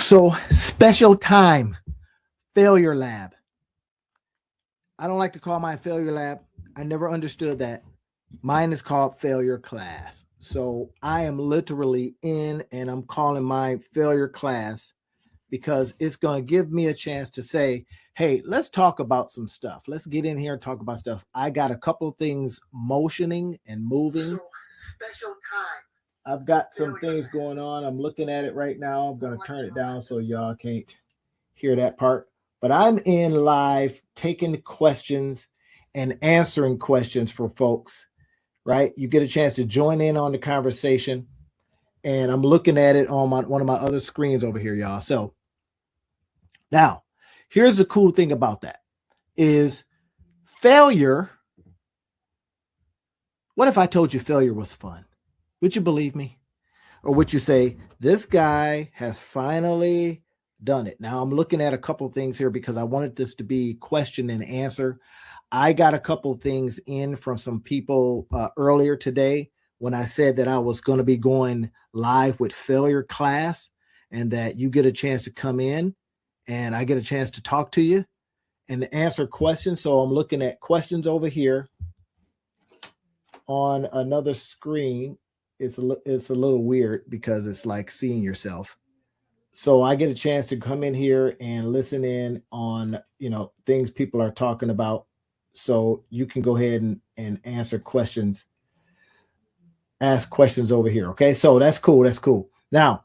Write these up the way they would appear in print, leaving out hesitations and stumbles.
So, special time, failure lab. I don't like to call mine failure lab. I never understood that. Mine is called failure class. So, I am literally in and I'm calling mine failure class because it's going to give me a chance to say, hey, let's talk about some stuff. Let's get in here and talk about stuff. I got a couple of things motioning and moving. So, special time. I've got some things going on. I'm looking at it right now. I'm going to turn it down so y'all can't hear that part. But I'm in live taking questions and answering questions for folks, right? You get a chance to join in on the conversation. And I'm looking at it on one of my other screens over here, y'all. So now, here's the cool thing about that is failure. What if I told you failure was fun? Would you believe me? Or would you say, this guy has finally done it? Now, I'm looking at a couple of things here because I wanted this to be question and answer. I got a couple of things in from some people earlier today when I said that I was going to be going live with failure class and that you get a chance to come in and I get a chance to talk to you and answer questions. So I'm looking at questions over here on another screen. It's a little weird because it's like seeing yourself. So I get a chance to come in here and listen in on, things people are talking about. So you can go ahead and answer questions, ask questions over here. Okay. So that's cool. That's cool. Now,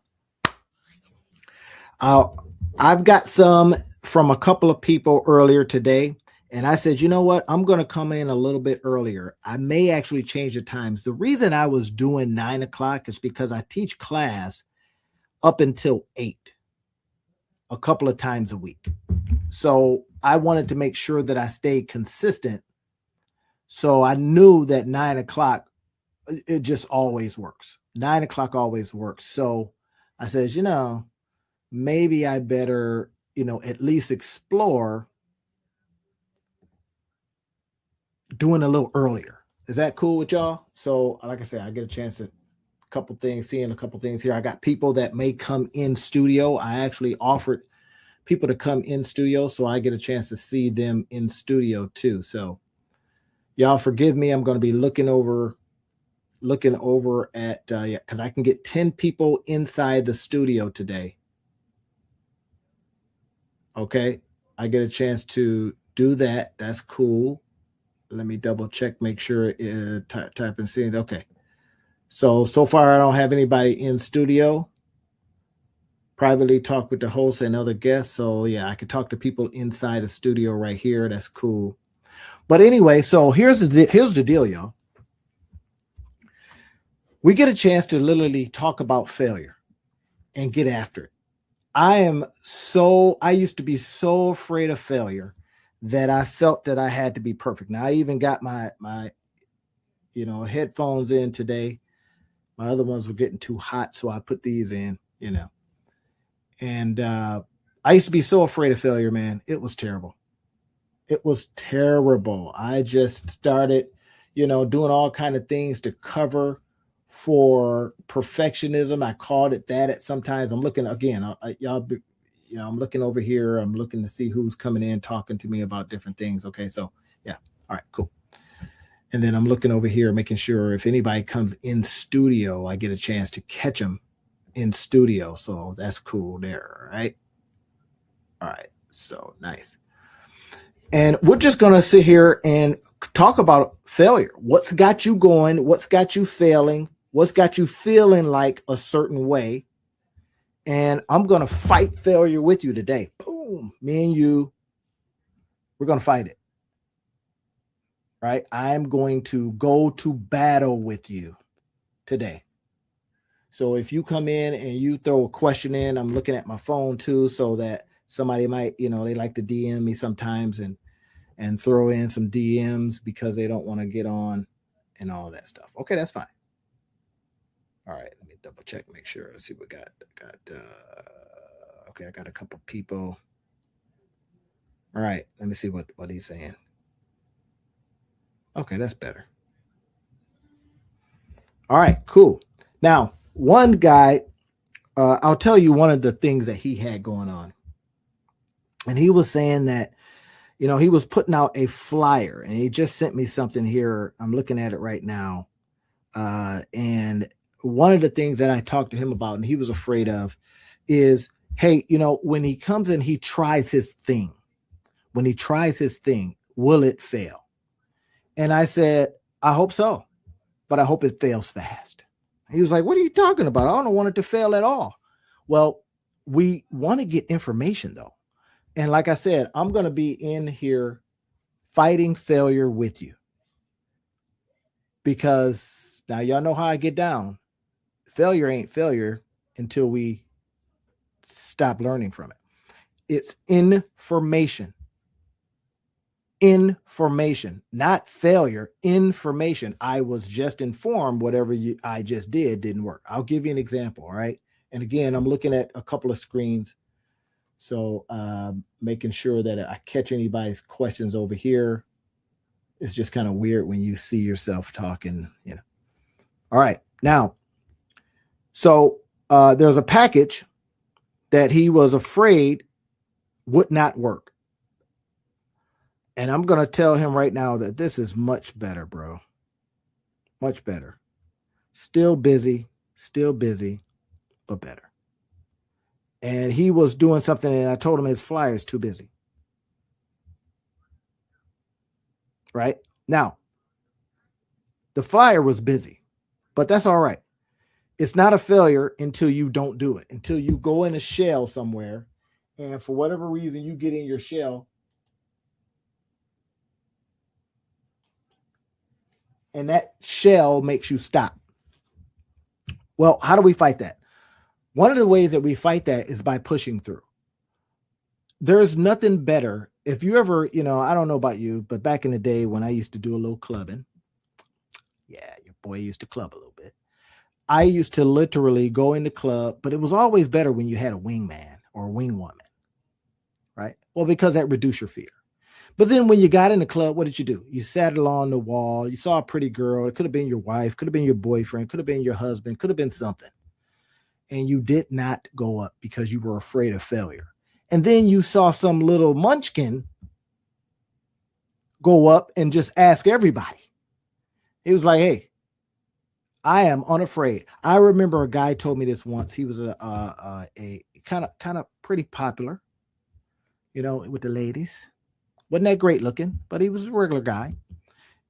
I've got some from a couple of people earlier today. And I said, you know what? I'm going to come in a little bit earlier. I may actually change the times. The reason I was doing 9 o'clock is because I teach class up until 8 a couple of times a week. So I wanted to make sure that I stayed consistent. So I knew that 9 o'clock, it just always works. 9 o'clock always works. So I says, maybe I better, at least explore doing a little earlier. Is that cool with y'all? So like I said, I get a chance to seeing a couple things here. I got people that may come in studio. I actually offered people to come in studio, so I get a chance to see them in studio too. So y'all forgive me. I'm going to be looking over at because I can get 10 people inside the studio today. Okay, I get a chance to do that. That's cool. Let me double check, make sure type and see. Okay. So far I don't have anybody in studio. Privately talk with the host and other guests. So yeah, I can talk to people inside the studio right here. That's cool. But anyway, so here's the deal, y'all. We get a chance to literally talk about failure and get after it. I used to be so afraid of failure that I felt that I had to be perfect. Now I even got my headphones in today. My other ones were getting too hot, so I put these in, And I used to be so afraid of failure, man. It was terrible. It was terrible. I just started, doing all kind of things to cover for perfectionism. I called it that at sometimes. I'm looking again, I'm looking over here. I'm looking to see who's coming in, talking to me about different things. Okay. So yeah. All right, cool. And then I'm looking over here, making sure if anybody comes in studio, I get a chance to catch them in studio. So that's cool there. Right. All right. So nice. And we're just going to sit here and talk about failure. What's got you going? What's got you failing? What's got you feeling like a certain way? And I'm going to fight failure with you today. Boom. Me and you, we're going to fight it. Right? I'm going to go to battle with you today. So if you come in and you throw a question in, I'm looking at my phone too, so that somebody might, they like to DM me sometimes and throw in some DMs because they don't want to get on and all that stuff. Okay, that's fine. All right, let me double check, make sure. Let's see what we got. Okay, I got a couple people. All right, let me see what he's saying. Okay, that's better. All right, cool. Now, one guy I'll tell you one of the things that he had going on. And he was saying that, he was putting out a flyer, and he just sent me something here. I'm looking at it right now. And one of the things that I talked to him about, and he was afraid of, is, hey, when he comes in, he tries his thing. When he tries his thing, will it fail? And I said, I hope so, but I hope it fails fast. He was like, what are you talking about? I don't want it to fail at all. Well, we want to get information, though. And like I said, I'm going to be in here fighting failure with you, because now y'all know how I get down. Failure ain't failure until we stop learning from it. It's information. Information, not failure. Information. I was just informed whatever I just didn't work. I'll give you an example. All right. And again, I'm looking at a couple of screens. So making sure that I catch anybody's questions over here. It's just kind of weird when you see yourself talking, All right. Now, so there's a package that he was afraid would not work. And I'm going to tell him right now that this is much better, bro. Much better. Still busy, but better. And he was doing something, and I told him his flyer is too busy. Right? Now, the flyer was busy, but that's all right. It's not a failure until you don't do it, until you go in a shell somewhere, and for whatever reason you get in your shell, and that shell makes you stop. Well, how do we fight that? One of the ways that we fight that is by pushing through. There's nothing better. If you ever, I don't know about you, but back in the day when I used to do a little clubbing, yeah, your boy used to club a little bit. I used to literally go in the club, but it was always better when you had a wingman or a wingwoman, right? Well, because that reduced your fear. But then when you got in the club, what did you do? You sat along the wall. You saw a pretty girl. It could have been your wife, could have been your boyfriend, could have been your husband, could have been something. And you did not go up because you were afraid of failure. And then you saw some little munchkin go up and just ask everybody. He was like, hey, I am unafraid. I remember a guy told me this once. He was a kind of pretty popular, with the ladies. Wasn't that great looking, but he was a regular guy.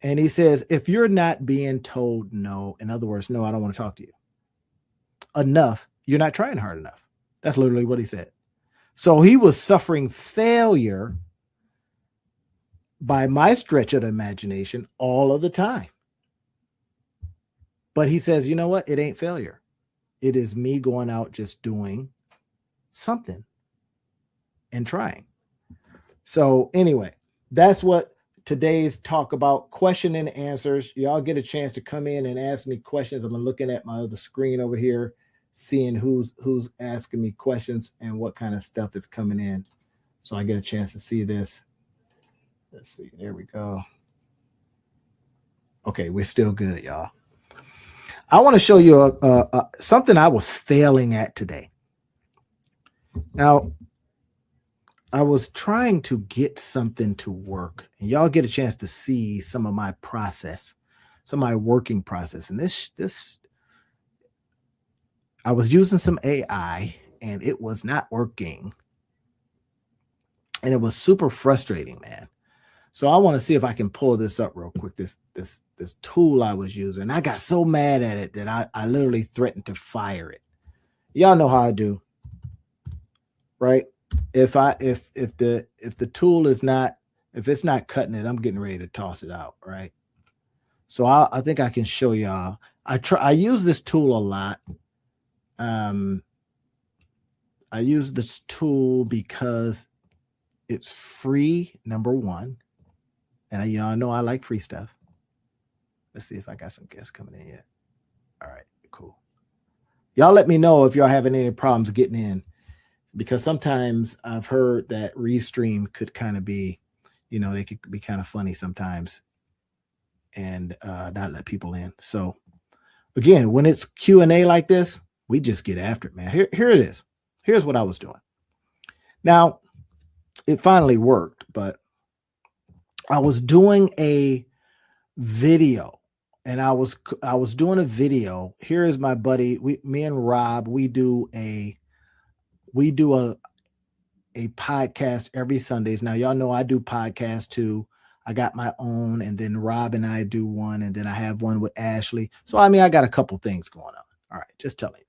And he says, if you're not being told no, in other words, no, I don't want to talk to you enough, you're not trying hard enough. That's literally what he said. So he was suffering failure by my stretch of the imagination all of the time. But he says, you know what? It ain't failure. It is me going out just doing something and trying. So anyway, that's what today's talk about, question and answers. Y'all get a chance to come in and ask me questions. I'm looking at my other screen over here, seeing who's asking me questions and what kind of stuff is coming in. So I get a chance to see this. Let's see. There we go. Okay, we're still good, y'all. I want to show you something I was failing at today. Now, I was trying to get something to work, and y'all get a chance to see some of my process, some of my working process. And this, I was using some AI, and it was not working, and it was super frustrating, man. So I want to see if I can pull this up real quick. This tool I was using. I got so mad at it that I literally threatened to fire it. Y'all know how I do, right? If the tool is not, if it's not cutting it, I'm getting ready to toss it out, right? So I think I can show y'all. I use this tool a lot. I use this tool because it's free, number one. And y'all know I like free stuff. Let's see if I got some guests coming in yet. All right, cool. Y'all let me know if y'all having any problems getting in, because sometimes I've heard that Restream could kind of be, they could be kind of funny sometimes and not let people in. So again, when it's Q&A like this, We just get after it, man. Here it is. Here's what I was doing. Now, it finally worked, but I was doing a video, and I was doing a video. Here is my buddy. Me and Rob, we do a podcast every Sundays. Now, y'all know I do podcasts too. I got my own, and then Rob and I do one, and then I have one with Ashley. So, I mean, I got a couple things going on. All right, just telling you.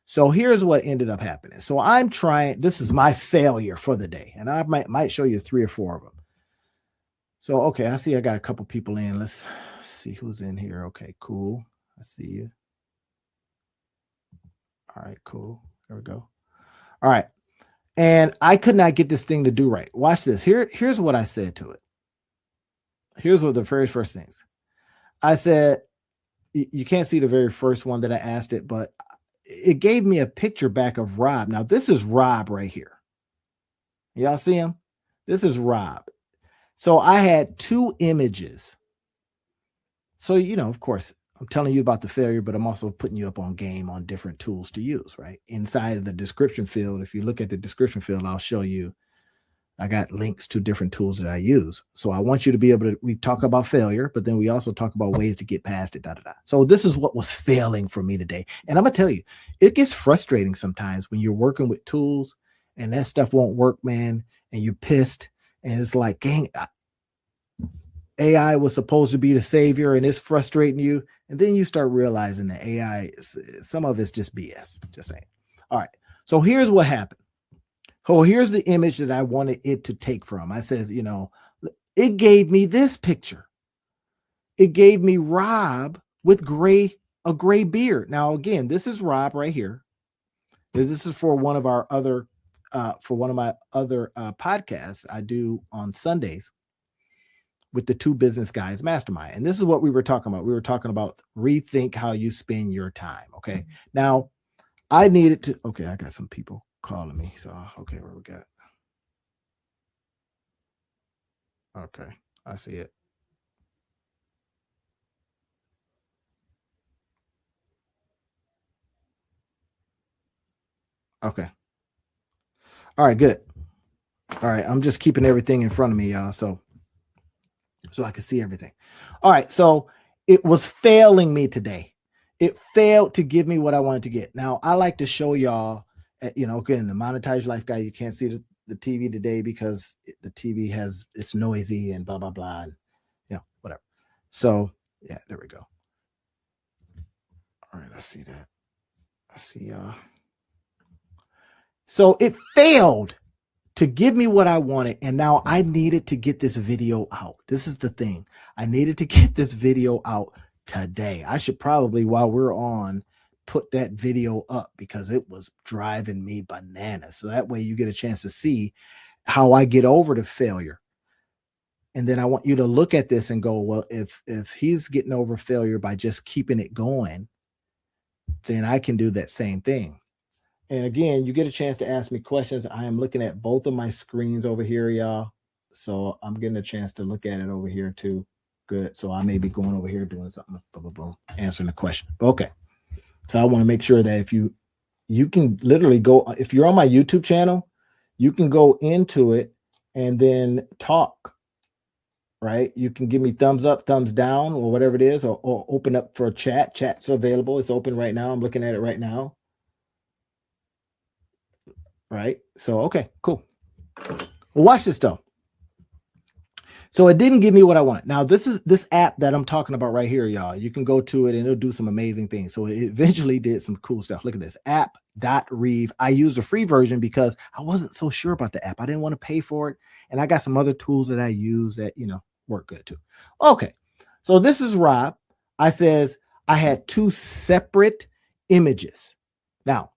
So here's what ended up happening. So I'm trying, this is my failure for the day, and I might show you 3 or 4 of them. So, okay, I see I got a couple people in. Let's see who's in here. Okay, cool. I see you. All right, cool. There we go. All right. And I could not get this thing to do right. Watch this. Here's what I said to it. Here's what the very first things. I said, you can't see the very first one that I asked it, but it gave me a picture back of Rob. Now, this is Rob right here. Y'all see him? This is Rob. So I had 2 images. So, of course, I'm telling you about the failure, but I'm also putting you up on game on different tools to use, right? Inside of the description field, if you look at the description field, I'll show you, I got links to different tools that I use. So I want you to be able to, we talk about failure, but then we also talk about ways to get past it, So this is what was failing for me today. And I'm going to tell you, it gets frustrating sometimes when you're working with tools and that stuff won't work, man, and you're pissed. And it's like, dang, AI was supposed to be the savior and it's frustrating you. And then you start realizing that AI, some of it's just BS. Just saying. All right. So here's what happened. Oh, here's the image that I wanted it to take from. I says, it gave me this picture. It gave me Rob with a gray beard. Now, again, this is Rob right here. This is for one of our other, podcasts I do on Sundays with the 2 Business Guys Mastermind. And this is what we were talking about. We were talking about rethink how you spend your time. Okay. Now, I needed to, okay, I got some people calling me. So, okay, where we got? Okay, I see it. Okay. All right, good. All right, I'm just keeping everything in front of me, y'all, so I can see everything. All right, so it was failing me today. It failed to give me what I wanted to get. Now, I like to show y'all, again, the Monetize Life Guy, you can't see the TV today because the TV it's noisy and blah, blah, blah, and, whatever. So, yeah, there we go. All right, I see that. I see y'all. So it failed to give me what I wanted. And now I needed to get this video out. This is the thing. I needed to get this video out today. I should probably, while we're on, put that video up because it was driving me bananas. So that way you get a chance to see how I get over the failure. And then I want you to look at this and go, well, if he's getting over failure by just keeping it going, then I can do that same thing. And again, you get a chance to ask me questions. I am looking at both of my screens over here, y'all. So I'm getting a chance to look at it over here too. Good. So I may be going over here doing something, blah, blah, blah, answering the question. Okay. So I want to make sure that if you can literally go, if you're on my YouTube channel, you can go into it and then talk, right? You can give me thumbs up, thumbs down, or whatever it is, or open up for a chat. Chat's available. It's open right now. I'm looking at it right now. Right. So, okay, cool. Well, watch this though. So it didn't give me what I want. Now, this app that I'm talking about right here, y'all. You can go to it and it'll do some amazing things. So it eventually did some cool stuff. Look at this app.reeve. I used a free version because I wasn't so sure about the app. I didn't want to pay for it. And I got some other tools that I use that, work good too. Okay. So this is Rob. I says I had 2 separate images. Now,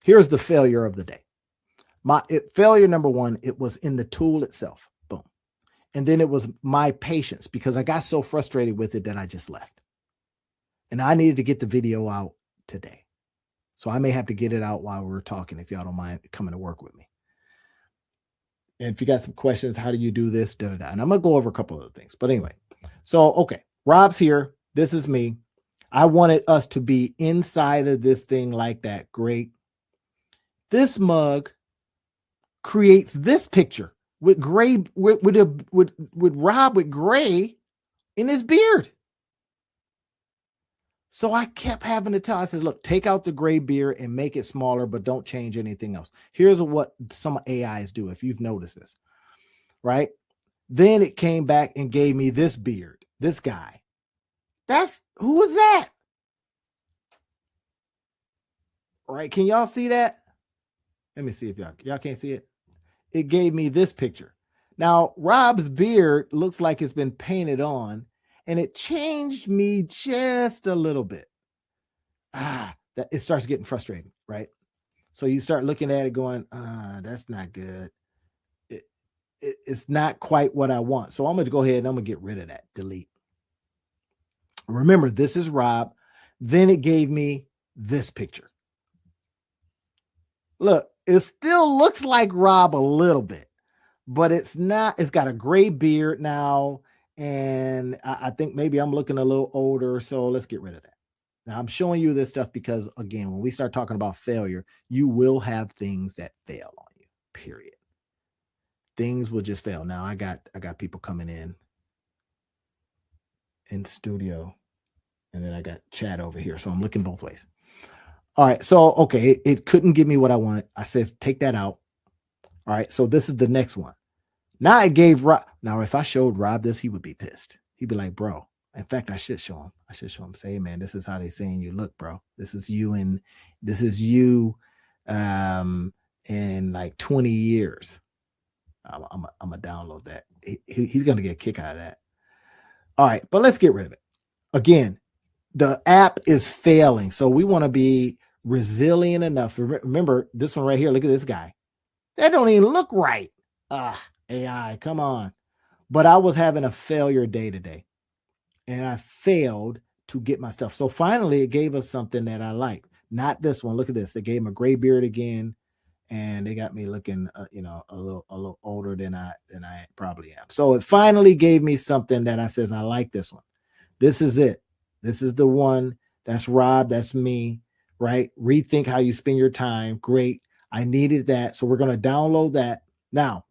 here's the failure of the day. Failure number 1, it was in the tool itself. Boom. And then it was my patience because I got so frustrated with it that I just left. And I needed to get the video out today. So I may have to get it out while we're talking if y'all don't mind coming to work with me. And if you got some questions, how do you do this? And I'm going to go over a couple of things. But anyway, so, okay, Rob's here. This is me. I wanted us to be inside of this thing like that. Great. This mug creates this picture with gray with Rob with gray in his beard. So I kept having to tell, I said, look, take out the gray beard and make it smaller, but don't change anything else. Here's what some AIs do, if you've noticed this, right? Then it came back and gave me this beard, this guy. Who was that? All right, can y'all see that? Let me see if y'all can't see it. It gave me this picture. Now, Rob's beard looks like it's been painted on, and it changed me just a little bit. That it starts getting frustrating, right? So you start looking at it going, that's not good. It's not quite what I want. So I'm going to go ahead and I'm going to get rid of that. Delete. Remember, this is Rob. Then it gave me this picture. Look, it still looks like Rob a little bit, but it's not. It's got a gray beard now. And I think maybe I'm looking a little older. So let's get rid of that. Now I'm showing you this stuff because, again, when we start talking about failure, you will have things that fail on you, period. Things will just fail. Now I got people coming in studio, and then I got chat over here. So I'm looking both ways. All right. So, okay, it couldn't give me what I wanted. I says, take that out. All right. So this is the next one. Now I gave Rob. Now, if I showed Rob this, he would be pissed. He'd be like, bro. In fact, I should show him. Say, hey, man, this is how they saying you look, bro. This is you in like 20 years. I'm gonna download that. He's gonna get a kick out of that. All right, but let's get rid of it. Again, the app is failing, so we want to be resilient enough. Remember this one right here. Look at this guy. That don't even look right. AI, come on. But I was having a failure day today, and I failed to get my stuff. So finally, it gave us something that I liked. Not this one. Look at this. They gave him a gray beard again, and they got me looking, a little older than I probably am. So it finally gave me something that I says I like this one. This is it. This is the one. That's Rob. That's me. Right? Rethink how you spend your time. Great. I needed that, so we're going to download that now.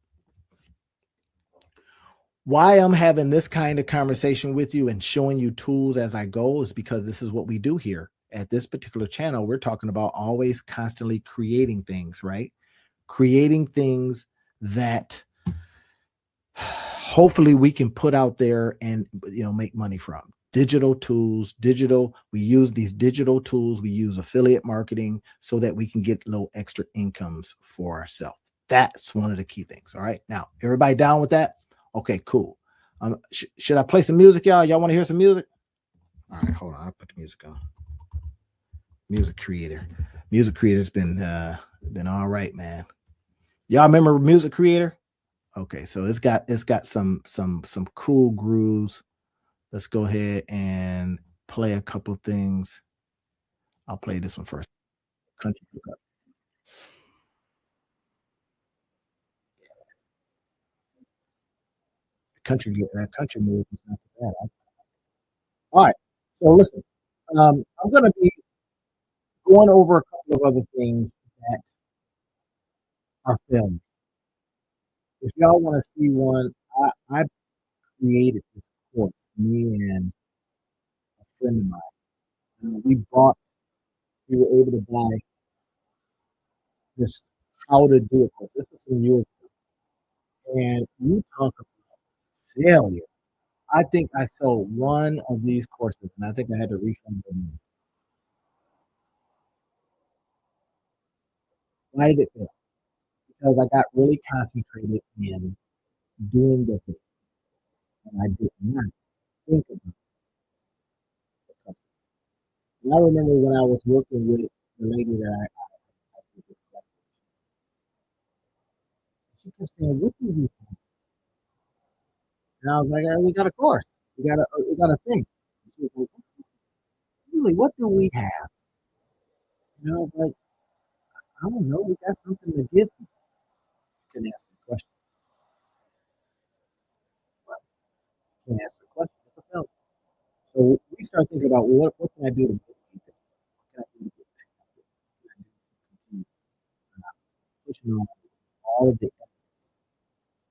Why I'm having this kind of conversation with you and showing you tools as I go is because this is what we do here at this particular channel. We're talking about always constantly creating things, right? Creating things that hopefully we can put out there and make money from. Digital tools, we use these digital tools, we use affiliate marketing so that we can get little extra incomes for ourselves. That's one of the key things. All right. Now, everybody down with that? Okay, cool. Should I play some music, y'all? Y'all want to hear some music? All right, hold on. I'll put the music on. Music Creator's been all right, man. Y'all remember Music Creator? Okay, so it's got some cool grooves. Let's go ahead and play a couple of things. I'll play this one first. Country Hookup. Country music is not bad. All right. So listen, I'm going to be going over a couple of other things that are filmed. If y'all want to see one, I created this course, me and a friend of mine. We were able to buy this how to do it course. This was some years ago. And you talk about failure. I think I sold one of these courses, and I think I had to refund them. Why did it fail? Because I got really concentrated in doing the thing, and I did not think about the customer. And I remember when I was working with the lady that I did this class with, she kept saying, "What do you have?" And I was like, "We got a course. We got a thing." And she was like, "Really? What do we have?" And I was like, "I don't know. We got something to give you." Can ask a question. Can ask a question. It's a failure. So we start thinking about what can I do to mitigate this? What can I do to get past it? What can I do to continue pushing on all of the evidence?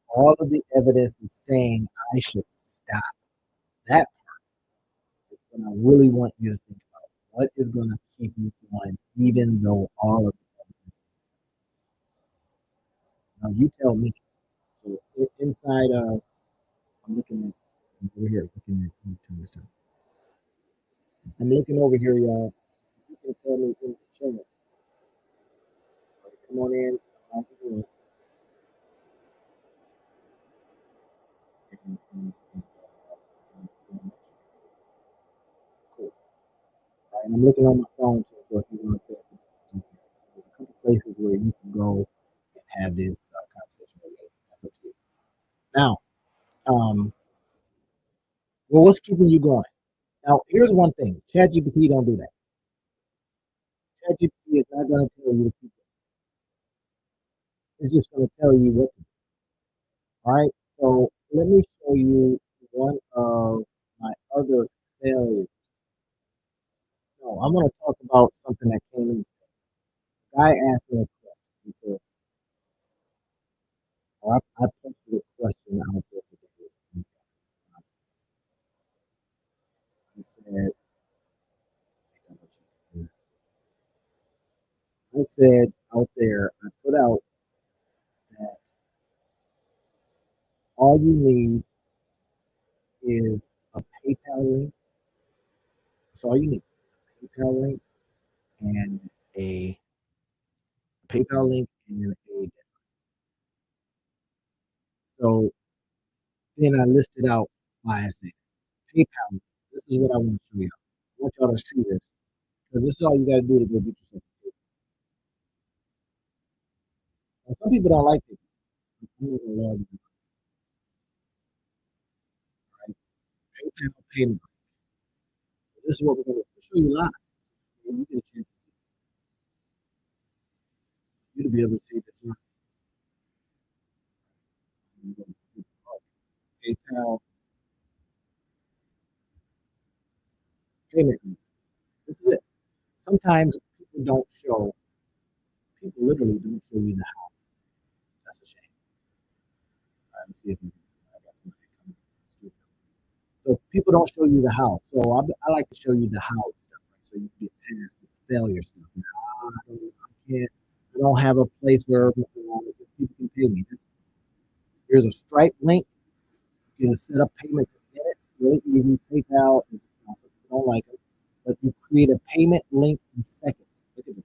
All of the evidence is saying I should stop. That is what I really want you to think about. What is going to keep you going, even though all of the evidence is. Now you tell me. So inside of, I'm looking at over here, looking at this time. I'm looking over here, y'all. You can tell me in the chat. Come on in. How you doing? Cool. Right, and I'm looking on my phone too, so if you want to say something, there's a couple places where you can go and have this conversation with me. That's up to you. Now, well, what's keeping you going? Now, here's one thing: ChatGPT don't do that. ChatGPT is not going to tell you to keep it. It's just going to tell you what to do. All right. So let me show you one of my other failures. No, I'm going to talk about something that came in. The guy asked me a question. He said, or I posted a question out there today. He said, I said out there, I put out that all you need is a PayPal link. That's all you need. A PayPal link and a PayPal link and a. So then I listed out why I said PayPal. This is what I want to show you. I want y'all to see this because this is all you got to do to go get yourself. Now, some people don't like it. I'm not gonna lie to you, right? PayPal payment. So this is what we're going to show you live. And you get a chance to see you to be able to see this live. PayPal payment. This is it. Sometimes people don't show. People literally don't show you the how. That's a shame. All right, let's see if we can. I got somebody coming. So people don't show you the how. So I like to show you the how stuff, right? So you can get past this failure stuff. I can't. I don't have a place where people can pay me. Here's a Stripe link. You can set up payments in minutes. Really easy. PayPal is some people don't like it, but you create a payment link in seconds. Look at this.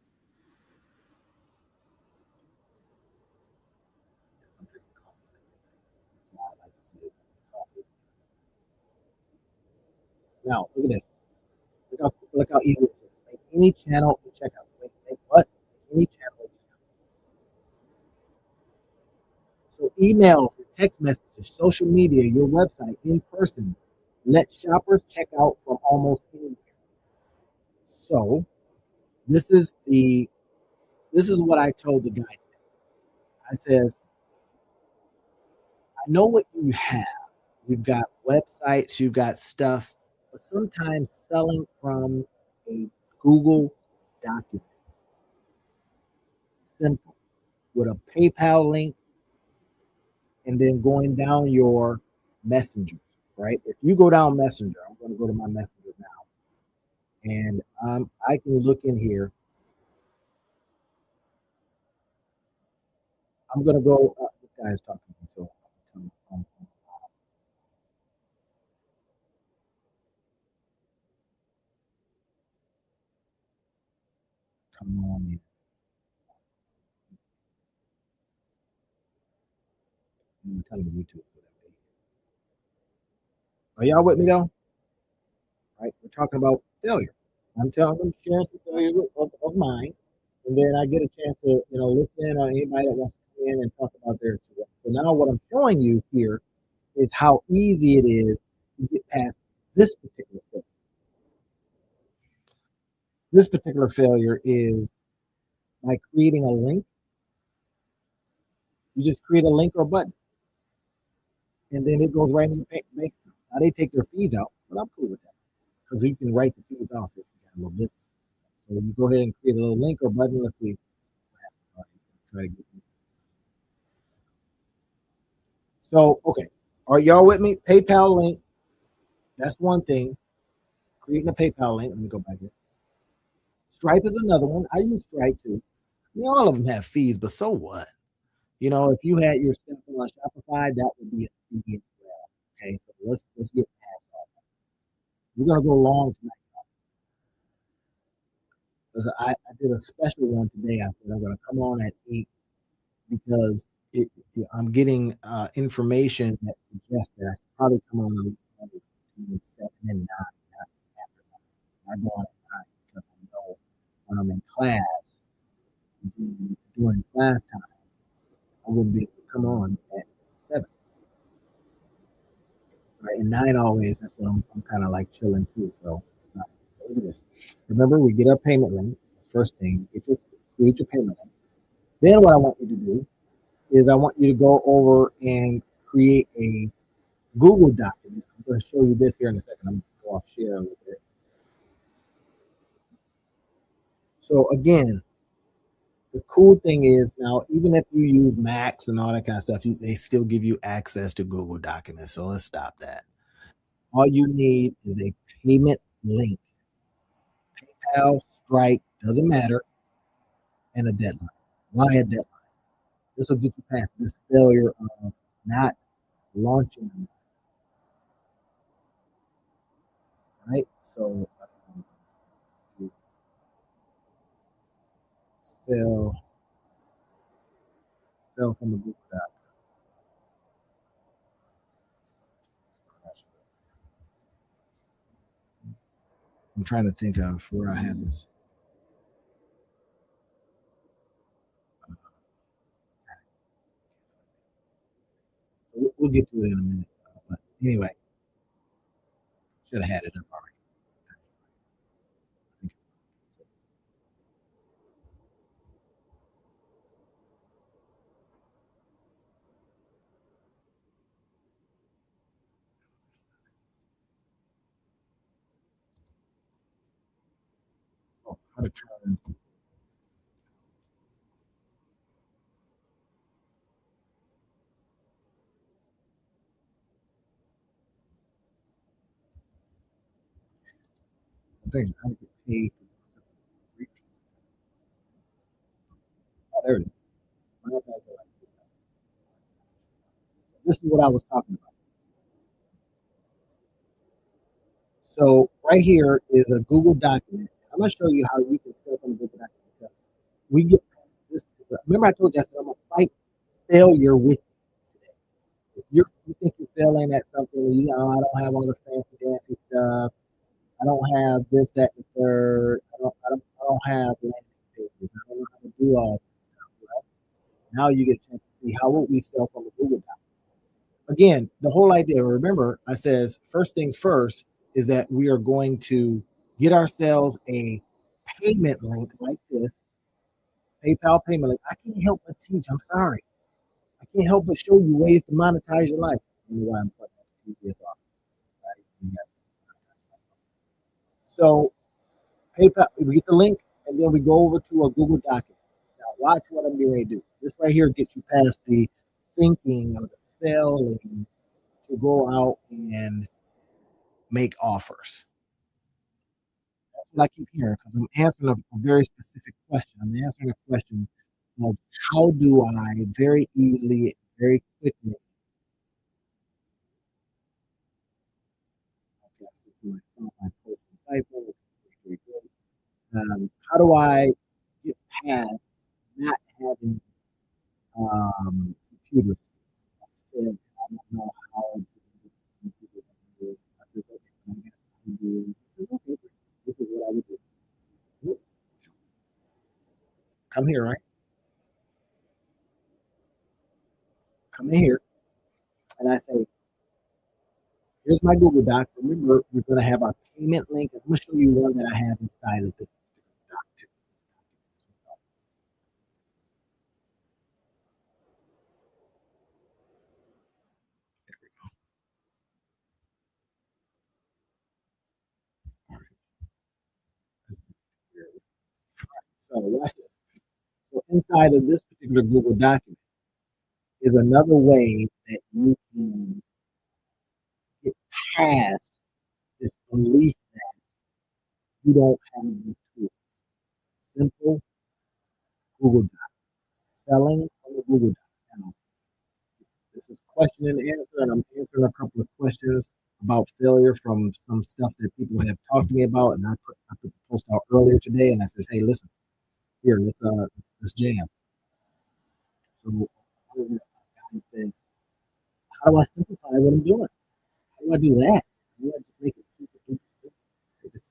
Now look at this. Look how easy this is. Make any channel and checkout. Make what? Any channel and checkout. So emails, text messages, social media, your website, in person. Let shoppers check out from almost anywhere. So this is what I told the guy today. I says, I know what you have. You've got websites, you've got stuff, but sometimes selling from a Google document, simple, with a PayPal link, and then going down your messengers, right? If you go down Messenger, I'm going to go to my Messenger now, and I can look in here. I'm going to go. This guy is talking to me, so come on. I'm telling YouTube. Are y'all with me though? Right? We're talking about failure. I'm telling them sharing some failures of mine, and then I get a chance to listen or anybody that wants to come in and talk about theirs. So now what I'm showing you here is how easy it is to get past this particular failure. This particular failure is by creating a link. You just create a link or a button, and then it goes right in your bank account. Now they take their fees out, but I'm cool with that. because you can write the fees off if you got a little business. So you go ahead and create a little link or button. Let's see. Try to get so okay. Are y'all with me? PayPal link. That's one thing. Creating a PayPal link. Let me go back here. Stripe is another one. I use Stripe too. I mean, all of them have fees, but so what? You know, if you had your stuff on Shopify, that would be a fee as well. Okay, so let's get past that. We're gonna go long tonight. 'Cause I did a special one today. I said I'm gonna come on at 8 because I'm getting information that suggests that I should probably come on a little between 7 and 9, not after 9. I go on at 9 because I know when I'm in class, during class time, I wouldn't be able to come on at 7. Right? And 9 always, that's when I'm kind of like chilling too. So look at this. Remember, we get our payment link. First thing, create your payment link. Then what I want you to do is I want you to go over and create a Google document. I'm going to show you this here in a second. I'm going to go off share a little bit. So again, the cool thing is now, even if you use Macs and all that kind of stuff, they still give you access to Google Documents. So let's stop that. All you need is a payment link. PayPal, Stripe, doesn't matter, and a deadline. Why a deadline? This will get you past this failure of not launching them, right? So sell sell from the Google Doc. I'm trying to think of where I have this. So we'll get to it in a minute. But anyway, should have had it up already. Oh, how to turn. I think how to get paid. Oh, there it is. This is what I was talking about. So right here is a Google document. I'm going to show you how you can sell from a Google document. Because we get past this. Remember, I told you I said I'm going to fight failure with you think you're failing at something. You know, I don't have all the fancy dancy stuff. I don't have this, that, and the third. I don't have landing pages. I don't know how to do all this stuff. Right? Now you get a chance to see how would we sell from a Google Doc. Again, the whole idea. Remember, I says first things first is that we are going to get ourselves a payment link like this, PayPal payment link. I can't help but teach. I'm sorry. I can't help but show you ways to monetize your life. I don't know why I'm putting this off. Right? So PayPal, we get the link, and then we go over to a Google document. Now, watch what I'm getting ready to do. This right here gets you past the thinking or the failing to go out and make offers. That's what I keep hearing because I'm answering a very specific question. I'm answering a question of how do I very easily, very quickly. Okay, so my post insightful. How do I get past not having computers? Said, I don't know how to do it. I said, okay, I'm going to do this. I said, okay, this is what I would do. Come here, right? Come in here. And I say, here's my Google Doc. Remember, we're going to have our payment link. I'm going to show you one that I have inside of this doc. So watch this. So inside of this particular Google document is another way that you can get past this belief that you don't have the tool. Simple Google Doc. Selling on the Google Doc. Now, this is question and answer, and I'm answering a couple of questions about failure from some stuff that people have talked to me about. And I put the post out earlier today, and I says, hey, listen, here, let's jam. So guy says, how do I simplify what I'm doing? How do I do that? How do I just make it super duper simple? Let's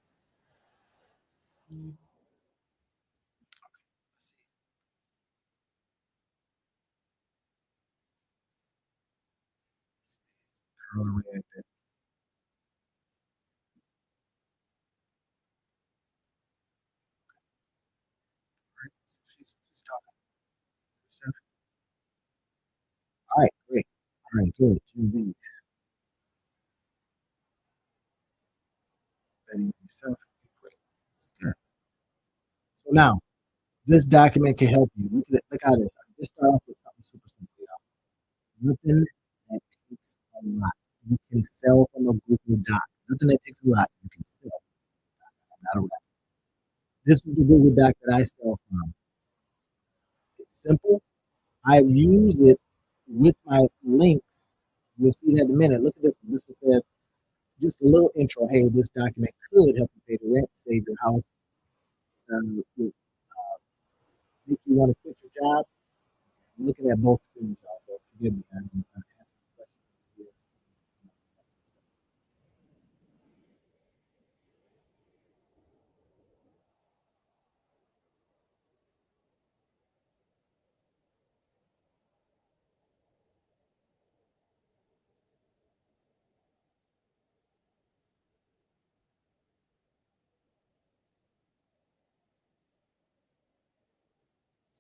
curl reacted. Right? So she's talking. All right, great. All right, good. You betting yourself. Great. Sure. So now, this document can help you. Look at this. I just start off with something super simple. Nothing that takes a lot. You can sell from a Google Doc. Nothing that takes a lot. You can sell. Not a lot. This is the Google Doc that I sell from. It's simple. I use it with my links. You'll see that in a minute. Look at this. This one says just a little intro. Hey, this document could help you pay the rent, save your house, make you want to quit your job. I'm looking at both screens, y'all, so forgive me. I'm asking questions.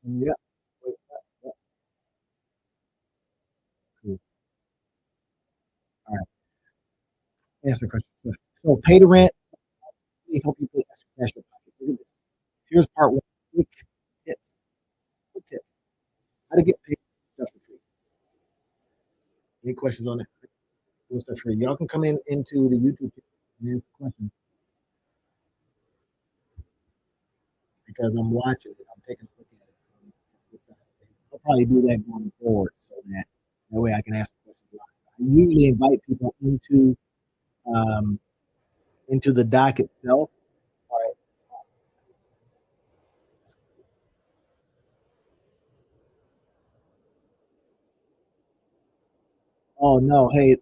So, yeah. Wait, cool. All right. Answer the question. So pay the rent. Let me help you pay extra cash in your pocket. Look at this. Here's part one. Quick tips. Quick tips. How to get paid stuff for free. Any questions on that? Cool stuff for free. Y'all can come in into the YouTube and ask questions because I'm watching it. I'm taking a look at it from this side. I'll probably do that going forward so that way I can ask questions live. I usually invite people um, into the doc itself. All right. Oh no, hey,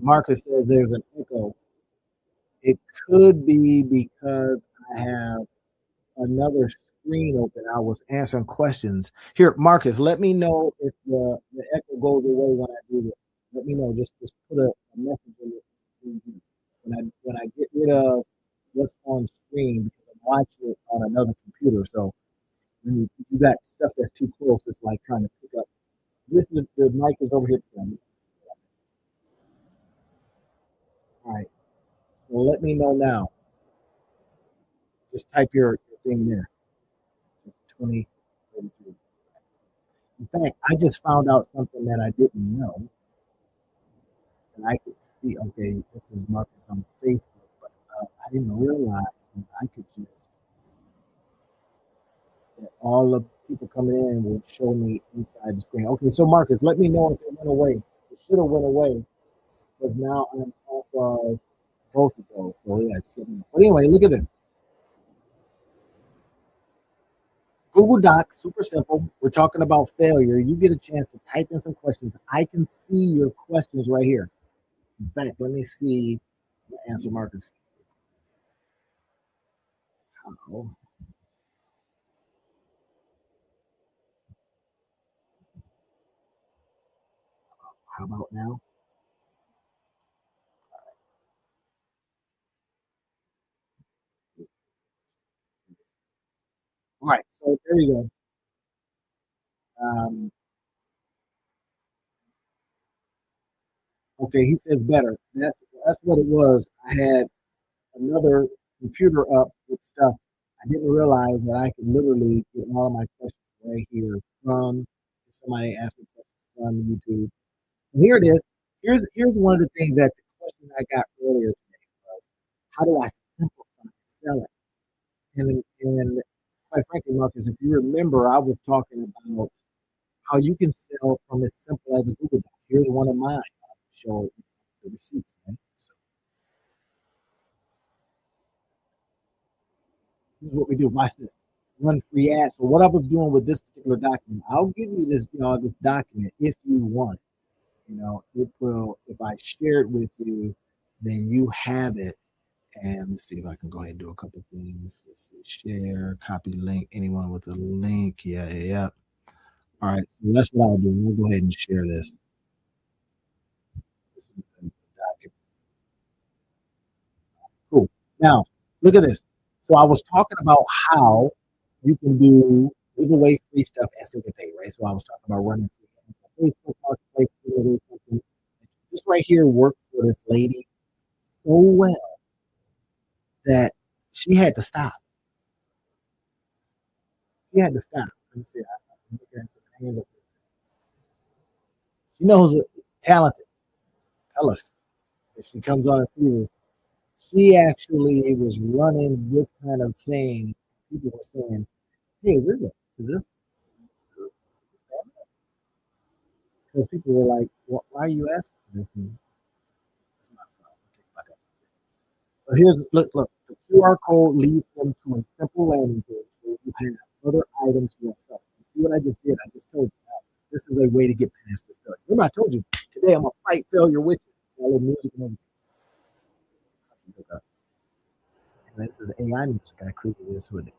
Marcus says there's an echo. It could be because I have another screen open. I was answering questions. Here, Marcus, let me know if the echo goes away when I do this. Let me know. Just put a message in it when I get rid of what's on screen because I'm watching it on another computer. So when you got stuff that's too close, it's like trying to pick up. This is the mic is over here. All right. So let me know now. Just type your thing there. So 20, 33. In fact, I just found out something that I didn't know. And I could see, okay, this is Marcus on Facebook, but I didn't realize that I could just, that all the people coming in would show me inside the screen. Okay, so Marcus, let me know if it went away. It should have went away because now I'm off of both of those. So yeah, just let me know. But anyway, look at this. Google Docs, super simple. We're talking about failure. You get a chance to type in some questions. I can see your questions right here. In fact, let me see the answer markers. How, how about now? All right, so there you go. Um, okay, he says better. That's what it was. I had another computer up with stuff. I didn't realize that I could literally get all of my questions right here from if somebody asked me questions from YouTube. And here it is. Here's one of the things that the question I got earlier today was, how do I simplify selling? And quite frankly, Marcus, if you remember, I was talking about how you can sell from as simple as a Google Doc. Here's one of mine. I'll show the receipts. Right? So here's what we do. Watch this. Run free ads. So what I was doing with this particular document, I'll give you this, this document if you want. It will. If I share it with you, then you have it. And let's see if I can go ahead and do a couple things. Let's see, share, copy link. Anyone with a link? Yeah, yeah, yeah. All right. So that's what I'll do. We'll go ahead and share this. This is the document. Cool. Now, look at this. So I was talking about how you can give away free stuff and still get paid, right? So I was talking about running free Facebook Marketplace, something. This right here worked for this lady so well that she had to stop. She had to stop. Let me see. I'm looking at the hands up. She knows it, talented. Tell us if she comes on and sees this. She actually was running this kind of thing. People were saying, "Hey, is this?" Because people were like, "Why are you asking this?" And it's not fun. But look. The QR code leads them to a simple landing page where you have other items yourself. You see what I just did? I just told you that this is a way to get past the failure. Remember, I told you today I'm gonna fight failure with you. All the music and everything. And this is AI music. I created this with it.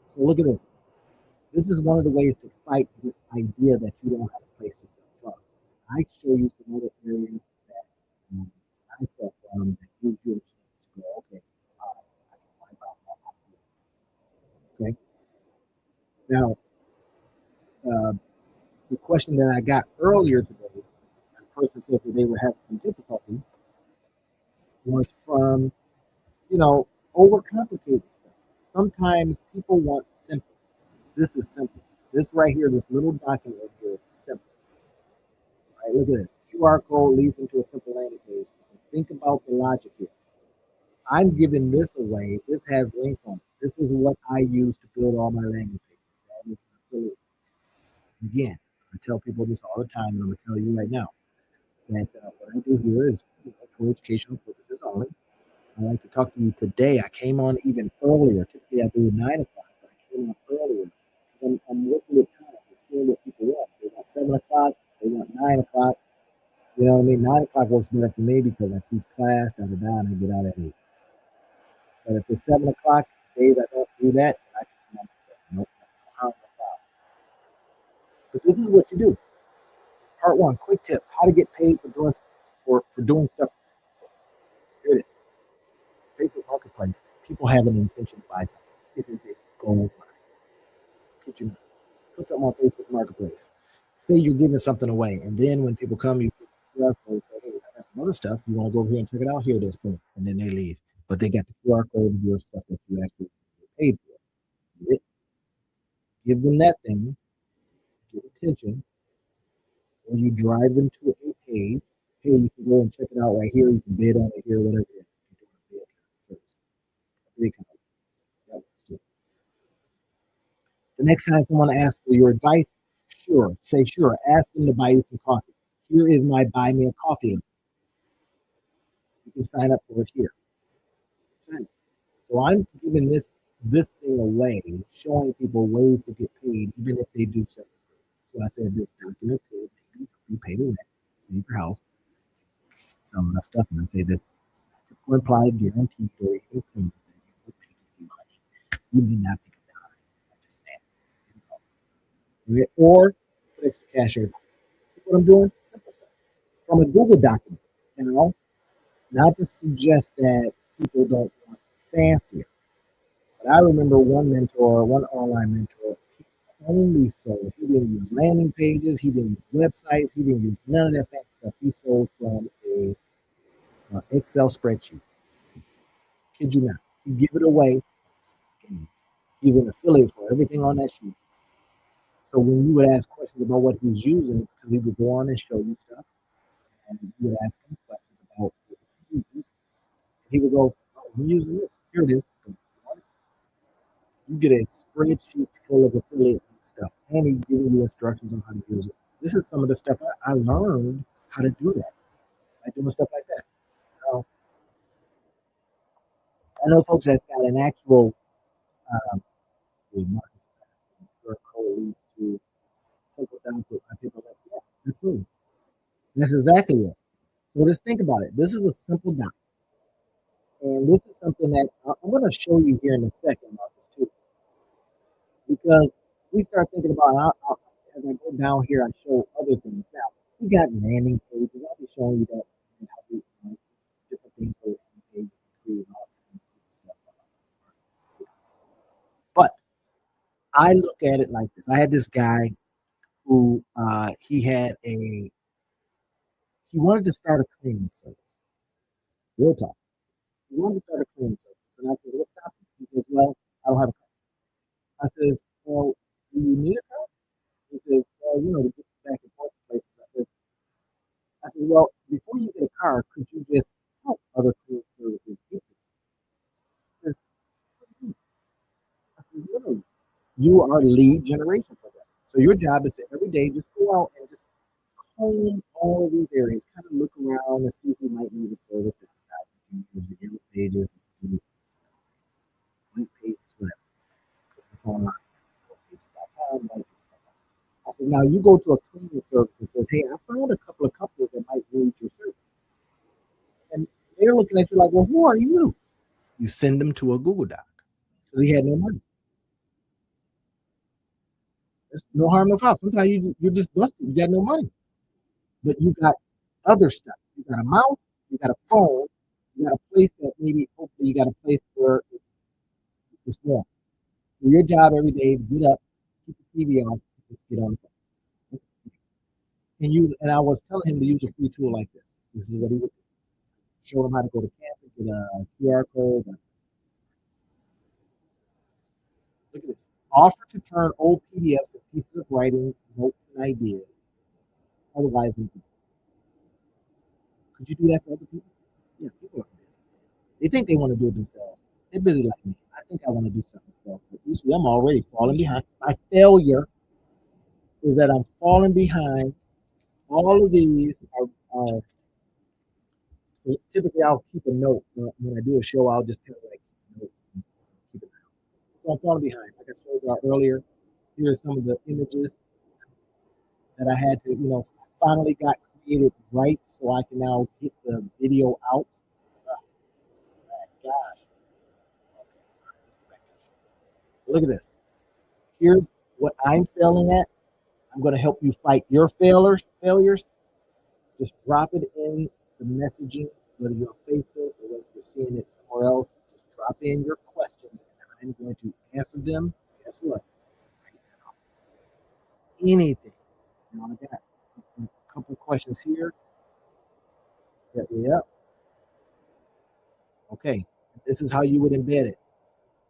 So look at this. This is one of the ways to fight this idea that you don't have a place to sell from. I show you some other areas that I sell from that gives you a chance to go, okay, I can wipe out that idea. Okay. Now, uh, the question that I got earlier today, a person said that they were having some difficulty, was from, you know, overcomplicated stuff. Sometimes people want simple. This is simple. This right here, this little document right here is simple. Right? Look at this. QR code leads into a simple landing page. Think about the logic here. I'm giving this away. This has links on it. This is what I use to build all my landing pages. That is affiliate. Again, I tell people this all the time, and I'm going to tell you right now that what I do here is for educational purposes only. I like to talk to you today. I came on even earlier. Typically, I do 9 o'clock, but I came on earlier because I'm working with time. I'm seeing what people want. They want 7 o'clock. They want 9 o'clock. You know what I mean? 9 o'clock works better for me because I teach class, and I get out at 8. But if it's 7 o'clock, days I don't do that, I can come on at 7. Nope. But this is what you do. Part one, quick tips: how to get paid for doing stuff. Here it is. Facebook Marketplace. People have an intention to buy something. It is a gold mine. Put something on Facebook Marketplace. Say you're giving something away, and then when people come, you put the QR code. Say, "Hey, I got some other stuff. You want to go over here and check it out? Here it is." Boom, and then they leave. But they got the QR code of your stuff that you actually paid for. Give them that thing, get attention, or you drive them to a page. Hey, you can go and check it out right here. You can bid on it here, whatever it is. You're doing a bid service. The next time someone asks for your advice, sure, say sure. Ask them to buy you some coffee. Here is my buy me a coffee. You can sign up for it here. So I'm giving this thing away, showing people ways to get paid, even if they do so. So I said this document could maybe you pay the rent, save your house, some of the stuff, and I say this typical implied guaranteed or income that will pay you money. You may not think of that. I just stand. Or put extra cash in. See what I'm doing? Simple stuff. From a Google document, you know, not to suggest that people don't want fancier. But I remember one online mentor, he only sold. He didn't use landing pages. He didn't use websites. He didn't use none of that fancy stuff. He sold from a Excel spreadsheet. Kid you not. You give it away. He's an affiliate for everything on that sheet. So when you would ask questions about what he's using, because he would go on and show you stuff, and you would ask him questions about what he uses, he would go, "Oh, I'm using this. Here it is." You get a spreadsheet full of affiliate stuff, and he's giving you instructions on how to use it. This is some of the stuff I learned how to do that, by doing stuff like that. Now, I know folks that's got an actual market code leads to simple down to people like, yeah, absolutely. That's exactly it. So just think about it. This is a simple doc. And this is something that I'm going to show you here in a second, Marcus, too, because we start thinking about, as I go down here, I show other things. Now, we got landing pages. I'll be showing you that and how we different things for landing pages and create all kinds of stuff. But I look at it like this. I had this guy who he wanted to start a cleaning service. Real talk. He wanted to start a cleaning service. And I said, what's stopping? He says, well, I don't have a car. I says, well, do you need a car? He says, well, to get back and forth to places. I said, well, before you get a car, could you just help other cleaning services get this? He says, what do you mean? I said, literally, you are lead generation for them. So your job is to every day just go out and just comb all of these areas, kind of look around and see who might need a service. You use the yellow pages, white pages, whatever. It's online. I said, now you go to a cleaning service and says, hey, I found a couple of companies that might need your service. And they're looking at you like, well, who are you? You send them to a Google Doc because he had no money. There's no harm, no foul. Sometimes you're just busted. You got no money. But you got other stuff. You got a mouse, you got a phone, you got a place that maybe, hopefully, you got a place where it's warm. So your job every day is to get up, keep the TV on, just get on the phone. And I was telling him to use a free tool like this. This is what he would do. Show him how to go to campus, get a QR code. Look at this. Offer to turn old PDFs to pieces of writing, notes, and ideas. Otherwise, could you do that for other people? Yeah, people are busy. They think they want to do it themselves. They're busy like me. I think I want to do something myself. But you see, I'm already falling behind. My failure is that I'm falling behind. All of these are typically I'll keep a note when I do a show. I'll just kind of like notes and keep it down. So I'm falling behind. Like I showed you earlier, here are some of the images that I had to, finally got created right, so I can now get the video out. Oh, my gosh! Look at this. Here's what I'm failing at. I'm going to help you fight your failures. Just drop it in the messaging, whether you're on Facebook or whether you're seeing it somewhere else. Just drop in your questions, and I'm going to answer them. Guess what? Anything. Now I got a couple of questions here. Yeah. Okay. This is how you would embed it.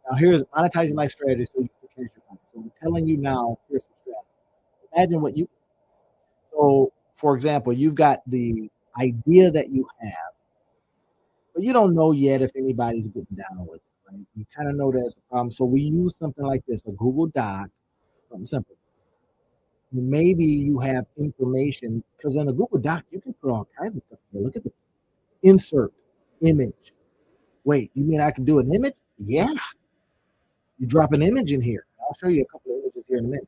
Now here's monetizing life strategy so you can cash your money. So I'm telling you now, here's some strategy. Imagine what you. So for example, you've got the idea that you have, but you don't know yet if anybody's getting down with it, right? You kind of know that's a problem. So we use something like this, a Google Doc, something simple. Maybe you have information because on a Google Doc, you can put all kinds of stuff here. Look at this. Insert image. Wait, you mean I can do an image? Yeah. You drop an image in here. I'll show you a couple of images here in a minute.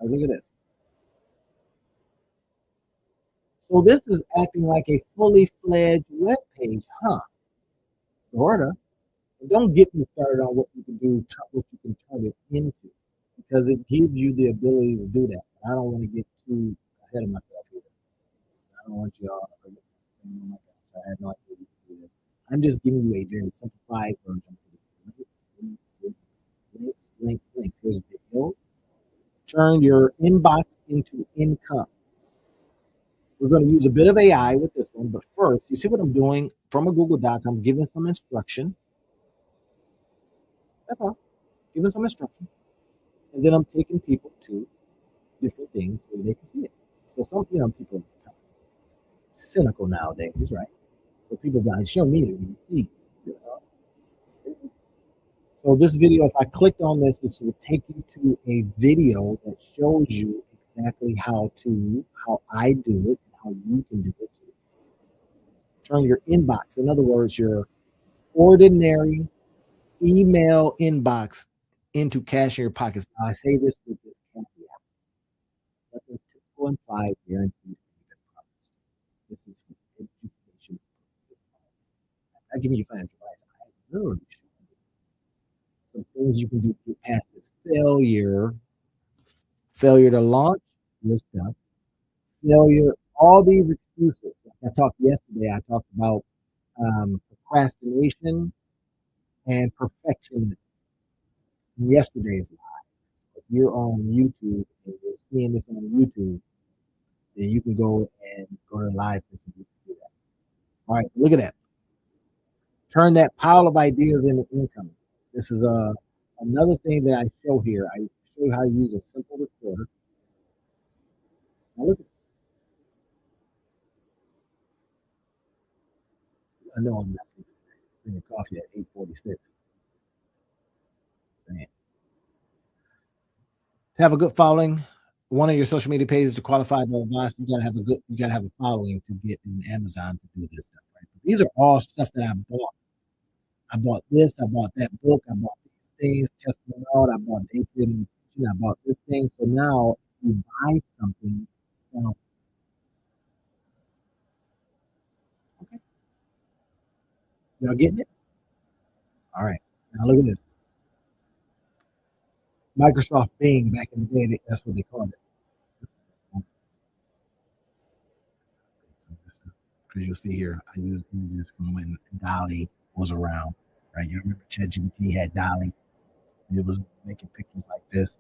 Now look at this. So this is acting like a fully fledged web page, huh? Sorta. And don't get me started on what you can do, what you can turn it into, because it gives you the ability to do that. I don't want to get too ahead of myself here. I don't want y'all to saying, oh my gosh, I had no idea you could do this. I'm just giving you a very simplified version of this. Links. Here's a video. Turn your inbox into income. We're going to use a bit of AI with this one, but first, you see what I'm doing from a Google Doc? I'm giving some instruction. That's all. Giving some instruction. And then I'm taking people to different things where they can see it. So some, people are cynical nowadays, right? So people guys show me that you see. You know? So this video, if I clicked on this will take you to a video that shows you exactly how I do it, and how you can do it too. Turn your inbox, in other words, your ordinary email inbox into cash in your pockets. Now, I say this with this caveat, but this typical implied guaranteed this is for education purposes. I'm giving you financial advice. I literally some things you can do to get past this failure to launch your stuff, failure, all these excuses. Like I talked yesterday, I talked about procrastination and perfectionism in yesterday's live. If you're on YouTube and you're seeing this on YouTube, then you can go and go to live and you can see that. All right, look at that. Turn that pile of ideas into income. This is another thing that I show here. I show you how to use a simple recorder. Now look at this. I know I'm not drinking coffee at 8:46. Saying. To have a good following, one of your social media pages to qualify by advice, you gotta have a following to get in Amazon to do this stuff, right? But these are all stuff that I bought. I bought this, I bought that book, I bought these things, testing them out, I bought David, I bought this thing. So now you buy something, so okay, y'all getting it? All right. Now look at this. Microsoft Bing back in the day, that's what they called it. Because you'll see here, I use images from when Dolly was around, right? You remember ChatGPT had Dolly, and it was making pictures like this,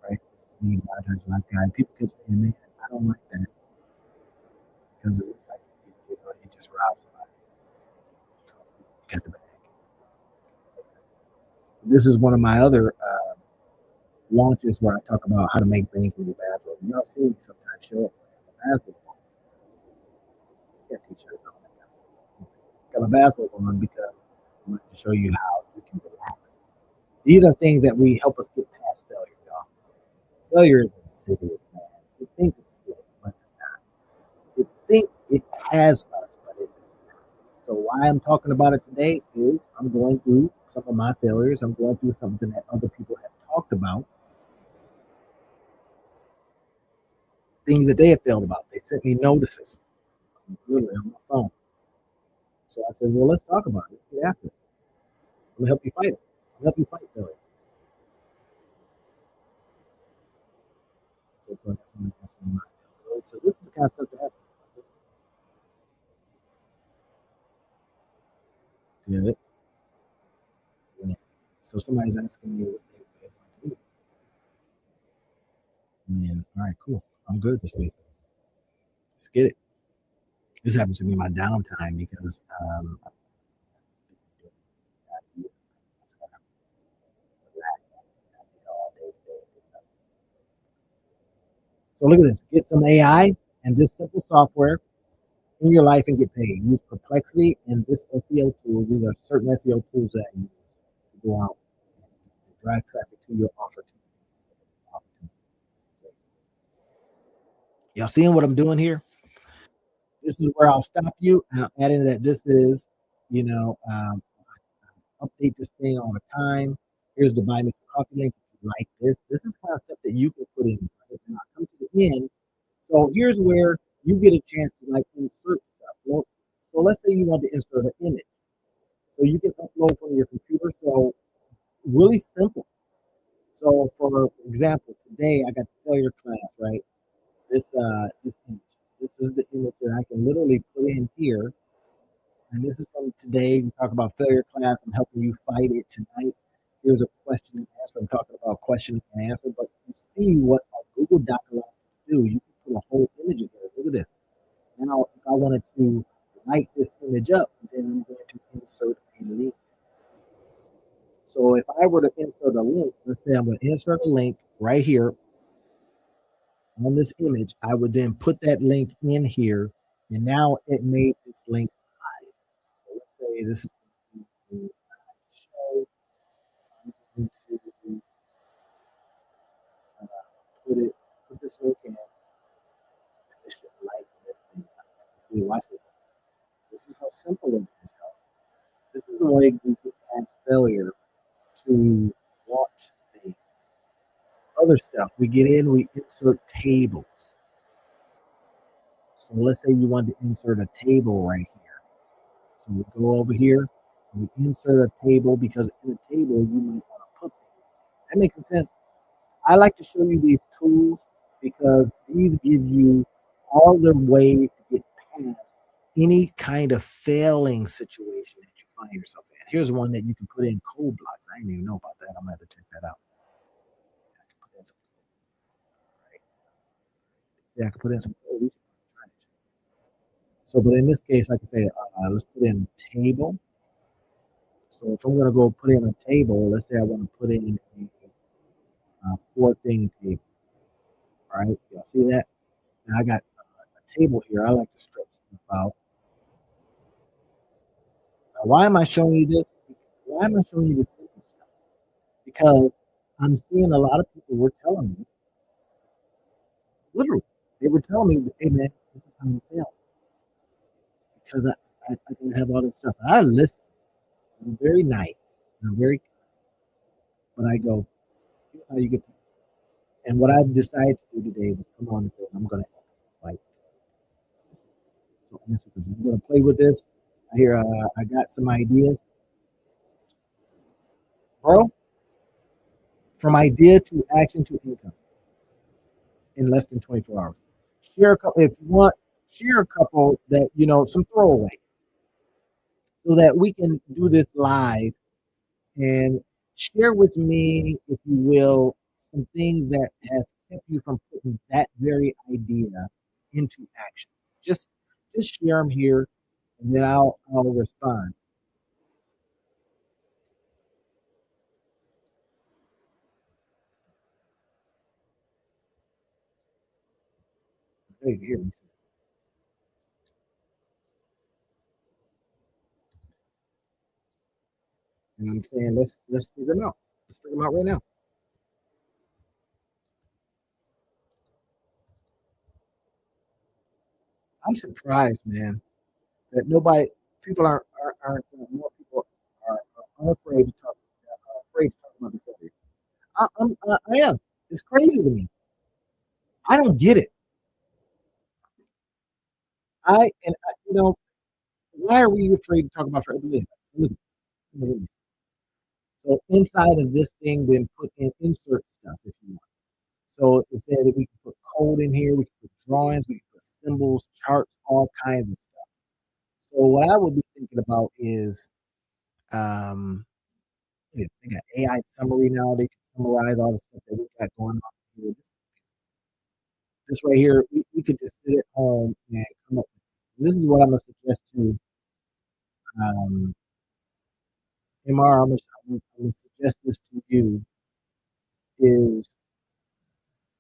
right? This is me, like guy. People kept saying, "Man, I don't like that," because it was like it just robs somebody. You got the bag. This is one of my other launches where I talk about how to make bank in your bathroom. Y'all see me sometimes show up in the bathroom. Got t-shirt on. Got my bathroom on because I want to show you how you can relax. These are things that we help us get past failure, y'all. Failure isn't serious, man. You think it's silly, but it's not. You think it has us, but it does not. So why I'm talking about it today is I'm going through some of my failures. I'm going through something that other people have talked about, things that they have failed about. They sent me notices, literally on my phone. So I said, well, let's talk about it. Get after it. Let me help you fight it. Let me help you fight failure. So this is the kind of stuff that happens. Good. Yeah. So somebody's asking me what they want to do. And all right, cool. I'm good this week. Let's get it. This happens to be my downtime because so look at this. Get some AI and this simple software in your life and get paid. Use Perplexity and this SEO tool. These are certain SEO tools that you use to go out and drive traffic to your offer. Y'all seeing what I'm doing here? This is where I'll stop you and I'll add in that this is, you know, update this thing all the time. Here's the buy me some coffee link. If you like this, this is kind of stuff that you can put in. Right? And I'll come to the end. So here's where you get a chance to like insert stuff. Well, so let's say you want to insert an image. So you can upload from your computer. So really simple. So for example, today I got the failure class, right? This image. This is the image that I can literally put in here. And this is from today. We talk about failure class. I'm helping you fight it tonight. Here's a question and answer. I'm talking about question and answer, but you see what a Google Doc allows you to do. You can put a whole image in there. Look at this. Now, if I wanted to light this image up, then I'm going to insert a link. So if I were to insert a link, let's say I'm going to insert a link right here on this image, I would then put that link in here, and now it made this link live. So let's say this is going to show. I'm going to uh, put this link in, and it should like this thing. See, watch this. This is how simple it is. This is a way we get past failure to watch things. Other stuff, we get in, we insert tables. So let's say you want to insert a table right here. So we go over here, and we insert a table because in a table you might want to put things. That makes sense. I like to show you these tools because these give you all the ways to get past any kind of failing situation that you find yourself in. Here's one that you can put in code blocks. I didn't even know about that. I'm gonna have to check that out. I can put in some, right? Yeah, I can put in some code. So, but in this case, like I say, let's put in table. So if I'm going to go put in a table, let's say I want to put in a four thing table. All right, y'all see that? Now I got a table here. I like to stretch stuff out. Now, why am I showing you this? Why am I showing you this simple stuff? Because I'm seeing a lot of people were telling me, literally, they were telling me, hey man, this is how you fail. Because I can have all this stuff. And I listen. I'm very nice. I'm very, but I go, here's how you get. And what I decided to do today was come on and say, I'm going to fight. So I'm going to play with this. I hear I got some ideas. Bro, from idea to action to income in less than 24 hours. Share a couple, if you want, share a couple that, some throwaway so that we can do this live and share with me, if you will, some things that have kept you from putting that very idea into action. Just just share them here, and then I'll respond. Hey, here, and I'm saying let's figure them out. Let's figure them out right now. I'm surprised, man, that nobody, people aren't more people are afraid to talk, afraid to talk about the failure. I am. It's crazy to me. I don't get it. Why are we afraid to talk about failure? So inside of this thing, then put in insert stuff if you want. So it said that we can put code in here, we can put drawings, we can put symbols, charts, all kinds of stuff. So what I would be thinking about is um they got AI summary now. They can summarize all the stuff that we got going on here. This right here, we could just sit at home and come up with. This is what I'm gonna suggest to um MR. I'm gonna suggest this to you is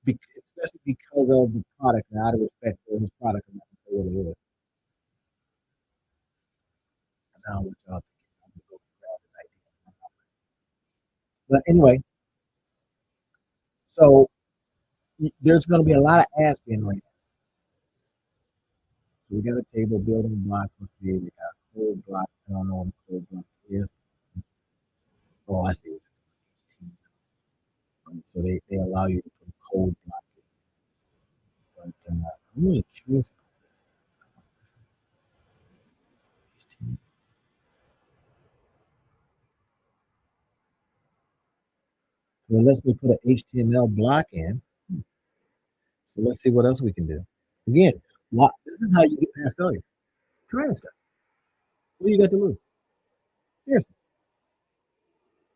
especially because of the product and out of respect for his product. I'm not gonna say what it is. Because I don't want y'all thinking I'm gonna go grab this idea. But anyway, so there's going to be a lot of ads being right now. So we got a table building blocks. Let's see, they got a code block. I don't know what a code block is. Oh, I see. So they allow you to put a code block in. But I'm really curious about this. So it lets me put an HTML block in. So let's see what else we can do. Again, this is how you get past failure. Trying stuff. What do you got to lose? Seriously.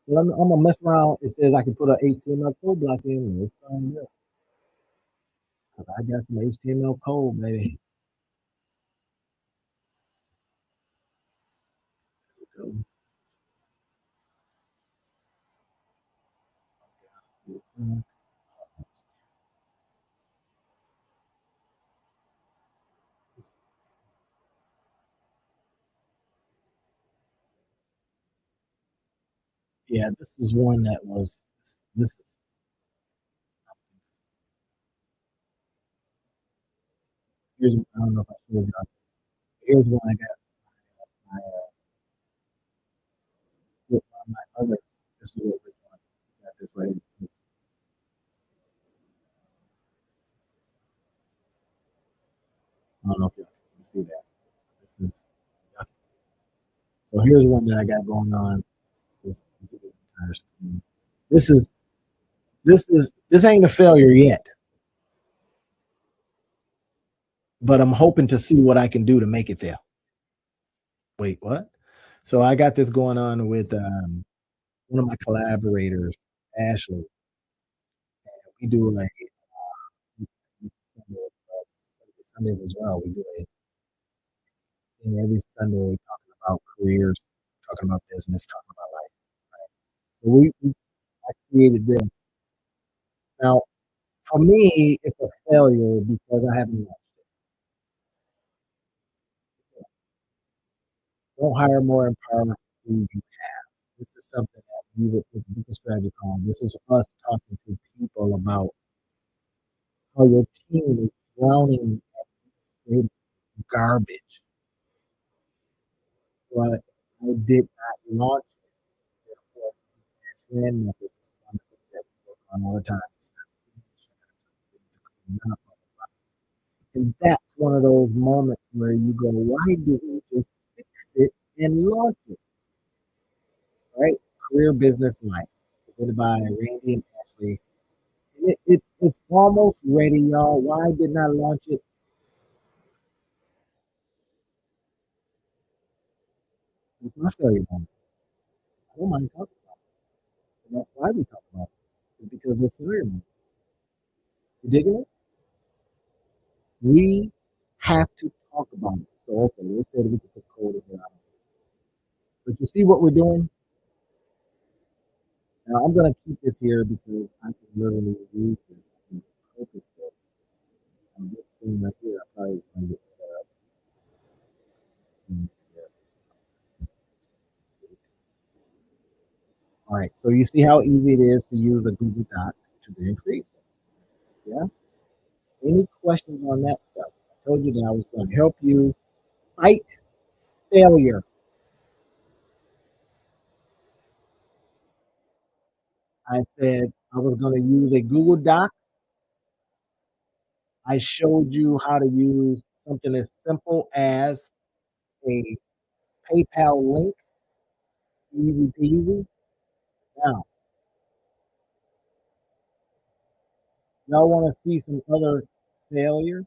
So I'm gonna mess around. It says I can put an HTML code block in. Let's find out. I got some HTML code, baby. Yeah, this is one that was this is here's I don't know if I showed you. Here's one I got my with my other. This is what we're doing. Got this right here. I don't know if y'all can see that. This is so here's one that I got going on. This, this is this ain't a failure yet, but I'm hoping to see what I can do to make it fail. Wait, what? So I got this going on with one of my collaborators, Ashley. We do like Sundays as well. We do a thing every Sunday talking about careers, talking about business, talking about life. Right? So I created this. Now, for me, it's a failure because I haven't. Don't hire more, empower who you have. This is something that we would put the strategy on. This is us talking to people about how your team is drowning in garbage. But I did not launch it. Therefore, this is a trend method. This is one that we work on all the time. It's not and that's one of those moments where you go, why didn't we just fix it and launch it? Right? Career business life. Presented by Randy and Ashley. It's almost ready, y'all. Why didn't I launch it? It's my failure moment. I don't mind talking about it. And that's why we talk about it. It's because it's failure moment. You digging it? We have to talk about it. So, okay, let's say that we can put code in here. But you see what we're doing? Now, I'm going to keep this here because I can literally use this. I can focus this on this thing right here. I probably going to get all right, so you see how easy it is to use a Google Doc to increase. Yeah. Any questions on that stuff? I told you that I was going to help you fight failure. I said I was going to use a Google Doc. I showed you how to use something as simple as a PayPal link, easy peasy. Now, y'all want to see some other failures?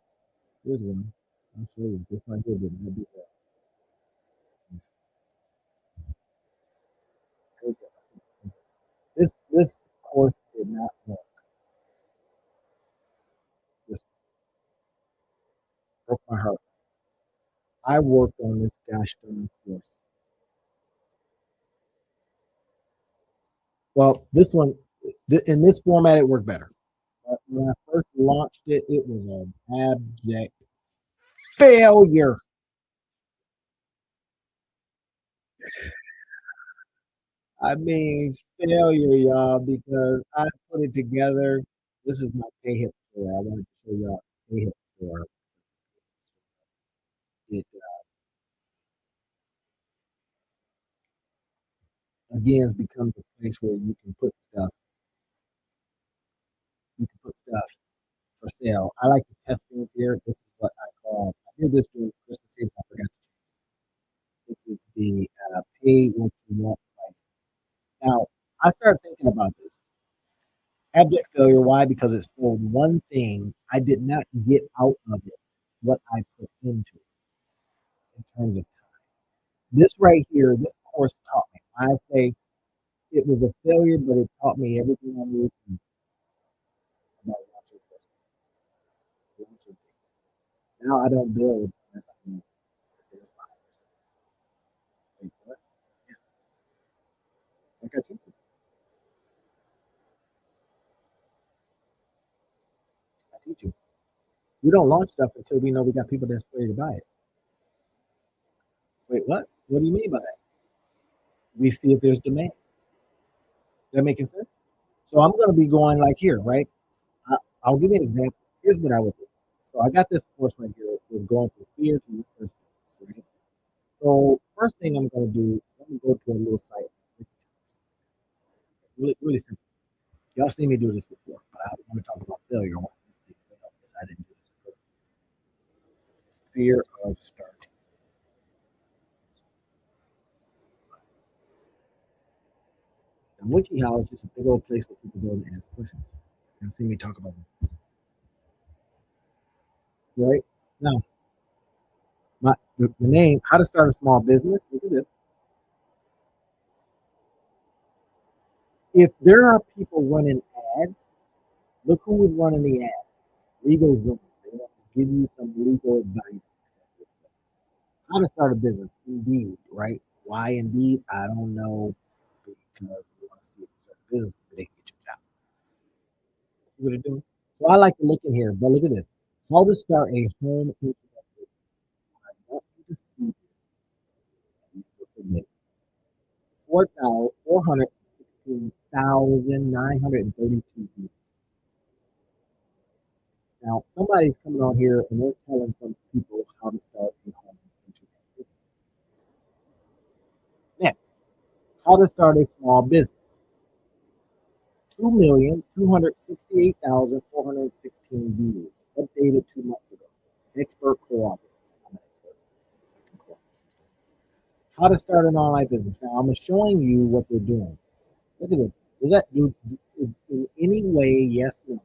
Here's one. I'll show you. This one here didn't do that. This course did not work. This broke my heart. I worked on this gosh darn course. Well, this one in this format it worked better. When I first launched it, it was an abject failure. I mean, failure, y'all, because I put it together. This is my K-hip store. I wanted to show y'all K-hip store. It again becomes a place where you can put stuff. You can put stuff for sale. I like to test things here. This is what I call. I did this during Christmas season. I forgot. This is the pay what you want price. Now, I started thinking about this. Abject failure. Why? Because it sold one thing. I did not get out of it what I put into it in terms of this right here. This course taught me. I say it was a failure, but it taught me everything I knew about launching courses. Now I don't build unless I know there's buyers. Wait, what? Yeah, like I teach you. I teach you. We don't launch stuff until we know we got people that's ready to buy it. Wait, what? What do you mean by that? We see if there's demand. that making sense? So I'm going to be going like here, right? I, I'll give you an example. Here's what I would do. So I got this course right here. It says going from fear to your first business, right? So first thing I'm going to do, I'm going to go to a little site. Really, really simple. Y'all seen me do this before, but I want to talk about failure. I want this thing to fail because I didn't do this before. Fear of starting. And WikiHow is just a big old place where people go and ask questions. You'll see me talk about it. Right? Now, the name, how to start a small business. Look at this. If there are people running ads, look who is running the ad. LegalZoom. They want to give you some legal advice. How to start a business. Indeed, right? Why Indeed? I don't know because we want to see if you start a business before they can get your job. See what they're doing? So I like to look in here, but look at this. How to start a home internet business. I want you to see this. 416,932 views. Now, somebody's coming on here and they're telling some people how to start a home internet business. Next, how to start a small business. 2,268,416 views. Updated 2 months ago. Expert cooperative. I'm an expert. How to start an online business. Now, I'm showing you what they're doing. Look at this. Does that do in any way? Yes or no?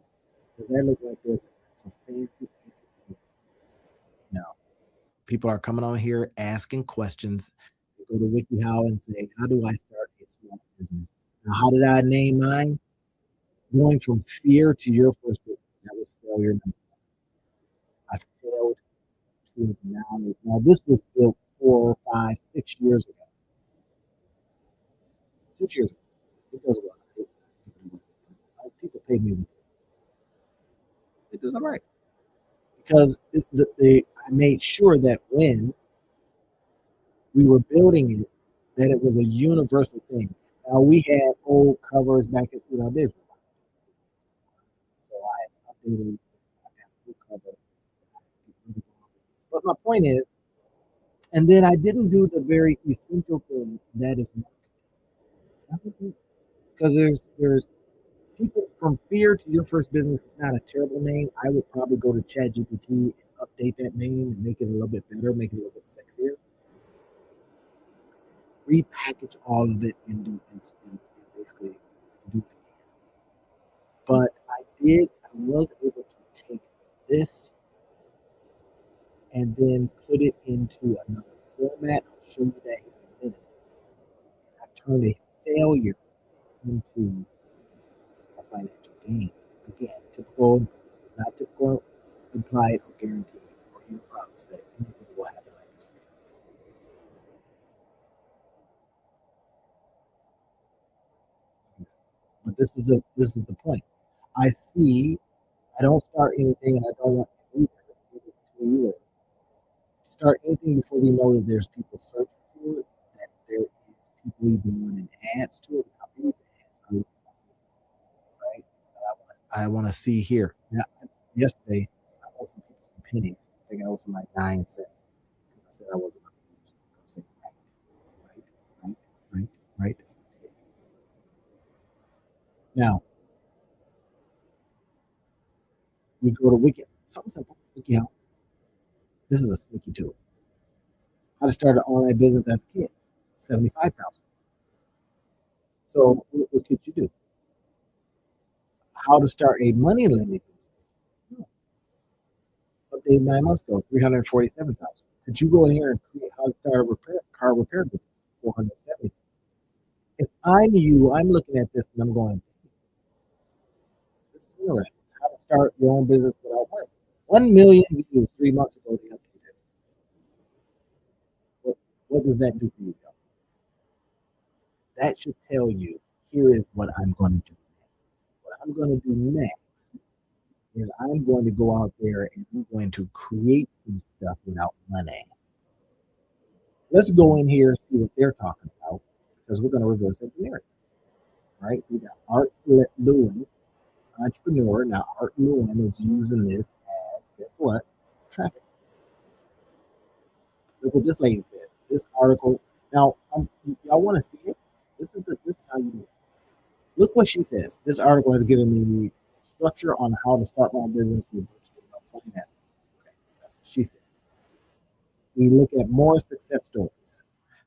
Does that look like there's some fancy? No. People are coming on here asking questions. They go to WikiHow and say, "How do I start a small business?" Now, how did I name mine? Going from fear to your first business. That was failure number one. I failed to now. Now, this was built 4, 5, 6 years ago. 6 years ago. It does well. People pay me. It does all right. Because I made sure that when we were building it, that it was a universal thing. Now we had old covers back at this, so I updated. I got a new cover. But my point is, and then I didn't do the very essential thing that is marketing. Because there's people from fear to your first business. It's not a terrible name. I would probably go to ChatGPT and update that name and make it a little bit better, make it a little bit sexier. Repackage all of it and basically do it again. But I was able to take this and then put it into another format. I'll show you that in a minute. I turned a failure into a financial gain. Again, typical, this is not typical implied or guaranteed or even promise that anything will happen like this. But this is the point. I see I don't start anything and I don't want to start anything before we know that there's people searching for it, that there is people even running ads to it. Now, these ads are right. I want to see here. Now, yesterday, I owe some people some pennies. I think I owe some like 9 cents. I said I wasn't going to use them. I was saying, right, right, right, right. Now, we go to Wiki. Something simple. WikiHow. This is a sneaky tool. How to start an online business as a kid. 75,000. So what could you do? How to start a money lending business. Updated 9 months ago, 347,000. Could you go in here and create how to start a car repair business? 470. If I'm you, I'm looking at this and I'm going, this is interesting. How to start your own business without work. 1 million views 3 months ago. They updated. What does that do for you, Joe? That should tell you here is what I'm going to do. What I'm going to do next is I'm going to go out there and I'm going to create some stuff without money. Let's go in here and see what they're talking about because we're going to reverse engineer it. right? So we got Art Lewin, entrepreneur. Now, Art Lewin is using this as, guess what? Traffic. Look what this lady said. This article. Now, y'all want to see it? This is how you do it. Look what she says. This article has given me structure on how to start my business with virtually no finances. Okay, that's what she said. We look at more success stories.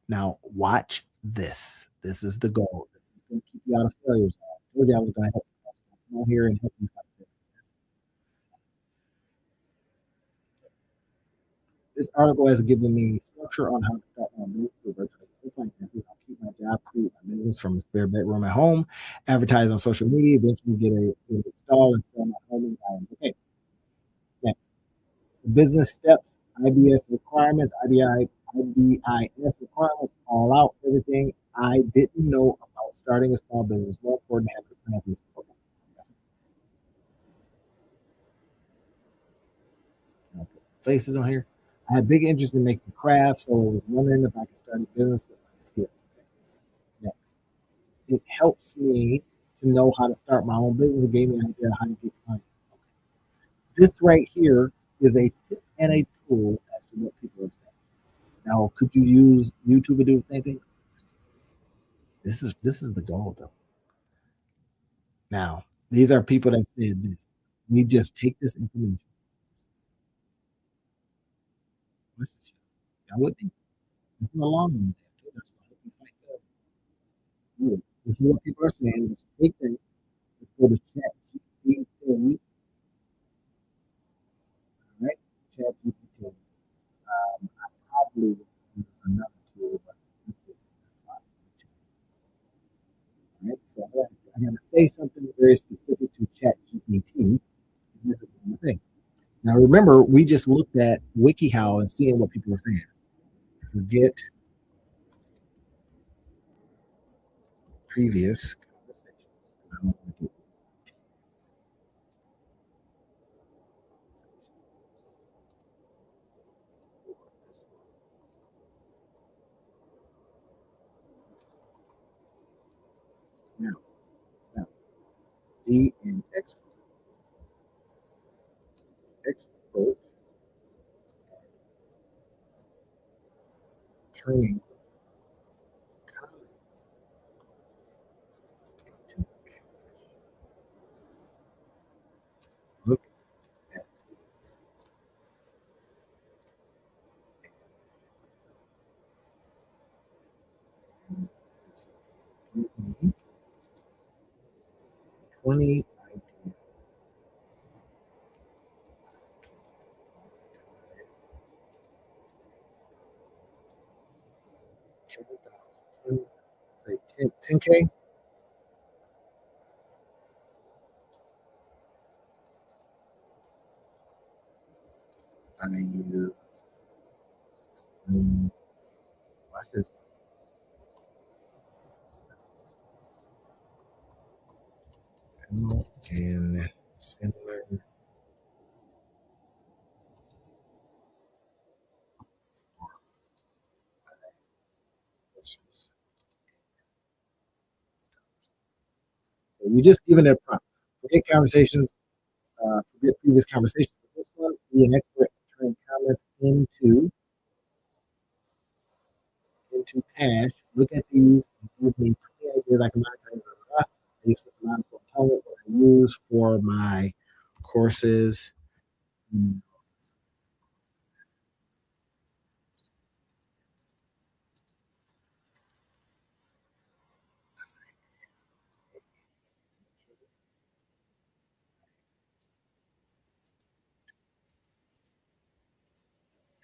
Now, watch this. This is the goal. This is going to keep you out of failures. I told you I was going to help you. Come on here and help you fight failure. This article has given me structure on how to start my business with virtually no finances. I'll keep my job, create my business from a spare bedroom at home, advertise on social media, eventually get a install and sell my home environment. Okay, next. Business steps, IBS requirements, IBIS requirements, all out, everything I didn't know about starting a small business. More important to have a plan to support. Faces on here. I had big interest in making crafts, so I was wondering if I could start a business with my skills. Okay. Next, it helps me to know how to start my own business. It gave me an idea how to get clients. Okay. This right here is a tip and a tool as to what people are saying. Now, could you use YouTube to do the same thing? This is the goal, though. Now, these are people that said this. We just take this information. Y'all with me? This is a long one. This is what people are saying. Let's take that. Let's go to chat GPT. Right? Chat GPT. I probably would use another tool, but let's just right? So I got to say something very specific to chat GPT. Now remember, we just looked at WikiHow and seeing what people are saying. Forget previous conversations. I don't want to do now. Now, be an expert turning comments into look at these. 20 ideas. 10,000. Say 10K. I use watch this. And similar. So you just given it a prompt. Forget conversations, forget previous conversations. This one, be an expert at turning comments into cash. Look at these and give me 20 ideas I can monetize. I use this amount for what I use for my courses. And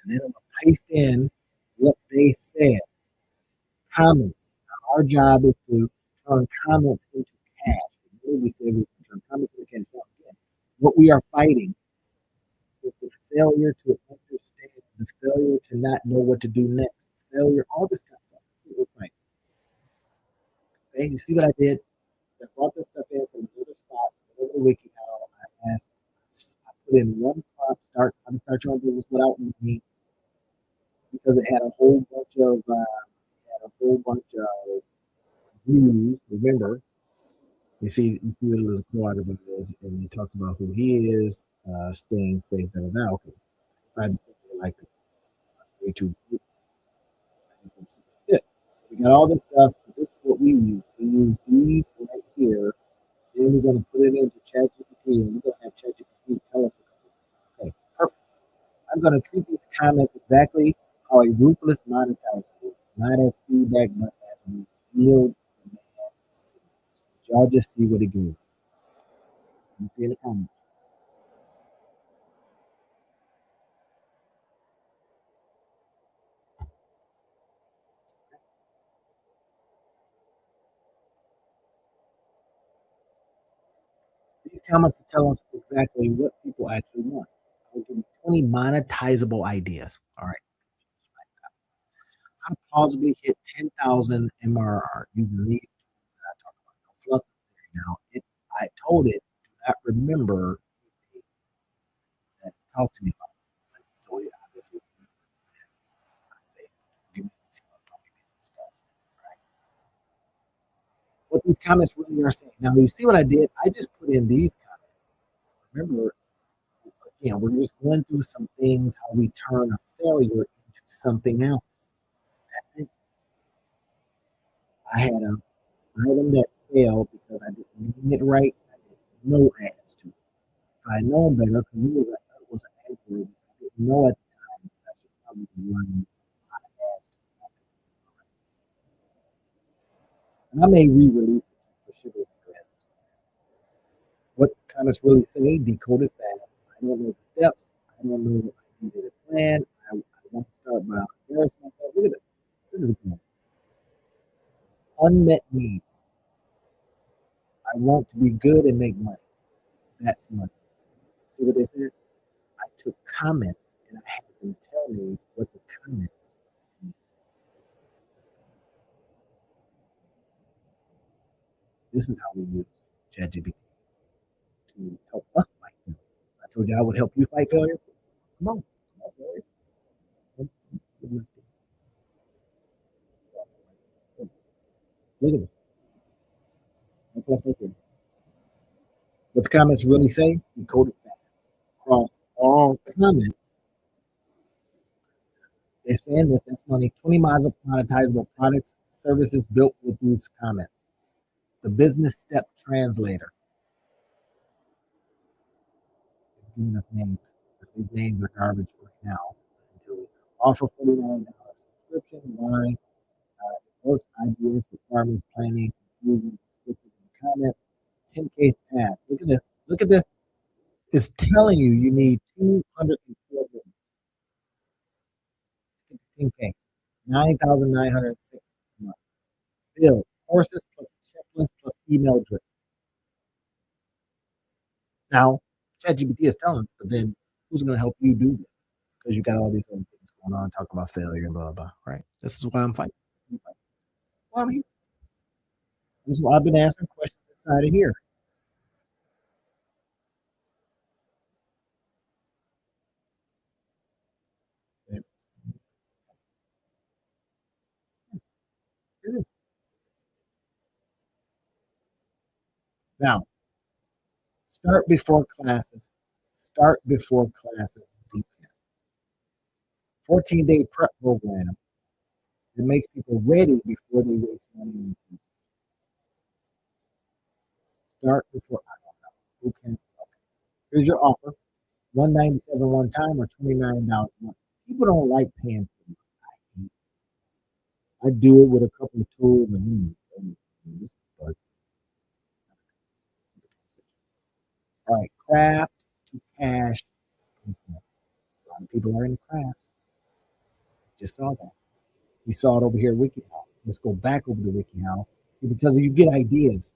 then I'm gonna paste in what they said. Comments. Now, our job is to turn comments into cash. We say we can turn comments into cash. Now, again, what we are fighting is the failure to understand, the failure to not know what to do next, failure, all this kind of stuff. That's what we're fighting. Okay, you see what I did? I brought this stuff in from another spot, over the wiki how I asked, I put in one prompt, start how to start your own business without me, because it had a whole bunch of views. Remember, You see what little quad of it is, and he talks about who he is, staying safe and now. Okay, I just like the way too. Good. We got all this stuff. But this is what we use. We use these right here. Then we're going to put it into ChatGPT, and we're going to have ChatGPT tell us. Okay, perfect. I'm going to treat these comments exactly how a ruthless monetizer would, not as feedback, but as revealed demands. Y'all just see what it gives. You see in the comments. These comments to tell us exactly what people actually want. I'll give you 20 monetizable ideas. All right. How to plausibly hit 10,000 MRR using these tools that I talk about. No fluff now. I told it, do not remember that talk to me about it. So it obviously I say, give me fluff, don't give me stuff. Right? What these comments really are saying. Now you see what I did? I just put in these comments. Remember, we're just going through some things, how we turn a failure into something else. That's it. I had an item that failed because I didn't name it right. I did no ads to it. If I had known better, because it was an algorithm, I didn't know at the time that I should probably be running a lot of ads to it. And I may re-release it for sugars and grams. What comments really say? Decode it fast. I don't know the steps. I don't know. I needed a plan. I want to start, but I'll embarrass myself. Look at this. This is good. Unmet needs. I want to be good and make money. That's money. See what they said? I took comments and I had them tell me what the comments. This is how we use ChatGPT to help us fight failure. I told you I would help you fight failure. Come on, come on, failure. Look at this. What the comments really say? Decode it fast. Across all comments, they're saying this. That's money. 20 miles of monetizable products, services built with these comments. The business step translator is giving us names. But these names are garbage right now. Until we offer $49 subscription. Why? Works ideas for farmers planning, confusion, explicit in the comment. 10K path. Look at this. Look at this. It's telling you you need 204 10K. 9,906 a month. Bill. Courses plus checklist plus email drip. Now, ChatGPT is telling us, but then who's going to help you do this? Because you got all these other things going on, talk about failure and blah, blah, right? This is why I'm fighting. Well, I mean, this is why I've been answering questions inside of here. It is. Now, start before classes. Start before classes. 14-day prep program that makes people ready before they waste money. Start before I don't know. Who can? Okay. Here's your offer: 197 one time or $29 a month. People don't like paying for it. I do it with a couple of tools but all right, craft to cash. A lot of people are in crafts. Just saw that. We saw it over here at WikiHow. Let's go back over to WikiHow. See, because you get ideas,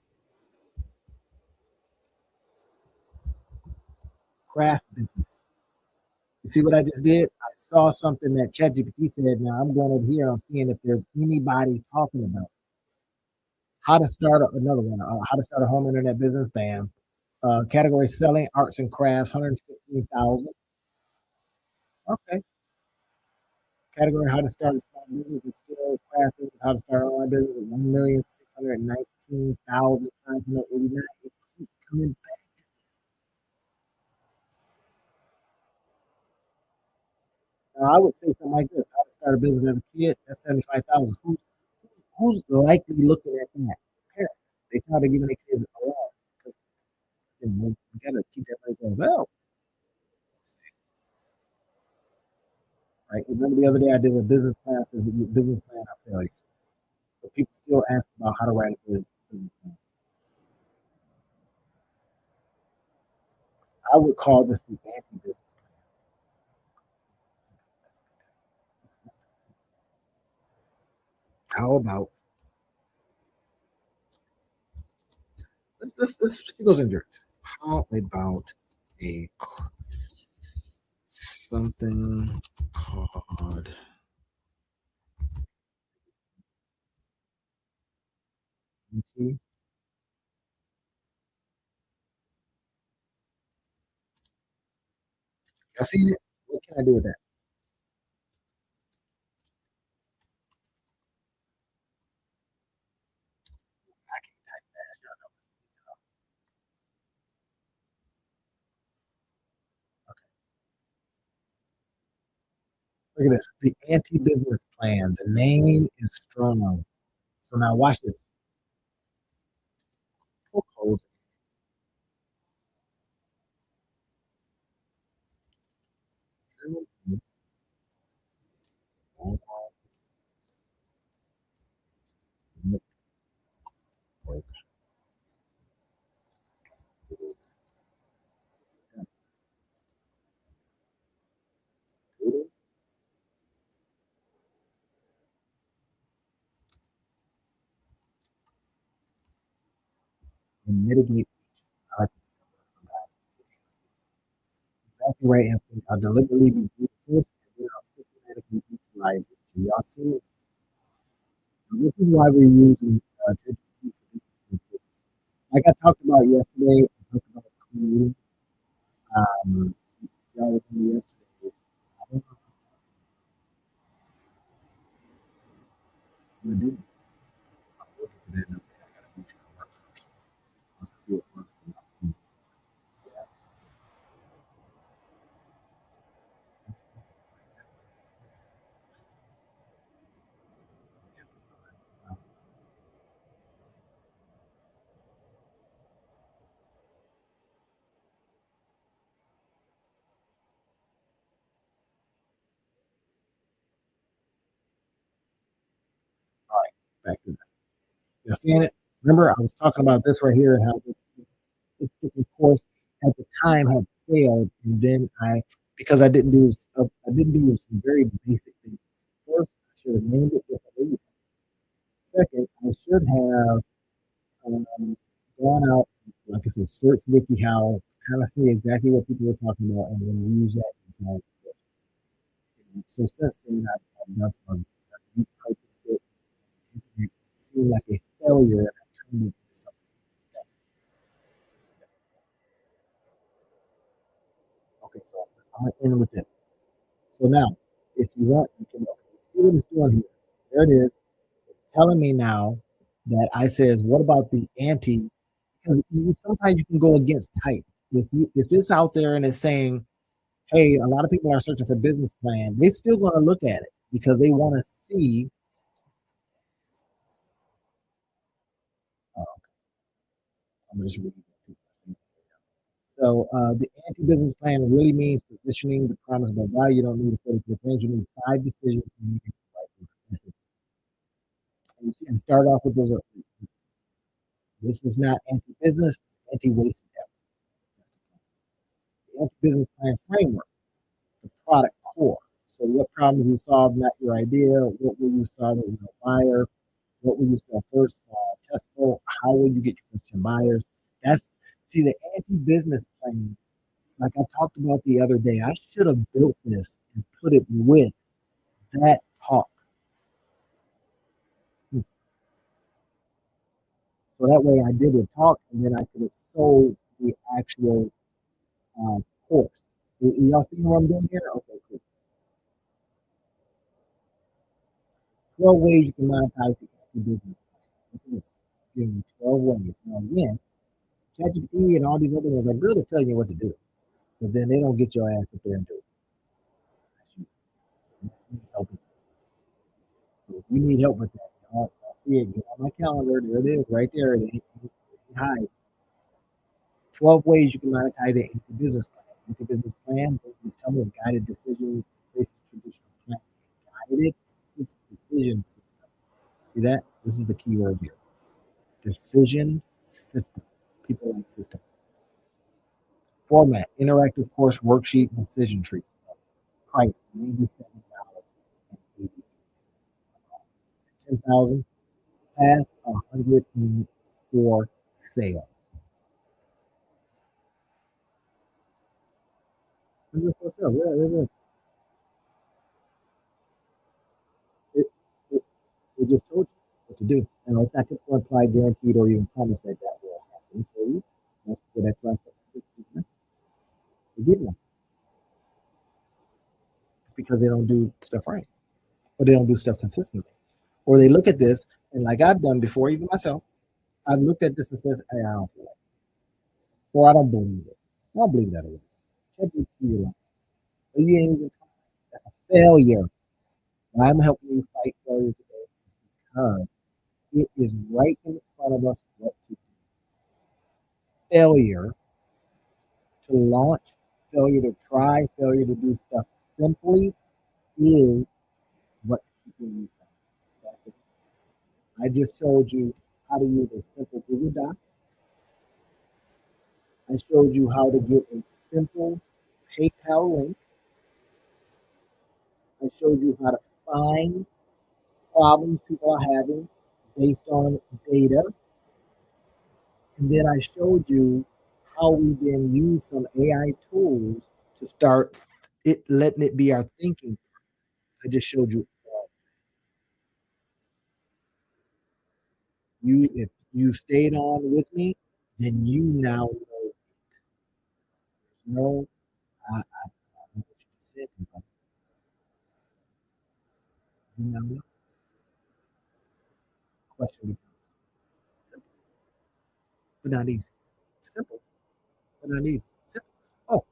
craft business. You see what I just did? I saw something that ChatGPT said. Now I'm going over here. I'm seeing if there's anybody talking about how to start another one. How to start a home internet business. Bam. Category selling arts and crafts. 115,000. Okay. Category how to start a small business and still crafting. How to start an online business. 1,619,000. $19,589. It keeps coming back. Now, I would say something like this: how to start a business as a kid. That's 75,000. Who's likely looking at that? Parents. They probably giving their kids a lot because you gotta keep that money for themselves, right? Remember the other day I did a business class. Is a business plan I failure, but people still ask about how to write a business plan. I would call this the anti-business plan. How about let's see those injuries. How about a something called anti? Y'all seen it? What can I do with that? Look at this. The anti-business plan. The name is strong. So now watch this. Close. And mitigate. I like exactly right. Instinct. I'll deliberately be brute force and then I'll systematically utilize it. Do y'all see it? Now, this is why we're using ChatGPT for this. Like I talked about yesterday, I talked about creating. Um, y'all with me yesterday. I don't know what to do. I'll look into that. And I gotta make sure it works first. Once I see it works, then I'll see. Yeah. All right, back to that. You seeing it? Remember, I was talking about this right here and how this particular course at the time had failed, and then because I didn't do some very basic things. First, I should have named it differently. Second, I should have gone out, like I said, search WikiHow, kind of see exactly what people were talking about, and then use that inside. So since then, I've done some repurposed it. It seemed like a failure, and I turned it into something. Okay, so I'm gonna end with this. So now, if you want, you can see what it's doing here. There it is. It's telling me now that I says, what about the anti? Because sometimes you can go against type. If it's out there and it's saying, hey, a lot of people are searching for business plan, they're still going to look at it because they want to see. Uh, I'm just reading. So the anti-business plan really means positioning the promise of value. You don't need a 44 things. You need 5 decisions. You need and start off with those. This is not anti-business, it's anti-waste effort. The anti-business plan framework, the product core. So what problems you solve, not your idea. What will you solve with your buyer? What will you sell first? Testable. How will you get your first buyers? That's see the anti-business plan. Like I talked about the other day, I should have built this and put it with that talk. So that way I did a talk and then I could have sold the actual course. Y'all see what I'm doing here? Okay, cool. 12 ways you can monetize the business. Give you 12 ways. Now, again, ChatGPT and all these other ones are good at telling you what to do, but then they don't get your ass up there and do it. You need help with that. So if you need help with that, I'll see it. Get on my calendar. There it is, right there. It ain't hide. 12 ways you can monetize the Anchor Business Plan. Anchor Business Plan is tell me a guided decision based traditional plan. Guided decision system. See that? This is the key word here. Decision system. People like systems. Format, interactive course worksheet, decision tree. Price, $97.83. 10,000, path 104 sales. 104 sales. Yeah. It, it, it just told you what to do. And it's not typical, implied, guaranteed, or even promise that that will happen for you. That's what that trust. They give them because they don't do stuff right, or they don't do stuff consistently, or they look at this and like I've done before, even myself, I've looked at this and says, hey, I don't feel like it, or I don't believe it. I don't believe that away. Check your life. You ain't even that's a failure. Why I'm helping you fight failure today because it is right in front of us what to do. Failure to launch, failure to try, failure to do stuff simply is what's keeping you from. That's it. I just showed you how to use a simple Google Doc. I showed you how to get a simple PayPal link. I showed you how to find problems people are having based on data. And then I showed you how we then use some AI tools to start it letting it be our thinking. I just showed you you if you stayed on with me, then you now know. No, I know what you just said. You now know. Question becomes simple, but not easy. Simple, but not easy. Simple. Oh,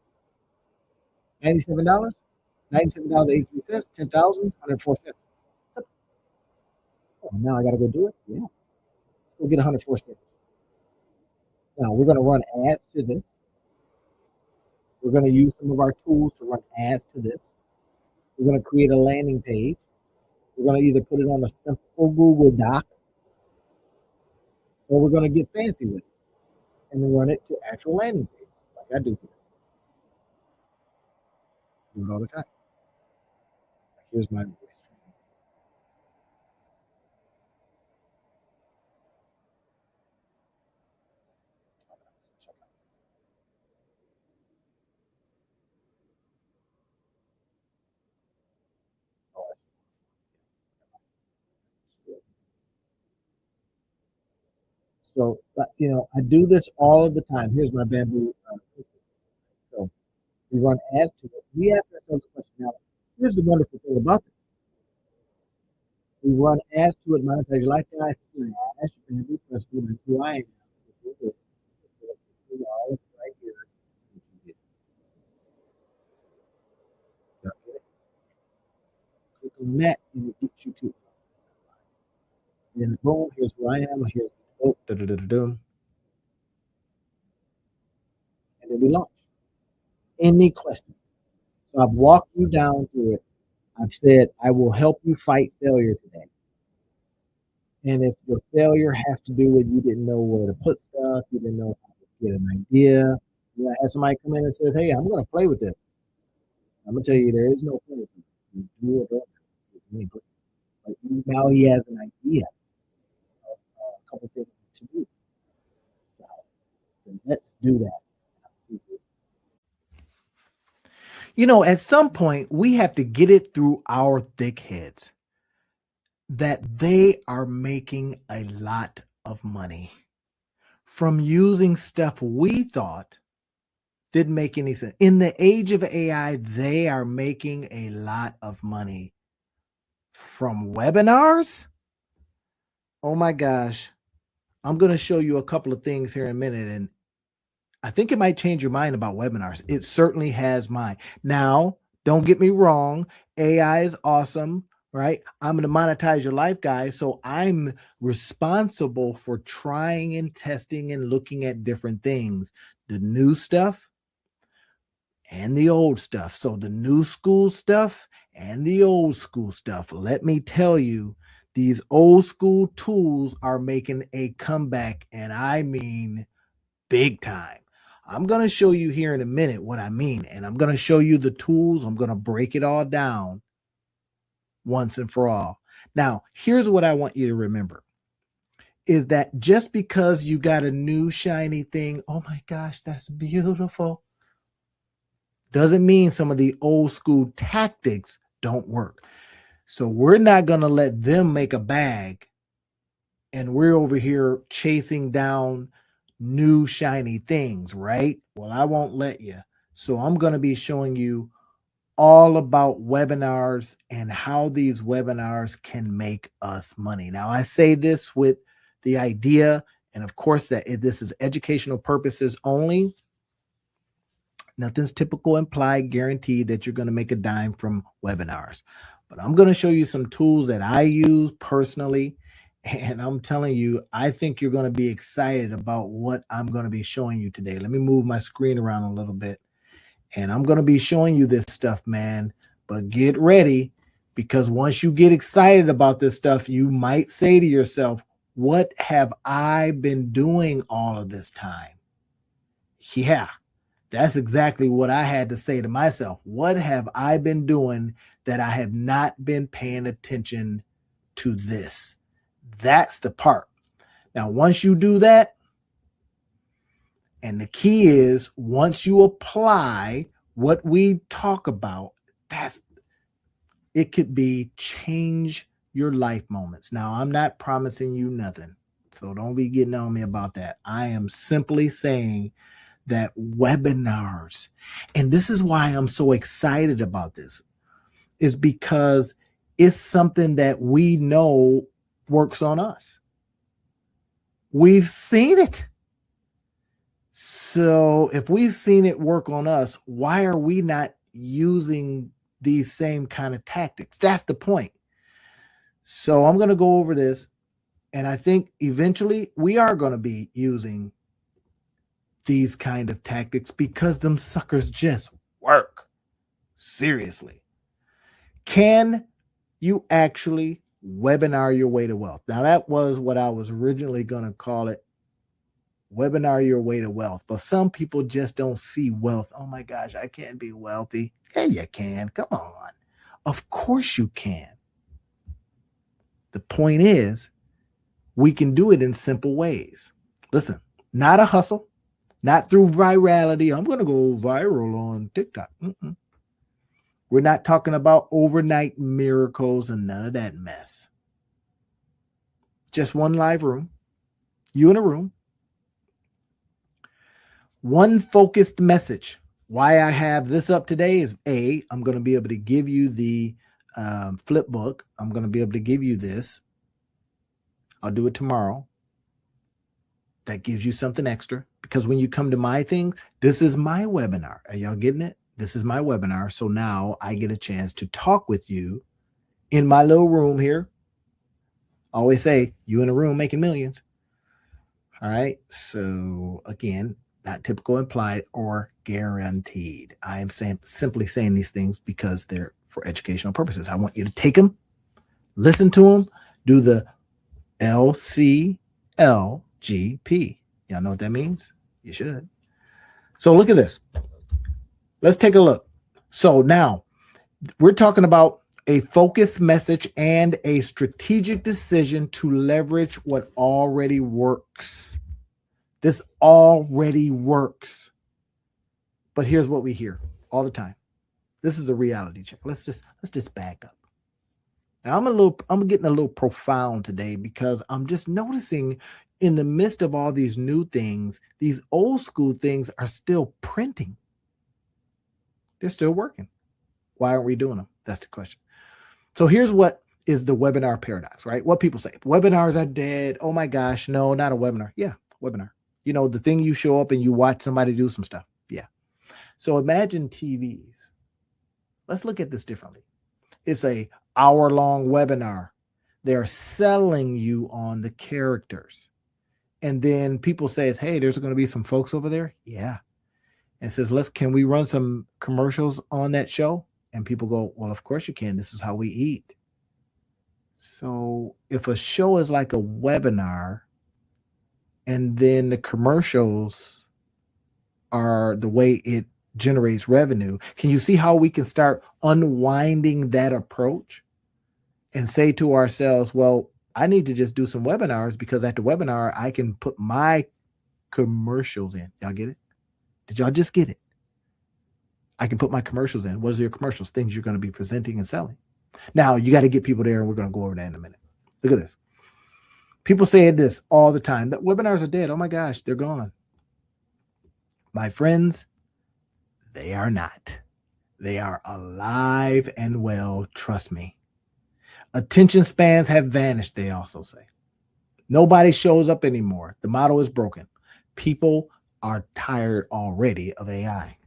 $97, $97.83, 10,000, 104 cents. Simple. Oh, now I got to go do it. Yeah, let's go get 104 cents. Now we're going to run ads to this. We're going to use some of our tools to run ads to this. We're going to create a landing page. We're going to either put it on a simple Google Doc or we're going to get fancy with it and then run it to actual landing pages like I do here. Do it all the time. Like here's my voice training. Oh, so, I do this all of the time. Here's my bamboo. So we run ads to it. We ask ourselves a question. Now, here's the wonderful thing about this. We run ads to it, monetize your life guys. Slash bamboo press good. That's who I am. This is it. This is all of it right here. Click on that and it gets you to it. And then boom, here's who I am. Here's and then we launch. Any questions? So I've walked you down through it. I've said I will help you fight failure today. And if your failure has to do with you didn't know where to put stuff, you didn't know how to get an idea, you have somebody come in and says, "Hey, I'm going to play with this." I'm going to tell you, there is no play with it. You do it. But now he has an idea of a couple things to do. So then let's do that. At some point, we have to get it through our thick heads that they are making a lot of money from using stuff we thought didn't make any sense. In the age of AI, they are making a lot of money from webinars. Oh my gosh. I'm going to show you a couple of things here in a minute, and I think it might change your mind about webinars. It certainly has mine. Now, don't get me wrong. AI is awesome, right? I'm going to monetize your life, guys. So I'm responsible for trying and testing and looking at different things, the new stuff and the old stuff. So the new school stuff and the old school stuff. Let me tell you, these old school tools are making a comeback, and I mean big time. I'm going to show you here in a minute what I mean, and I'm going to show you the tools. I'm going to break it all down once and for all. Now, here's what I want you to remember is that just because you got a new shiny thing, oh my gosh, that's beautiful, doesn't mean some of the old school tactics don't work. So we're not going to let them make a bag and we're over here chasing down new shiny things, right? Well, I won't let you. So I'm going to be showing you all about webinars and how these webinars can make us money. Now, I say this with the idea, and of course, that this is educational purposes only. Nothing's typical, implied, guaranteed that you're going to make a dime from webinars. But I'm going to show you some tools that I use personally. And I'm telling you, I think you're going to be excited about what I'm going to be showing you today. Let me move my screen around a little bit. And I'm going to be showing you this stuff, man. But get ready, because once you get excited about this stuff, you might say to yourself, what have I been doing all of this time? Yeah, that's exactly what I had to say to myself. What have I been doing that I have not been paying attention to this? That's the part. Now, once you do that, and the key is once you apply what we talk about, it could be change your life moments. Now, I'm not promising you nothing, so don't be getting on me about that. I am simply saying that webinars, and this is why I'm so excited about this, is because it's something that we know works on us. We've seen it. So if we've seen it work on us, why are we not using these same kind of tactics? That's the point. So I'm going to go over this, and I think eventually we are going to be using these kind of tactics because them suckers just work. Seriously. Can you actually webinar your way to wealth? Now, that was what I was originally going to call it, webinar your way to wealth. But some people just don't see wealth. Oh my gosh, I can't be wealthy. Yeah, you can. Come on. Of course you can. The point is, we can do it in simple ways. Listen, not a hustle, not through virality. I'm going to go viral on TikTok. We're not talking about overnight miracles and none of that mess. Just one live room, you in a room, one focused message. Why I have this up today is I'm going to be able to give you the flip book. I'm going to be able to give you this. I'll do it tomorrow. That gives you something extra, because when you come to my thing, this is my webinar. Are y'all getting it? This is my webinar. So now I get a chance to talk with you in my little room here. I always say, you in a room making millions. All right. So again, not typical, implied, or guaranteed. I am simply saying these things because they're for educational purposes. I want you to take them, listen to them, do the LCLGP. Y'all know what that means? You should. So look at this. Let's take a look. So now we're talking about a focused message and a strategic decision to leverage what already works. This already works. But here's what we hear all the time. This is a reality check. Let's just back up. Now I'm getting a little profound today because I'm just noticing in the midst of all these new things, these old school things are still printing. They're still working. Why aren't we doing them? That's the question. So here's what is the webinar paradox, right? What people say, webinars are dead. Oh my gosh, no, not a webinar. Yeah, webinar. You know, the thing you show up and you watch somebody do some stuff. Yeah. So imagine TVs. Let's look at this differently. It's a hour-long webinar. They're selling you on the characters. And then people say, hey, there's going to be some folks over there. Yeah. And says, can we run some commercials on that show? And people go, well, of course you can. This is how we eat. So if a show is like a webinar and then the commercials are the way it generates revenue, can you see how we can start unwinding that approach and say to ourselves, well, I need to just do some webinars because at the webinar, I can put my commercials in. Y'all get it? Did y'all just get it? I can put my commercials in. What are your commercials? Things you're going to be presenting and selling. Now, you got to get people there, and we're going to go over that in a minute. Look at this. People say this all the time, that webinars are dead. Oh, my gosh, they're gone. My friends, they are not. They are alive and well, trust me. Attention spans have vanished, they also say. Nobody shows up anymore. The model is broken. People are tired already of AI.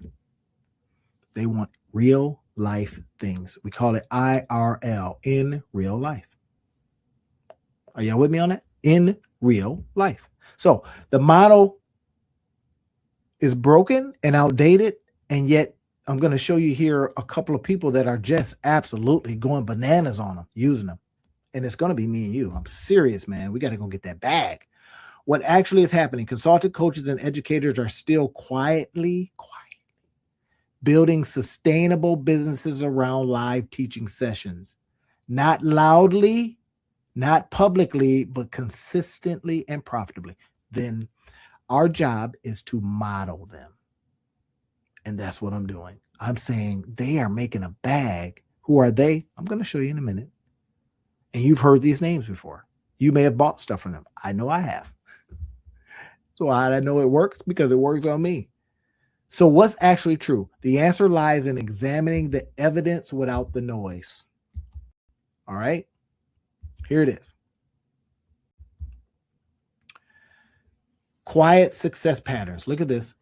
They want real life things. We call it IRL, in real life. Are y'all with me on that? In real life. So the model is broken and outdated, and yet I'm going to show you here a couple of people that are just absolutely going bananas on them, using them. And it's going to be me and you. I'm serious, man. We got to go get that bag. What actually is happening, consultant coaches and educators are still quietly building sustainable businesses around live teaching sessions. Not loudly, not publicly, but consistently and profitably. Then our job is to model them. And that's what I'm doing. I'm saying they are making a bag. Who are they? I'm going to show you in a minute. And you've heard these names before. You may have bought stuff from them. I know I have. So how do I know it works? Because it works on me. So what's actually true? The answer lies in examining the evidence without the noise. All right. Here it is. Quiet success patterns. Look at this.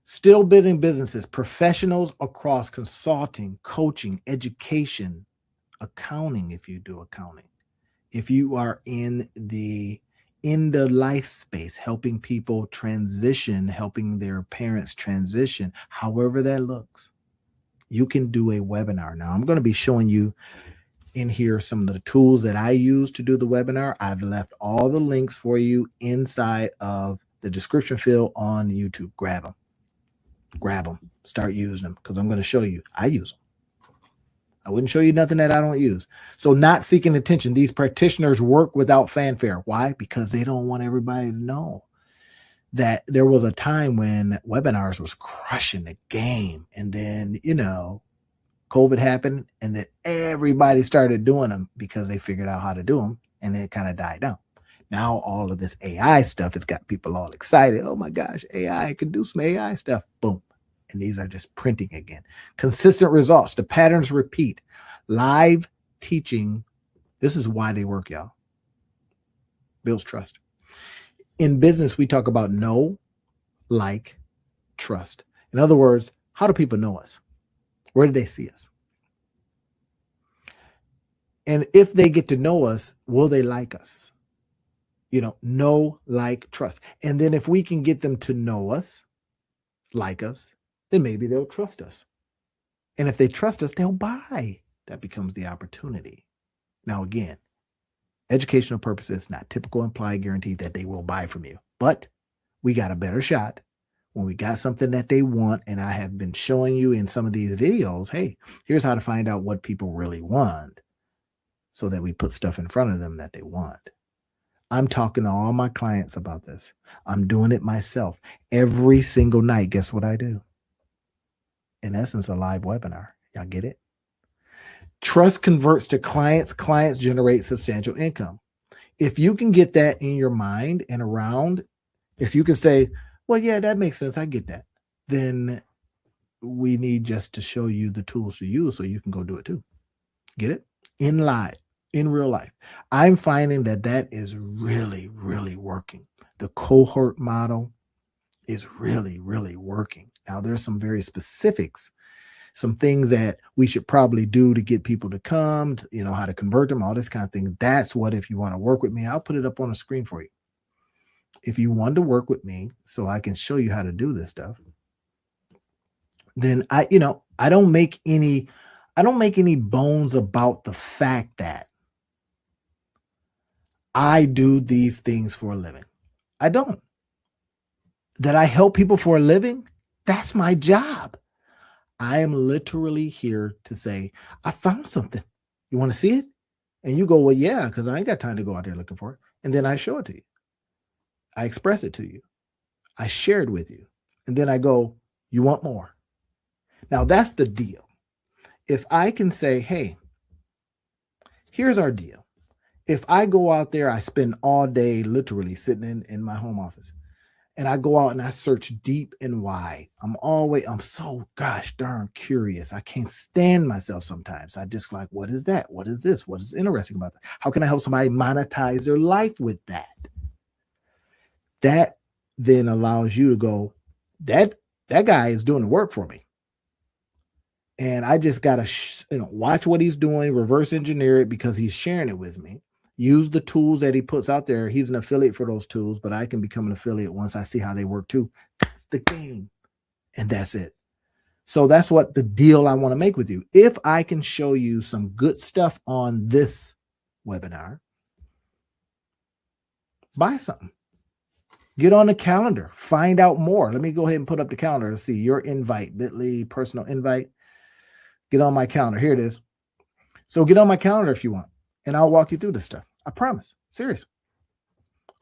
Still building businesses, professionals across consulting, coaching, education, accounting, if you do accounting. If you are in the life space, helping people transition, helping their parents transition, however that looks, you can do a webinar. Now, I'm going to be showing you in here some of the tools that I use to do the webinar. I've left all the links for you inside of the description field on YouTube. Grab them, start using them, because I'm going to show you. I use them. I wouldn't show you nothing that I don't use. So not seeking attention. These practitioners work without fanfare. Why? Because they don't want everybody to know that there was a time when webinars was crushing the game. And then, COVID happened and then everybody started doing them because they figured out how to do them, and it kind of died down. Now all of this AI stuff has got people all excited. Oh my gosh, AI can do some AI stuff. Boom. And these are just printing again. Consistent results. The patterns repeat. Live teaching. This is why they work, y'all. Builds trust. In business, we talk about know, like, trust. In other words, how do people know us? Where do they see us? And if they get to know us, will they like us? Know, like, trust. And then if we can get them to know us, like us, then maybe they'll trust us. And if they trust us, they'll buy. That becomes the opportunity. Now, again, educational purposes, not typical implied guarantee that they will buy from you. But we got a better shot when we got something that they want. And I have been showing you in some of these videos, hey, here's how to find out what people really want so that we put stuff in front of them that they want. I'm talking to all my clients about this. I'm doing it myself every single night. Guess what I do? In essence, a live webinar. Y'all get it? Trust converts to clients. Clients generate substantial income. If you can get that in your mind and around, if you can say, well, yeah, that makes sense. I get that. Then we need just to show you the tools to use so you can go do it too. Get it? In in real life. I'm finding that is really, really working. The cohort model is really, really working. Now, there's some very specifics, some things that we should probably do to get people to come, how to convert them, all this kind of thing. That's what, if you want to work with me, I'll put it up on the screen for you. If you want to work with me so I can show you how to do this stuff, then I don't make any bones about the fact that I do these things for a living. I don't. That I help people for a living, that's my job. I am literally here to say, I found something. You want to see it? And you go, well, yeah, because I ain't got time to go out there looking for it. And then I show it to you. I express it to you. I share it with you. And then I go, you want more? Now, that's the deal. If I can say, hey, here's our deal. If I go out there, I spend all day literally sitting in my home office, and I go out and I search deep and wide. I'm so gosh darn curious. I can't stand myself sometimes. I just like, what is that? What is this? What is interesting about that? How can I help somebody monetize their life with that? That then allows you to go, that guy is doing the work for me. And I just got to watch what he's doing, reverse engineer it because he's sharing it with me. Use the tools that he puts out there. He's an affiliate for those tools, but I can become an affiliate once I see how they work too. That's the game. And that's it. So that's what the deal I want to make with you. If I can show you some good stuff on this webinar, buy something. Get on the calendar. Find out more. Let me go ahead and put up the calendar to see your invite, Bitly personal invite. Get on my calendar. Here it is. So get on my calendar if you want, and I'll walk you through this stuff. I promise. Serious.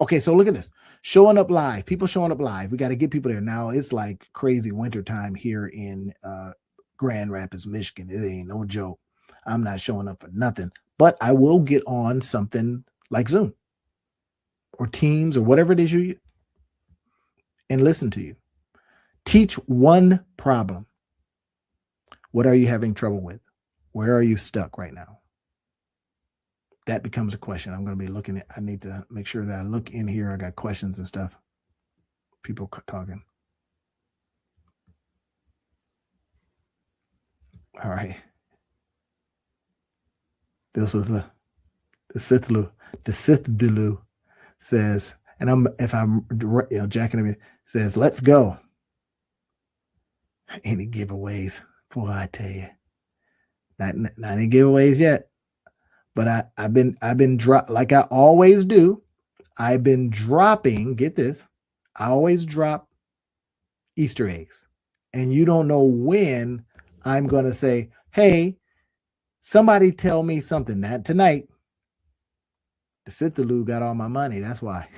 Okay, so look at this. Showing up live. People showing up live. We got to get people there. Now, it's like crazy winter time here in Grand Rapids, Michigan. It ain't no joke. I'm not showing up for nothing. But I will get on something like Zoom or Teams or whatever it is you use and listen to you. Teach one problem. What are you having trouble with? Where are you stuck right now? That becomes a question. I'm going to be looking at. I need to make sure that I look in here. I got questions and stuff. People talking. All right. This was the Sithdilu says, and jacking it, says, let's go. Any giveaways? Boy, I tell you, not any giveaways yet. But I've been like I always do. I've been dropping. Get this. I always drop Easter eggs, and you don't know when I'm going to say, "Hey, somebody tell me something." That tonight, the Sithdilu got all my money. That's why.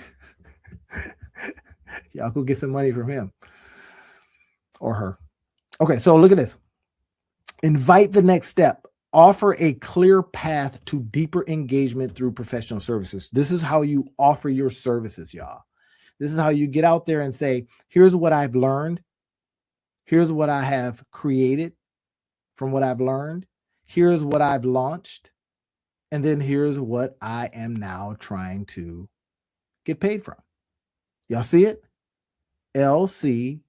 Y'all go get some money from him or her. Okay, so look at this. Invite the next step. Offer a clear path to deeper engagement through professional services. This is how you offer your services, y'all. This is how you get out there and say, here's what I've learned. Here's what I have created from what I've learned. Here's what I've launched. And then here's what I am now trying to get paid from. Y'all see it? LC,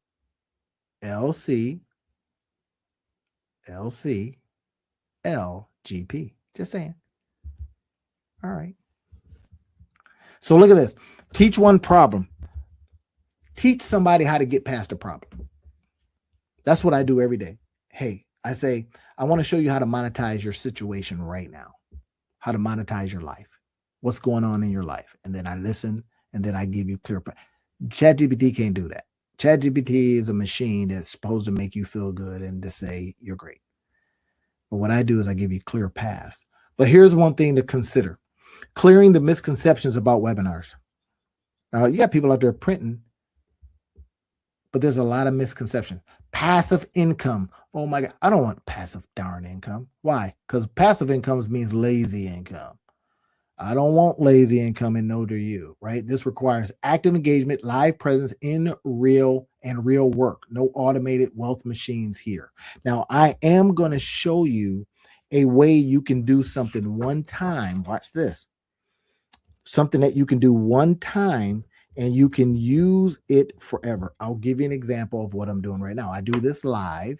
LGP. Just saying. All right. So look at this. Teach one problem. Teach somebody how to get past a problem. That's what I do every day. Hey, I say, I want to show you how to monetize your situation right now. How to monetize your life. What's going on in your life. And then I listen, and then I give you clear. ChatGPT can't do that. ChatGPT is a machine that's supposed to make you feel good and to say you're great. But what I do is I give you clear paths. But here's one thing to consider. Clearing the misconceptions about webinars. Now, you got people out there printing, but there's a lot of misconception. Passive income. Oh my God. I don't want passive darn income. Why? Because passive income means lazy income. I don't want lazy income, and no do you, right? This requires active engagement, live presence in real work. No automated wealth machines here. Now, I am going to show you a way you can do something one time. Watch this. Something that you can do one time and you can use it forever. I'll give you an example of what I'm doing right now. I do this live.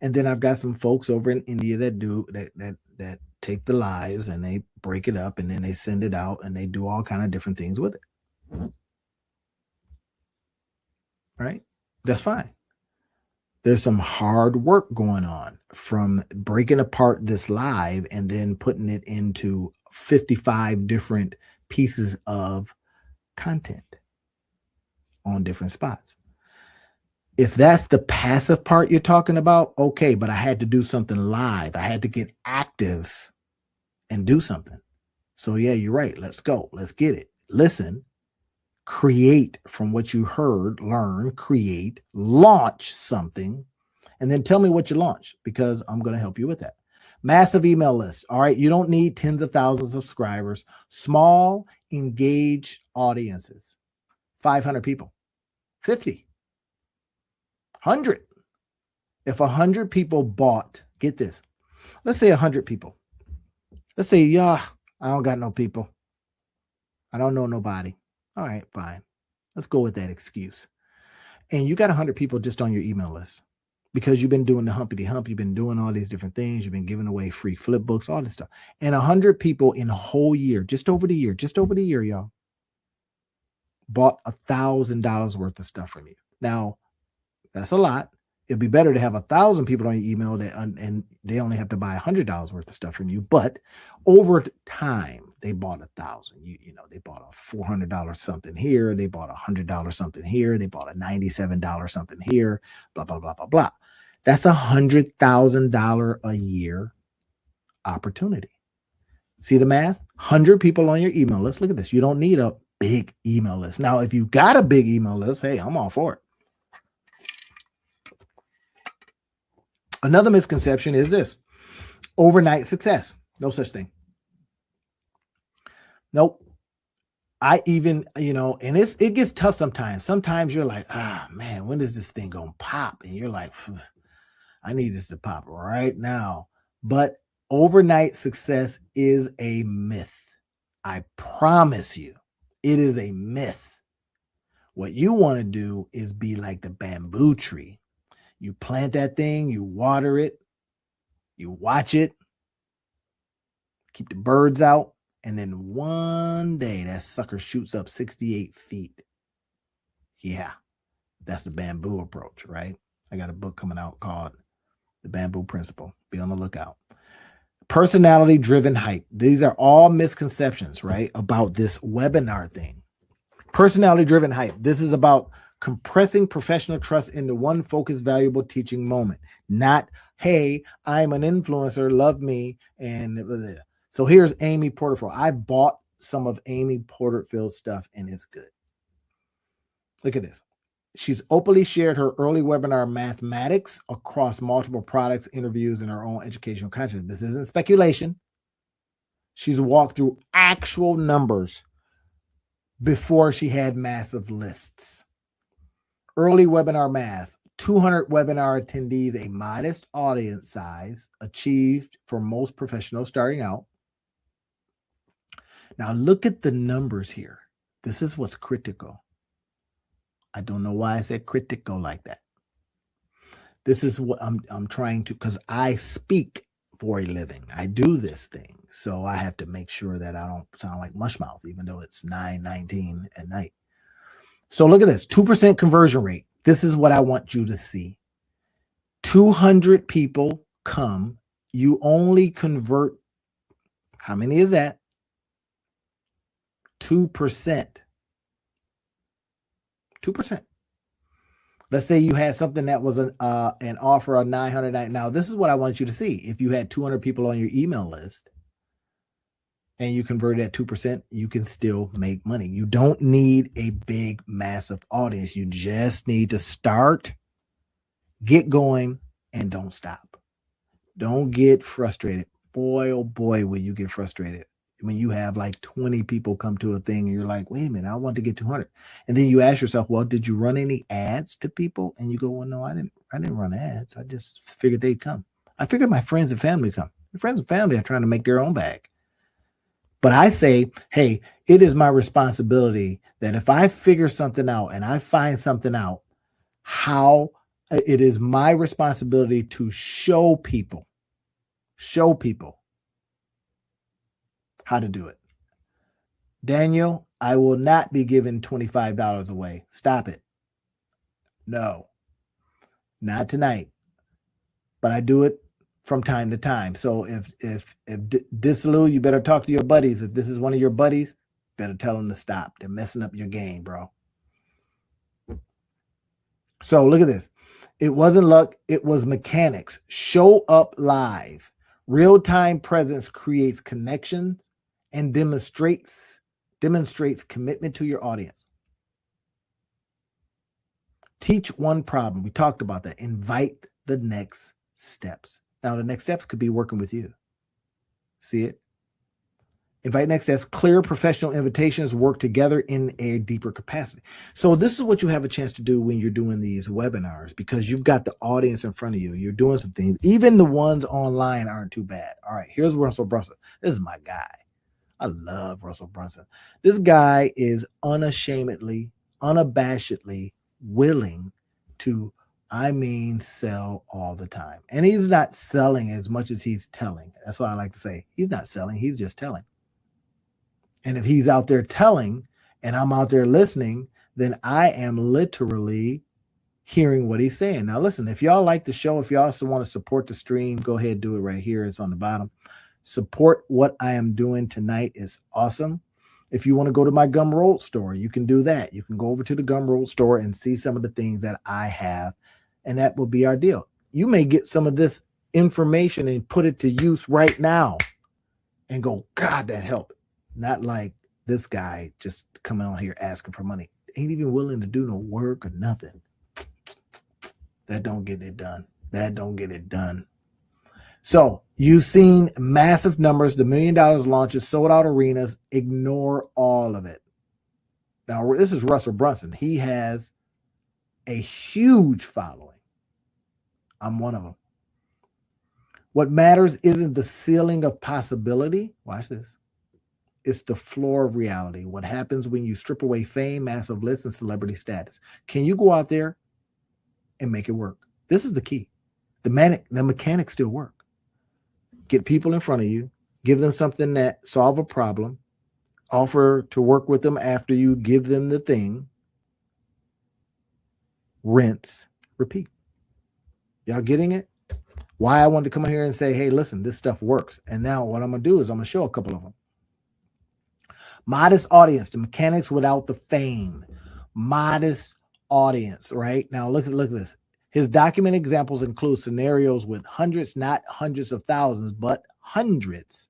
And then I've got some folks over in India that do that take the lives and they break it up and then they send it out and they do all kind of different things with it. Right? That's fine. There's some hard work going on from breaking apart this live and then putting it into 55 different pieces of content on different spots. If that's the passive part you're talking about, okay, but I had to do something live. I had to get active and do something. So yeah, you're right. Let's go. Let's get it. Listen, create from what you heard, learn, create, launch something, and then tell me what you launched because I'm going to help you with that. Massive email list. All right. You don't need tens of thousands of subscribers. Small, engaged audiences. 500 people. 50. 100. If 100 people bought, get this. Let's say 100 people. Let's say, yeah, I don't got no people. I don't know nobody. All right, fine. Let's go with that excuse. And you got 100 people just on your email list because you've been doing the humpity hump. You've been doing all these different things. You've been giving away free flip books, all this stuff. And 100 people in a whole year, just over the year, y'all, bought $1,000 worth of stuff from you. Now, that's a lot. It'd be better to have 1,000 people on your email that, and they only have to buy $100 worth of stuff from you. But over time, they bought 1,000. You know, they bought a $400 something here. They bought a $100 something here. They bought a $97 something here. Blah blah blah blah blah. That's $100,000 a year opportunity. See the math? 100 people on your email list. Look at this. You don't need a big email list. Now, if you got a big email list, hey, I'm all for it. Another misconception is this: overnight success. No such thing. Nope. I even, and it gets tough sometimes. Sometimes you're like, man, when is this thing going to pop? And you're like, I need this to pop right now. But overnight success is a myth. I promise you, it is a myth. What you want to do is be like the bamboo tree. You plant that thing, you water it, you watch it, keep the birds out, and then one day that sucker shoots up 68 feet. Yeah, that's the bamboo approach, right? I got a book coming out called The Bamboo Principle. Be on the lookout. Personality-driven hype. These are all misconceptions, right, about this webinar thing. Personality-driven hype. This is about compressing professional trust into one focused, valuable teaching moment. Not, hey, I'm an influencer, love me, and so here's Amy Porterfield. I bought some of Amy Porterfield's stuff, and it's good. Look at this. She's openly shared her early webinar mathematics across multiple products, interviews, and her own educational content. This isn't speculation. She's walked through actual numbers before she had massive lists. Early webinar math, 200 webinar attendees, a modest audience size achieved for most professionals starting out. Now look at the numbers here. This is what's critical. I don't know why I said critical like that. This is what I'm trying to, because I speak for a living. I do this thing. So I have to make sure that I don't sound like mushmouth, even though it's 9:19 at night. So look at this, 2% conversion rate. This is what I want you to see. 200 people come. You only convert, how many is that? 2%. 2%. Let's say you had something that was an offer of $900. Now, this is what I want you to see. If you had 200 people on your email list and you converted at 2%, you can still make money. You don't need a big, massive audience. You just need to start, get going, and don't stop. Don't get frustrated. Boy, oh boy, will you get frustrated when you have like 20 people come to a thing and you're like, wait a minute, I want to get 200. And then you ask yourself, well, did you run any ads to people? And you go, well, no, I didn't run ads. I just figured they'd come. I figure my friends and family come. My friends and family are trying to make their own bag. But I say, hey, it is my responsibility that if I figure something out and I find something out, how it is my responsibility to show people how to do it. Daniel, I will not be giving $25 away. Stop it. No, not tonight. But I do it from time to time. So if Dislu, you better talk to your buddies. If this is one of your buddies, better tell them to stop. They're messing up your game, bro. So look at this. It wasn't luck. It was mechanics. Show up live. Real-time presence creates connections and demonstrates commitment to your audience. Teach one problem. We talked about that. Invite the next steps. Now, the next steps could be working with you. See it? Invite next steps. Clear professional invitations. Work together in a deeper capacity. So this is what you have a chance to do when you're doing these webinars, because you've got the audience in front of you. You're doing some things. Even the ones online aren't too bad. All right, here's Russell Brunson. This is my guy. I love Russell Brunson. This guy is unabashedly willing to, sell all the time. And he's not selling as much as he's telling. That's what I like to say. He's not selling. He's just telling. And if he's out there telling and I'm out there listening, then I am literally hearing what he's saying. Now, listen, if y'all like the show, if y'all also want to support the stream, go ahead and do it right here. It's on the bottom. Support what I am doing tonight is awesome. If you want to go to my Gumroad store, you can do that. You can go over to the Gumroad store and see some of the things that I have, and that will be our deal. You may get some of this information and put it to use right now and go, God, that helped. Not like this guy just coming on here asking for money. Ain't even willing to do no work or nothing. That don't get it done. That don't get it done. So you've seen massive numbers, the $1 million launches, sold out arenas. Ignore all of it. Now, this is Russell Brunson. He has a huge following. I'm one of them. What matters isn't the ceiling of possibility. Watch this. It's the floor of reality. What happens when you strip away fame, massive lists, and celebrity status? Can you go out there and make it work? This is the key. The mechanics still work. Get people in front of you, give them something that solve a problem, offer to work with them after you give them the thing, rinse, repeat. Y'all getting it? Why I wanted to come here and say, hey, listen, this stuff works. And now what I'm going to do is I'm going to show a couple of them. Modest audience, the mechanics without the fame. Modest audience, right? Now look at this. His document examples include scenarios with hundreds, not hundreds of thousands, but hundreds.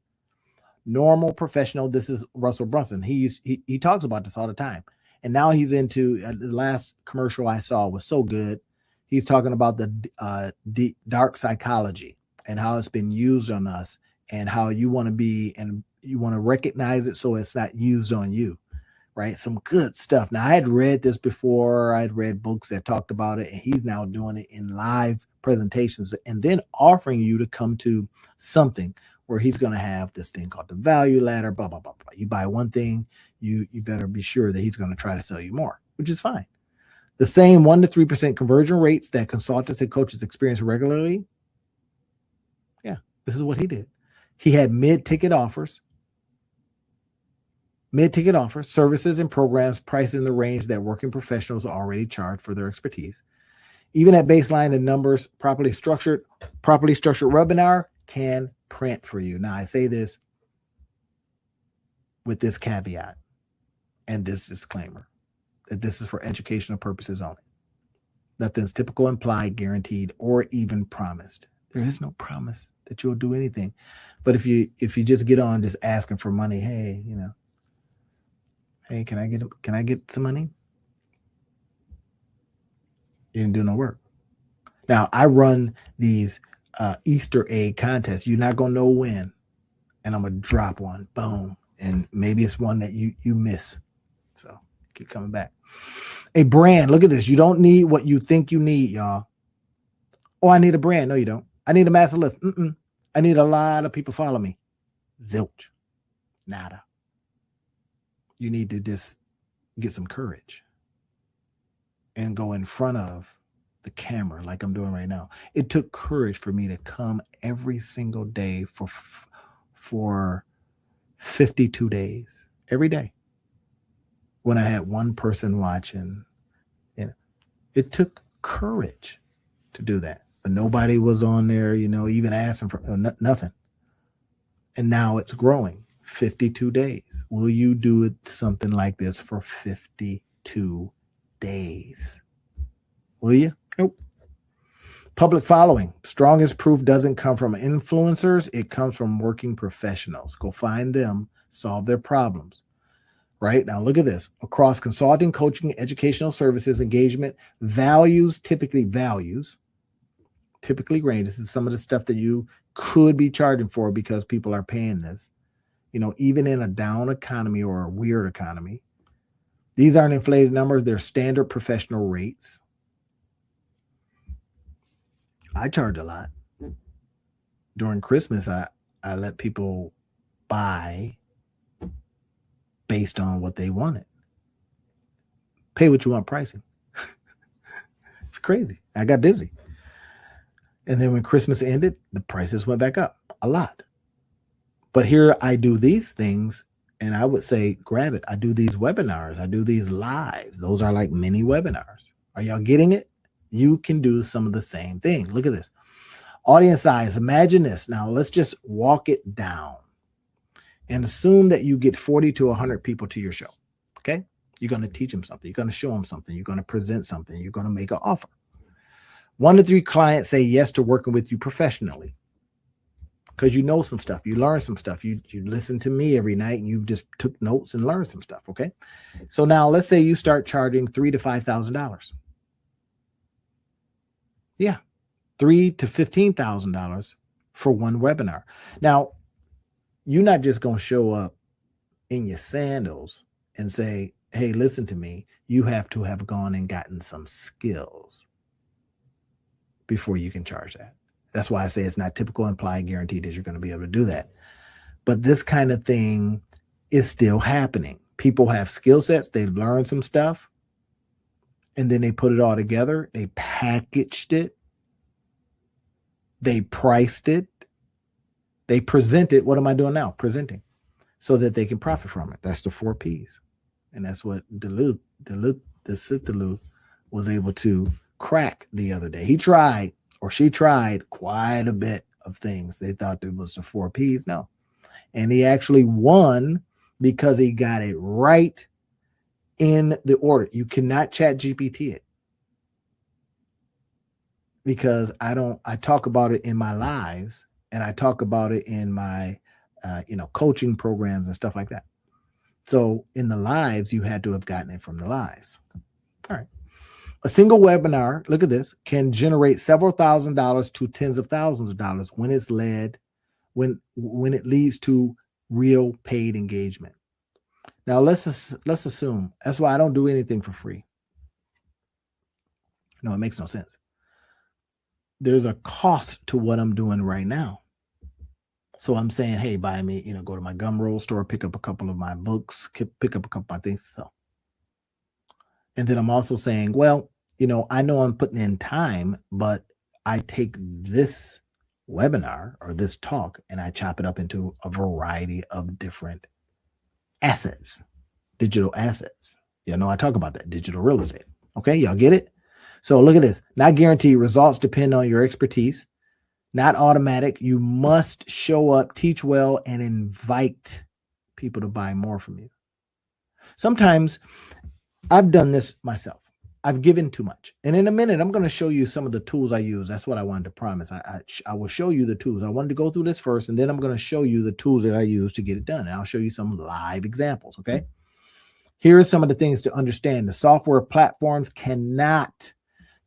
Normal, professional. This is Russell Brunson. He talks about this all the time. And now he's into, the last commercial I saw was so good. He's talking about the dark psychology and how it's been used on us and how you want to be, and you want to recognize it so it's not used on you, right? Some good stuff. Now, I had read this before. I'd read books that talked about it, and he's now doing it in live presentations and then offering you to come to something where he's going to have this thing called the value ladder, blah, blah, blah, blah. You buy one thing, you better be sure that he's going to try to sell you more, which is fine. The same 1 to 3% conversion rates that consultants and coaches experience regularly. Yeah, this is what he did. He had mid-ticket offers, services and programs priced in the range that working professionals already charge for their expertise. Even at baseline, the numbers properly structured webinar can print for you. Now, I say this with this caveat and this disclaimer, that this is for educational purposes only. Nothing's typical, implied, guaranteed, or even promised. There is no promise that you'll do anything. But if you just get on just asking for money, hey, hey, can I get some money? You didn't do no work. Now, I run these Easter egg contests. You're not going to know when. And I'm going to drop one. Boom. And maybe it's one that you miss. So keep coming back. A brand. Look at this. You don't need what you think you need, y'all. Oh, I need a brand. No, you don't. I need a massive lift. I need a lot of people follow me. Zilch. Nada. You need to just get some courage and go in front of the camera like I'm doing right now. It took courage for me to come every single day for 52 days, every day. When I had one person watching, it took courage to do that. But nobody was on there, even asking for nothing. And now it's growing. 52 days. Will you do something like this for 52 days? Will you? Nope. Public following. Strongest proof doesn't come from influencers. It comes from working professionals. Go find them, solve their problems. Right? Now look at this. Across consulting, coaching, educational services, engagement, typically range. This is some of the stuff that you could be charging for because people are paying this. Even in a down economy or a weird economy, these aren't inflated numbers. They're standard professional rates. I charge a lot. During Christmas, I let people buy based on what they wanted. Pay what you want pricing. It's crazy. I got busy. And then when Christmas ended, the prices went back up a lot. But here I do these things, and I would say, grab it. I do these webinars. I do these lives. Those are like mini webinars. Are y'all getting it? You can do some of the same thing. Look at this. Audience size. Imagine this. Now let's just walk it down and assume that you get 40 to 100 people to your show. Okay. You're going to teach them something. You're going to show them something. You're going to present something. You're going to make an offer. 1 to 3 clients say yes to working with you professionally because you know some stuff. You learn some stuff. You listen to me every night and you just took notes and learned some stuff. Okay. So now let's say you start charging $3,000 to $5,000. Yeah. $3,000 to $15,000 for one webinar. Now, you're not just going to show up in your sandals and say, hey, listen to me. You have to have gone and gotten some skills before you can charge that. That's why I say it's not typical, implied, guaranteed that you're going to be able to do that. But this kind of thing is still happening. People have skill sets. They've learned some stuff. And then they put it all together. They packaged it. They priced it. They present it. What am I doing now? Presenting so that they can profit from it. That's the 4 Ps. And that's what Duluth was able to crack the other day. He tried, or she tried, quite a bit of things. They thought it was the 4 Ps. No. And he actually won because he got it right in the order. You cannot chat GPT it. Because I talk about it in my lives, and I talk about it in my, coaching programs and stuff like that. So in the lives, you had to have gotten it from the lives. All right. A single webinar, look at this, can generate several $1,000s to tens of thousands of dollars when it leads to real paid engagement. Now let's assume, that's why I don't do anything for free. No, it makes no sense. There's a cost to what I'm doing right now. So I'm saying, hey, buy me, go to my Gumroad store, pick up a couple of my books, pick up a couple of my things. So, and then I'm also saying, well, I know I'm putting in time, but I take this webinar or this talk and I chop it up into a variety of different assets, digital assets. I talk about that, digital real estate. Okay, y'all get it? So look at this. Not guaranteed. Results depend on your expertise. Not automatic. You must show up, teach well, and invite people to buy more from you. Sometimes I've done this myself. I've given too much. And in a minute, I'm going to show you some of the tools I use. That's what I wanted to promise. I will show you the tools. I wanted to go through this first, and then I'm going to show you the tools that I use to get it done. And I'll show you some live examples. Okay. Here are some of the things to understand. The software platforms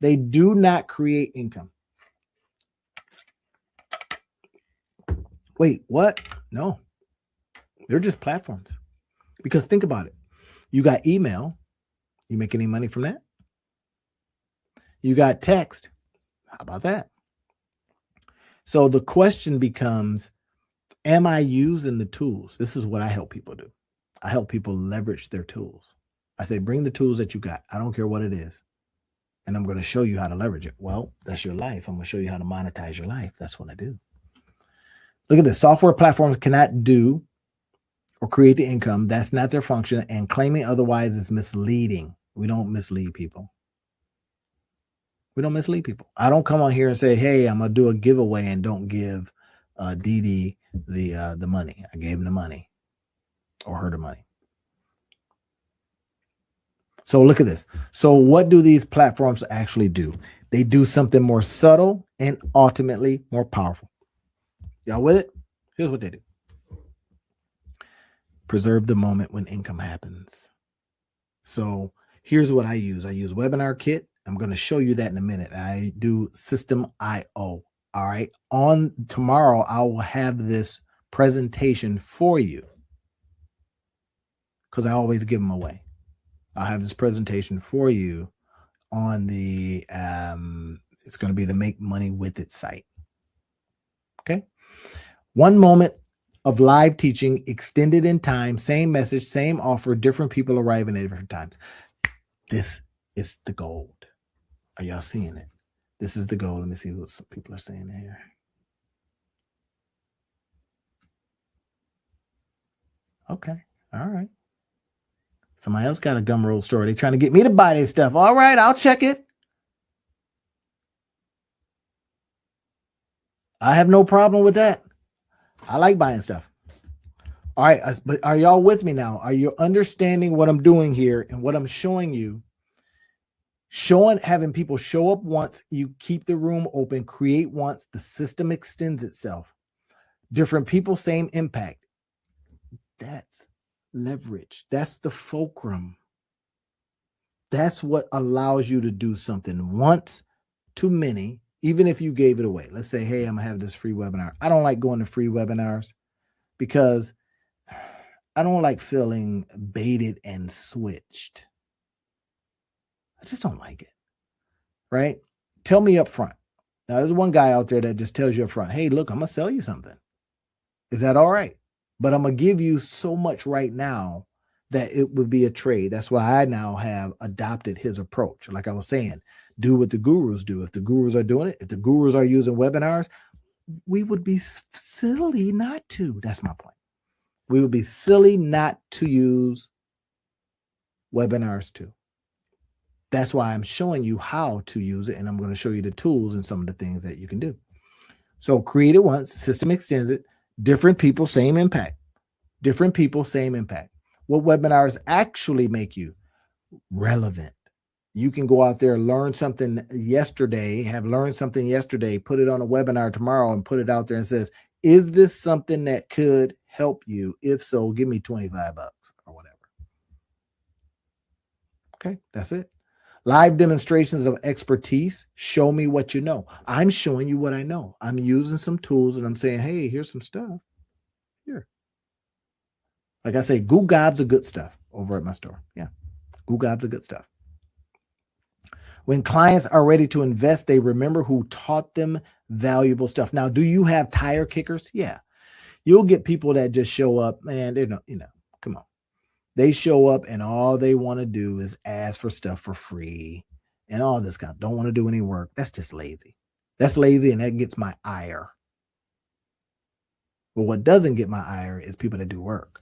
they do not create income. Wait, what? No, they're just platforms. Because think about it. You got email. You make any money from that? You got text. How about that? So the question becomes, am I using the tools? This is what I help people do. I help people leverage their tools. I say, bring the tools that you got. I don't care what it is. And I'm going to show you how to leverage it. Well, that's your life. I'm going to show you how to monetize your life. That's what I do. Look at this. Software platforms cannot do or create the income. That's not their function. And claiming otherwise is misleading. We don't mislead people. We don't mislead people. I don't come on here and say, hey, I'm going to do a giveaway and don't give Dee the money. I gave him the money or her the money. So look at this. So what do these platforms actually do? They do something more subtle and ultimately more powerful. Y'all with it? Here's what they do. Preserve the moment when income happens. So here's what I use. I use Webinar Kit. I'm going to show you that in a minute. I do System.io. All right. On tomorrow, I will have this presentation for you because I always give them away. I'll have this presentation for you on the, it's going to be the Make Money With It site. Okay. 1 moment of live teaching, extended in time, same message, same offer, different people arriving at different times. This is the gold. Are y'all seeing it? This is the gold. Let me see what some people are saying here. Okay. All right. Somebody else got a Gumroad story. They're trying to get me to buy their stuff. All right, I'll check it. I have no problem with that. I like buying stuff. All right, but are y'all with me now? Are you understanding what I'm doing here and what I'm showing you? Having people show up once, you keep the room open, create once, the system extends itself. Different people, same impact. That's leverage. That's the fulcrum. That's what allows you to do something once to many, even if you gave it away. Let's say, hey, I'm going to have this free webinar. I don't like going to free webinars because I don't like feeling baited and switched. I just don't like it, right? Tell me up front. Now, there's one guy out there that just tells you up front, hey, look, I'm going to sell you something. Is that all right? But I'm going to give you so much right now that it would be a trade. That's why I now have adopted his approach. Like I was saying, do what the gurus do. If the gurus are doing it, if the gurus are using webinars, we would be silly not to. That's my point. We would be silly not to use webinars too. That's why I'm showing you how to use it, and I'm going to show you the tools and some of the things that you can do. So create it once, system extends it, different people, same impact. Different people, same impact. What webinars actually make you? Relevant. You can go out there, learn something yesterday, have learned something yesterday, put it on a webinar tomorrow and put it out there and says, is this something that could help you? If so, give me $25 or whatever. Okay, that's it. Live demonstrations of expertise. Show me what you know. I'm showing you what I know. I'm using some tools and I'm saying, hey, here's some stuff. Here. Like I say, Goo Gob's a good stuff over at my store. Yeah, Goo Gob's a good stuff. When clients are ready to invest, they remember who taught them valuable stuff. Now, do you have tire kickers? Yeah. You'll get people that just show up, man, they're not, come on. They show up and all they want to do is ask for stuff for free and all this kind of, don't want to do any work. That's just lazy. That's lazy and that gets my ire. But what doesn't get my ire is people that do work.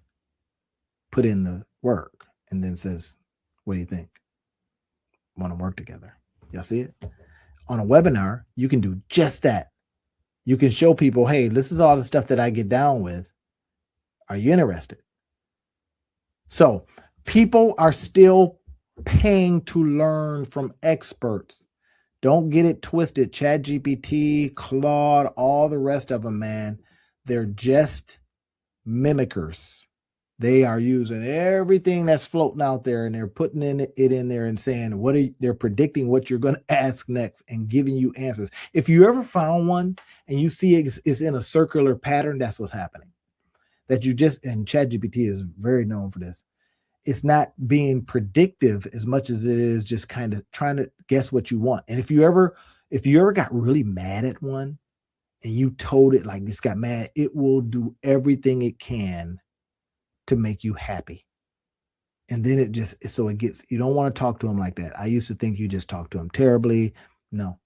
Put in the work and then says, what do you think? Want to work together. Y'all see it? On a webinar, you can do just that. You can show people, hey, this is all the stuff that I get down with. Are you interested? So people are still paying to learn from experts. Don't get it twisted. ChatGPT, Claude, all the rest of them, man, they're just mimickers. They are using everything that's floating out there and they're putting it in there and saying they're predicting what you're going to ask next and giving you answers. If you ever found one and you see it's in a circular pattern, that's what's happening. And ChatGPT is very known for this. It's not being predictive as much as it is just kind of trying to guess what you want. And if you ever got really mad at one and you told it like this got mad, it will do everything it can to make you happy. And then it just, so it gets, you don't want to talk to him like that. I used to think you just talk to him terribly. No,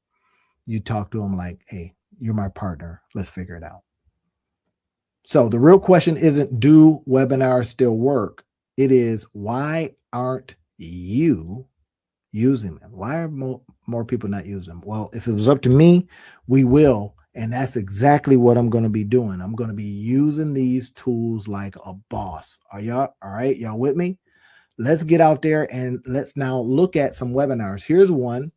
you talk to him like, hey, you're my partner. Let's figure it out. So the real question isn't, do webinars still work? It is, why aren't you using them? Why are more people not using them? Well, if it was up to me, we will. And that's exactly what I'm going to be doing. I'm going to be using these tools like a boss. Are y'all all right? Y'all with me? Let's get out there and let's now look at some webinars. Here's one.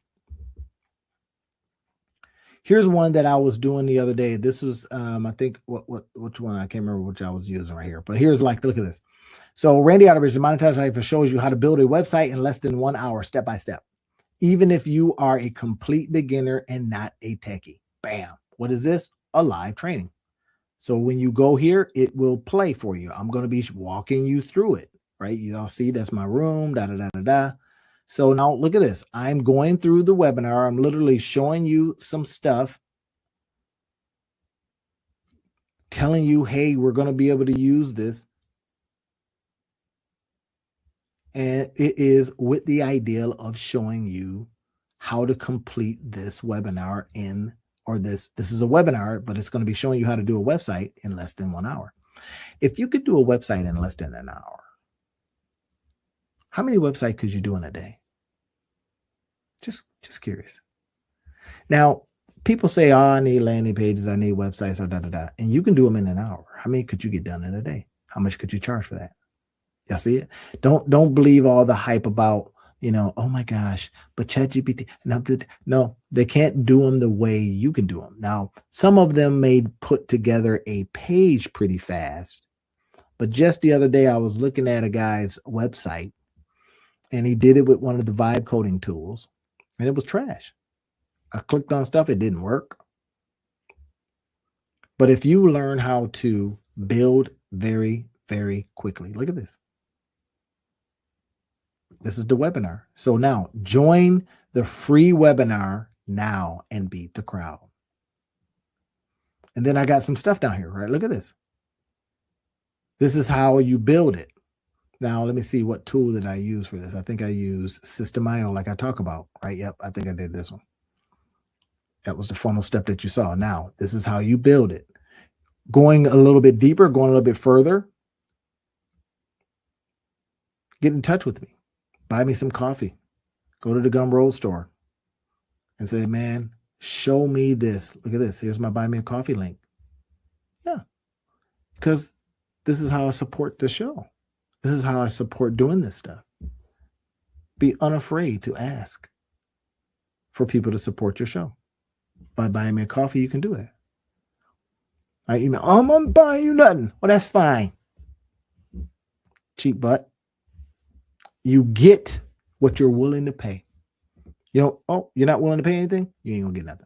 Here's one that I was doing the other day. This was, I think, which one? I can't remember which I was using right here. But here's like, look at this. So Randy Otterbridge, the Monetize Life, shows you how to build a website in less than 1 hour, step by step, even if you are a complete beginner and not a techie. Bam. What is this? A live training. So when you go here, it will play for you. I'm going to be walking you through it, right? You all see that's my room, da, da, da, da, da. So now look at this. I'm going through the webinar. I'm literally showing you some stuff, telling you, hey, we're going to be able to use this. And it is with the ideal of showing you how to complete this webinar in, or this is a webinar, but it's going to be showing you how to do a website in less than 1 hour. If you could do a website in less than an hour, how many websites could you do in a day? Just curious. Now, people say, oh, I need landing pages, I need websites, and you can do them in an hour. How many could you get done in a day? How much could you charge for that? Y'all see it? Don't believe all the hype about, oh my gosh, but ChatGPT. No, they can't do them the way you can do them. Now, some of them may put together a page pretty fast, but just the other day I was looking at a guy's website and he did it with one of the vibe coding tools and it was trash. I clicked on stuff, it didn't work. But if you learn how to build very, very quickly, look at this. This is the webinar. So now join the free webinar now and beat the crowd. And then I got some stuff down here, right? Look at this. This is how you build it. Now, let me see what tool did I use for this. I think I used System.io like I talk about, right? Yep, I think I did this one. That was the funnel step that you saw. Now, this is how you build it. Going a little bit deeper, going a little bit further, get in touch with me. Buy me some coffee. Go to the Gumroad store and say, man, show me this. Look at this. Here's my buy me a coffee link. Yeah. Because this is how I support the show. This is how I support doing this stuff. Be unafraid to ask for people to support your show. By buying me a coffee, you can do that. I email, I'm buying you nothing. Well, that's fine. Cheap butt. You get what you're willing to pay. You're not willing to pay anything? You ain't gonna get nothing.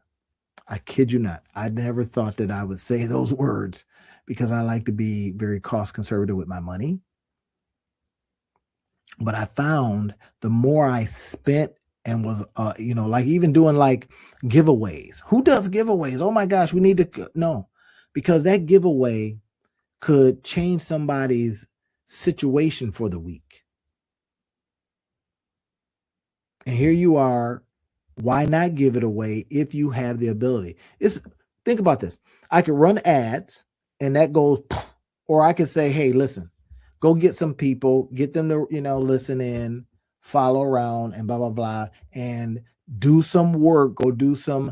I kid you not. I never thought that I would say those words because I like to be very cost conservative with my money. But I found the more I spent and was, like even doing like giveaways. Who does giveaways? Oh my gosh, we need to, no, because that giveaway could change somebody's situation for the week. And here you are. Why not give it away if you have the ability? Think about this. I could run ads and that goes, or I could say, hey, listen, go get some people, get them to, listen in, follow around and blah, blah, blah, and do some work, go do some,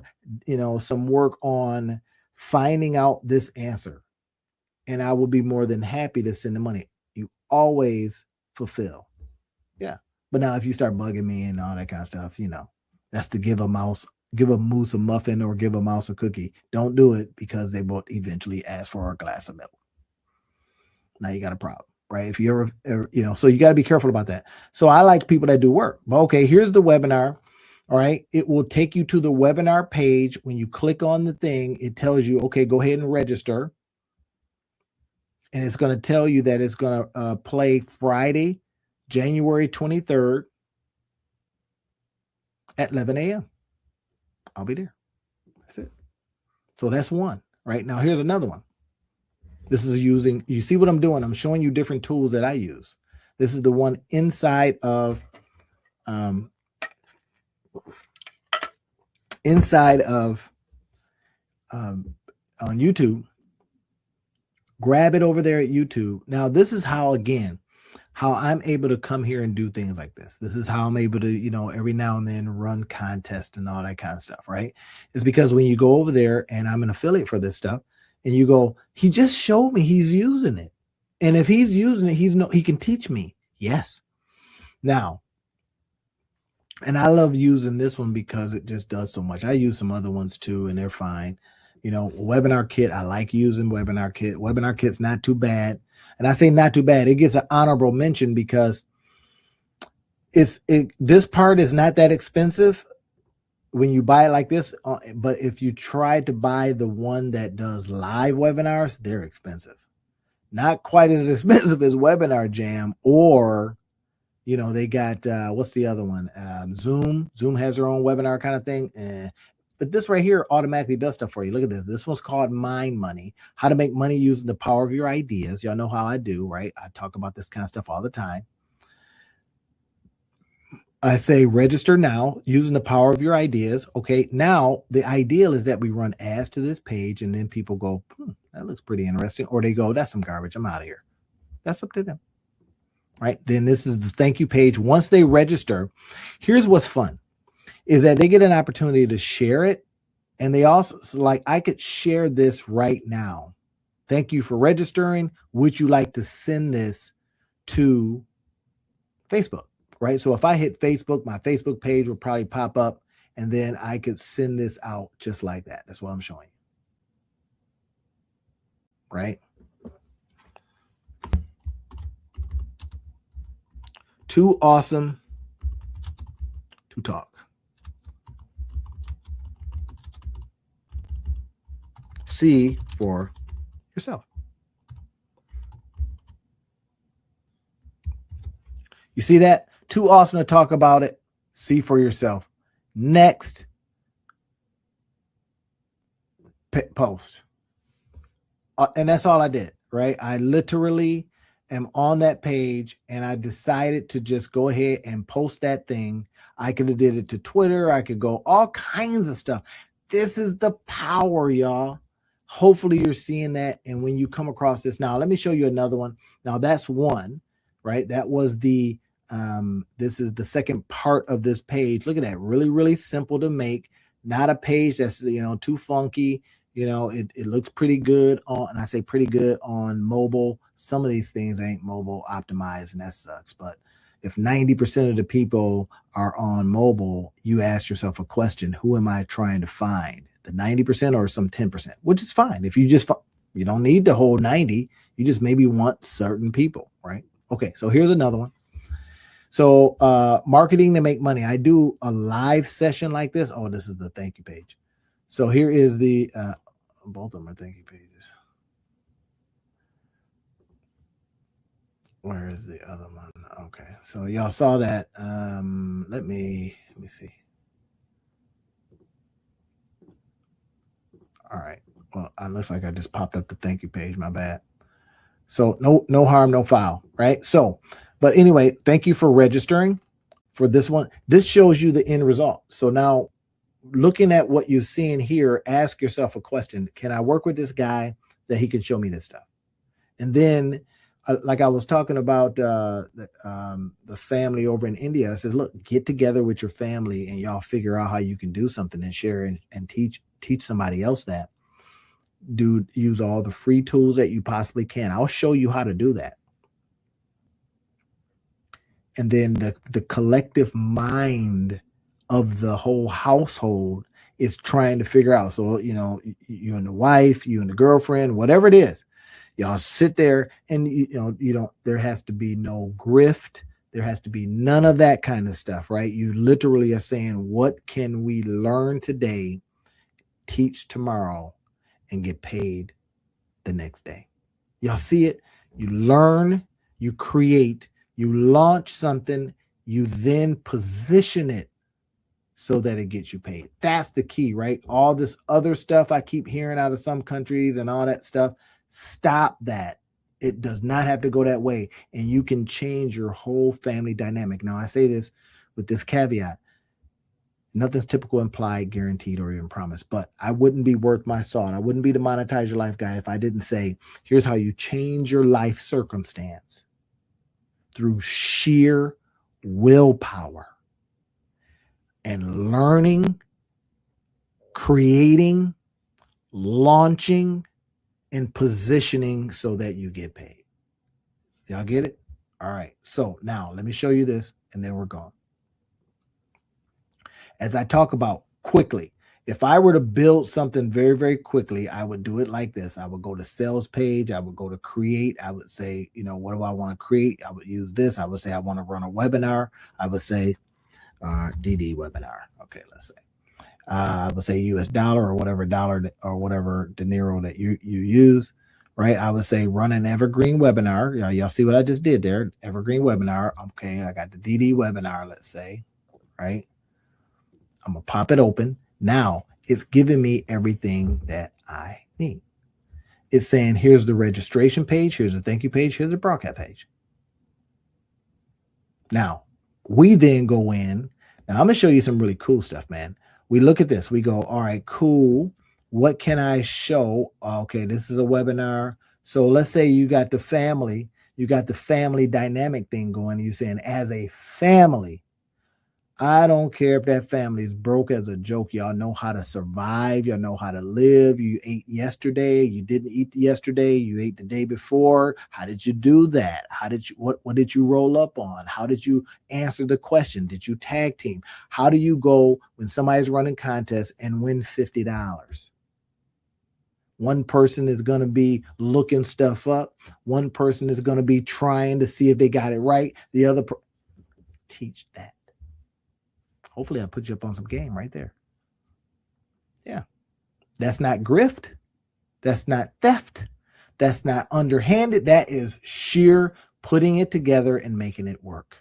some work on finding out this answer. And I will be more than happy to send the money. You always fulfill. Yeah. But now if you start bugging me and all that kind of stuff, that's to give a moose a muffin or give a mouse a cookie. Don't do it because they will eventually ask for a glass of milk. Now you got a problem, right? If you ever so you got to be careful about that. So I like people that do work. But okay, here's the webinar. All right. It will take you to the webinar page. When you click on the thing, it tells you, okay, go ahead and register. And it's going to tell you that it's going to play Friday, January 23rd at 11 a.m. I'll be there. That's it. So that's one. right? Now, here's another one. This is using, you see what I'm doing? I'm showing you different tools that I use. This is the one inside of on YouTube. Grab it over there at YouTube. Now, this is how, again, how I'm able to come here and do things like this. This is how I'm able to, every now and then run contests and all that kind of stuff, right? It's because when you go over there, and I'm an affiliate for this stuff, and you go, he just showed me he's using it. And if he's using it, he can teach me. Yes. Now, and I love using this one because it just does so much. I use some other ones too, and they're fine. Webinar Kit, I like using Webinar Kit. Webinar Kit's not too bad. And I say not too bad. It gets an honorable mention because this part is not that expensive when you buy it like this. But if you try to buy the one that does live webinars, they're expensive. Not quite as expensive as Webinar Jam, or they got what's the other one? Zoom. Zoom has their own webinar kind of thing. But this right here automatically does stuff for you. Look at this. This one's called Mind Money. How to make money using the power of your ideas. Y'all know how I do, right? I talk about this kind of stuff all the time. I say register now using the power of your ideas. Okay, now the ideal is that we run ads to this page, and then people go, that looks pretty interesting. Or they go, that's some garbage. I'm out of here. That's up to them. Right? Then this is the thank you page. Once they register, here's what's fun. Is that they get an opportunity to share it. And they also, I could share this right now. Thank you for registering. Would you like to send this to Facebook? Right? So if I hit Facebook, my Facebook page will probably pop up, and then I could send this out just like that. That's what I'm showing you. Right? Too awesome to talk. See for yourself. You see that? Too awesome to talk about it. See for yourself. Next post. And that's all I did, right? I literally am on that page, and I decided to just go ahead and post that thing. I could have did it to Twitter. I could go all kinds of stuff. This is the power, y'all. Hopefully you're seeing that. And when you come across this, now let me show you another one. Now that's one, right? That was the, this is the second part of this page. Look at that. Really, really simple to make. Not a page that's, too funky. It looks pretty good on, and I say pretty good on mobile. Some of these things ain't mobile optimized, and that sucks. But if 90% of the people are on mobile, you ask yourself a question: who am I trying to find? The 90% or some 10%, which is fine. If you don't need the whole 90, you just maybe want certain people, right? Okay, so here's another one. So marketing to make money. I do a live session like this. Oh, this is the thank you page. So here is the, both of them are thank you pages. Where is the other one? Okay, so y'all saw that. Let me see. All right. Well, it looks like I just popped up the thank you page. My bad. So no harm, no foul, right? So, but anyway, thank you for registering for this one. This shows you the end result. So now, looking at what you're seeing here, ask yourself a question. Can I work with this guy that he can show me this stuff? And then, like I was talking about the family over in India, I says, look, get together with your family and y'all figure out how you can do something and share and teach somebody else that. Use all the free tools that you possibly can. I'll show you how to do that. And then the collective mind of the whole household is trying to figure out. So, you and the wife, you and the girlfriend, whatever it is, y'all sit there and, there has to be no grift. There has to be none of that kind of stuff, right? You literally are saying, what can we learn today, teach tomorrow, and get paid the next day? Y'all see it? You learn, you create, you launch something, you then position it so that it gets you paid. That's the key, right? All this other stuff I keep hearing out of some countries and all that stuff, stop that. It does not have to go that way. And you can change your whole family dynamic. Now, I say this with this caveat. Nothing's typical, implied, guaranteed, or even promised. But I wouldn't be worth my salt. I wouldn't be the Monetize Your Life guy if I didn't say, here's how you change your life circumstance through sheer willpower and learning, creating, launching, and positioning so that you get paid. Y'all get it? All right. So now let me show you this and then we're gone. As I talk about quickly, if I were to build something very, very quickly, I would do it like this. I would go to sales page. I would go to create. I would say, what do I want to create? I would use this. I would say, I want to run a webinar. I would say DD webinar. Okay, let's say. I would say US dollar or whatever dollar or whatever dinero that you use, right? I would say run an evergreen webinar. Y'all see what I just did there? Evergreen webinar. Okay, I got the DD webinar, let's say, right? I'm going to pop it open. Now it's giving me everything that I need. It's saying, here's the registration page. Here's the thank you page. Here's the broadcast page. Now we then go in. Now I'm going to show you some really cool stuff, man. We look at this. We go, all right, cool. What can I show? Okay, this is a webinar. So let's say you got the family dynamic thing going. You're saying, as a family, I don't care if that family is broke as a joke. Y'all know how to survive. Y'all know how to live. You ate yesterday. You didn't eat yesterday. You ate the day before. How did you do that? What did you roll up on? How did you answer the question? Did you tag team? How do you go when somebody's running contests and win $50? One person is going to be looking stuff up. One person is going to be trying to see if they got it right. The other teach that. Hopefully I put you up on some game right there. Yeah. That's not grift. That's not theft. That's not underhanded. That is sheer putting it together and making it work.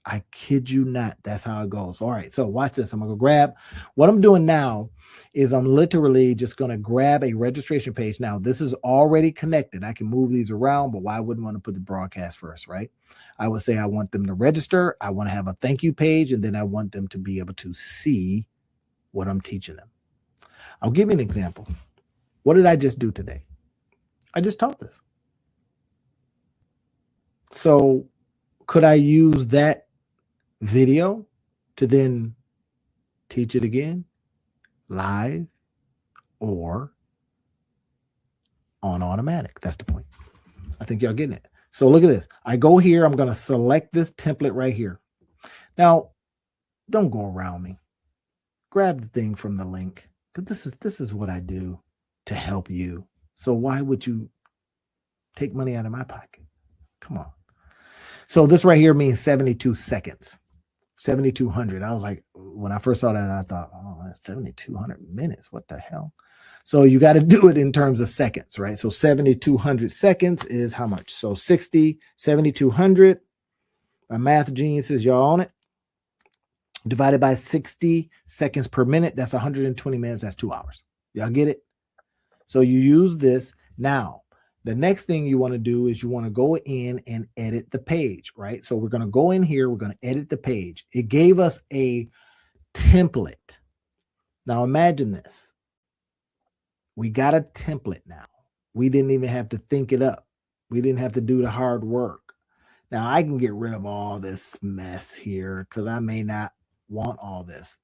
I kid you not. That's how it goes. All right. So watch this. I'm going to go grab. What I'm doing now is I'm literally just going to grab a registration page. Now, this is already connected. I can move these around, but why wouldn't want to put the broadcast first, right? I would say I want them to register. I want to have a thank you page, and then I want them to be able to see what I'm teaching them. I'll give you an example. What did I just do today? I just taught this. So could I use that video to then teach it again live or on automatic? That's the point. I think y'all getting it. So look at this. I go here. I'm going to select this template right here. Now, don't go around me. Grab the thing from the link, because this is what I do to help you. So why would you take money out of my pocket? Come on. So this right here means 72 seconds. 7,200. I was like, when I first saw that, I thought, oh, that's 7,200 minutes. What the hell? So you got to do it in terms of seconds, right? So 7,200 seconds is how much? So 7,200. My math geniuses, y'all on it. Divided by 60 seconds per minute. That's 120 minutes. That's 2 hours. Y'all get it? So you use this. Now, the next thing you want to do is you want to go in and edit the page, right? So we're going to go in here. We're going to edit the page. It gave us a template. Now imagine this. We got a template now. We didn't even have to think it up. We didn't have to do the hard work. Now I can get rid of all this mess here because I may not want all this.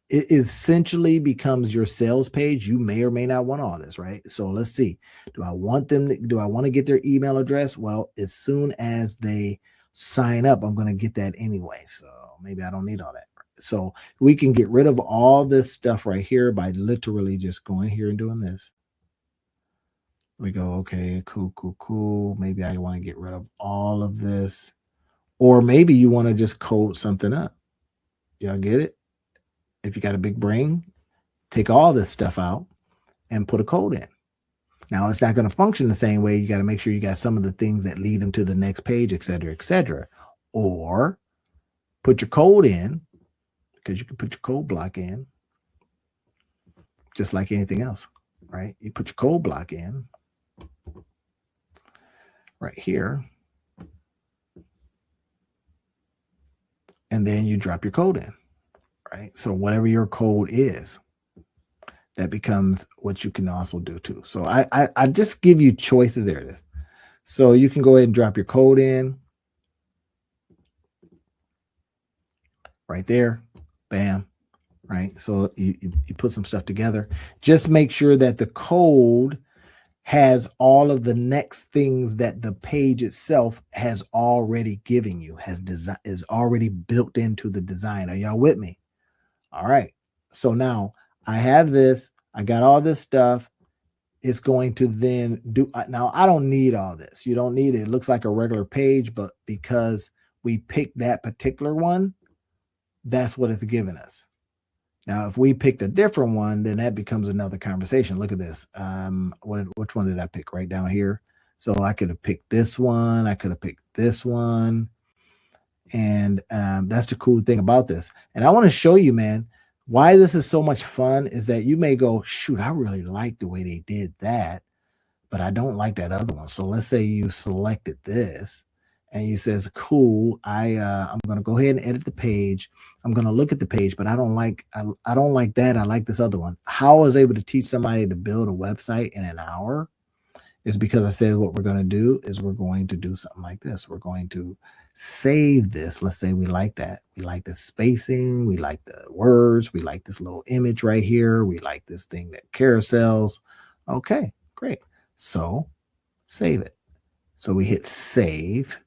It essentially becomes your sales page. You may or may not want all this, right? So let's see. Do I want to get their email address? Well, as soon as they sign up, I'm going to get that anyway. So maybe I don't need all that. So we can get rid of all this stuff right here by literally just going here and doing this. We go, okay, cool. Maybe I want to get rid of all of this. Or maybe you want to just code something up. Y'all get it? If you got a big brain, take all this stuff out and put a code in. Now, it's not going to function the same way. You got to make sure you got some of the things that lead them to the next page, et cetera, et cetera. Or put your code in because you can put your code block in just like anything else, right? You put your code block in right here, and then you drop your code in, right? So whatever your code is, that becomes what you can also do too. So I just give you choices. There it is. So you can go ahead and drop your code in right there. Bam. Right. So you put some stuff together. Just make sure that the code has all of the next things that the page itself has already given you, is already built into the design. Are y'all with me? All right. So now I have this. I got all this stuff. It's going to then do. Now, I don't need all this. You don't need it. It looks like a regular page, but because we picked that particular one, that's what it's giving us. Now, if we picked a different one, then that becomes another conversation. Look at this. Which one did I pick? Right down here. So I could have picked this one. I could have picked this one. And that's the cool thing about this. And I want to show you, man, why this is so much fun is that you may go, shoot, I really like the way they did that, but I don't like that other one. So let's say you selected this and you says, cool, I'm going to go ahead and edit the page. I'm going to look at the page, but I don't like that. I like this other one. How I was able to teach somebody to build a website in an hour is because I said what we're going to do is we're going to do something like this. We're going to save this. Let's say we like that. We like the spacing. We like the words. We like this little image right here. We like this thing that carousels. Okay, great. So save it. So we hit save,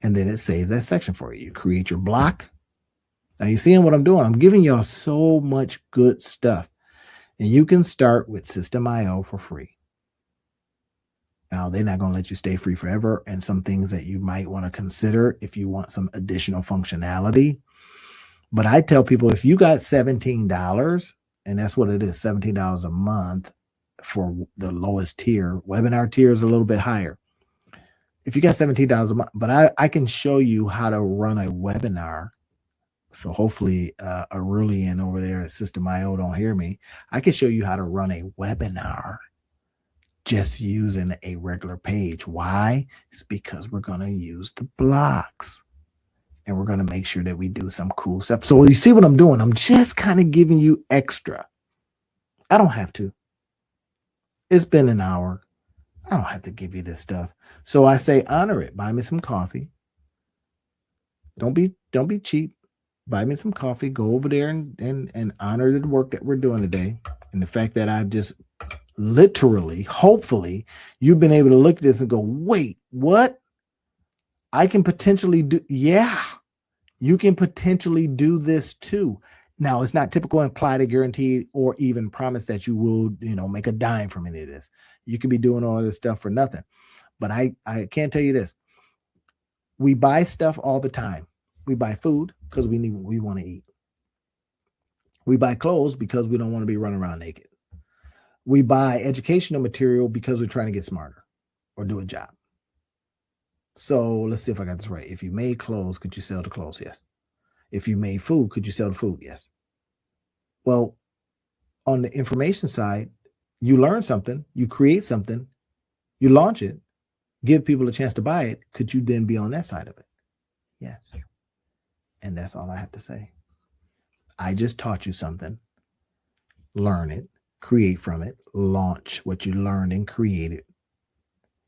and then it saves that section for you. You create your block. Now you seeing what I'm doing? I'm giving y'all so much good stuff. And you can start with System.io for free. Now, they're not going to let you stay free forever, and some things that you might want to consider if you want some additional functionality. But I tell people, if you got $17, and that's what it is, $17 a month for the lowest tier, webinar tier is a little bit higher. If you got $17 a month, but I can show you how to run a webinar. So hopefully Aurelian over there at System.io don't hear me. I can show you how to run a webinar just using a regular page. Why? It's because we're going to use the blocks and we're going to make sure that we do some cool stuff. So you see what I'm doing? I'm just kind of giving you extra. I don't have to. It's been an hour. I don't have to give you this stuff. So I say, honor it. Buy me some coffee. Don't be cheap. Buy me some coffee. Go over there and honor the work that we're doing today. And the fact that I've just literally, hopefully, you've been able to look at this and go, wait, what? I can potentially do. Yeah, you can potentially do this too. Now, it's not typical implied, guaranteed, or even promise that you will, make a dime from any of this. You could be doing all this stuff for nothing. But I can't tell you this. We buy stuff all the time. We buy food because we want to eat. We buy clothes because we don't want to be running around naked. We buy educational material because we're trying to get smarter or do a job. So let's see if I got this right. If you made clothes, could you sell the clothes? Yes. If you made food, could you sell the food? Yes. Well, on the information side, you learn something, you create something, you launch it, give people a chance to buy it. Could you then be on that side of it? Yes. And that's all I have to say. I just taught you something. Learn it, create from it, launch what you learned and created,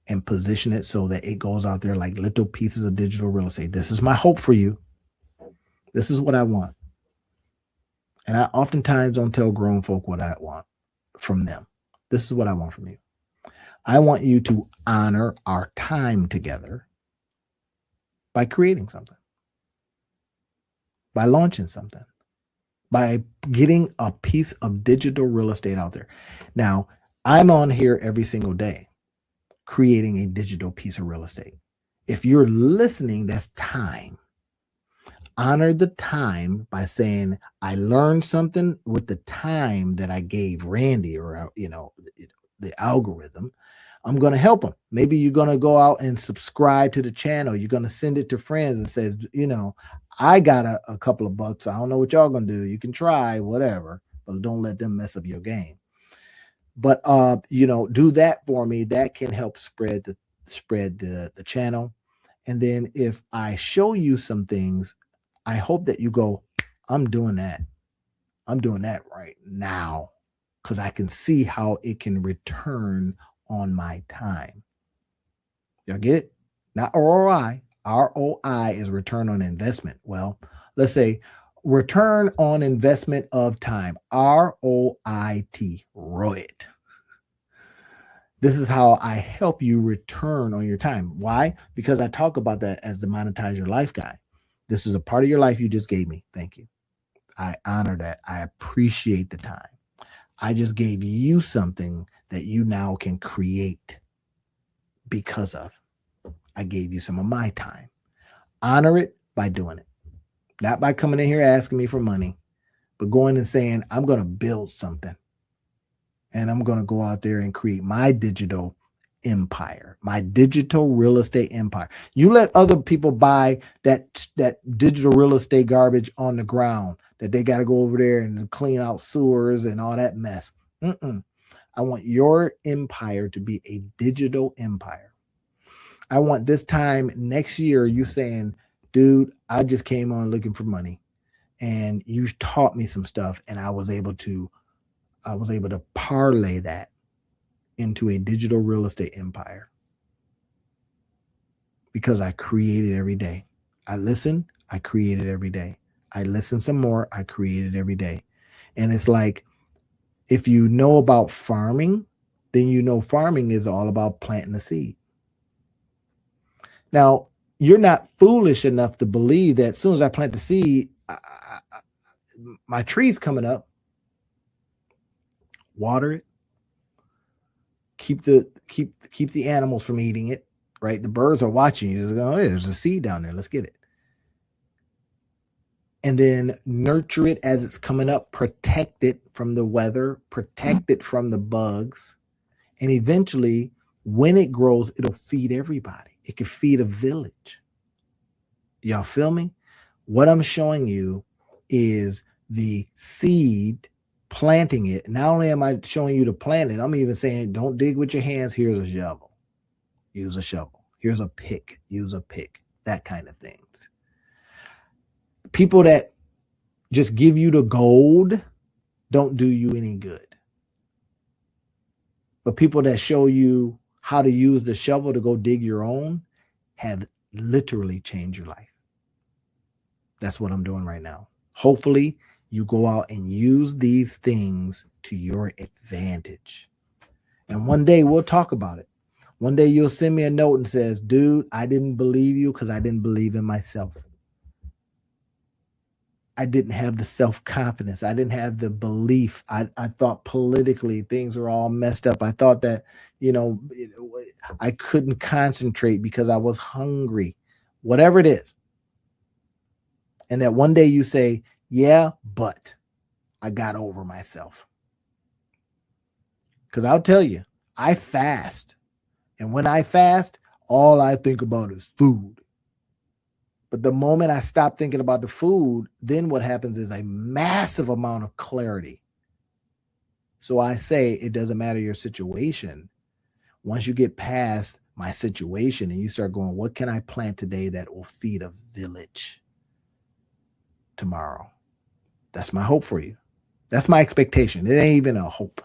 and position it so that it goes out there like little pieces of digital real estate. This is my hope for you. This is what I want. And I oftentimes don't tell grown folk what I want from them. This is what I want from you. I want you to honor our time together by creating something, by launching something, by getting a piece of digital real estate out there. Now, I'm on here every single day creating a digital piece of real estate. If you're listening, that's time. Honor the time by saying, I learned something with the time that I gave Randy or, the algorithm. I'm going to help them. Maybe you're going to go out and subscribe to the channel. You're going to send it to friends and says, I got a couple of bucks. I don't know what y'all going to do. You can try whatever, but don't let them mess up your game. But, do that for me. That can help spread the channel. And then if I show you some things, I hope that you go, I'm doing that. I'm doing that right now, because I can see how it can return on my time. Y'all get it? Not ROI. ROI is return on investment. Well, let's say return on investment of time. ROIT. ROIT. This is how I help you return on your time. Why? Because I talk about that as the Monetize Your Life guy. This is a part of your life you just gave me. Thank you. I honor that. I appreciate the time. I just gave you something that you now can create because of. I gave you some of my time. Honor it by doing it. Not by coming in here asking me for money, but going and saying, I'm going to build something. And I'm going to go out there and create my digital empire, my digital real estate empire. You let other people buy that digital real estate garbage on the ground that they got to go over there and clean out sewers and all that mess. I want your empire to be a digital empire. I want this time next year you saying, dude, I just came on looking for money and you taught me some stuff, and I was able to parlay that into a digital real estate empire because I create it every day. I listen, I create it every day. I listen some more, I create it every day. And it's like, if you know about farming, then you know farming is all about planting the seed. Now, you're not foolish enough to believe that as soon as I plant the seed, my tree's coming up. Water it. Keep the animals from eating it, right? The birds are watching you. They're going, oh, there's a seed down there. Let's get it. And then nurture it as it's coming up, protect it from the weather, protect it from the bugs. And eventually, when it grows, it'll feed everybody. It can feed a village. Y'all feel me? What I'm showing you is the seed, planting it. Not only am I showing you to plant it, I'm even saying, don't dig with your hands. Here's a shovel. Use a shovel. Here's a pick. Use a pick. That kind of things. People that just give you the gold don't do you any good. But people that show you how to use the shovel to go dig your own have literally changed your life. That's what I'm doing right now. Hopefully, you go out and use these things to your advantage. And one day we'll talk about it. One day you'll send me a note and says, dude, I didn't believe you because I didn't believe in myself. I didn't have the self-confidence. I didn't have the belief. I thought politically things were all messed up. I thought that, I couldn't concentrate because I was hungry, whatever it is. And that one day you say, yeah, but I got over myself. Because I'll tell you, I fast. And when I fast, all I think about is food. But the moment I stop thinking about the food, then what happens is a massive amount of clarity. So I say it doesn't matter your situation. Once you get past my situation and you start going, what can I plant today that will feed a village tomorrow? That's my hope for you. That's my expectation. It ain't even a hope.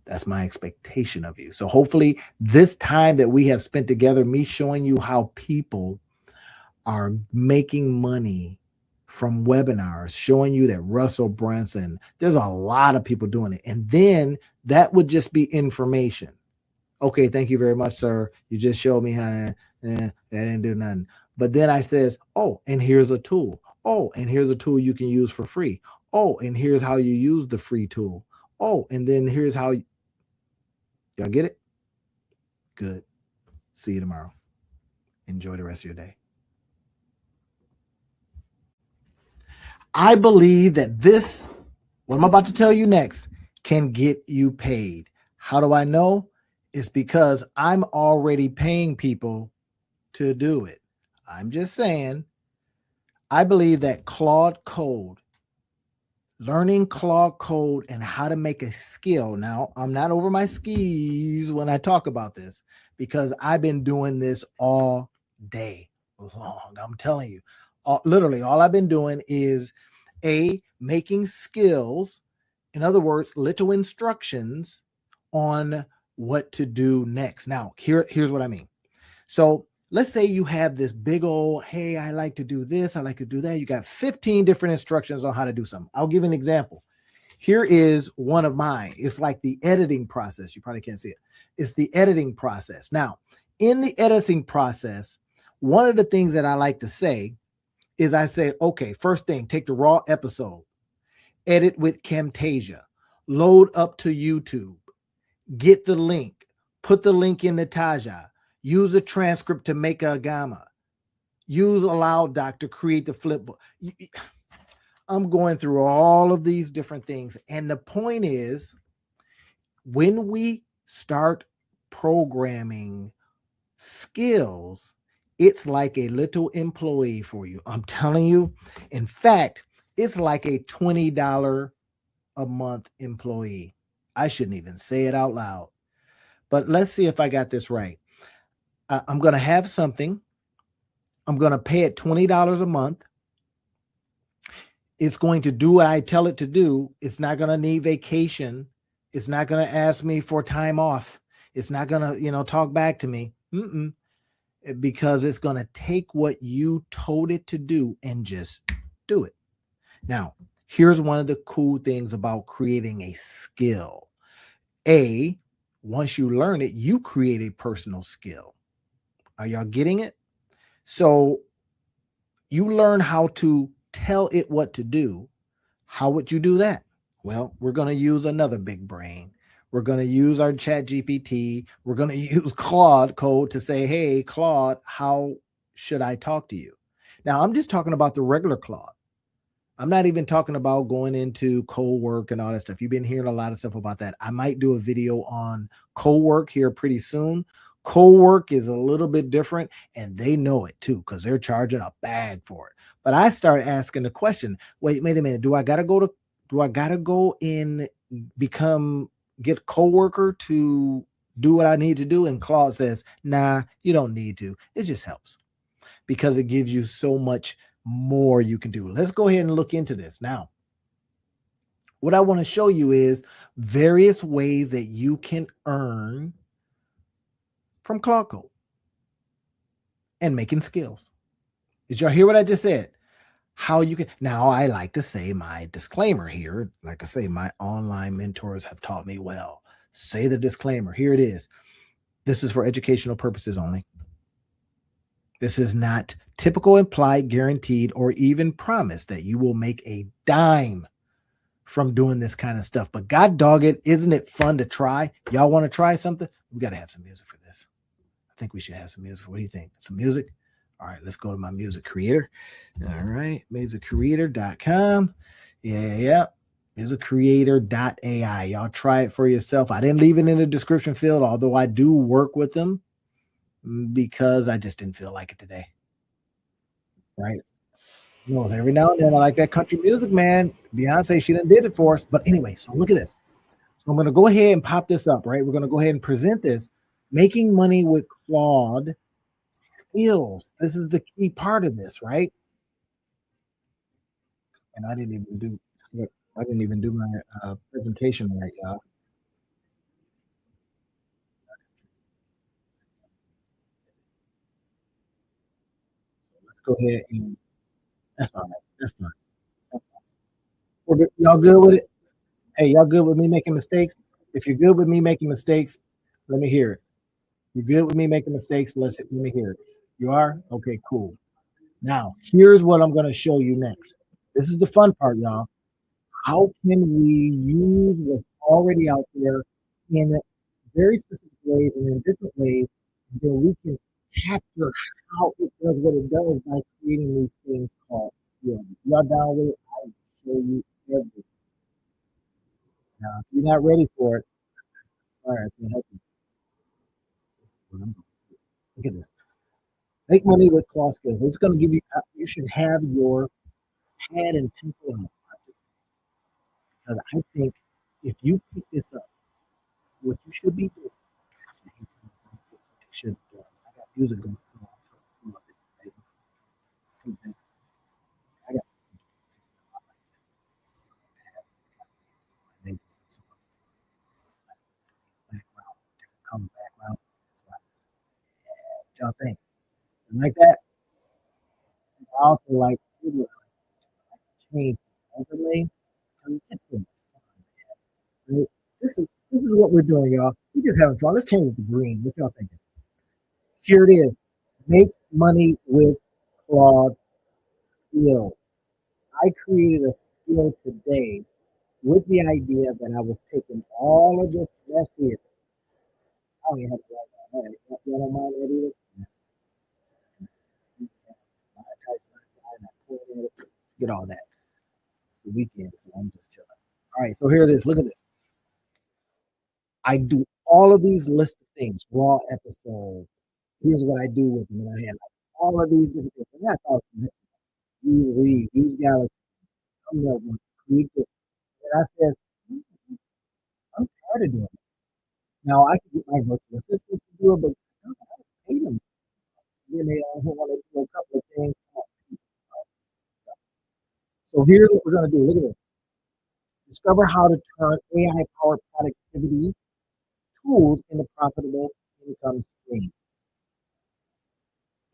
That's my expectation of you. So hopefully this time that we have spent together, me showing you how people are making money from webinars, showing you that Russell Brunson, there's a lot of people doing it. And then that would just be information. Okay, thank you very much, sir. You just showed me how that didn't do nothing. But then I says, oh, and here's a tool. Oh, and here's a tool you can use for free. Oh, and here's how you use the free tool. Oh, and then here's how y'all get it? Good. See you tomorrow. Enjoy the rest of your day. I believe that this, what I'm about to tell you next, can get you paid. How do I know? It's because I'm already paying people to do it. I'm just saying, I believe that Claude Code, learning Claude Code and how to make a skill. Now, I'm not over my skis when I talk about this because I've been doing this all day long. I'm telling you, literally, all I've been doing is making skills. In other words, little instructions on what to do next. Now, here's what I mean. So let's say you have this big old, hey, I like to do this, I like to do that. You got 15 different instructions on how to do something. I'll give an example. Here is one of mine. It's like the editing process. You probably can't see it. It's the editing process. Now, in the editing process, one of the things that I like to say is I say, okay, first thing, take the raw episode, edit with Camtasia, load up to YouTube, get the link, put the link in the Taja, use a transcript to make a gamma, use AllowDoc to create the flipbook. I'm going through all of these different things. And the point is, when we start programming skills, it's like a little employee for you. I'm telling you. In fact, it's like a $20 a month employee. I shouldn't even say it out loud. But let's see if I got this right. I'm going to have something. I'm going to pay it $20 a month. It's going to do what I tell it to do. It's not going to need vacation. It's not going to ask me for time off. It's not going to, talk back to me. Because it's going to take what you told it to do and just do it. Now, here's one of the cool things about creating a skill. Once you learn it, you create a personal skill. Are y'all getting it? So you learn how to tell it what to do. How would you do that? Well, we're going to use another big brain. We're going to use our Chat GPT. We're going to use Claude Code to say, hey, Claude, how should I talk to you? Now, I'm just talking about the regular Claude. I'm not even talking about going into co-work and all that stuff. You've been hearing a lot of stuff about that. I might do a video on co-work here pretty soon. Co-work is a little bit different, and they know it too because they're charging a bag for it. But I started asking the question, wait a minute, do I gotta go and get co-worker to do what I need to do? And Claude says, nah, you don't need to. It just helps because it gives you so much more you can do. Let's go ahead and look into this. Now, what I want to show you is various ways that you can earn from Claude Code and making skills. Did y'all hear what I just said? How you can. Now, I like to say my disclaimer here. Like I say, my online mentors have taught me well. Say the disclaimer. Here it is. This is for educational purposes only. This is not typical, implied, guaranteed, or even promise that you will make a dime from doing this kind of stuff. But God dog it, isn't it fun to try? Y'all want to try something? We got to have some music for this. I think we should have some music. What do you think? Some music? All right, let's go to my music creator. All right, musiccreator.com. Yeah. Musiccreator.ai. Y'all try it for yourself. I didn't leave it in the description field, although I do work with them because I just didn't feel like it today. Right? Every now and then I like that country music, man. Beyonce, she done did it for us. But anyway, so look at this. So I'm going to go ahead and pop this up, right? We're going to go ahead and present this. Making money with Claude skills. This is the key part of this, right? And I didn't even do my presentation right, y'all. Let's go ahead and that's all right. That's fine. Y'all good with it? Hey, y'all good with me making mistakes? If you're good with me making mistakes, let me hear it. You're good with me making mistakes? Let me hear it. You are? Okay, cool. Now, here's what I'm going to show you next. This is the fun part, y'all. How can we use what's already out there in very specific ways and in different ways, and then we can capture how it does what it does by creating these things called skills. Y'all down with it? I will show you everything. Now, if you're not ready for it, all right, I can help you. Look at this. Make money with Claw Skills. It's going to give you. You should have your pad and pencil out. Because I think if you pick this up, what you should be doing. I hate to should I got music going, so I got they just background, come background. So y'all think like that? I also like video change overlay because it's just so much fun. Right? This is what we're doing, y'all. We just having fun. Let's change it to green. What y'all thinking? Here it is. Make money with Claude Skill. I created a skill today with the idea that I was taking all of this mess here. I don't even have to write that. You don't mind that either? Get all that. It's the weekend, so I'm just chilling. All right, so here it is. Look at this. I do all of these list of things, raw episodes. Here's what I do with them. And I had like all of these different things. And that's all. Use Read, use Galaxy. I'm going to create this. And I says, I'm tired of doing it. Now I can get my virtual assistants to do it, but I don't pay them. Then they all want to do a couple of things. So here's what we're going to do. Look at this. Discover how to turn AI powered productivity tools into profitable income streams.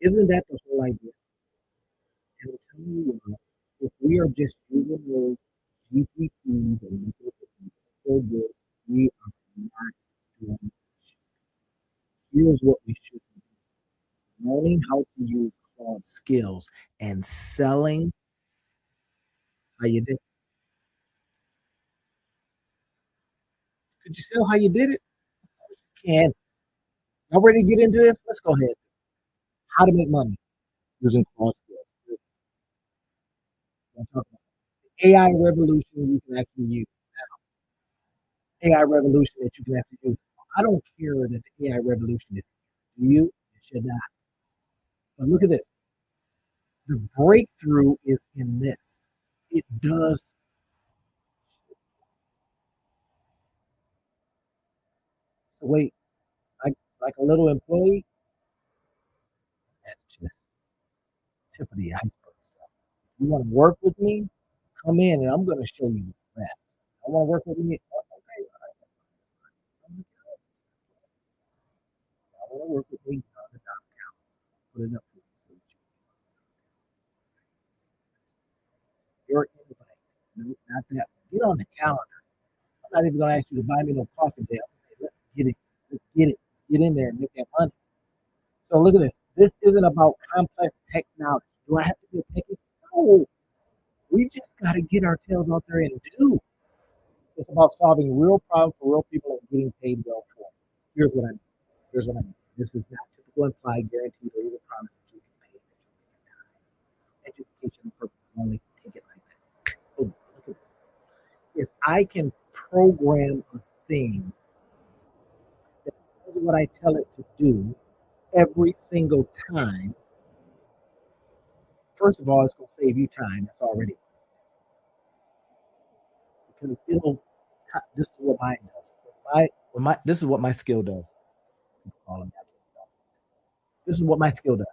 Isn't that the whole idea? And I'm telling you what, if we are just using those GPTs and so good, we are not doing it. Here's what we should be doing. Learning how to use Claude skills and selling how you did. Could you sell how you did it? Can. Now ready to get into this? Let's go ahead. How to make money using Claude skills. We'll talk about AI revolution you can actually use. AI revolution that you can actually use. I don't care that the AI revolution is. Do you? It should not. But look at this. The breakthrough is in this. It does. So wait, like a little employee. That's just tip of the iceberg stuff. If you want to work with me, come in and I'm going to show you the rest. I want to work with me. Okay, all right. I want to work with me. Put it up for you so that your invite. No, not that. Get on the calendar. I'm not even going to ask you to buy me no coffee today. I'm saying, let's get it. Let's get it. Let's get in there and make that money. So look at this. This isn't about complex technology. Do I have to be a techie? No. We just got to get our tails out there and do. It's about solving real problems for real people and getting paid well for it. Here's what I mean. Here's what I mean. This is not typical implied, guaranteed, or even promise that you can pay. Education purposes only. Take it like that. Boom. Look at this. If I can program a thing that does what I tell it to do every single time, first of all, it's going to save you time. That's already because it'll. This is what mine does. This is what my skill does. This is what my skill does.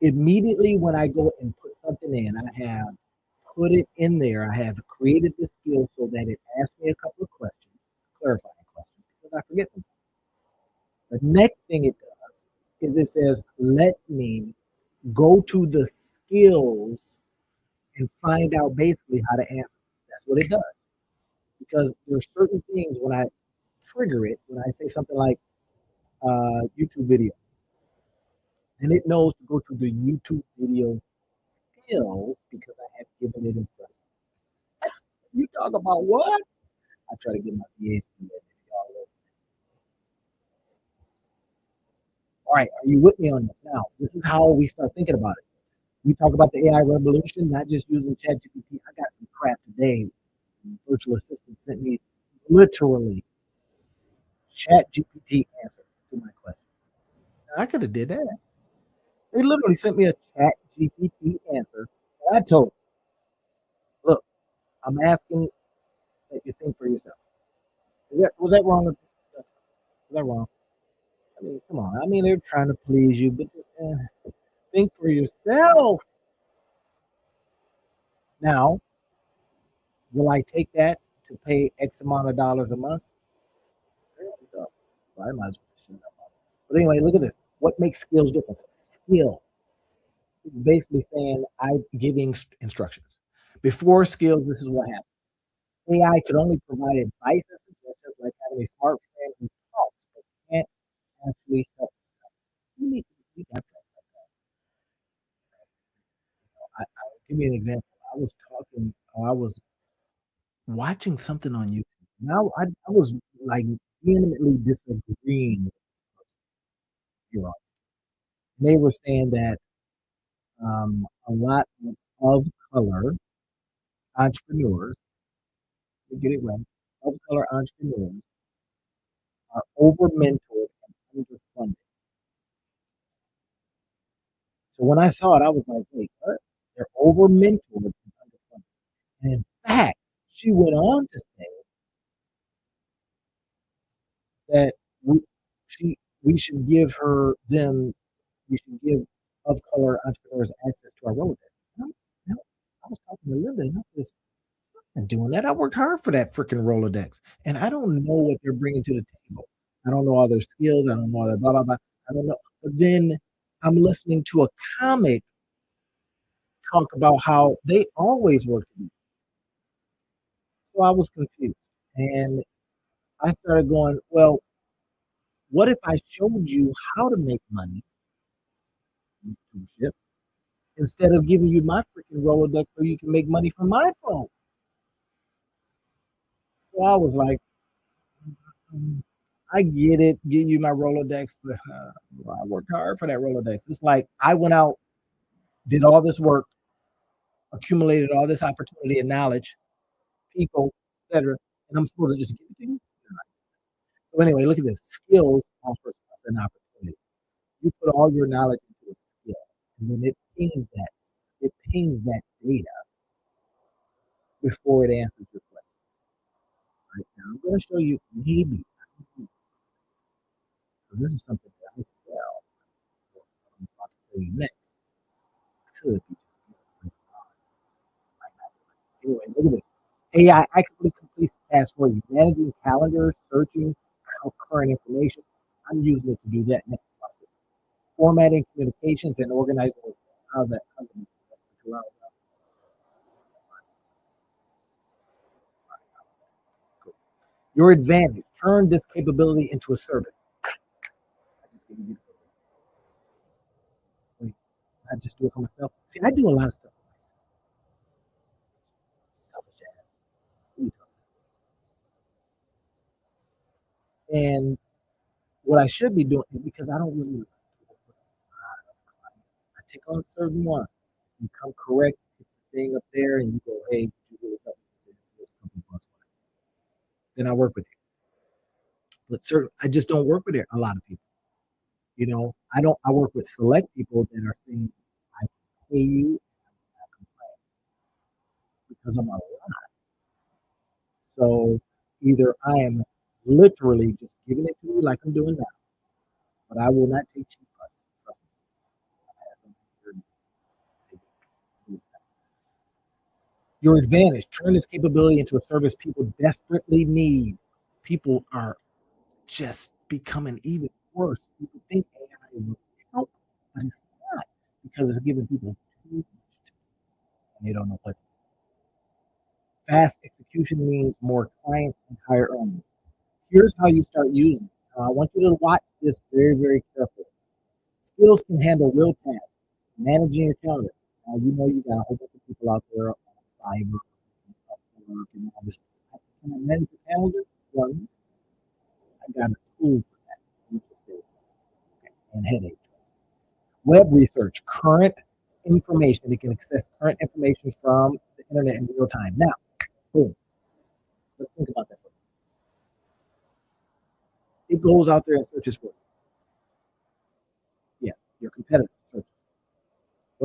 Immediately when I go and put something in, I have put it in there. I have created the skill so that it asks me a couple of questions, clarifying questions, because I forget something. The next thing it does is it says, let me go to the skills and find out basically how to answer. That's what it does. Because there's certain things when I trigger it, when I say something like YouTube video, and it knows to go to the YouTube video skills because I have given it instructions. You talk about what? I try to get my VAs to do that. All right, are you with me on this now? This is how we start thinking about it. We talk about the AI revolution, not just using ChatGPT. I got some crap today. Virtual assistant sent me literally ChatGPT answer to my question. I could have did that. They literally sent me a chat GPT answer. And I told them, look, I'm asking that you think for yourself. Was that wrong? Was that wrong? I mean, come on. I mean, they're trying to please you, but just, think for yourself. Now, will I take that to pay X amount of dollars a month? So, I might as well shut up. But anyway, look at this. What makes skills different? Skill is basically saying I'm giving instructions. Before skills, this is what happened. AI could only provide advice and suggestions like having a smart friend who talks but can't actually help us. You need to that. Give me an example. I was watching something on YouTube. Now I was like vehemently disagreeing with you know. They were saying that a lot of color entrepreneurs, to get it right, of color entrepreneurs are over mentored and underfunded. So when I saw it, I was like, wait, what? They're over mentored and underfunded. And in fact, she went on to say that we, we should give we should give of color entrepreneurs access to our Rolodex. No, no, I was talking to Linda and I said, I'm doing that. I worked hard for that freaking Rolodex. And I don't know what they're bringing to the table. I don't know all their skills. I don't know all their blah, blah, blah. I don't know. But then I'm listening to a comic talk about how they always work together. So I was confused. And I started going, well, what if I showed you how to make money instead of giving you my freaking Rolodex so you can make money from my phone? So I was like, "Mm, I get it, give you my Rolodex, but I worked hard for that Rolodex. It's like I went out, did all this work, accumulated all this opportunity and knowledge, people, etc., and I'm supposed to just give it to you. So anyway, look at this. Skills offers us an opportunity. You put all your knowledge into a skill, and then it pings that data before it answers your question. Right now, I'm going to show you maybe this is something that I sell. I'm about to tell you next. Could be just anyway. Look at this. AI actively completes the task for you, managing calendars, searching current information. I'm using it to do that next process. Formatting communications and organizing. How's that? Your advantage. Turn this capability into a service. I just do it for myself. See, I do a lot of stuff for myself. And what I should be doing because I don't really I take on certain ones. You come correct thing up there and you go, hey, you really help me with this? Then I work with you. But certain I just don't work with a lot of people. You know, I work with select people that are saying I pay you because I'm a lot. So either I am literally just giving it to you like I'm doing now, but I will not take cheap cuts. Your advantage, turn this capability into a service people desperately need. People are just becoming even worse. People think AI will help, but it's not because it's giving people too much and they don't know what. Fast execution means more clients and higher earnings. Here's how you start using it. I want you to watch this very, very carefully. Skills can handle real tasks, managing your calendar. You know you got a whole bunch of people out there on Fiverr, Upwork, and all this. Can I manage your calendar? Well, I got a tool for that. And headache. Web research, current information. It can access current information from the internet in real time. Now, boom. Let's think about that. It goes out there and searches for it.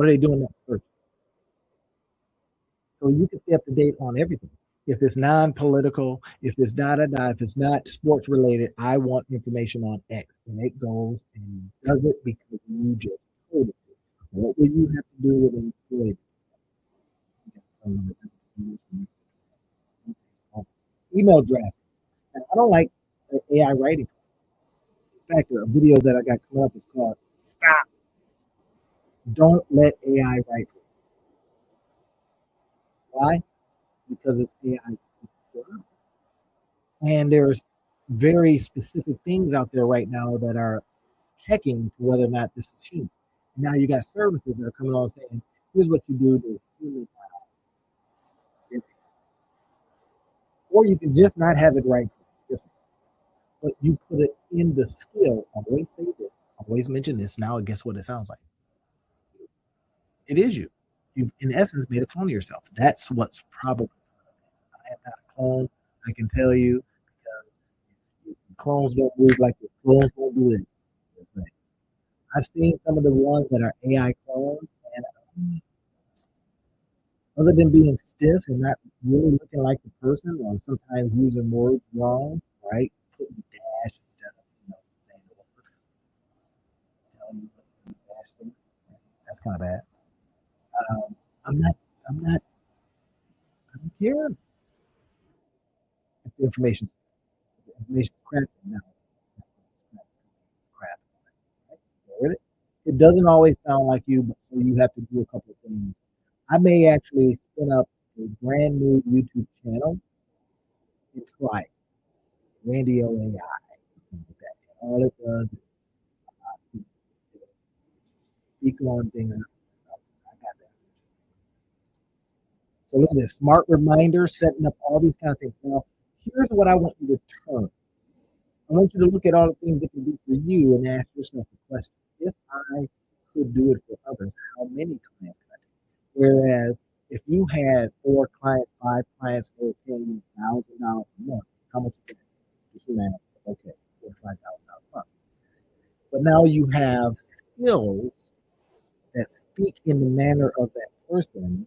What are they doing next? Search. So you can stay up to date on everything. If it's non-political, if it's if it's not sports related, I want information on X, and it goes and does it because you just told it to. What will you have to do with employees? Email draft. And I don't like AI writing. In fact, a video that I got coming up is called "Stop! Don't let AI write." Why? Because it's AI. And there's very specific things out there right now that are checking whether or not this is human. Now you got services that are coming on saying, here's what you do to human. Or you can just not have it right, but you put it in the skill. Always say this, always mention this. Now guess what it sounds like? It is you. You've in essence made a clone of yourself. That's what's probably. I am not a clone. I can tell you because clones don't move like the clones don't do it. I've seen some of the ones that are AI clones, and other than being stiff and not really looking like the person, or sometimes using words wrong, right? Putting dash instead of saying the word. Telling you what dash thing. That's kind of bad. Um, I'm not. I'm not. I don't care if the information's crap now. Crap. Right? It doesn't always sound like you, but so you have to do a couple of things. I may actually spin up a brand new YouTube channel and try it. Randy O AI. All it does is speak on things. I got that. So look at this smart reminders, setting up all these kind of things. Now, here's what I want you to turn. I want you to look at all the things it can do for you and ask yourself a question. If I could do it for others, how many clients could I do? Whereas if you had 4 clients, 5 clients, or $10,000 a month, how much is that? Just imagine, okay, $45,000 a month. But now you have skills that speak in the manner of that person.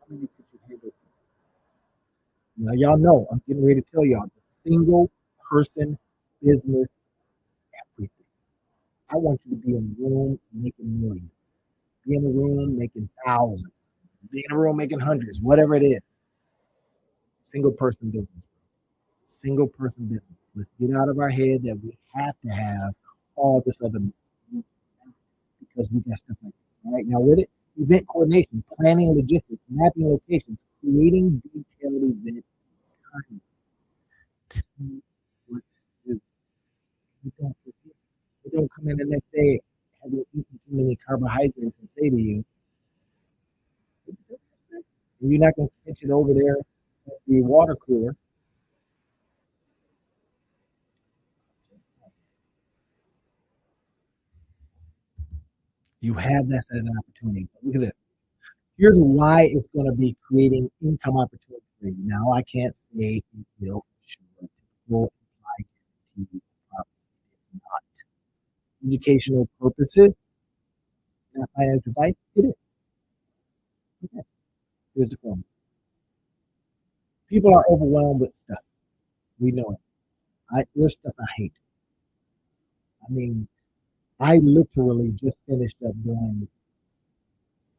How many could you handle? Now, y'all know, I'm getting ready to tell y'all the single person business is everything. I want you to be in a room making millions, be in a room making thousands, be in a room making hundreds, whatever it is. Single person business. Single person business. Let's get out of our head that we have to have all this other because we got stuff like this. All right, now with it, event coordination, planning logistics, mapping locations, creating detailed event time. Tell me what to do. You don't forget. You don't come in the next day having eaten too many carbohydrates and say to you, you're not going to catch it over there at the water cooler. You have that as an opportunity. Look at this. Here's why it's going to be creating income opportunity for you. Now, I can't say it will for sure. It will imply guarantee promise. It's not. Educational purposes, not financial advice, it is. Okay. Here's the formula. People are overwhelmed with stuff. We know it. There's stuff I hate. I mean, I literally just finished up doing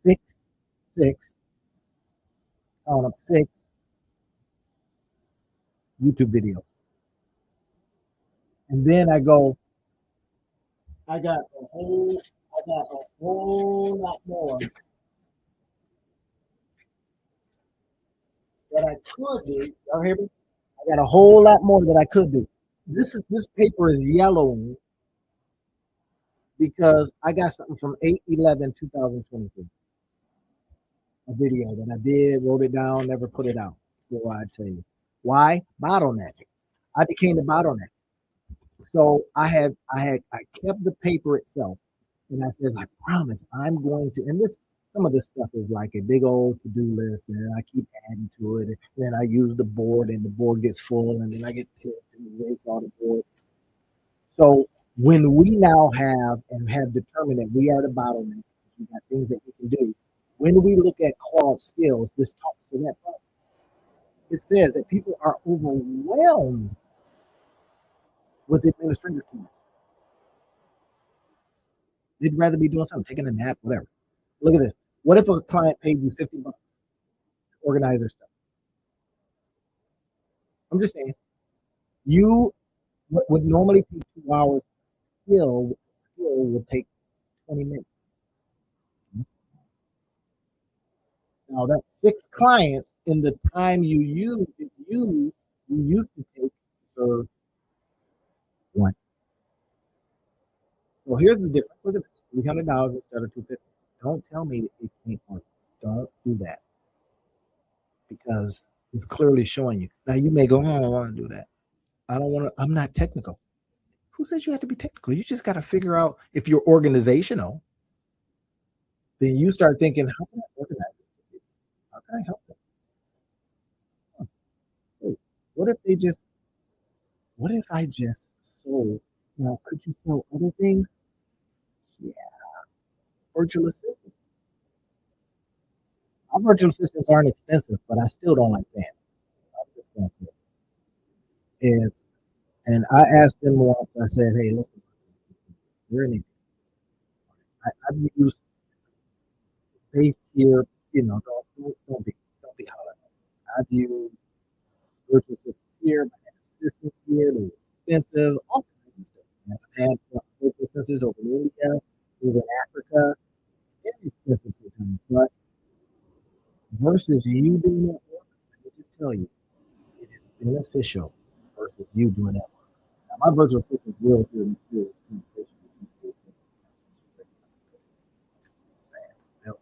six, six, count up 6 YouTube videos. And then I got a whole lot more that I could do. Y'all hear me? I got a whole lot more that I could do. This paper is yellowing because I got something from 8/11/2023. A video that I did, wrote it down, never put it out. Before I tell you. Why? Bottleneck. I became the bottleneck. So I kept the paper itself, and I says, I promise I'm going to. And some of this stuff is like a big old to do list, and then I keep adding to it. And then I use the board, and the board gets full, and then I get pissed and erase all the board. So When we now have determined that we are the bottleneck, we got things that we can do. When we look at Claude skills, this talks to that problem. It says that people are overwhelmed with administrative tasks. They'd rather be doing something, taking a nap, whatever. Look at this. What if a client paid you $50 to organize their stuff? I'm just saying, you what would normally take 2 hours skill would take 20 minutes. Now that's 6 clients in the time you used to take to serve one. So here's the difference. Look at this: $300 instead of $250. Don't tell me it can't work. Don't do that because it's clearly showing you. Now you may go, oh, I don't want to do that. I don't want to. I'm not technical. Who says you have to be technical? You just got to figure out if you're organizational. Then you start thinking, how can I organize this? How can I help them? Hey, what if they just? What if I just sold? Now, could you sell other things? Yeah, virtual assistants. Our virtual assistants aren't expensive, but I still don't like that. I'm just gonna say it. And I asked them once. I said, "Hey, listen, we're in it. I've used based here. Don't be hard. I've used virtual assistants here, I had assistants here. They were expensive, all kinds of stuff. And I've had virtual assistants over in India, over in Africa, very expensive sometimes. But versus you doing that work, let me just tell you, it is beneficial versus you doing that work. Now, my virtual assistant will hear me through this conversation with you.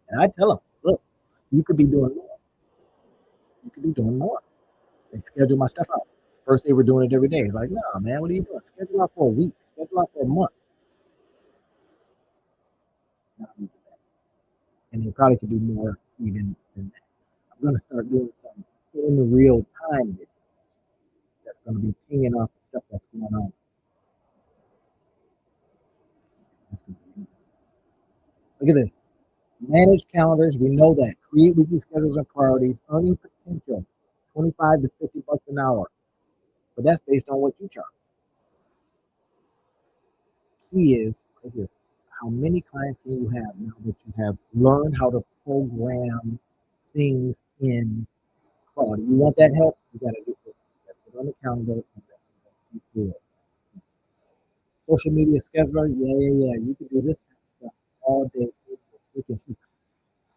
And I tell them, look, you could be doing more. You could be doing more. They schedule my stuff out. First, they were doing it every day. Like, no, man, what are you doing? Schedule out for a week. Schedule out for a month. No, and they probably could do more even than that. I'm going to start doing some in real time videos that's going to be pinging off the stuff that's going on. That's going to be interesting. Look at this. Manage calendars. We know that. Create weekly schedules and priorities. Earning potential. 25 to $50 an hour. But that's based on what you charge. Key is right here. How many clients can you have now that you have learned how to program things in quality? You want that help? You got to get it on the calendar. And do it. Social media scheduler, yeah. You can do this kind of stuff all day.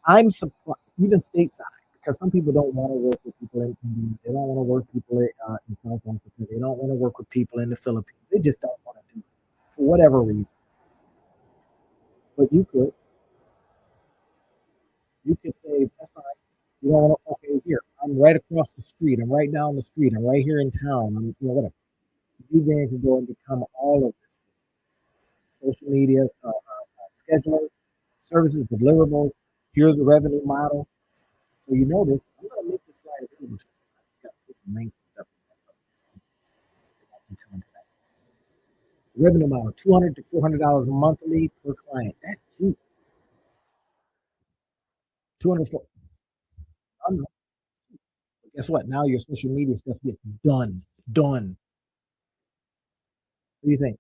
I'm surprised, even stateside, because some people don't want to work with people in India. They don't want to work with people in South Africa. They don't want to work with people in the Philippines. They just don't want to do it for whatever reason. But you could say, that's fine. You don't want to, okay, here, I'm right across the street. I'm right down the street. I'm right here in town. Whatever. You then can go and become all of this social media scheduler, services, deliverables. Here's the revenue model. So you know this. I'm going to make this slide available to you. I've got this links and stuff. The revenue model, $200 to $400 monthly per client. That's cheap. 200. Guess what? Now your social media stuff gets done. Done. What do you think?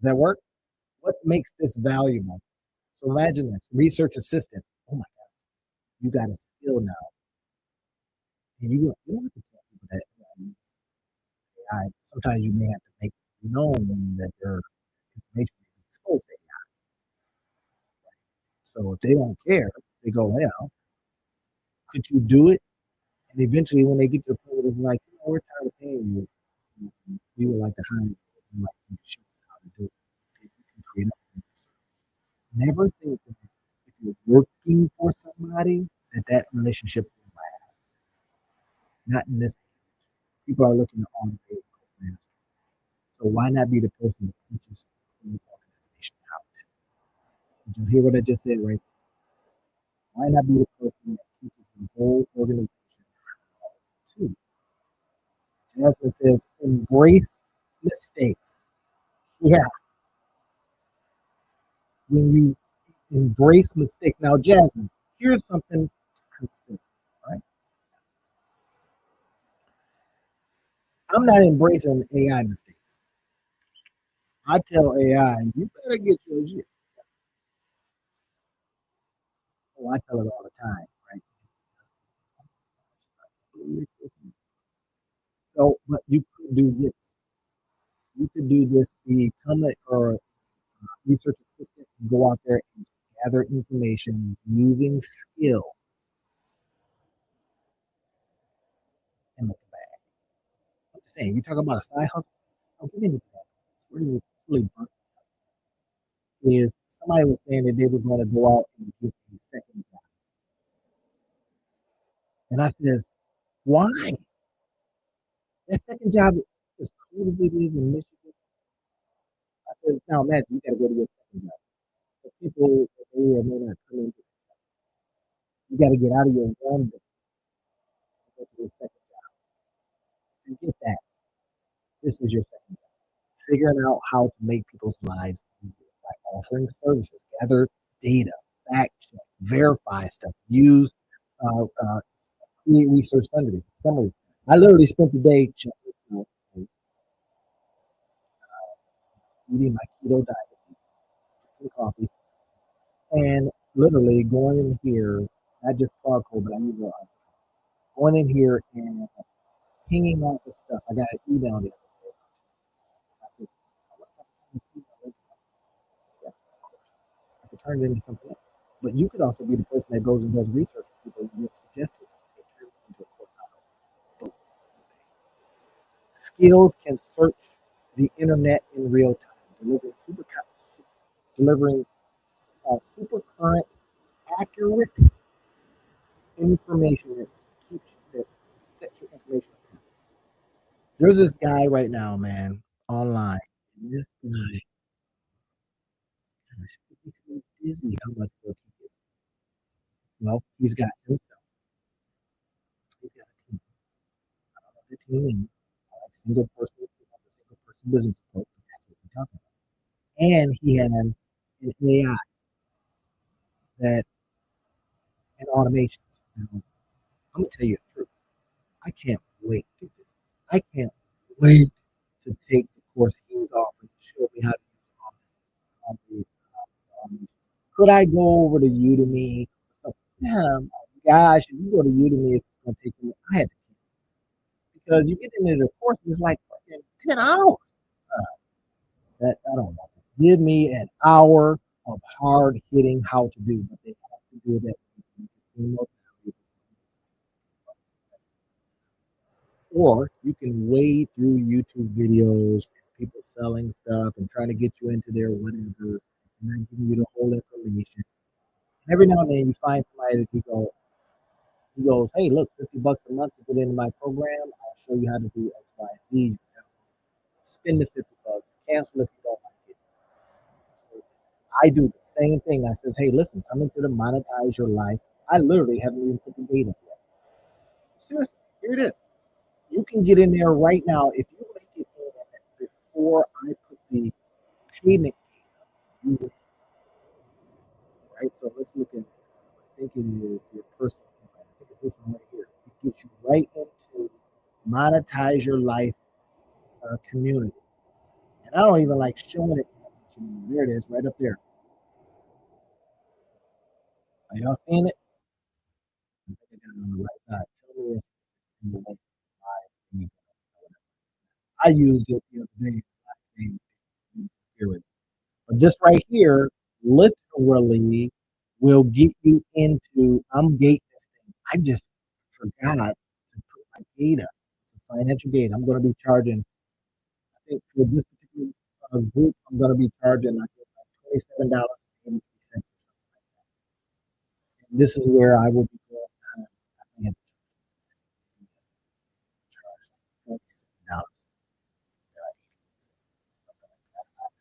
Does that work? What makes this valuable? So imagine this research assistant. Oh my God, you got a skill now. And you don't have to tell people that. Sometimes you may have to make known that their information is exposed to AI. So if they don't care, they go, well, could you do it? And eventually, when they get to the point where it's like, we're tired of paying you. We would like to hire you. We like to show us how to do it. If you can create a service. Never think that if you're working for somebody, that relationship will last. Not in this. People are looking to automate. So why not be the person that teaches the organization how to? Did you hear what I just said right there? Why not be the person that teaches the whole organization how to? Jasmine says, embrace mistakes. Yeah, when you embrace mistakes. Now, Jasmine, here's something to consider. Right, I'm not embracing AI mistakes. I tell AI, you better get yours. Oh, I tell it all the time, right? So, but you could do this. You could do this, become a or a research assistant and go out there and gather information using skill and look back. I'm just saying, you talk about a side hustle. I'll give you an example. Really burnt is somebody was saying that they were going to go out and get a second job. And I says, why? That second job, as cold as it is in Michigan, I says, now imagine you got to go to your second job. The people that they may not come in, you got to get out of your one and go to your second job. And get that. This is your second job. Figuring out how to make people's lives easier by offering services, gather data, fact check, verify stuff, use create research summary. I literally spent the day eating my keto diet, drinking coffee, and literally going in here, not just charcoal, but I need to going in here and pinging off the stuff. I got an email the other day. I said, yeah, of course. I could turn it into something else. But you could also be the person that goes and does research with people and gets suggested. Turn this into a course. Skills can search the internet in real time, delivering super current, accurate information that sets your information apart. There's this guy right now, man, online. And this guy, gosh, it makes me dizzy how much work he gets. Well, he's got a team. I don't know what the team is. Like single person, single person business approach. That's what we're talking about. And he has an AI that and automations. Now, I'm gonna tell you the truth. I can't wait to get this. I can't wait to take the course he's offering to show me how to use on the could I go over to Udemy? Yeah, gosh, if you go to Udemy, it's going to take me. I had to because you get into the course, it's like 10 hours. That I don't know. Give me an hour of hard hitting how to do, but they have to do that. Or you can wade through YouTube videos, people selling stuff and trying to get you into their whatever, and then giving you the whole information. And every now and then you find somebody that he goes, hey, look, $50 a month to get into my program. I'll show you how to do X, Y, Z. Spend the $50, cancel if you don't like it. I do the same thing. I says, hey, listen, come into the monetize your life. I literally haven't even put the date up yet. Seriously, here it is. You can get in there right now. If you make it in before I put the payment date up, right? So let's look at, I think it is your personal income. I think it's this one right here. It gets you right into monetize your life community. And I don't even like showing it that much anymore. There it is, right up there. Are y'all seeing it? I think I got it on the right side. Tell me if it's in the left side. I used it the other day. But this right here literally will get you into, I'm gating this thing. I just forgot to put my gate up. It's a financial gate. I'm going to be charging, I think for this particular group, I'm going to be charging, I think, like $27.83. And this is where I will be going. I think $27.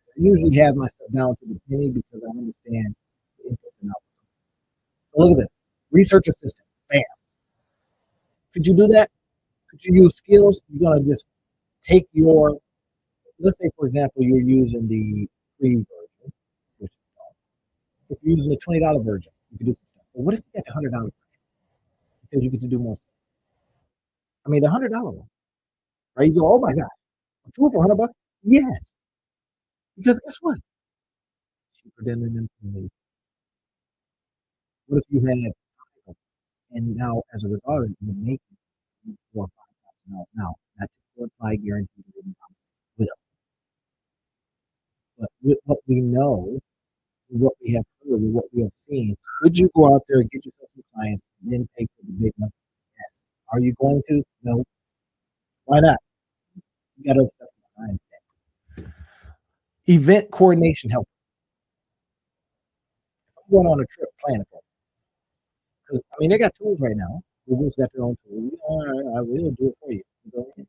I usually have my stuff down to the penny because I understand the inputs and outputs. So look at this. Research assistant. Bam. Could you do that? Could you use skills? You're gonna just take your let's say, for example, you're using the free version, which if you're using the $20 version, you can do some stuff. But what if you get the $100 version? Because you get to do more stuff. I mean, the $100 one, right? You go, oh my God, a tool for $100? Yes. Because guess what? Cheaper than an employee. What if you had, and now as a result, you're making $4,000 or $5,000 now? Not to apply guaranteed income with, but with what we know, what we have heard, and what we have seen, could you go out there and get yourself some clients and then pay for the big money? Yes. Are you going to? No. Why not? You got other stuff behind that. Event coordination help. If I'm going on a trip, plan it for me. Because I mean, they got tools right now. Google's got their own tool. All right, I will do it for you. You go ahead.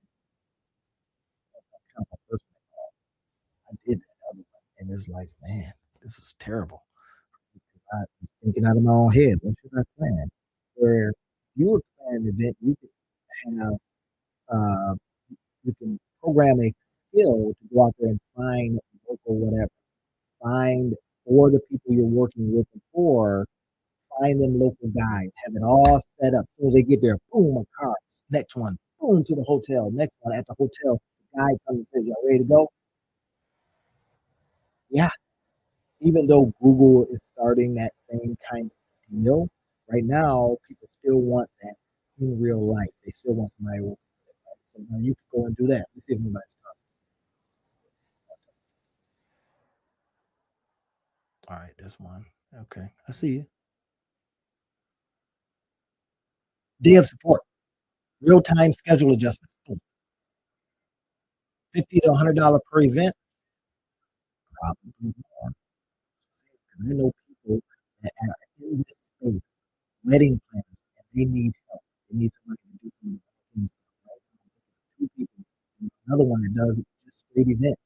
Kind of a person. I did that other one, and it's like, man, this is terrible. I'm thinking out of my own head. What should I plan? Where you would plan an event, you could have uh, you can program a skill to go out there and find local whatever. Find for the people you're working with and for, find them local guides, have it all set up. As soon as they get there, boom, a car. Next one, boom, to the hotel. Next one at the hotel. The guide comes and says, y'all ready to go? Yeah. Even though Google is starting that same kind of deal, right now people still want that in real life. They still want somebody working with it. Right? So now you can go and do that. Let's see if anybody's talking. All right, this one. Okay, I see you. Day of support, real time schedule adjustments. Boom. $50 to $100 per event. Probably more. I know people that are in this space, wedding planners, and they need help. They need somebody to do some things. Right? Two people, and another one that does just straight events.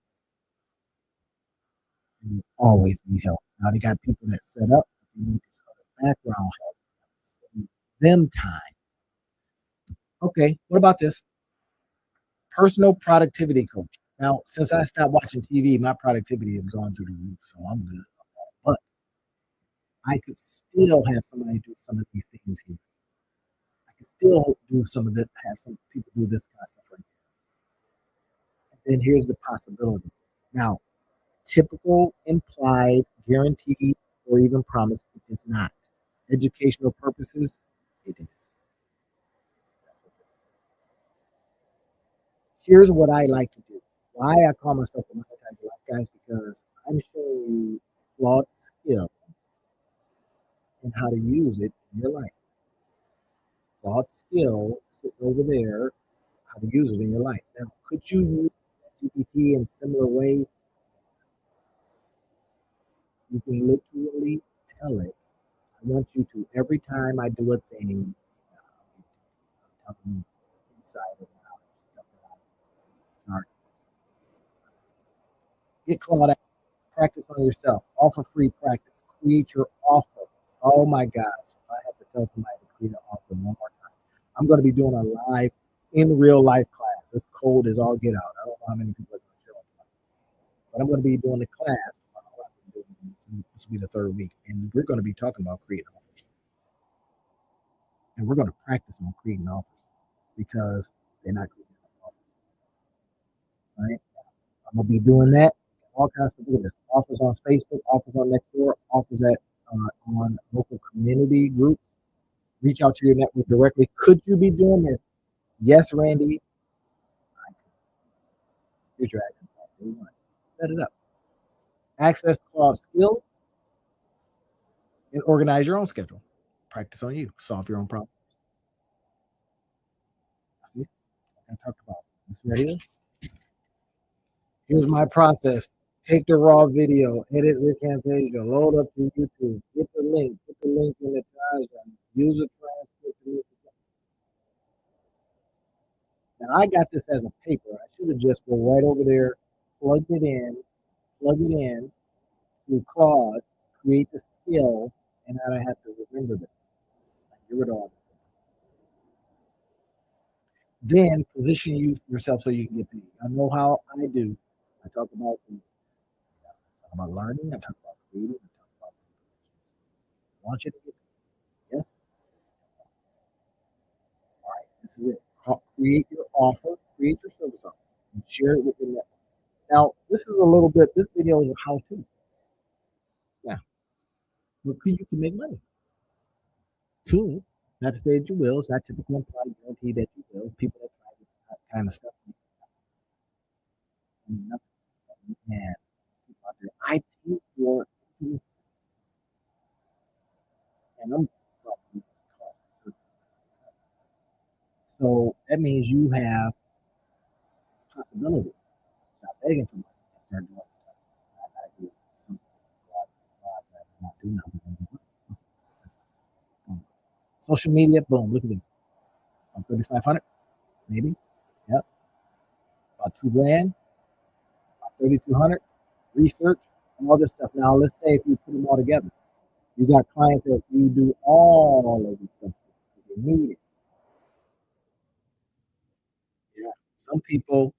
And you always need help. Now they got people that set up, they need this other background help. Save them time. Okay, what about this? Personal productivity coach. Now, since I stopped watching TV, my productivity has gone through the roof, so I'm good. But I could still have somebody do some of these things here. I could still do some of this, have some people do this kind of stuff right here. And then here's the possibility. Now, typical, implied, guaranteed, or even promised, it does not. Educational purposes, it is. That's what this is. Here's what I like to do. Why I call myself a monetizer life, guys, because I'm showing you flawed skill and how to use it in your life. Flawed skill sitting over there, how to use it in your life. Now, could you use GPT in similar ways? You can literally tell it, I want you to, every time I do a thing, tell me inside and out, stuff that I charge. Get Claude out, practice on yourself, offer free practice, create your offer. Oh my gosh, if I have to tell somebody to create an offer one more time, I'm going to be doing a live in real life class. It's cold as all get out. I don't know how many people are going to show up, but I'm going to be doing the class. This will be the third week, and we're going to be talking about creating offers, and we're going to practice on creating offers because they're not creating offers, right? I'm gonna be doing that. All kinds of stuff. Look at this. Offers on Facebook, offers on Nextdoor, offers at on local community groups. Reach out to your network directly. Could you be doing this? Yes, Randy. Here's your action plan. Set it up. Access Claude skills and organize your own schedule. Practice on you. Solve your own problem. See, I talked about this right here. Here's my process. Take the raw video, edit Rick Camtasia, load up to YouTube, get the link, put the link in the diagram, use a transcript. Now I got this as a paper. I should have just go right over there, plug it in to Claude, create the skill, and I don't have to remember this. Get rid of all. Then position yourself so you can get paid. I know how I do. I talk about learning. I talk about creating. I talk about I want you to get yes. All right, this is it. Create your offer, create your service offer, and share it with your network. Now, this is a little bit. This video is a how-to. Yeah, but you can make money. Could not to say that you will. It's not typical employee guarantee that you will. People that try this kind of stuff, I mean, nothing, man. I pay for this, and I'm so that means you have possibilities. Stop begging for money and start doing stuff. I gotta do something. Not do nothing. Social media, boom, look at this. I'm 3,500, maybe. Yep. About 2 grand, about 3,200. Research and all this stuff. Now, let's say if you put them all together, you got clients that you do all of this stuff. They need it. Yeah. Some people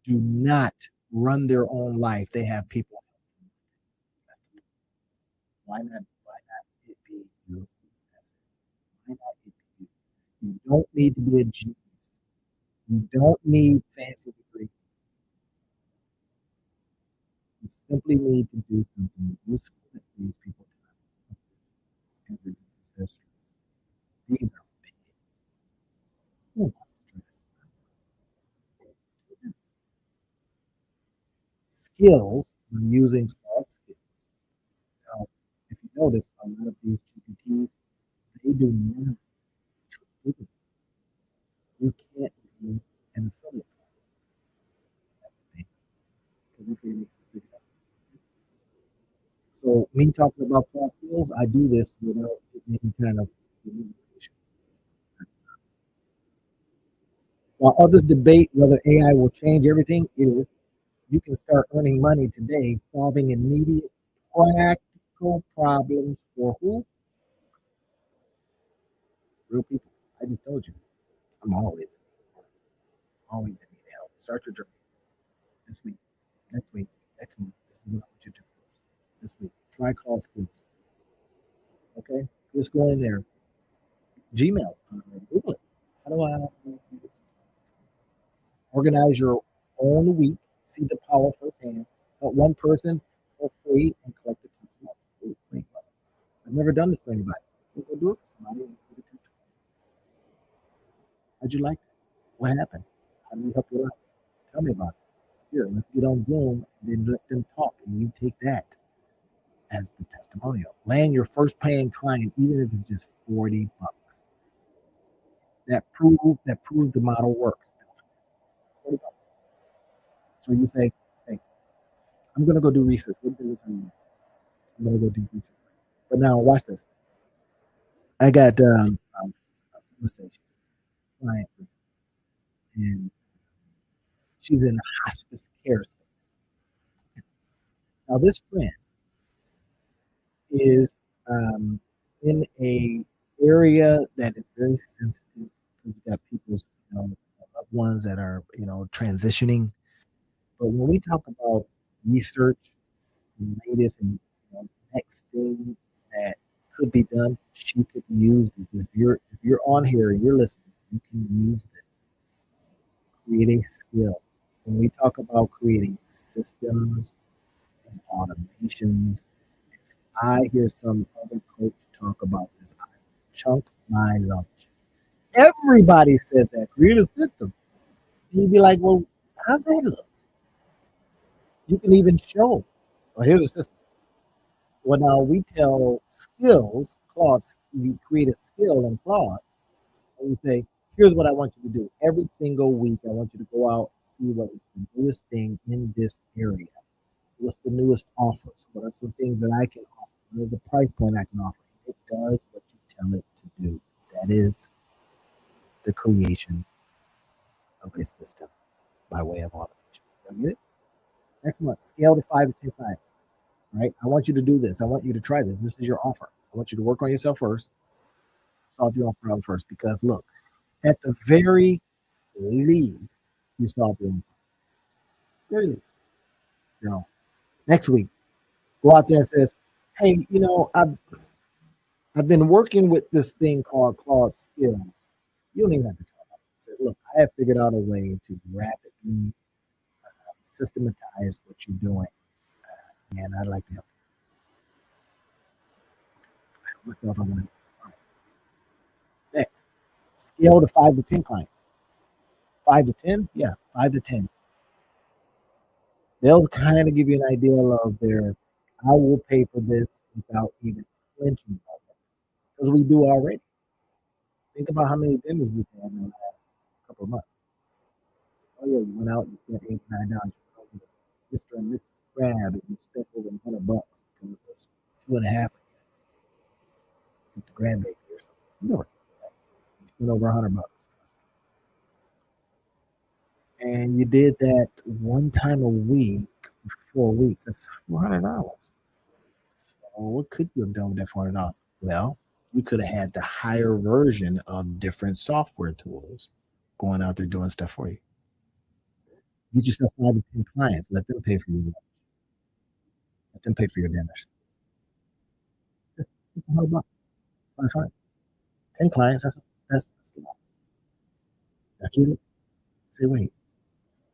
do not run their own life. They have people. Why not? Why not it be you? Why not it be you? You don't need to be a genius. You don't need fancy degrees. You simply need to do something useful that saves people time and reduces their stress. These are big. Who wants stress? Skills. I'm using all skills. Now, if you notice, a lot of these GPTs, they do not do this. You can't be an affiliate. So me talking about cross skills, I do this without any kind of communication. While others debate whether AI will change everything, it is you can start earning money today solving immediate practical problems for who? Real people. I just told you. I'm always in need of help. Start your journey this week, next week, next month. This is what I want you to do first. This week. Try cross skills. Okay? Just go in there. Gmail. Google it. How do I organize your own week? See the power firsthand. Help one person for free and collect the testimony. I've never done this for anybody. Go do it for somebody and get a testimony. How'd you like it? What happened? How did we help your life? Tell me about it. Here, let's get on Zoom and then let them talk. And you take that as the testimonial. Land your first paying client, even if it's just $40. That proves the model works. $40. So you say, hey, I'm gonna go do research. What business are you in? I'm gonna go do research. But now watch this. I got let's say she's a client and she's in the hospice care space. Now this friend is in a area that is very sensitive. You got people's loved ones that are transitioning. But when we talk about research, latest and next thing that could be done, she could use this. If you're on here and you're listening, you can use this. Create a skill. When we talk about creating systems and automations, I hear some other coach talk about this. I chunk my lunch. Everybody says that. Create a system. And you'd be like, well, how's that look? You can even show. Well, here's a system. Well, now we tell skills, Claude, you create a skill in Claude, and you say, here's what I want you to do. Every single week, I want you to go out and see what is the newest thing in this area. What's the newest offers? What are some things that I can offer? What is the price point I can offer? It does what you tell it to do. That is the creation of a system by way of automation. You get it? Next month, scale to 5 to 10 clients. Right? I want you to do this. I want you to try this. This is your offer. I want you to work on yourself first, solve your own problem first. Because look, at the very least, you solve your own problem. Very least. You know, next week, go out there and says, hey, I've been working with this thing called Claude Skills. You don't even have to talk about it. It says, look, I have figured out a way to rapidly systematize what you're doing, and I'd like to help myself. I'm going to next scale to 5 to 10 clients. 5 to 10, yeah, 5 to 10. They'll kind of give you an idea of their, I will pay for this without even flinching about this. Because we do already. Think about how many dinners we've had in the last couple of months. Oh yeah, you went out and spent $89. Mr. and Mrs. Crab, and you spent over $100 because it was 2.5 with the grandbaby or something. You know it. Right? You spent over $100. And you did that one time a week for 4 weeks. That's $400. So what could you have done with that $400? Well, you could have had the higher version of different software tools going out there doing stuff for you. Get yourself 5 to 10 clients. Let them pay for your lunch. Let them pay for your dinners. Just $100. That's fine. 10 clients. That's a lot. Now get it. Say, wait.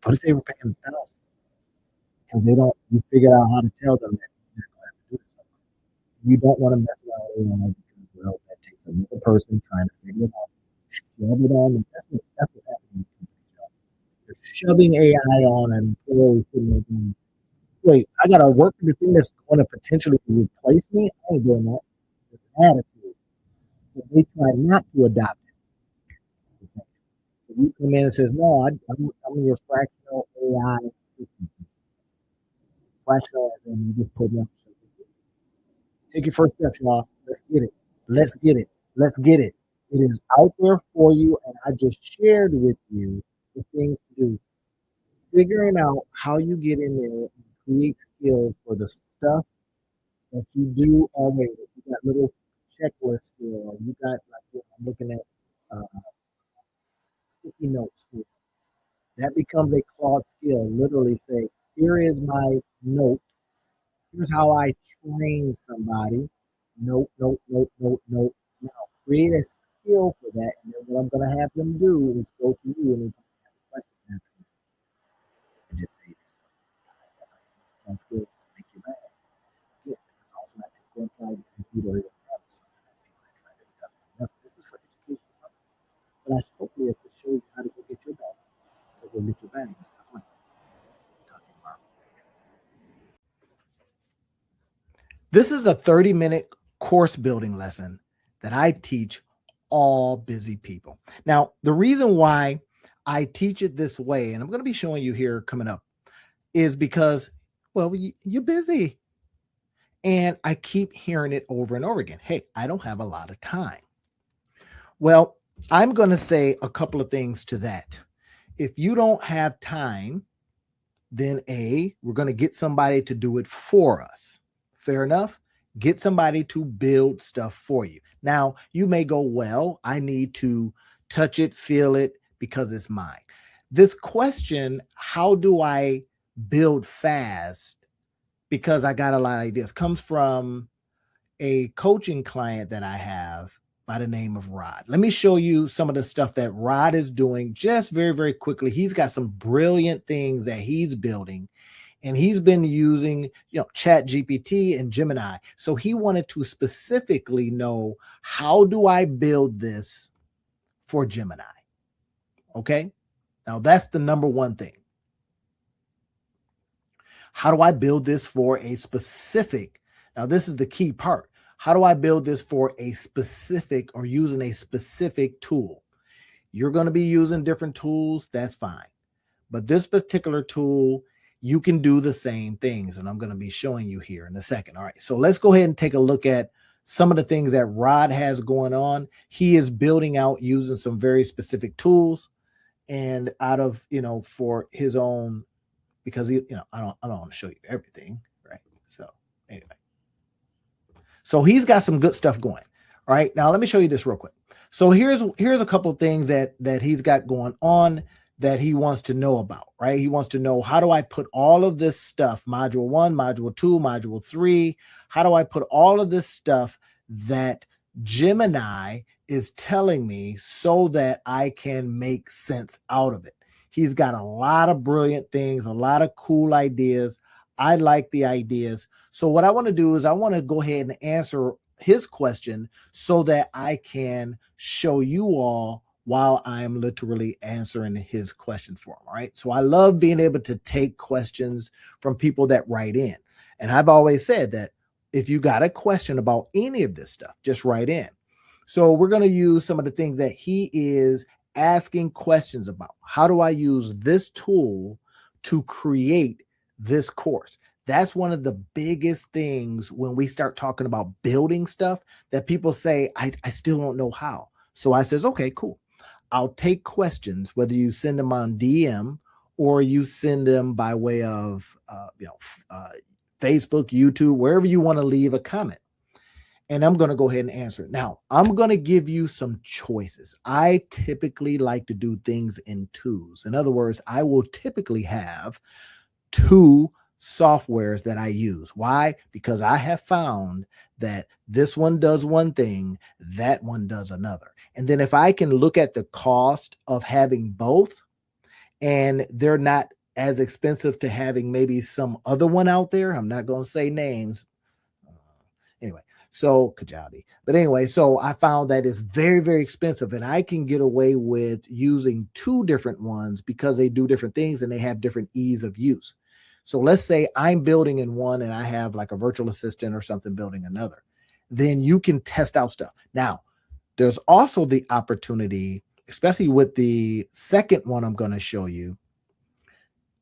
What if they were paying 1,000? Because you figured out how to tell them that they're going to have to do it. You don't want to mess around with because, well, that takes another person trying to figure it out. Shove it on. That's what's happening. You're shoving AI on and employees sitting there going, wait, I got to work with the thing that's going to potentially replace me? I ain't doing that. It's an attitude. So they try not to adopt it. So you come in and says, no, I'm your fractional AI assistant. Fractional as in you just put me up. Take your first steps, y'all. Let's get it. Let's get it. Let's get it. It is out there for you, and I just shared with you the things to do. Figuring out how you get in there and create skills for the stuff that you do already. You got little checklists for. You got I'm looking at sticky notes for. That becomes a Claude skill. Literally say, here is my note. Here's how I train somebody. Note, note, note, note, note. Now create a skill for that, and then what I'm going to have them do is go to you and have a question after you. And just say yourself. That's how you use skills to make you mad. Yeah, it's also not to go and try the computer or have something people that try this stuff. Nothing. This is for education. But I hopefully I could show you how to go get your bag. So go get your bag and stuff like that. This is a 30-minute course building lesson that I teach all busy people. Now, the reason why I teach it this way, and I'm going to be showing you here coming up, is because, well, you're busy. And I keep hearing it over and over again. Hey, I don't have a lot of time. Well, I'm going to say a couple of things to that. If you don't have time, then we're going to get somebody to do it for us. Fair enough? Get somebody to build stuff for you. Now, you may go, well, I need to touch it, feel it, because it's mine. This question, how do I build fast? Because I got a lot of ideas, comes from a coaching client that I have by the name of Rod. Let me show you some of the stuff that Rod is doing just very, very quickly. He's got some brilliant things that he's building. And he's been using, Chat GPT and Gemini. So he wanted to specifically know, how do I build this for Gemini? Okay. Now that's the number one thing. How do I build this for a specific? Now this is the key part. How do I build this for a specific or using a specific tool? You're going to be using different tools. That's fine. But this particular tool, you can do the same things, and I'm going to be showing you here in a second. All right, so let's go ahead and take a look at some of the things that Rod has going on. He is building out using some very specific tools, and out of, for his own, because I don't want to show you everything, right? So anyway, so he's got some good stuff going. All right, now let me show you this real quick. So here's a couple of things that he's got going on that he wants to know about, right? He wants to know, how do I put all of this stuff, module 1, module 2, module 3, how do I put all of this stuff that Gemini is telling me so that I can make sense out of it? He's got a lot of brilliant things, a lot of cool ideas. I like the ideas. So what I want to do is I want to go ahead and answer his question so that I can show you all while I'm literally answering his question for him. All right. So I love being able to take questions from people that write in. And I've always said that if you got a question about any of this stuff, just write in. So we're going to use some of the things that he is asking questions about. How do I use this tool to create this course? That's one of the biggest things when we start talking about building stuff that people say, I still don't know how. So I says, okay, cool. I'll take questions, whether you send them on DM or you send them by way of, Facebook, YouTube, wherever you want to leave a comment. And I'm going to go ahead and answer it. Now, I'm going to give you some choices. I typically like to do things in twos. In other words, I will typically have two softwares that I use. Why? Because I have found that this one does one thing, that one does another. And then if I can look at the cost of having both, and they're not as expensive to having maybe some other one out there, I'm not going to say names. Anyway, so Kajabi. But anyway, so I found that it's very, very expensive, and I can get away with using two different ones because they do different things and they have different ease of use. So let's say I'm building in one and I have like a virtual assistant or something building another. Then you can test out stuff. Now, there's also the opportunity, especially with the second one I'm going to show you,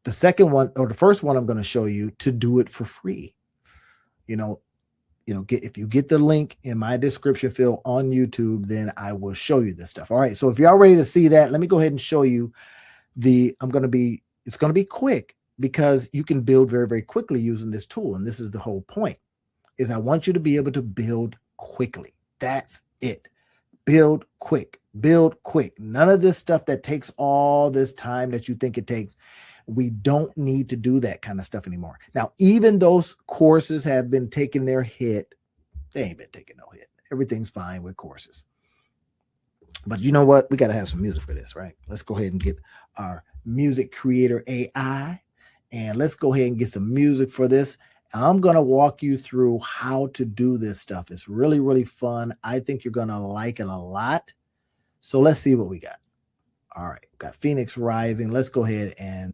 the second one or the first one I'm going to show you, to do it for free. If you get the link in my description field on YouTube, then I will show you this stuff. All right. So if y'all ready to see that, let me go ahead and show you it's going to be quick because you can build very, very quickly using this tool. And this is the whole point, is I want you to be able to build quickly. That's it. Build quick, build quick. None of this stuff that takes all this time that you think it takes. We don't need to do that kind of stuff anymore. Now, even those courses have been taking their hit. They ain't been taking no hit. Everything's fine with courses. But you know what? We got to have some music for this, right? Let's go ahead and get our music creator AI, and let's go ahead and get some music for this. I'm going to walk you through how to do this stuff. It's really, really fun. I think you're going to like it a lot. So let's see what we got. All right. Got Phoenix Rising. Let's go ahead and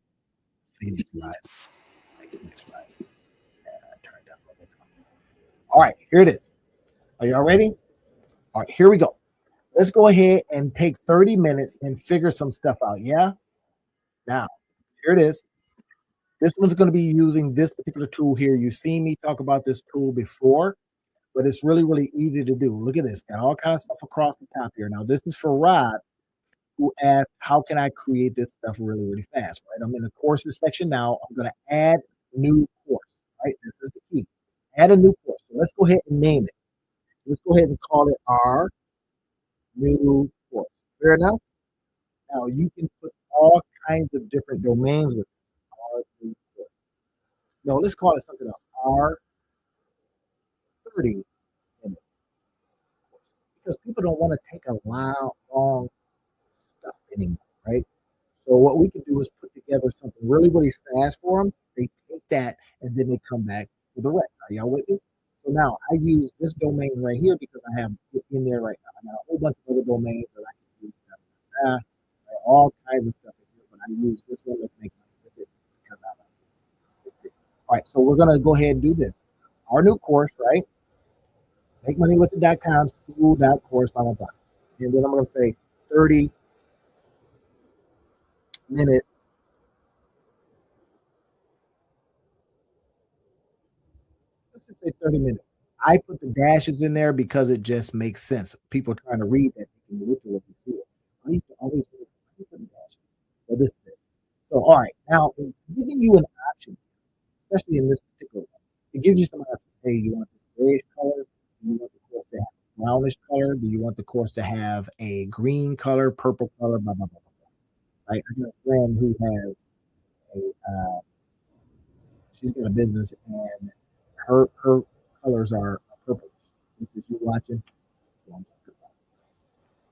Phoenix Rising. Phoenix Rising. Turn it down a little bit. All right. Here it is. Are y'all ready? All right. Here we go. Let's go ahead and take 30 minutes and figure some stuff out. Yeah. Now, here it is. This one's going to be using this particular tool here. You've seen me talk about this tool before, but it's really, really easy to do. Look at this. Got all kinds of stuff across the top here. Now, this is for Rod, who asked, how can I create this stuff really, really fast, right? I'm in the courses section now. I'm going to add new course, right? This is the key. Add a new course. So let's go ahead and name it. Let's go ahead and call it our new course. Fair enough? Now, you can put all kinds of different domains with our new course. No, let's call it something else. Our 30 minute course. Because people don't want to take a long stuff anymore, right? So what we can do is put together something really, really fast for them. They take that and then they come back for the rest. Are y'all with me? So now I use this domain right here because I have it in there right now. I got a whole bunch of other domains that I can use. All kinds of stuff in here, but I use this one. Let's make money with it because I like it. All right, so we're gonna go ahead and do this. Our new course, right? Make money with the.com, school.course, blah, blah, blah. And then I'm gonna say 30 minute. Let's just say 30 minutes. I put the dashes in there because it just makes sense. People trying to read that, they can literally see it. I used to always put the dashes. So this is it. So, all right, now it's giving you an option, especially in this particular one. It gives you some options. Hey, you want this grayish color? Do you want the course to have a brownish color? Do you want the course to have a green color, purple color, blah, blah, blah, blah, blah. Right? I got a friend who has she's got a business, and her colors are purple. This is you watching.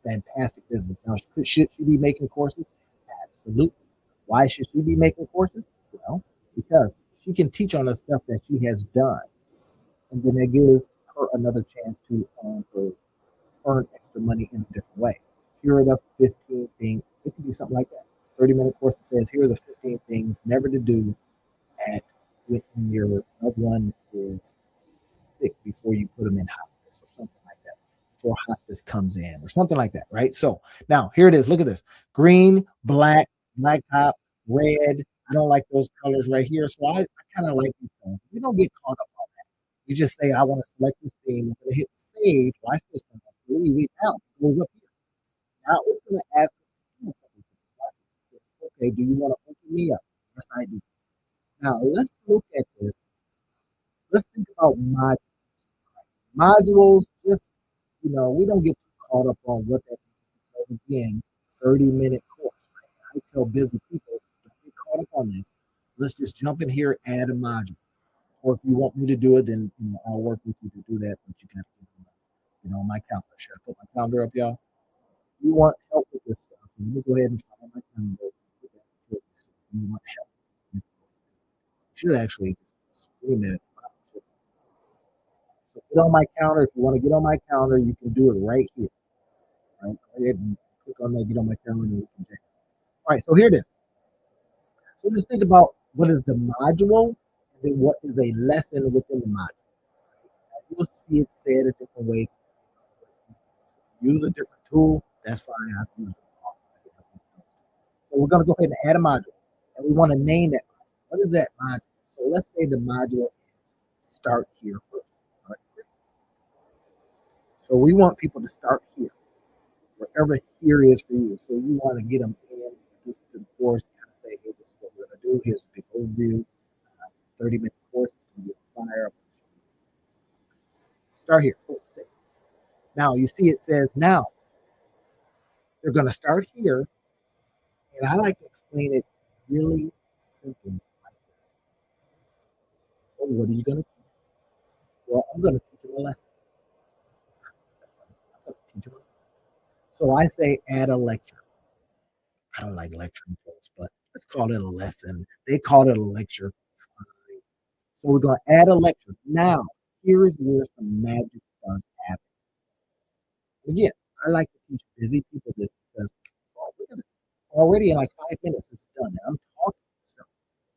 Fantastic business. Now, should she be making courses? Absolutely. Why should she be making courses? Well, because she can teach on the stuff that she has done, and then it gives her another chance to earn extra money in a different way. Here are the 15 things. It could be something like that. 30-minute course that says, here are the 15 things never to do at when your loved one is sick before you put them in hospice or something like that. Before hospice comes in or something like that, right? So now here it is. Look at this. Green, black, black top, red. I don't like those colors right here. So I kind of like these things. You don't get caught up on that. You just say, I want to select this thing. I'm going to hit save. Watch this one. Really easy. Now it goes up here. Now it's going to ask, okay, do you want to open me up? Yes, I do. Now let's look at this. Let's think about modules. Just, we don't get too caught up on what that is because again, 30-minute course. Right? I tell busy people, don't get caught up on this. Let's just jump in here, add a module. Or if you want me to do it, then I'll work with you to do that. But you got to on my calendar. Should I put my calendar up, y'all? If you want help with this stuff, let me go ahead and find my calendar. You want help? You should actually screen it. So get on my calendar. If you want to get on my calendar, you can do it right here. Right? Go ahead and click on that, get on my calendar, and you can check. All right, so here it is. So just think about what is the module and then what is a lesson within the module. You'll see it said a different way. Use a different tool, that's fine. I can use it. So we're going to go ahead and add a module. And we want to name that module. What is that module? So let's say the module is start here first. All right. So we want people to start here, wherever here is for you. So you want to get them in to the course, kind of say, hey, this is what we're going to do. Here's a big overview. 30-minute course. It's going to be fire. Start here. Now you see it says now. They're going to start here. And I like to explain it really simply like this. Well, what are you going to teach? Well, I'm going to teach them a lesson. I'm going to teach them a lesson. So I say add a lecture. I don't like lecturing folks, but let's call it a lesson. They call it a lecture. So we're going to add a lecture. Now, here is where some magic starts happening. Again, I like to teach busy people this because already in like 5 minutes, it's done. Now I'm talking. So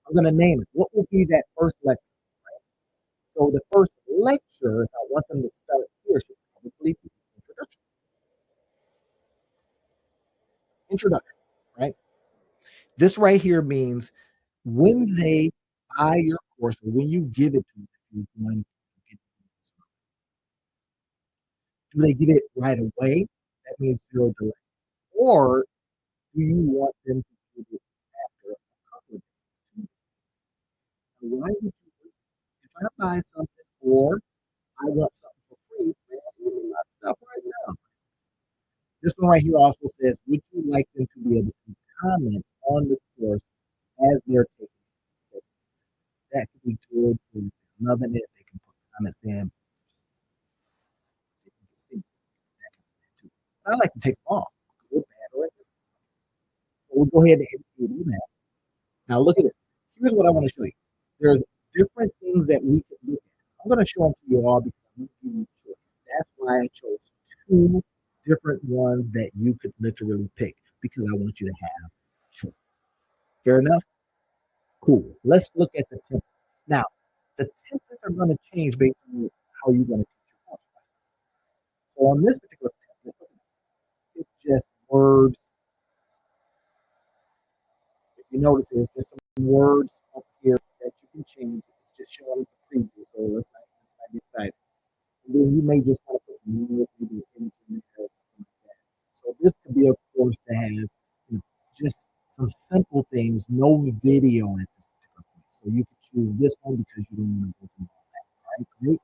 I'm going to name it. What will be that first lecture? So the first lecture, if I want them to start here, should probably be introduction. Introduction, right? This right here means when they buy your course or when you give it to them, you're going to get do they get it right away? That means zero delay. Or do you want them to get it after a couple of days? Why would you, if I buy something or I want something for free, man, give me my stuff right now. This one right here also says, would you like them to be able to comment on the course as they're taking it? So that could be good for loving it. They can put comments in. I like to take them off. Good, bad, or indifferent. So we'll go ahead and do that. Now look at this. Here's what I want to show you. There's different things that we can look at. I'm going to show them to you all because I'm going to give you choice. That's why I chose two different ones that you could literally pick because I want you to have choice. Fair enough? Cool. Let's look at the template. Now, the templates are going to change based on how you're going to teach your course. So on this particular template, it's just words. If you notice, there's just some words up here that you can change. It's just showing it's a preview, so let's not get excited. And then you may just want to put some music, maybe an image in there or something like that. So this could be a course that has just some simple things, no video at this particular point. So you can choose this one because you don't want to go through all that. All right, great.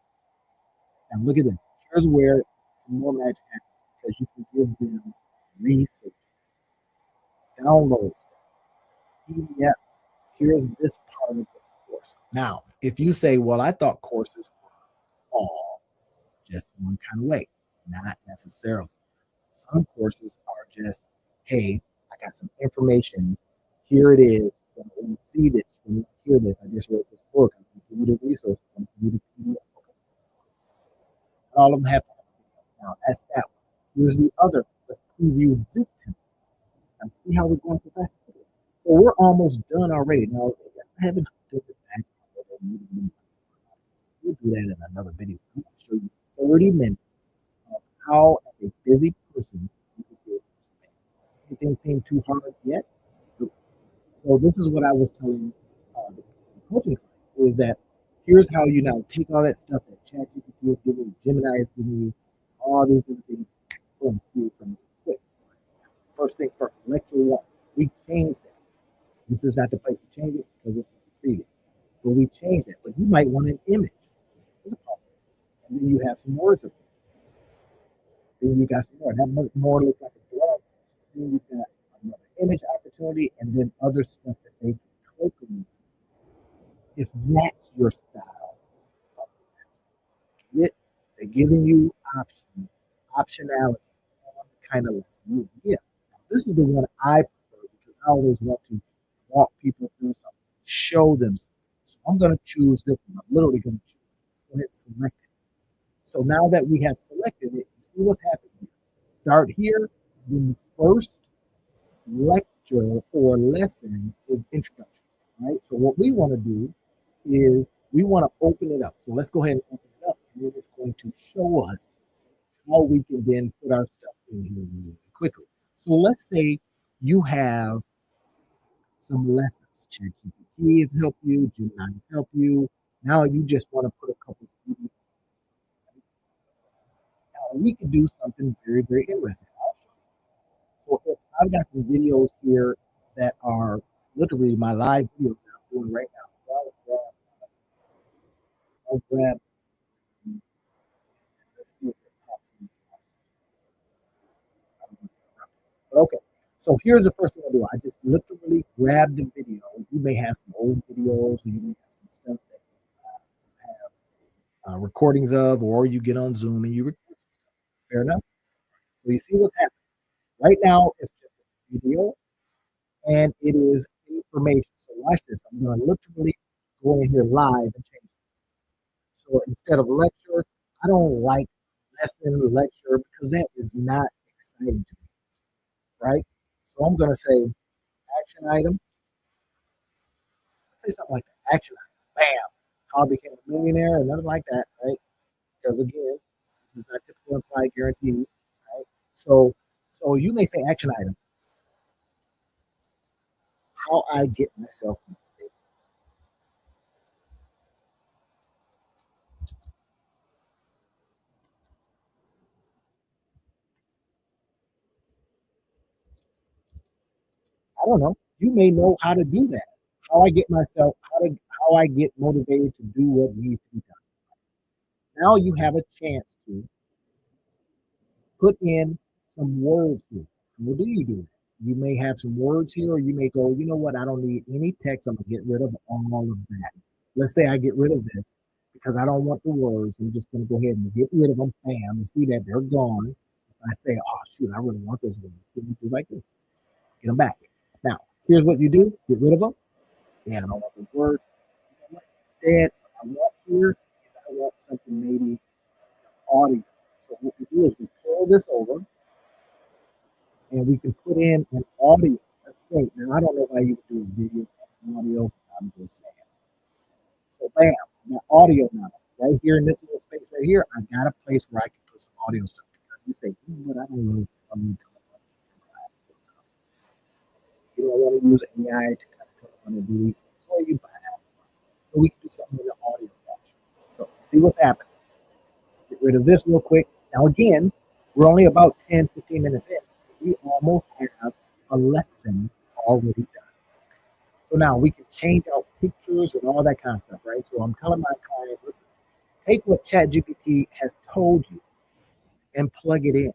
Now look at this. Here's where some more magic happens because you can give them resources. downloads, PDFs. Here's this part of the course. Now, if you say, well, I thought courses were all just one kind of way, not necessarily. Some courses are just, hey, I got some information. Here it is. When you see this, when you hear this, I just wrote this book. I'm going to give you the resource. I'm going to give you the PDF. All of them have. Now, that's that one. Here's the other. Let's preview this template. Now, see how we're going so fast? So we're almost done already. Now, I haven't done it back. We'll do that in another video. I'm going to show you 30 minutes of how, as a busy person, you can do it. Anything seem too hard yet? So this is what I was telling the coaching client, is that here's how you now take all that stuff that ChatGPT is giving you, Gemini is giving you, all these different things, boom, do it from quick. First thing first, lecture one. We changed that. This is not the place to change it because it's created. But we changed it. But you might want an image. And then you have some words of it. Then you got some more. That more looks like a blog. Then you've got another image opportunity and then other stuff that they can click on. If that's your style of lesson, they're giving you options, optionality on the kind of lesson. Yeah, this is the one I prefer because I always want to walk people through something, show them something. So I'm going to choose this one. I'm literally going to choose it. Go ahead and select it. So now that we have selected it, see what's happening here. Start here. The first lecture or lesson is introduction, right? So what we want to do is we want to open it up. So let's go ahead and open it up, and it is going to show us how we can then put our stuff in here really quickly. So let's say you have some lessons. ChatGPT has helped you, Gemini has helped you. Now you just want to put a couple of videos. Now we could do something very, very interesting. So if I've got some videos here that are literally my live videos that I'm doing right now. So I'll grab, let's see if it pops in. Okay, so here's the first thing I do. I just literally grab the video. You may have some old videos, or you may have some stuff that you have recordings of, or you get on Zoom and you record some stuff. Fair enough? So you see what's happening. Right now, it's just a video, and it is information. So watch this. I'm going to literally go in here live and change it. So instead of lecture, I don't like lesson lecture because that is not exciting to me, right? So I'm going to say action item. Say something like that. Action item. Bam. How I became a millionaire or nothing like that, right? Because again, this is not typical implied guarantee, right? So you may say action item. How I get myself motivated. I don't know. You may know how to do that. How I get myself, how I get motivated to do what needs to be done. Now you have a chance to put in some words here. What do you do? You may have some words here, or you may go, you know what, I don't need any text. I'm going to get rid of all of that. Let's say I get rid of this because I don't want the words. I'm just going to go ahead and get rid of them. Bam, and see that they're gone. I say, oh, shoot, I really want those words. What do you do like this? Get them back. Now, here's what you do. Get rid of them. Yeah, I don't want the words. Instead, what I want here is I want something maybe audio. So what we do is we pull this over and we can put in an audio. Let's say, now I don't know why you would do a video and audio. I'm just saying. So bam, my audio now. Right here in this little space right here, I got a place where I can put some audio stuff. You say, you know what, I don't really you don't want to use AI to kind of come on and do these things. So you buy Amazon. So we can do something with the audio function. So see what's happening. Let's get rid of this real quick. Now again, we're only about 10, 15 minutes in. We almost have a lesson already done. So now we can change out pictures and all that kind of stuff, right? So I'm telling my client, listen, take what ChatGPT has told you and plug it in.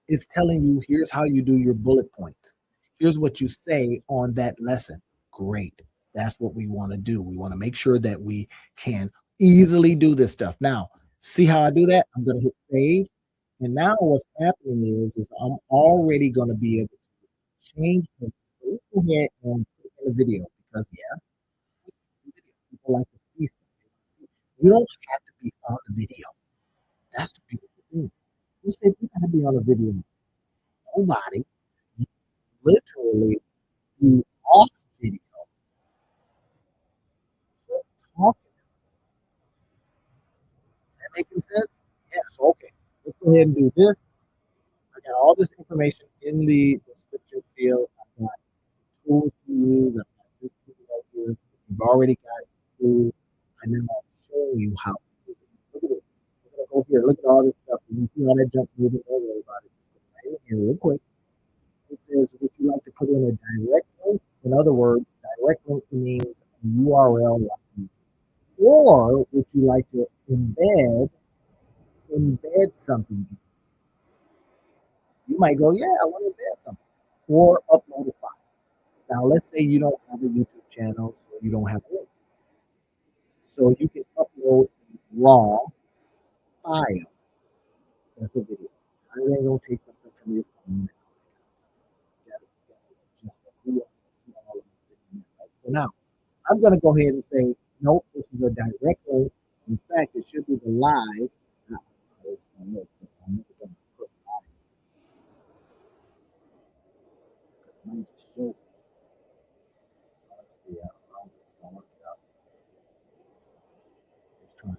It's telling you, here's how you do your bullet points. Here's what you say on that lesson. Great. That's what we want to do. We want to make sure that we can easily do this stuff. Now, see how I do that? I'm going to hit save. And now what's happening is I'm already going to be able to change the go ahead and put in a video because yeah, people like to see something. You don't have to be on the video. That's the beautiful thing. You said you got to be on a video. Nobody. You literally be off video, just talking. Is that making sense? Yes. Okay. Let's go ahead and do this. I got all this information in the description field. I've got tools to use. I've got this tool right here. You've already got it through. I now showing you how to do this. Look at it. We're gonna go here. Look at all this stuff. You see all that junk moving. Don't worry about it. Just go right in here real quick. It says, would you like to put in a direct link? In other words, direct link means a URL like you. Or would you like to embed something? You might go, yeah, I want to embed something. Or upload a file. Now, let's say you don't have a YouTube channel, so you don't have a link. So you can upload a raw file. That's a video. I ain't gonna take something from your phone. So now I'm gonna go ahead and say, nope, this is a direct link. In fact, it should be the live. Now, I'm never gonna put live because it might just show. So let's see how it's gonna work out. Let's try.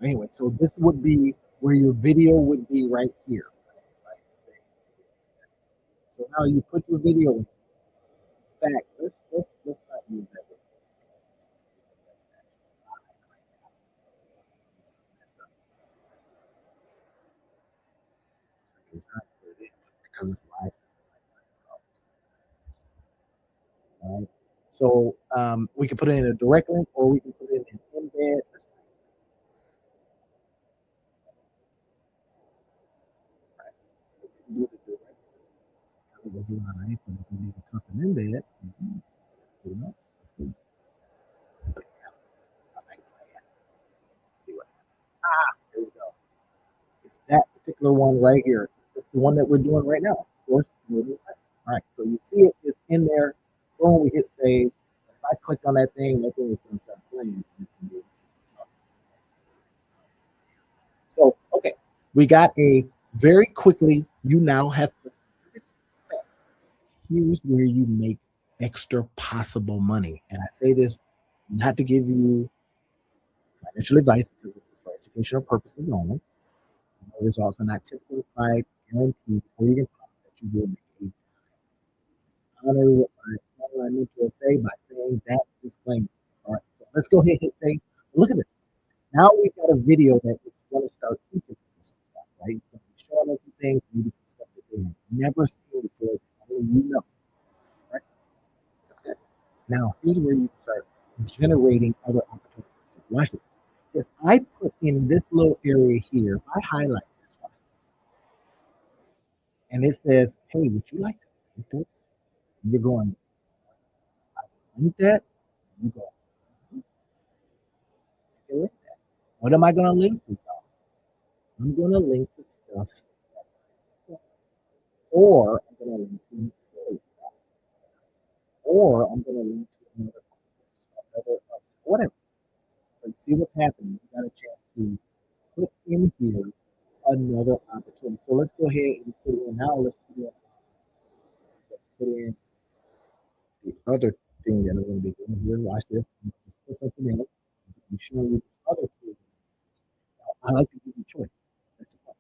Anyway, so this would be where your video would be right here. So now you put your video in. In fact, let's not use that. Because it's live. Right? So we can put it in a direct link or we can put it in an embed. Do it direct because it was live, but if we need a custom embed, you know, let's see. See what happens. Here we go. It's that particular one right here. It's the one that we're doing right now. Of course, all right. So you see it, it's in there. Boom, we hit save. If I click on that thing is going to start playing. So, okay, we got a very quickly, you now have, here's where you make extra possible money. And I say this not to give you financial advice because this is for educational purposes only. There's also not typical like guaranteed or you can promise that you will make a honor what my online mentor say by saying that disclaimer. All right, so let's go ahead and say, look at this. Now we've got a video that is going to start teaching people some stuff, right? It's going to be showing us some things, maybe some stuff that they have never seen before, only you know, right? That's good. Now, here's where you can start generating other opportunities. So watch this. If I put in this little area here, if I highlight this one, and it says, hey, would you like to link this? And you're going, I link that? And you go, okay, link that. What am I going to link to, y'all? I'm going to link to stuff, or I'm going to link to or I'm going to link to another course, whatever. So you see what's happening. You got a chance to put in here another opportunity. So let's go ahead and put in now. Let's put in the other thing that I'm going to be doing here. Watch this. Put something in it. I'm showing you this other tool. I like to give you choice. That's the point.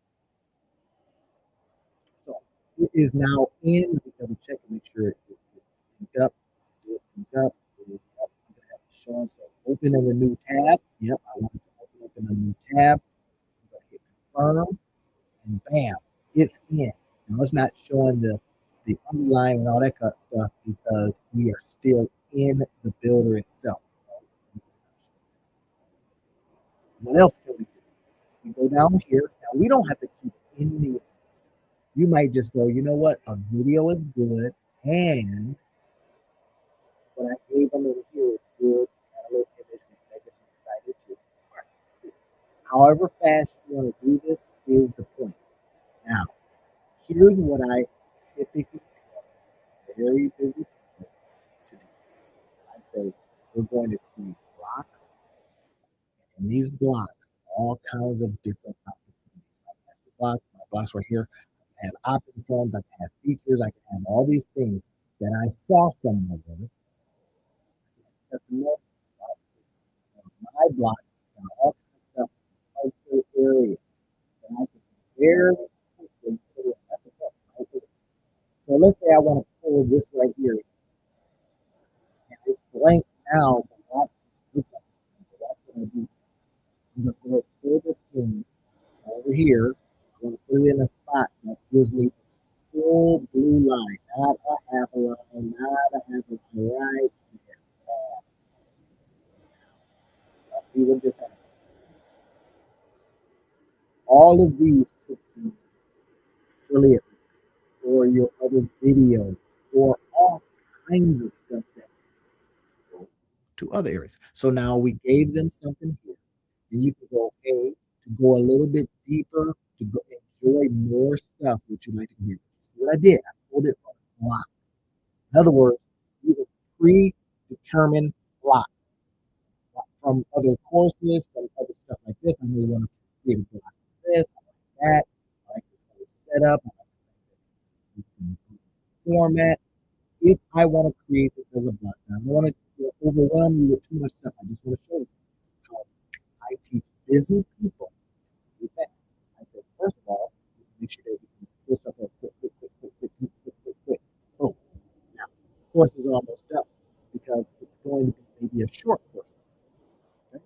So it is now in. Let me double check and make sure it's linked up. Linked up. Showing so open in a new tab. Yep, I want it to open up in a new tab. I'm going to hit confirm, and bam, it's in. Now it's not showing the underline and all that kind of stuff because we are still in the builder itself. What else can we do? We go down here. Now we don't have to keep any of this. You might just go, you know what? A video is good, and what I gave them in here is good. And a little image that gets them excited too. Right. However fast you want to do this is the point. Now, here's what I typically tell very busy people to do. I say, we're going to create blocks, and these blocks, all kinds of different opportunities. My blocks right here. I can have opt-in forms, I can have features, I can have all these things that I saw somewhere. My block and all kinds of stuff in other areas that I can very quickly put in. That's the point, right? So let's say I want to pull this right here, and it's blank now, but that's what I do. I'm going to pull this in over here. I'm going to put it in a spot that gives me this full blue line, not a half a line, not a half a line, right there. I'll see what this happens. All of these could be affiliate links or your other videos or all kinds of stuff that go to other areas. So now we gave them something here, and you can go, okay, to go a little bit deeper, to go enjoy more stuff, which you like to hear. So what I did, I pulled it from a block. In other words, these are predetermined blocks from other courses, from other stuff like this. I know you want to create a block like this, I like that, I like this setup, I like this format. If I want to create this as a block, I don't want to overwhelm you with too much stuff. I just want to show you how I teach busy people to do that. I say, first of all, make sure that you can pull stuff up quick, quick, quick, quick, quick, quick, quick, quick, quick. Oh, now, course is almost done because it's going to be maybe a short course. Okay?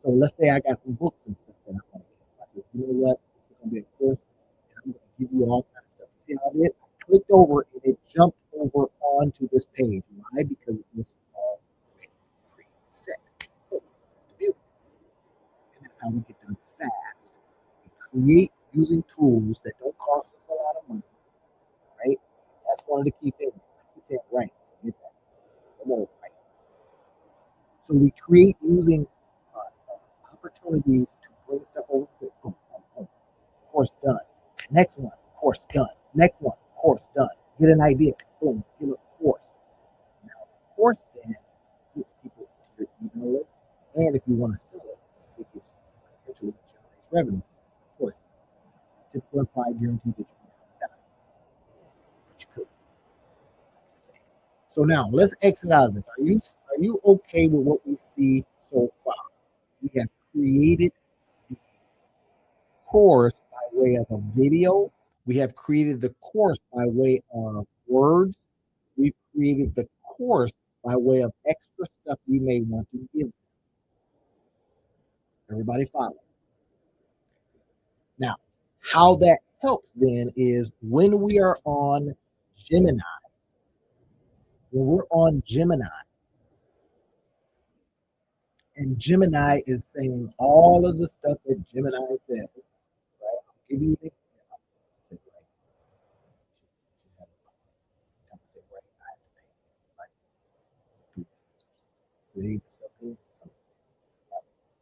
So let's say I got some books and stuff that I want to get. I said, you know what? This is going to be a course, and I'm going to give you all kinds of stuff. See how I did? I clicked over and it jumped over onto this page. Why? Because it was already preset. Oh, that's the beauty. And that's how we get done fast. We create using tools that don't cost us a lot of money, right? That's one of the key things. It's it right. Get that. Come on, right? So we create using opportunities to bring stuff over quick. Boom, boom, boom. Course done. Next one, course done. Next one, course done. Get an idea. Boom, give a course. Now, the course then gives people to your email list. And if you want to sell it, it gives potentially generates revenue. Of course, it's typical implied guarantee that you can have done. But you could. So now let's exit out of this. Are you okay with what we see so far? We have created the course by way of a video. We have created the course by way of words. We've created the course by way of extra stuff we may want to give. Everybody follow? Now, how that helps then is when we are on Gemini, when we're on Gemini, and Gemini is saying all of the stuff that Gemini says, right? I'll give you the Here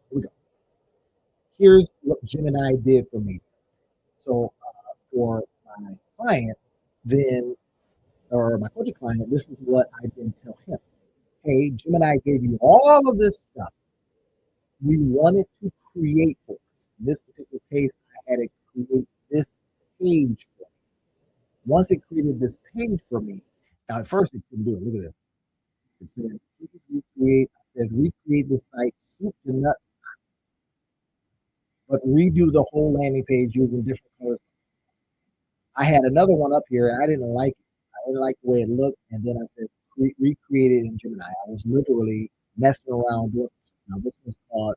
we go. Here's what Gemini did for me. So for my client, then, or my coaching client, this is what I then tell him. Hey, Gemini gave you all of this stuff. We wanted to create for us. In this particular case, I had to create this page for me. Once it created this page for me, now at first it couldn't do it. Look at this. It says, please recreate. It says, recreate the site soup to nuts, but redo the whole landing page using different colors. I had another one up here, and I didn't like it. I didn't like the way it looked, and then I said, recreate it in Gemini. I was literally messing around doing something. Now, this was called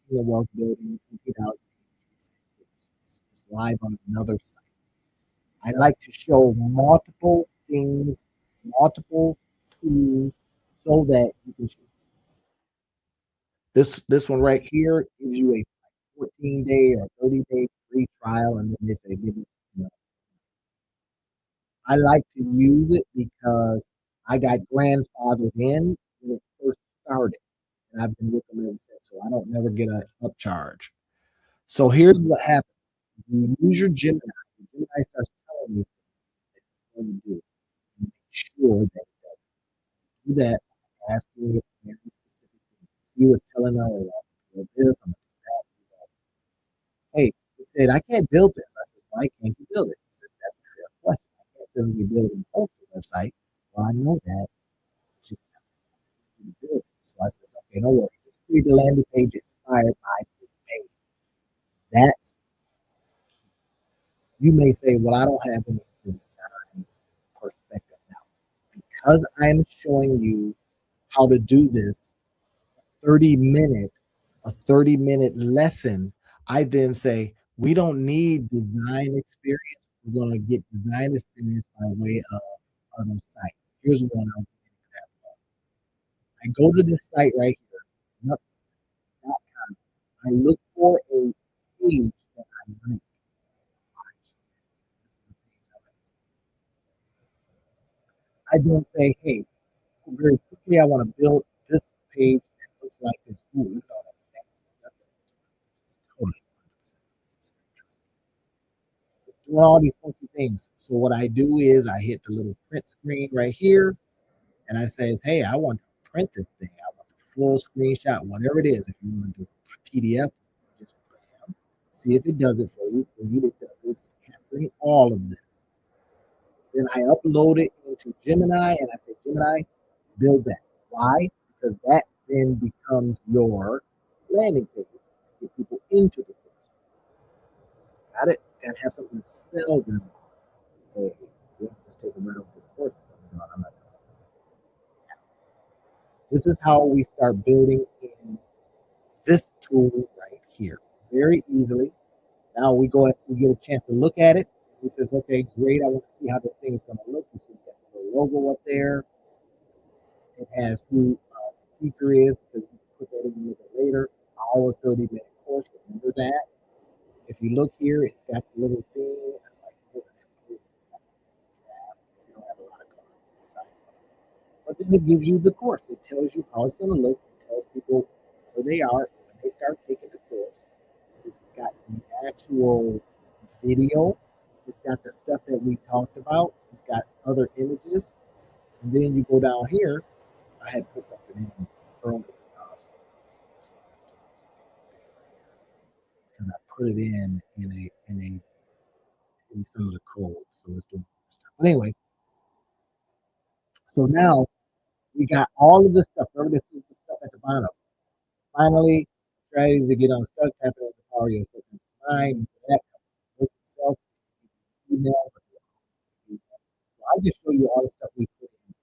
Wealth Building in 2008. It's live on another site. I like to show multiple things, multiple tools, so that you can choose. This one right here gives you a 14-day or 30-day free trial, and then they say give me I like to use it because I got grandfathered in when it first started, and I've been with them ever since. So I don't never get a upcharge. So here's what happens: you use your Gemini. Gemini starts telling you what it's going to do. You make sure that it does do that. Asking it very specific things. He was telling her, "Well, this, I'm gonna do that, do that." Hey, he said, "I can't build this." I said, "Why can't you build it?" He said, "That's a fair question. I can't physically build it on the website." Well, I know that. She can build it. So I said, "Okay, no worries. Just create the landing page inspired by this page." That's, you may say, "Well, I don't have any design perspective now." Because I'm showing you how to do this 30 minute, a 30-minute lesson, I then say, we don't need design experience. We're going to get design experience by way of other sites. Here's one I'll give you an example. I go to this site right here, nuts.com. I look for a page that I like. I then say, hey, very quickly, I want to build this page that looks like this. Ooh, look at all that fancy stuff. It's totally doing all these funky things. So what I do is I hit the little print screen right here, and I says, hey, I want to print this thing. I want the full screenshot, whatever it is. If you want to do a PDF, just print, see if it does it for you. For you, it does. It's capturing all of this. Then I upload it into Gemini, and I say, Gemini, build that. Why? Because that then becomes your landing page. Get people into the course. Got it? Got to have something to sell them. Hey, you don't just take them right over the course. No, I'm not. This is how we start building in this tool right here. Very easily. Now we get a chance to look at it. He says, okay, great. I want to see how this thing is going to look. You see, got the logo up there. It has who the teacher is, because you can put that in a little bit later. Our 30-minute course. Remember that. If you look here, it's got the little thing. It's like, oh, you don't have a lot of color. But then it gives you the course. It tells you how it's going to look. It tells people where they are when they start taking the course. It's got the actual video. It's got the stuff that we talked about. It's got other images. And then you go down here. I had put something in earlier. Because I put it in some of the code. So it's doing stuff. But anyway, so now we got all of this stuff. Remember this stuff at the bottom. Finally, strategy to get unstuck, tap into the power of your second mind, that with itself, email. So I just show you all the stuff we put in.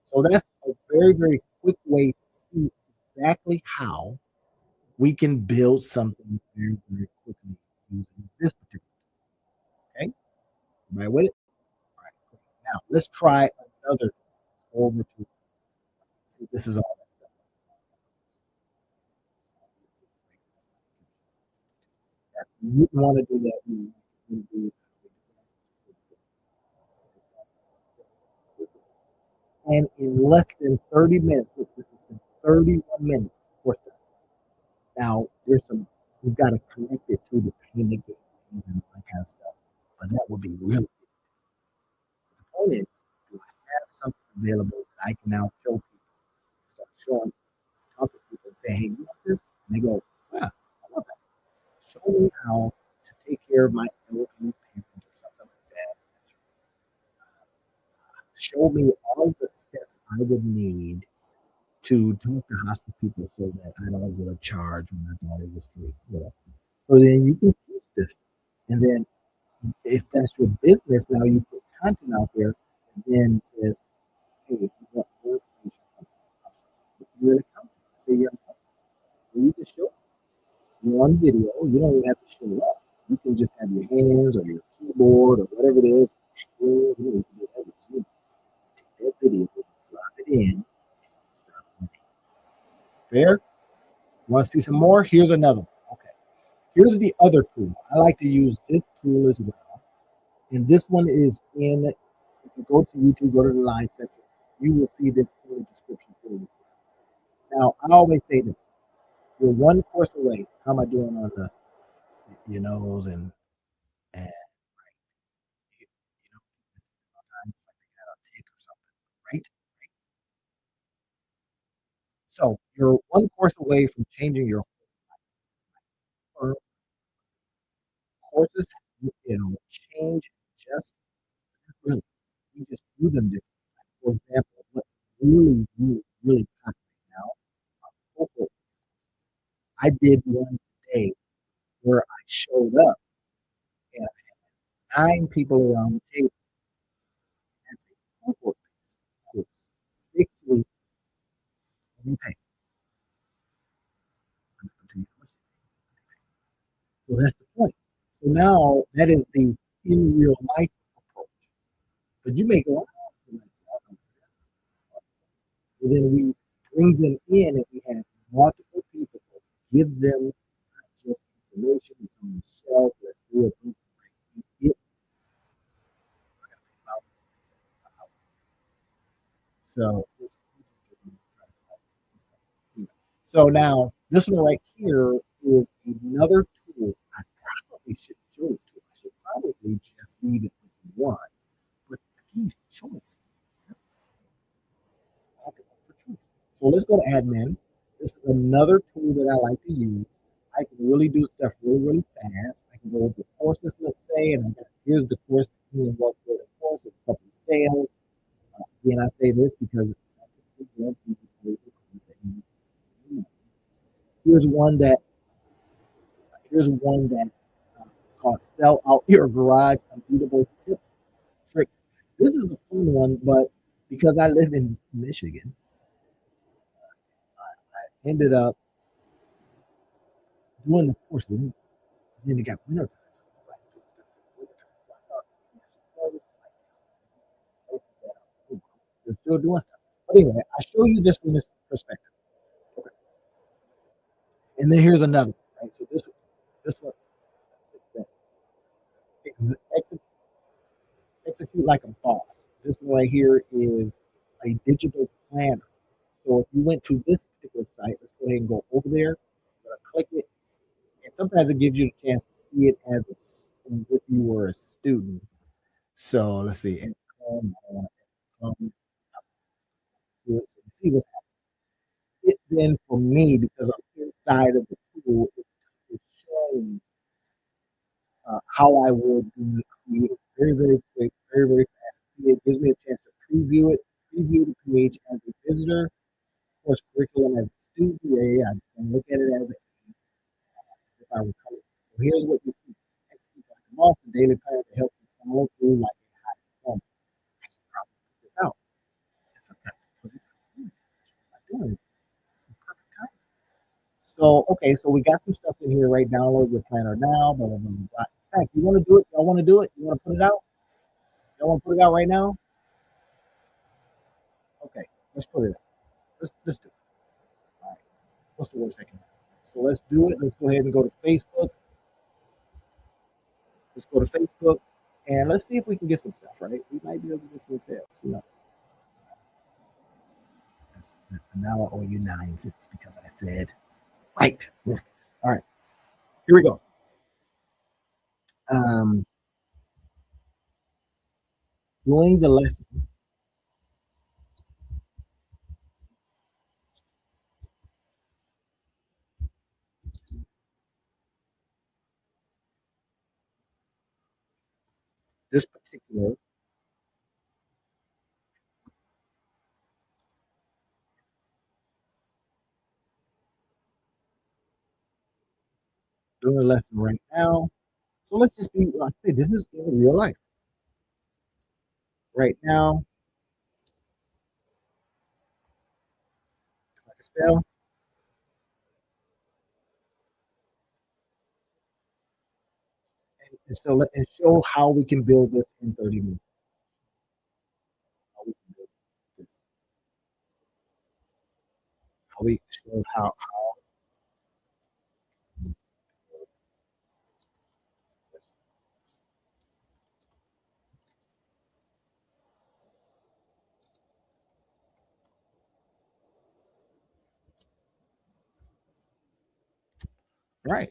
So that's a very, very quick way to see exactly how we can build something very, very quickly using this particular. Okay, am I with it? All right. Great. Now let's try another. Over to see. This is all that stuff. You wouldn't want to do that. You do and in less than 30 minutes, look, this has been 31 minutes. Of course, now there's some, we've got to connect it to the payment gateways and that kind of stuff. But that would be really good. The point is, do I have something available that I can now show people? Start showing, talk to people and say, hey, you want this? And they go, yeah, I want that. Show me how to take care of my elderly parent or something like that. Show me all the steps I would need to talk to hospital people so that I don't get a charge when I thought it was free. Whatever. So then you can teach this. And then if that's your business, now you put content out there and then it says, hey, if you want more information, if you're an accountant, say you're an accountant, you can show you on video. You don't even have to show up. You can just have your hands or your keyboard or whatever it is. You can do everything. Take that video, drop it in, start. Fair? Want to see some more? Here's another one. Okay. Here's the other tool. I like to use this tool as well. And this one is in, if you go to YouTube, go to the line section, you will see this in the description for you. Now, I always say this. You're one course away. How am I doing on the your nose and you know, sometimes like they got a tick or something, right? So you're one course away from changing your whole courses, change just really. We just do them differently. For example, what's really, really, really popular now, vocal. I did one today where I showed up and nine people around the table as a cohort course, 6 weeks, and you pay. So that's the point. So now that is the in real life approach. But you may go, oh, and then we bring them in and we have multiple people, give them not just information, it's on the shelf, let's do it. Get so, so now this one right here is another tool. I probably should choose to. I should probably just leave it with one. But again, choice. So let's go to admin. This is another tool that I like to use. I can really do stuff really, really fast. I can go over courses, let's say, and here's the course, what the course, a couple of sales. Again, I say this because here's one that here's one that is called "Sell Out Your Garage: Unbeatable Tips, Tricks." This is a fun one, but because I live in Michigan, I ended up doing the course. And then it got winter time, so everybody's doing stuff in winter time. So I thought I should sell this to my places that are they're still doing stuff. But anyway, I show you this from this perspective. Okay. And then here's another, right? So this one, success. Ex- execute like a boss. This one right here is a digital planner. So if you went to this particular site, let's go ahead and go over there. I'm gonna click it, and sometimes it gives you a chance to see it as if you were a student. So let's see. You see what's happening. It then for me, because I'm inside of the tool, it's showing how I would create very, very quick, very, very fast. It gives me a chance to preview the page as a visitor, of course, curriculum as a student. Yeah, I can look at it as if I were coming. So here's what you see. Execute like a month, the daily plan to help you follow through like a high performer. I should probably put this out. I forgot to put it out. What am I doing? This is perfect time. So, okay, so we got some stuff in here, right? Download your planner now, blah, blah, blah, blah. In fact, you want to do it? Y'all want to do it? You want to put it out? Y'all want to put it out right now? Okay, let's put it out. Let's do it. All right. What's the worst that can happen? So let's do it. Let's go ahead and go to Facebook. Let's go to Facebook and let's see if we can get some stuff, right? We might be able to get some sales. Who knows? Now I owe you 9 cents because I said, right. All right, here we go. Um, Doing the lesson. This particular, doing the lesson right now. So let's just be, like I say, this is in real life. Right now, if I can spell, and show how we can build this in 30 minutes. How we can build this. How we show how Right.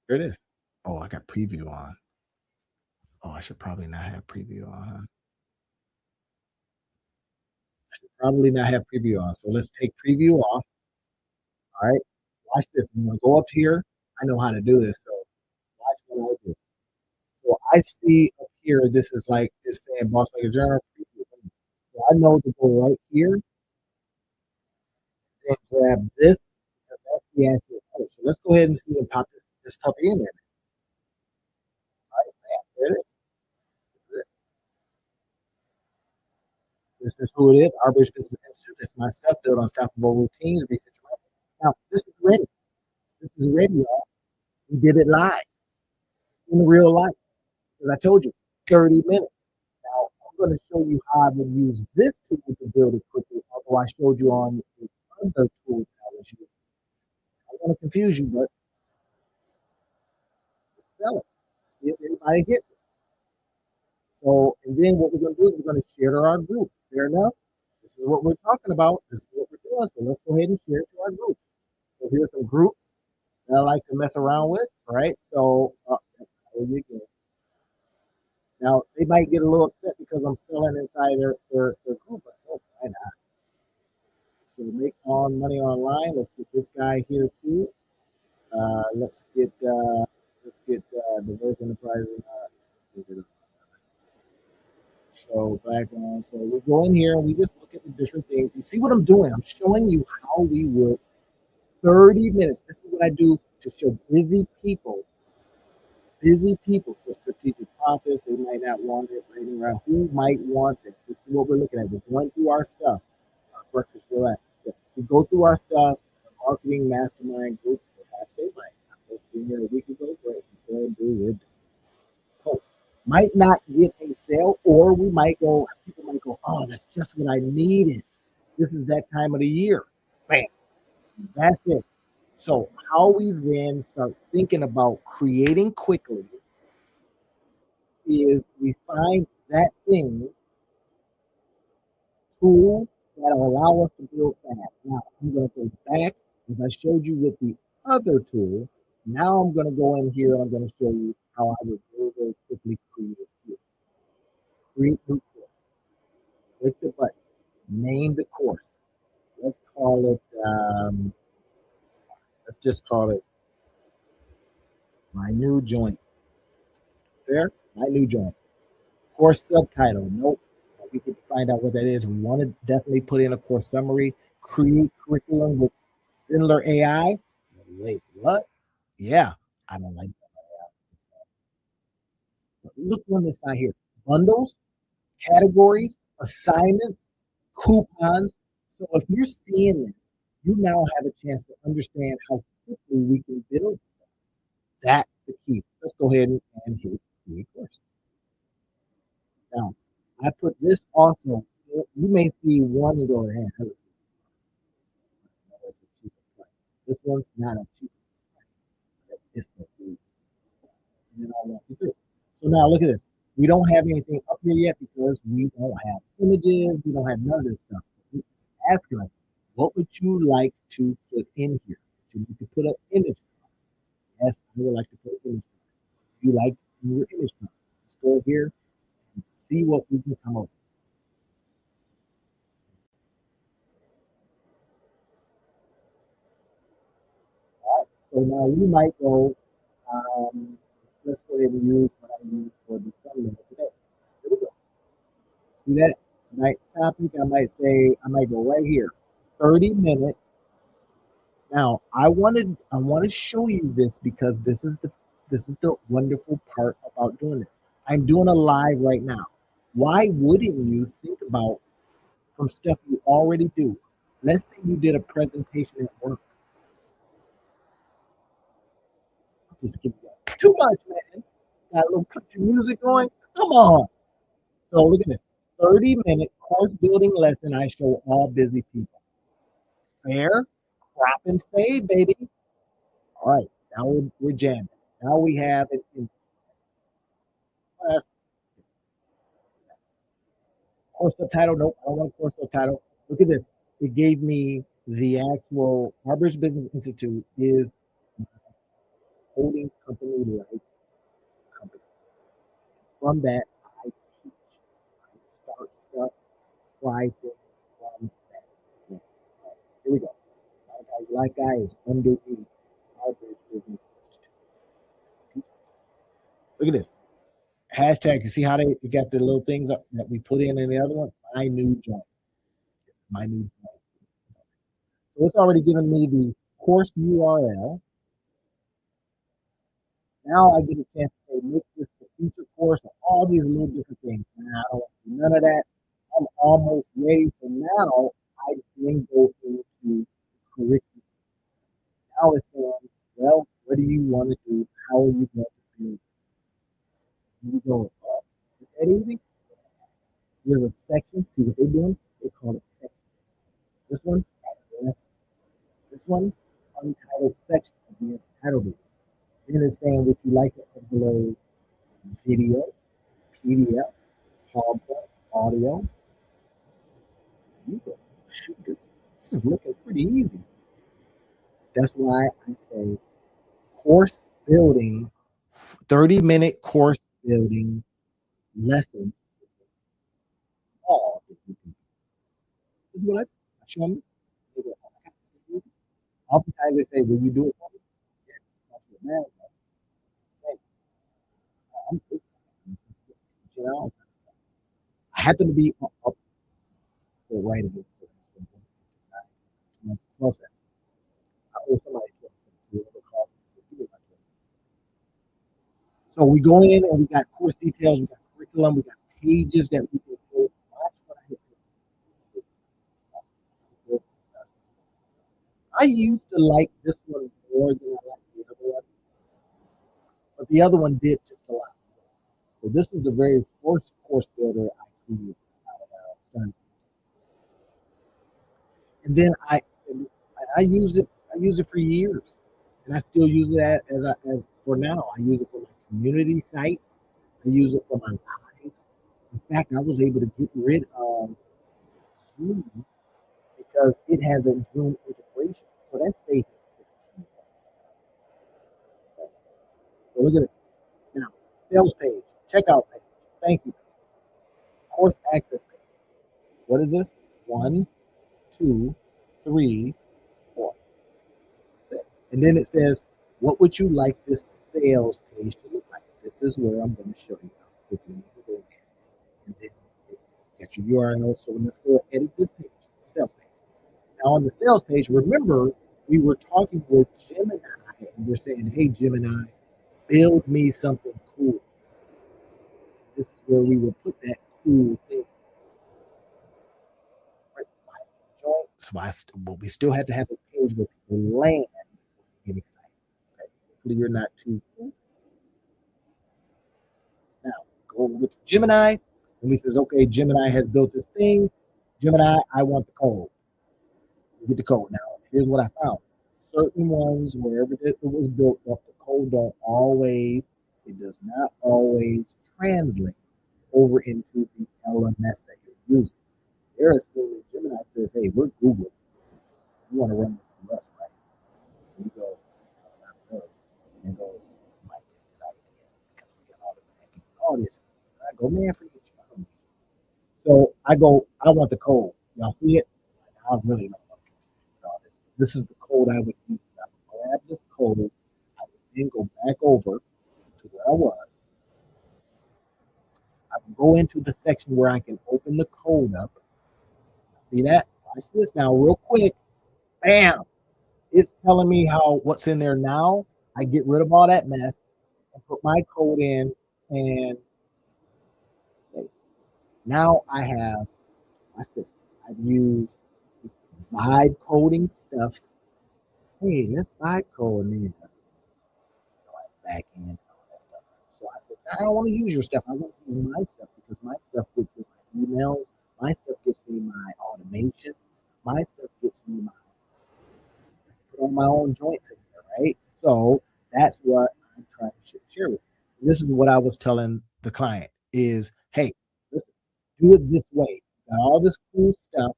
There it is. Oh, I got preview on. Oh, I should probably not have preview on, huh? Probably not have preview on. So let's take preview off. All right. Watch this. I'm gonna go up here. I know how to do this. So watch what I do. So I see up here, this is like it's saying boss like a journal. So I know to go right here and grab this. That's the actual color. So let's go ahead and see and pop this puppy in there. All right, bam, there it is. This is who it is. Our Business Institute. It's my stuff built on stoppable routines, research. Now, this is ready. This is ready, y'all. We did it live in real life. As I told you, 30 minutes. Now, I'm going to show you how I would use this tool to build it quickly, although I showed you on the other tool that I was using. I don't want to confuse you, but sell it. See if anybody hits it. So, and then what we're going to do is we're going to share to our group. Fair enough? This is what we're talking about. This is what we're doing. So let's go ahead and share it to our group. So here's some groups that I like to mess around with, right? So, there you go. Now, they might get a little upset because I'm selling inside their group, but oh, why not? So make on money online. Let's get this guy here too. Let's get diverse enterprise. So back on. So we go in here and we just look at the different things. You see what I'm doing? I'm showing you how we would 30 minutes. This is what I do to show busy people for strategic profits. They might not want it waiting around. Who might want this? This is what we're looking at. We're going through our stuff. Breakfast for that. We go through our stuff. Marketing mastermind group. Perhaps they might. I posted here a week ago. Great. Go ahead and do your post. Might not get a sale, or we might go. People might go, "Oh, that's just what I needed. This is that time of the year." Bam. That's it. So how we then start thinking about creating quickly is we find that thing, tool that'll allow us to build fast. Now I'm going to go back as I showed you with the other tool. Now I'm going to go in here and I'm going to show you how I would very quickly create here. Create new course. Click the button. Name the course. Let's call it. Let's just call it my new joint. There, my new joint. Course subtitle. Nope. We can find out what that is. We want to definitely put in a course summary. Create curriculum with Zenler AI. Wait, what? Yeah, I don't like that. Look on this side here. Bundles, categories, assignments, coupons. So if you're seeing this, you now have a chance to understand how quickly we can build stuff. That's the key. Let's go ahead and hit create course. Now, I put this also. You may see one and go, man, this one's not a cheap price. It's so easy. And then I walk you through. So now look at this. We don't have anything up here yet because we don't have images. We don't have none of this stuff. It's asking us, what would you like to put in here? You need to put an image. Yes, I would like to put an image. If you like your image, let's go here and see what we can come up with. So now we might go, um, let's go ahead and use what I use for the thumbnail today. Here we go. See that? Tonight's topic, I might go right here. 30-minute. Now I want to show you this because this is the wonderful part about doing this. I'm doing a live right now. Why wouldn't you think about from stuff you already do? Let's say you did a presentation at work. Just give me too much, man. Got a little country music going. Come on. So look at this. 30-minute course building lesson. I show all busy people. Fair, crop and save, baby. All right. Now we're jamming. Now we have it in class. Course subtitle. Nope. I don't want course subtitle. Look at this. It gave me the actual Harvard Business Institute is coding company like company. From that, I teach, I start stuff, try things from that. Yes. All right, here we go. Malachi Black Guy is underneath our Bridge Business Institute. Look at this. Hashtag, you see how they got the little things that we put in the other one? My new joint. My new joint. So it's already given me the course URL. Now I get a chance to say, make this the feature course and all these little different things. Now I don't want to do none of that. I'm almost ready. So now I then go into curriculum. Now it's saying, well, what do you want to do? How are you going to do it? You go, is that easy? There's a section. See what they're doing? They call it section. This one, advanced. This one, untitled section. The title. Then it's saying would you like to upload video, PDF, PowerPoint, audio. You go, shoot, this is looking pretty easy. That's why I say course building, 30-minute course building lessons. All this is what I show them. Oftentimes they say, will you do it for me? Yeah, man. I'm you know, I happen to be up for writing it. So 12 cents. I owe somebody 12 cents. So we go in and we got course details, we got curriculum, we got pages that we can go watch what I hit. I used to like this one more than I liked the other one, but the other one did just a lot. So this was the very first course builder I created. And then I use it. I use it for years, and I still use it as for now. I use it for my community sites. I use it for my lives. In fact, I was able to get rid of Zoom because it has a Zoom integration. So that's safe. So look at it. Now, sales page, checkout page, thank you, course access page. What is this? 1, 2, 3, 4. And then it says, what would you like this sales page to look like? This is where I'm going to show you how quickly you can go in. And then get your URL. So let's go edit this page, sales page. Now on the sales page, remember we were talking with Gemini and we're saying, hey, Gemini, build me something cool. This is where we will put that cool thing. Right. But we still have to have a page where people land and get excited. Right? Hopefully you're not too cool. Now go over to Gemini and he says, okay, Gemini has built this thing. Gemini, I want the code. You get the code. Now, here's what I found. Certain ones, wherever it was built up, the code it does not always translate over into the LMS that you're using. They're assuming Gemini says, hey, we're Google. You want to run this for us, right? And you go, and it goes, might get it out because we got all this. So I go, man, forget you. So I go, I want the code. Y'all see it? I really don't know all this. This is the code I would use. I would grab this code. I would then go back over to where I was. I would go into the section where I can open the code up. See that? Watch this now, real quick. Bam! It's telling me what's in there now. I get rid of all that mess and put my code in, and say, now I have. Watch this. I've used vibe coding stuff. Hey, let's vibe code in back end, all that stuff. So I said, I don't want to use your stuff. I want to use my stuff because my stuff gets me my emails, my stuff gets me my automations, my stuff gets me my put on my own joints in there, right? So that's what I'm trying to share with you. This is what I was telling the client is, hey, listen, do it this way. You got all this cool stuff.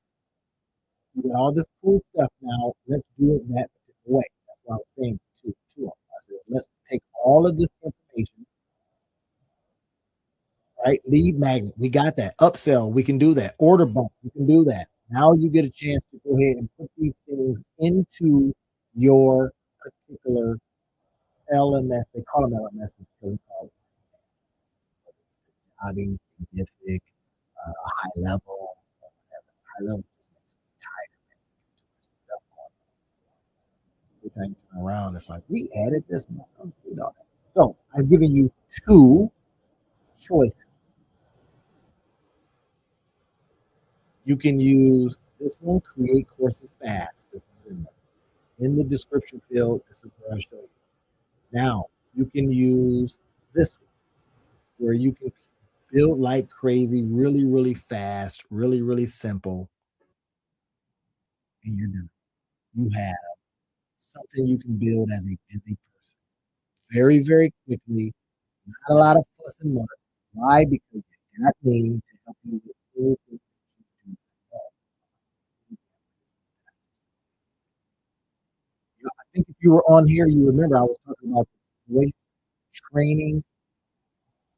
You got all this cool stuff now. Let's do it that way. That's what I was saying to them. I said, let's take all of this information, right? Lead magnet, we got that. Upsell, we can do that. Order bump, we can do that. Now you get a chance to go ahead and put these things into your particular LMS. They call them LMS because it's called jobbing, significant, high level, high level stuff every time you turn around. It's like we added this. So I've given you two choices. You can use this one, create courses fast. This is in the description field. This is where I show you. Now you can use this one where you can build like crazy, really, really fast, really, really simple, and you're done. You have something you can build as a busy person very, very quickly. Not a lot of fuss and muss. Why? Because you got me to help you get through. I think if you were on here, you remember I was talking about voice training,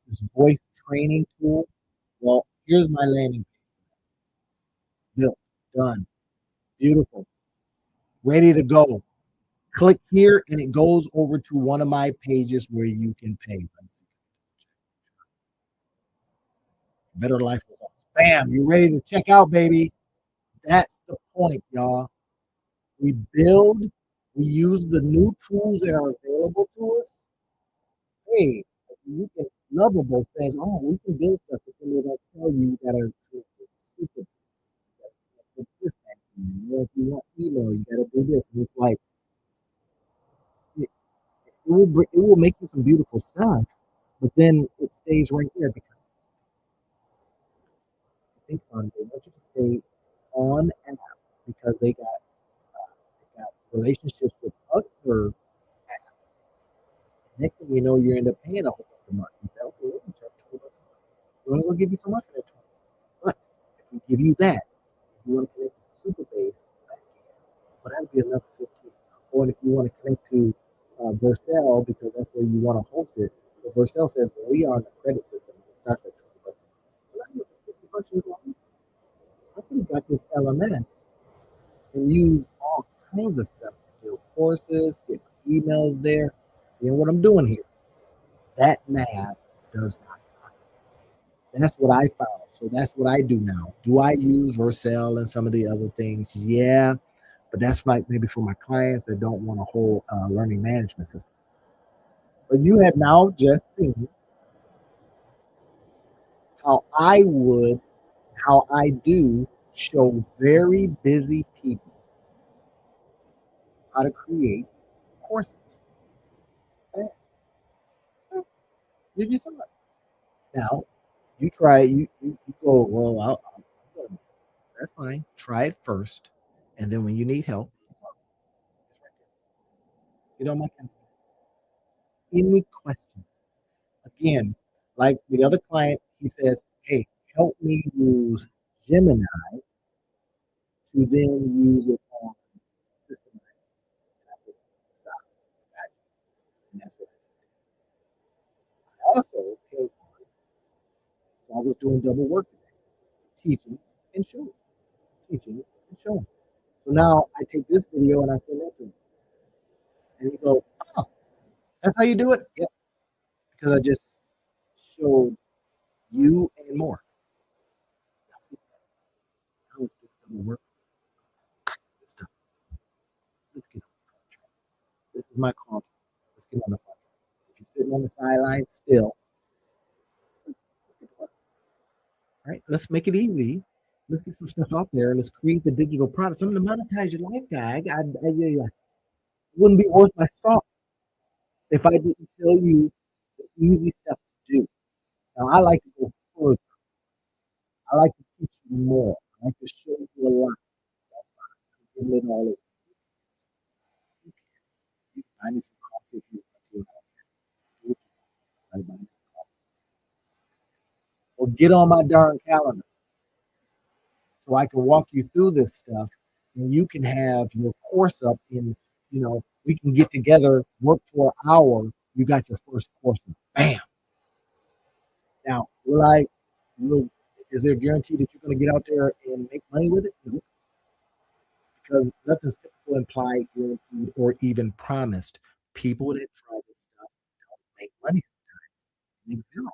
this voice training tool. Well, here's my landing page built, done, beautiful, ready to go. Click here and it goes over to one of my pages where you can pay. Better Life Results. Bam, you ready to check out, baby? That's the point, y'all. We build, we use the new tools that are available to us. Hey, you can Lovable says, oh, we can build stuff, but then they don't tell you that are super. This if you want email, you gotta do this. And it's like it will make you some beautiful stuff, but then it stays right there because I think they want you to stay on app because they got relationships with other. Next thing you know, you end up paying a whole bunch of money. You say, okay, let me charge $20 a month. We only going to give you so much for that 20. But if we give you that, if you want to connect to Superbase, but that'd be another 15. Or if you want to connect to Vercel because that's where you want to host it, but Vercel says, well, we are on the credit system. It starts at $20 a month. So now you're $60 a month. I could have got this LMS and use all kinds of stuff. Build courses, get emails there. Seeing what I'm doing here. That math does not. That's what I found. So that's what I do now. Do I use Vercel and some of the other things? Yeah, but that's like maybe for my clients that don't want a whole learning management system. But you have now just seen how I would, how I do show very busy people how to create courses. Did you see that? Now, you try it, you go, well, that's fine. Try it first. And then when you need help, you don't make any questions. Again, like the other client, he says, hey, help me use Gemini to then use it on system. And that's what I also paid for it. So I was doing double work today, teaching and showing, teaching and showing. So now I take this video and I send that to him. And he goes, oh, that's how you do it? Yep. Because I just showed you and more. How it's double work. Let's get on the track. This is my call. Let's get on the phone. If you're sitting on the sideline still, all right, let's make it easy. Let's get some stuff out there. Let's create the digital product. I'm going to monetize your life, guy. It wouldn't be worth my salt if I didn't tell you the easy stuff to do. Now, I like to go further. I like to teach you more. I like to show you a lot. Give it all I need some coffee if you want to. Or get on my darn calendar so I can walk you through this stuff and you can have your course up in, we can get together, work for an hour, You got your first course, and bam. Now, will, is there a guarantee that you're going to get out there and make money with it? No, because nothing's typical, implied, guaranteed, or even promised. People that try this stuff don't make money sometimes. They make zero.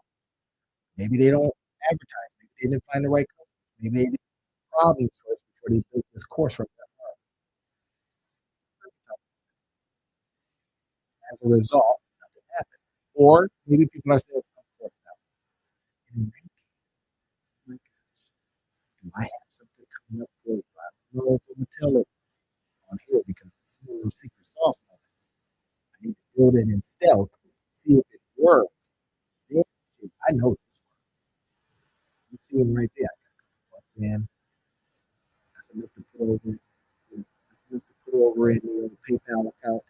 Maybe they don't advertise. Maybe they didn't find the right customers. Maybe they did problems first before they built this course from that. As a result, nothing happened. Or maybe people are saying, of course not. In that case, my gosh, do I have something coming up for you? I don't know if I'm going to tell it on here because it's one of those secret sauce moments. I need to build it in stealth, see if it works. Then, I know this works. You see them right there. I got a couple bucks in. That's enough to put over. That's enough to put over in the PayPal account.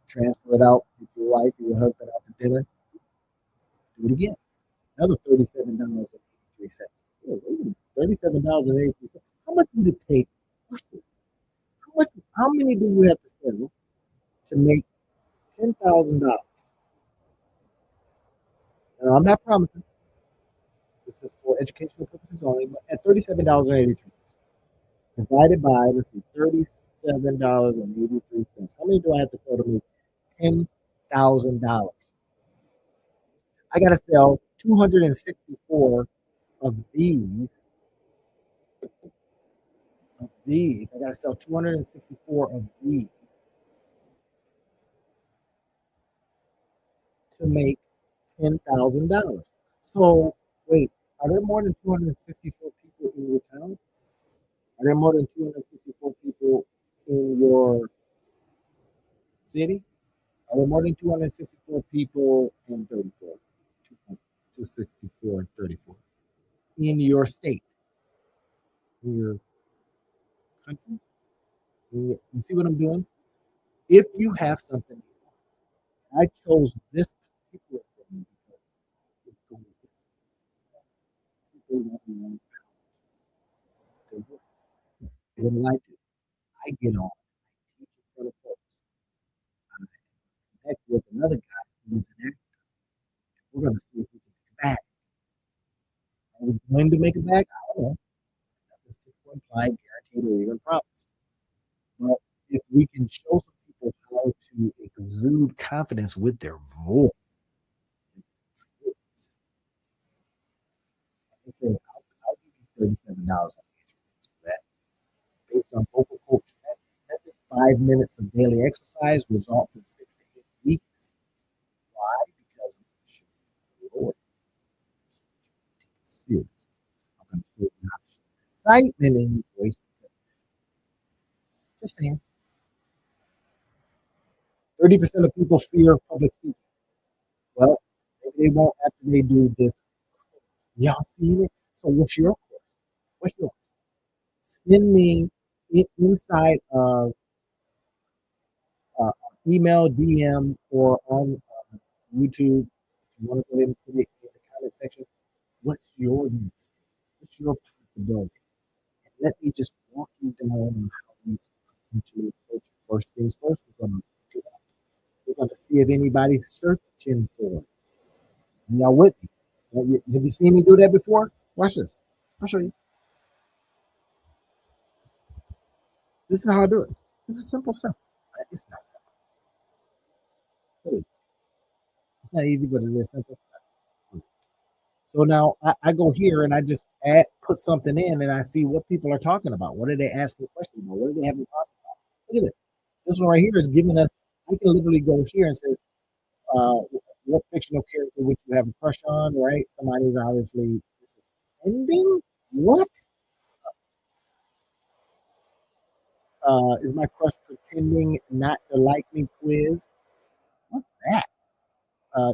Transfer it out with your wife or your husband out to dinner. Do it again. Another $37.83. $37.83. How much would it take? How many do you have to sell to make $10,000? Now, I'm not promising. This is for educational purposes only, but at $37.83 divided by, let's see, $37.83. How many do I have to sell to make $10,000? I got to sell 264 of these. I got to sell 264 of these to make $10,000. So, wait, are there more than 264 people in your town? Are there more than 264 people in your city? Are there more than 264 people in 34? 264 and 34. In your state, in your country? You see what I'm doing? If you have something, I chose this particular thing because it's going to people want to know their voice. What do? I get on, teach in front of folks. I connect with another guy who's an actor. We're going to see if we can make it back. Are we going to make it back? I don't know. Nothing's typical, implied, guaranteed, or even promised. But if we can show some people how to exude confidence with their voice, they say, I'll give you $37 for that. Based on vocal coach methods, 5 minutes of daily exercise results in 6 to 8 weeks. Why? Because I'm going to show you Lord. Serious. I'm going to show you how to show excitement in your voice. Just saying. 30% of people fear public speaking. Well, maybe they won't after they do this. Y'all seen it? So what's your course? What's yours? Send me inside of uh, email, DM, or on YouTube. If you want to go ahead and put it in the comment section. What's your next? What's your possibility? And let me just walk you down on how you can potentially approach it. First things first, we're going to look it up. We're going to see if anybody's searching for it. Y'all with me? Have you seen me do that before? Watch this. I'll show you. This is how I do it. It's a simple stuff. It's not simple. It's not easy, but it is simple. So now I go here and I just put something in and I see what people are talking about. What are they asking questions about? What are they having talking about? Look at this. This one right here is giving us. I can literally go here and says, uh, "What fictional character would you have a crush on?" Right? Somebody's obviously ending. What is my crush pretending not to like me? Quiz. What's that?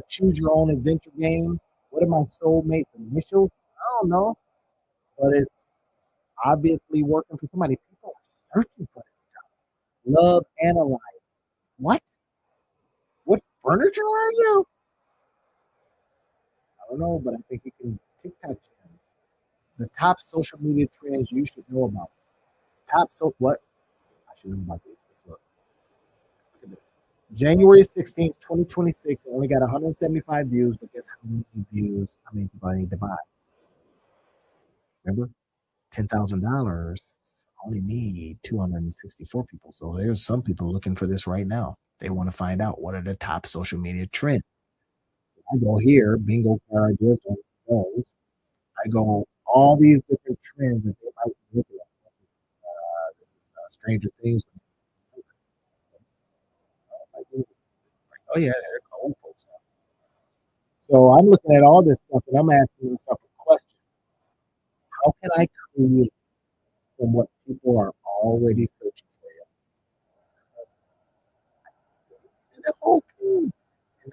Choose your own adventure game. What are my soulmates' initials? I don't know, but it's obviously working for somebody. People are searching for this stuff. Love analyze. What? What furniture are you? I don't know, but I think you can TikTok trends. The top social media trends you should know about. Top so what? I should know about this. Look at this. January 16th, 2026. I only got 175 views, but guess how many views? How many people I need to buy? Remember? $10,000. Only need 264 people. So there's some people looking for this right now. They want to find out what are the top social media trends. I go here, bingo card ideas on those. I go all these different trends that they might be looking at. This is Stranger Things. Oh yeah, they're old folks now. So I'm looking at all this stuff and I'm asking myself a question: how can I create from what people are already searching for? And the whole thing.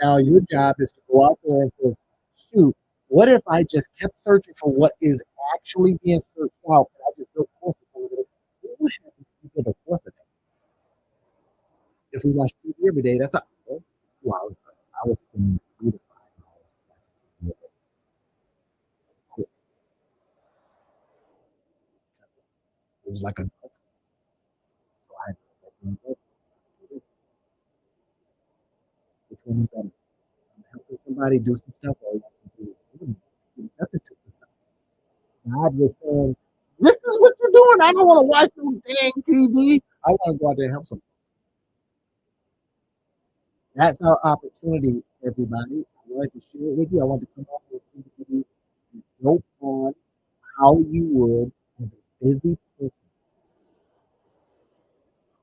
Now your job is to go out there and say, shoot, what if I just kept searching for what is actually being searched out and I just built courses over it? What would happen if you did a course of that? If we watch TV every day, that's not 2 hours. I was spending 3 to 5 hours watching TV. It was like a so I had to which one is better? I'm helping somebody do some stuff or nothing to society. God was saying, this is what you're doing. I don't want to watch no dang TV. I want to go out there and help somebody. That's our opportunity, everybody. I wanted to share it with you. I want to come up with you note on how you would, as a busy person,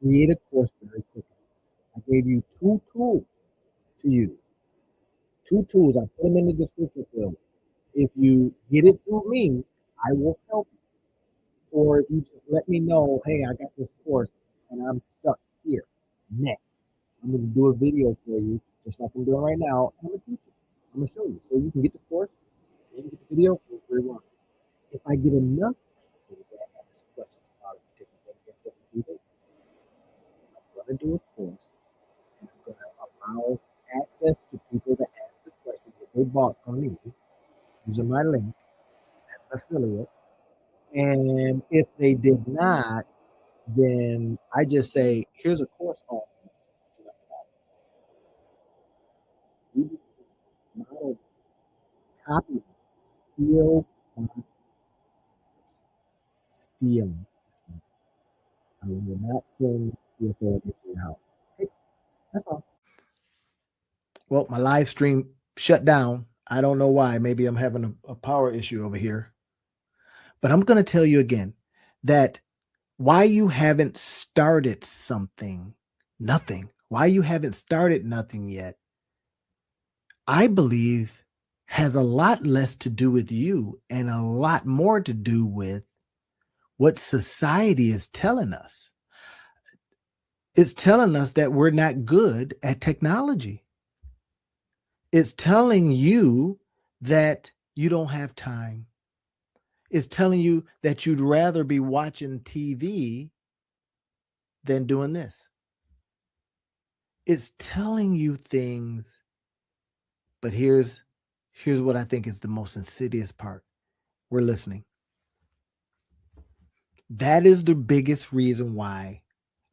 create a course very quickly. I gave you 2 tools to use. 2 tools. I put them in the description field. If you get it through me, I will help you. Or if you just let me know, hey, I got this course and I'm stuck here. Next, I'm going to do a video for you, just like I'm doing right now. And I'm going to teach you. I'm going to show you. So you can get the course and get the video. Very well. If I get enough people that ask questions about a particular thing, guess what I'm going to do? I'm going to do a course and I'm going to allow access to people to ask the questions that they bought from me using my link as an affiliate. And if they did not, then I just say, here's a course on this. We need to model copy, steal, steal. I will not send the authorities to your house. Okay, that's all. Well, my live stream shut down. I don't know why. Maybe I'm having a power issue over here. But I'm going to tell you again that why you haven't started something, nothing, why you haven't started nothing yet, I believe has a lot less to do with you and a lot more to do with what society is telling us. It's telling us that we're not good at technology. It's telling you that you don't have time. It's telling you that you'd rather be watching TV than doing this. It's telling you things, but here's what I think is the most insidious part. We're listening. That is the biggest reason why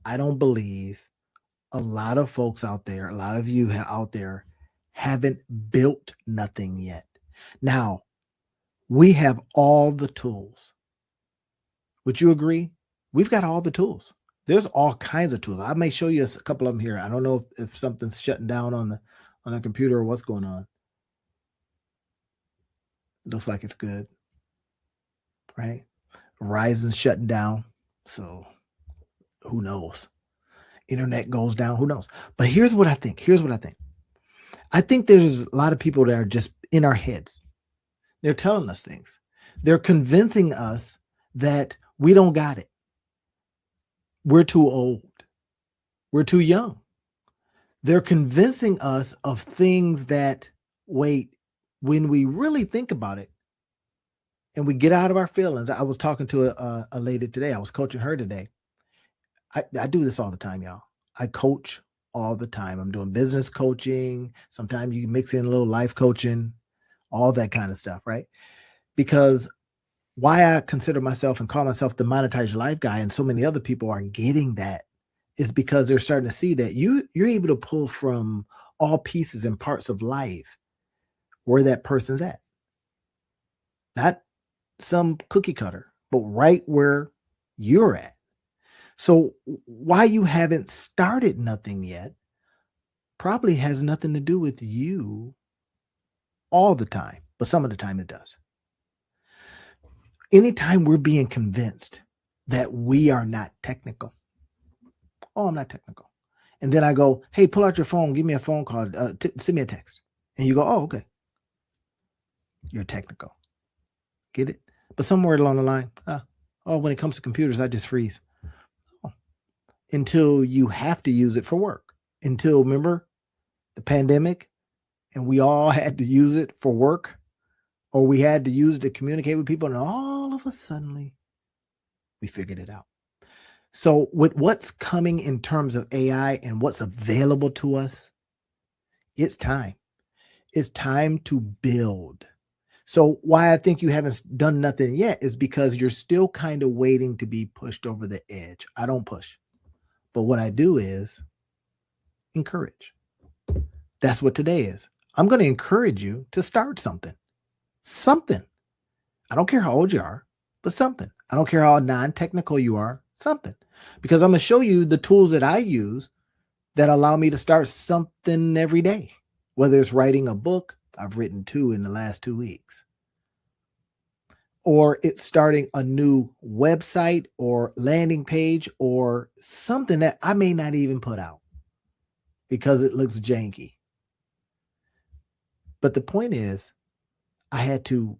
I don't believe a lot of folks out there, a lot of you out there haven't built nothing yet. Now, we have all the tools. Would you agree? We've got all the tools. There's all kinds of tools. I may show you a couple of them here. I don't know if something's shutting down on the computer or what's going on. Looks like it's good, right? Verizon's shutting down, so who knows? Internet goes down, who knows? But here's what I think. I think there's a lot of people that are just in our heads. They're telling us things. They're convincing us that we don't got it. We're too old. We're too young. They're convincing us of things that, wait, when we really think about it and we get out of our feelings. I was talking to a lady today. I was coaching her today. I do this all the time, y'all. I coach all the time. I'm doing business coaching. Sometimes you mix in a little life coaching, all that kind of stuff, right? Because why I consider myself and call myself the monetize your life guy, and so many other people are getting that, is because they're starting to see that you're able to pull from all pieces and parts of life where that person's at. Not some cookie cutter, but right where you're at. So why you haven't started nothing yet probably has nothing to do with you all the time, but some of the time it does. Anytime we're being convinced that we are not technical, oh, I'm not technical. And then I go, hey, pull out your phone, give me a phone call, send me a text. And you go, oh, okay. You're technical. Get it? But somewhere along the line, when it comes to computers, I just freeze. Oh. Until you have to use it for work. Until, remember, the pandemic, and we all had to use it for work, or we had to use it to communicate with people, and all of a sudden, we figured it out. So with what's coming in terms of AI and what's available to us, it's time. It's time to build. So why I think you haven't done nothing yet is because you're still kind of waiting to be pushed over the edge. I don't push. But what I do is encourage. That's what today is. I'm going to encourage you to start something. Something. I don't care how old you are, but something. I don't care how non-technical you are, something. Because I'm going to show you the tools that I use that allow me to start something every day. Whether it's writing a book, I've written 2 in the last 2 weeks. Or it's starting a new website or landing page or something that I may not even put out because it looks janky. But the point is, I had to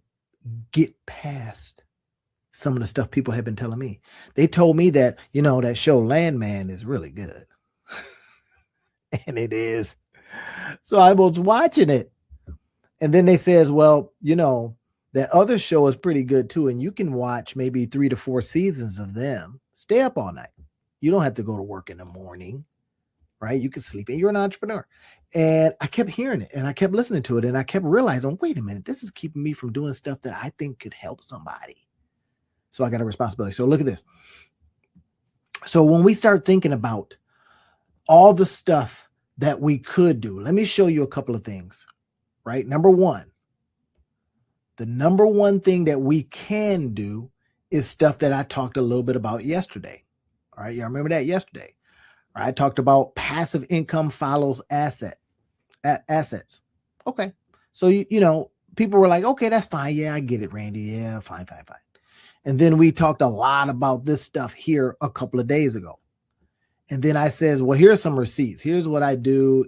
get past some of the stuff people have been telling me. They told me that, that show Landman is really good. And it is. So I was watching it. And then they says, well, that other show is pretty good too. And you can watch maybe 3 to 4 seasons of them. Stay up all night. You don't have to go to work in the morning, right? You can sleep and you're an entrepreneur. And I kept hearing it and I kept listening to it. And I kept realizing, wait a minute, this is keeping me from doing stuff that I think could help somebody. So I got a responsibility. So look at this. So when we start thinking about all the stuff that we could do, let me show you a couple of things, right? Number one, the number one thing that we can do is stuff that I talked a little bit about yesterday. All right. Y'all remember that yesterday? I talked about passive income follows assets. Okay. So, people were like, okay, that's fine. Yeah, I get it, Randy. Yeah, fine. And then we talked a lot about this stuff here a couple of days ago. And then I says, well, here's some receipts. Here's what I do.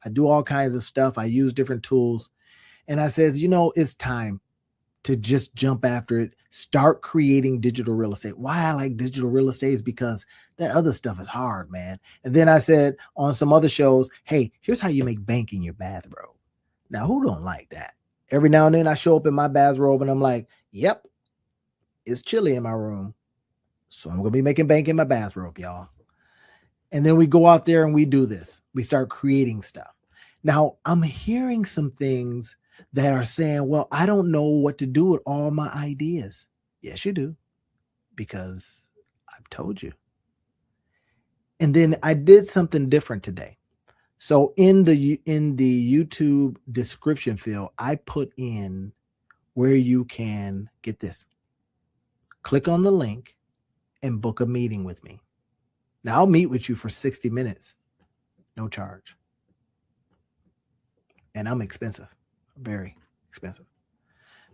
I do all kinds of stuff. I use different tools. And I says, it's time to just jump after it. Start creating digital real estate. Why I like digital real estate is because that other stuff is hard, man. And then I said on some other shows, hey, here's how you make bank in your bathrobe. Now, who don't like that? Every now and then I show up in my bathrobe and I'm like, yep, it's chilly in my room. So I'm going to be making bank in my bathrobe, y'all. And then we go out there and we do this. We start creating stuff. Now, I'm hearing some things that are saying, well, I don't know what to do with all my ideas. Yes, you do, because I've told you. And then I did something different today. So in the YouTube description field, I put in where you can get this. Click on the link and book a meeting with me. Now I'll meet with you for 60 minutes, no charge. And I'm expensive, very expensive.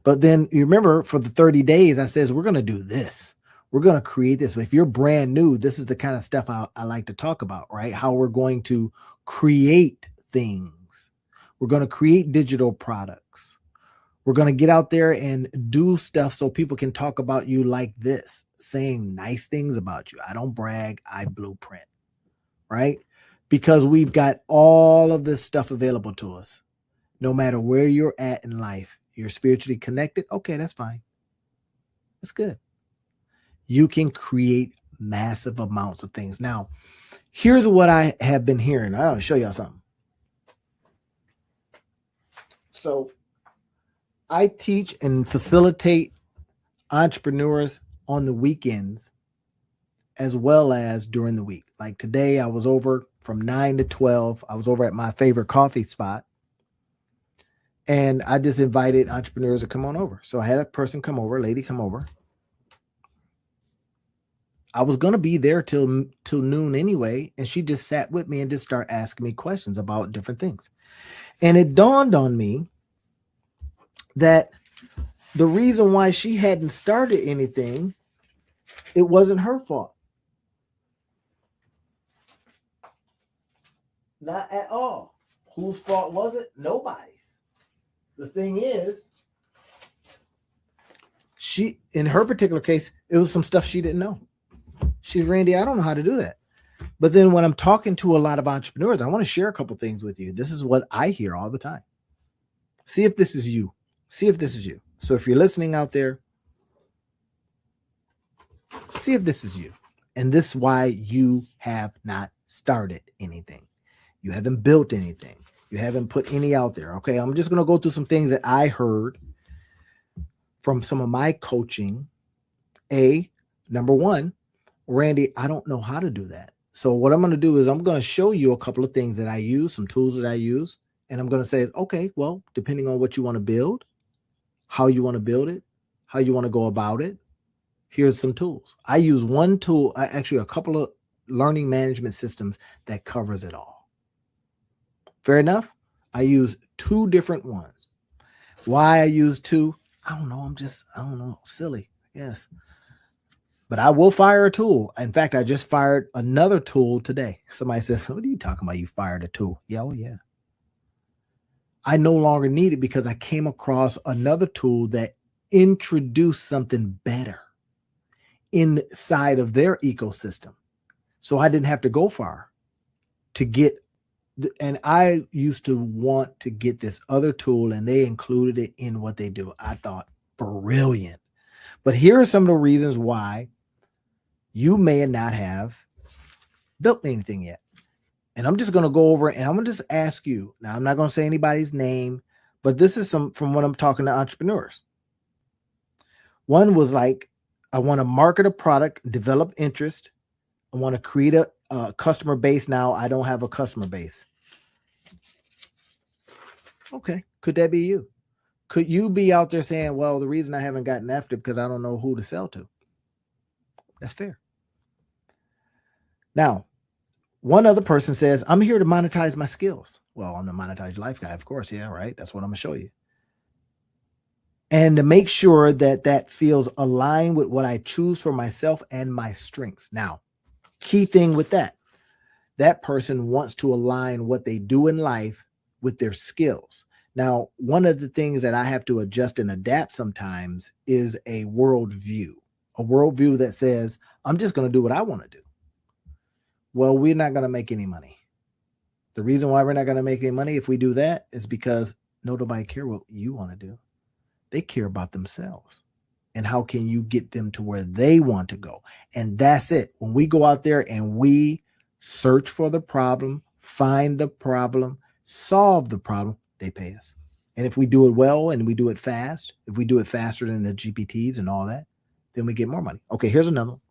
But then you remember for the 30 days, I says, we're going to do this. We're going to create this. If you're brand new, this is the kind of stuff I like to talk about, right? How we're going to create things. We're going to create digital products. We're going to get out there and do stuff so people can talk about you like this, saying nice things about you. I don't brag, I blueprint, right? Because we've got all of this stuff available to us. No matter where you're at in life, you're spiritually connected. Okay, that's fine. That's good. You can create massive amounts of things. Now, here's what I have been hearing. I want to show y'all something. So I teach and facilitate entrepreneurs on the weekends as well as during the week. Like today, I was over from 9 to 12. I was over at my favorite coffee spot. And I just invited entrepreneurs to come on over. So I had a person come over, a lady come over. I was going to be there till noon anyway. And she just sat with me and just started asking me questions about different things. And it dawned on me that the reason why she hadn't started anything, it wasn't her fault. Not at all. Whose fault was it? Nobody's. The thing is, she, in her particular case, it was some stuff she didn't know. She's, Randy, I don't know how to do that. But then when I'm talking to a lot of entrepreneurs, I want to share a couple things with you. This is what I hear all the time. See if this is you. See if this is you. So if you're listening out there, see if this is you. And this is why you have not started anything. You haven't built anything. You haven't put any out there. Okay, I'm just going to go through some things that I heard from some of my coaching. Number one, Randy, I don't know how to do that. So what I'm going to do is I'm going to show you a couple of things that I use, some tools that I use. And I'm going to say, okay, well, depending on what you want to build, how you want to build it, how you want to go about it, here's some tools. I use one tool, actually a couple of learning management systems that covers it all. Fair enough? I use two different ones. Why I use two, I don't know, silly, yes. But I will fire a tool. In fact, I just fired another tool today. Somebody says, what are you talking about? You fired a tool. Yeah, oh yeah. I no longer need it because I came across another tool that introduced something better inside of their ecosystem. So I didn't have to go far to get, and I used to want to get this other tool and they included it in what they do. I thought, brilliant. But here are some of the reasons why you may not have built anything yet. And I'm just going to go over it and I'm going to just ask you. Now, I'm not going to say anybody's name, but this is some from when I'm talking to entrepreneurs. One was like, I want to market a product, develop interest. I want to create a customer base. Now I don't have a customer base. Okay. Could that be you? Could you be out there saying, well, the reason I haven't gotten after it because I don't know who to sell to? That's fair. Now, one other person says, I'm here to monetize my skills. Well, I'm the Monetize Life guy, of course. Yeah, right. That's what I'm going to show you. And to make sure that that feels aligned with what I choose for myself and my strengths. Now, key thing with that person wants to align what they do in life with their skills. Now, one of the things that I have to adjust and adapt sometimes is a worldview that says, I'm just going to do what I want to do. Well, we're not going to make any money. The reason why we're not going to make any money if we do that is because nobody cares what you want to do. They care about themselves. And how can you get them to where they want to go? And that's it. When we go out there and we search for the problem, find the problem, solve the problem, they pay us. And if we do it well and we do it fast, if we do it faster than the GPTs and all that, then we get more money. Okay, here's another one.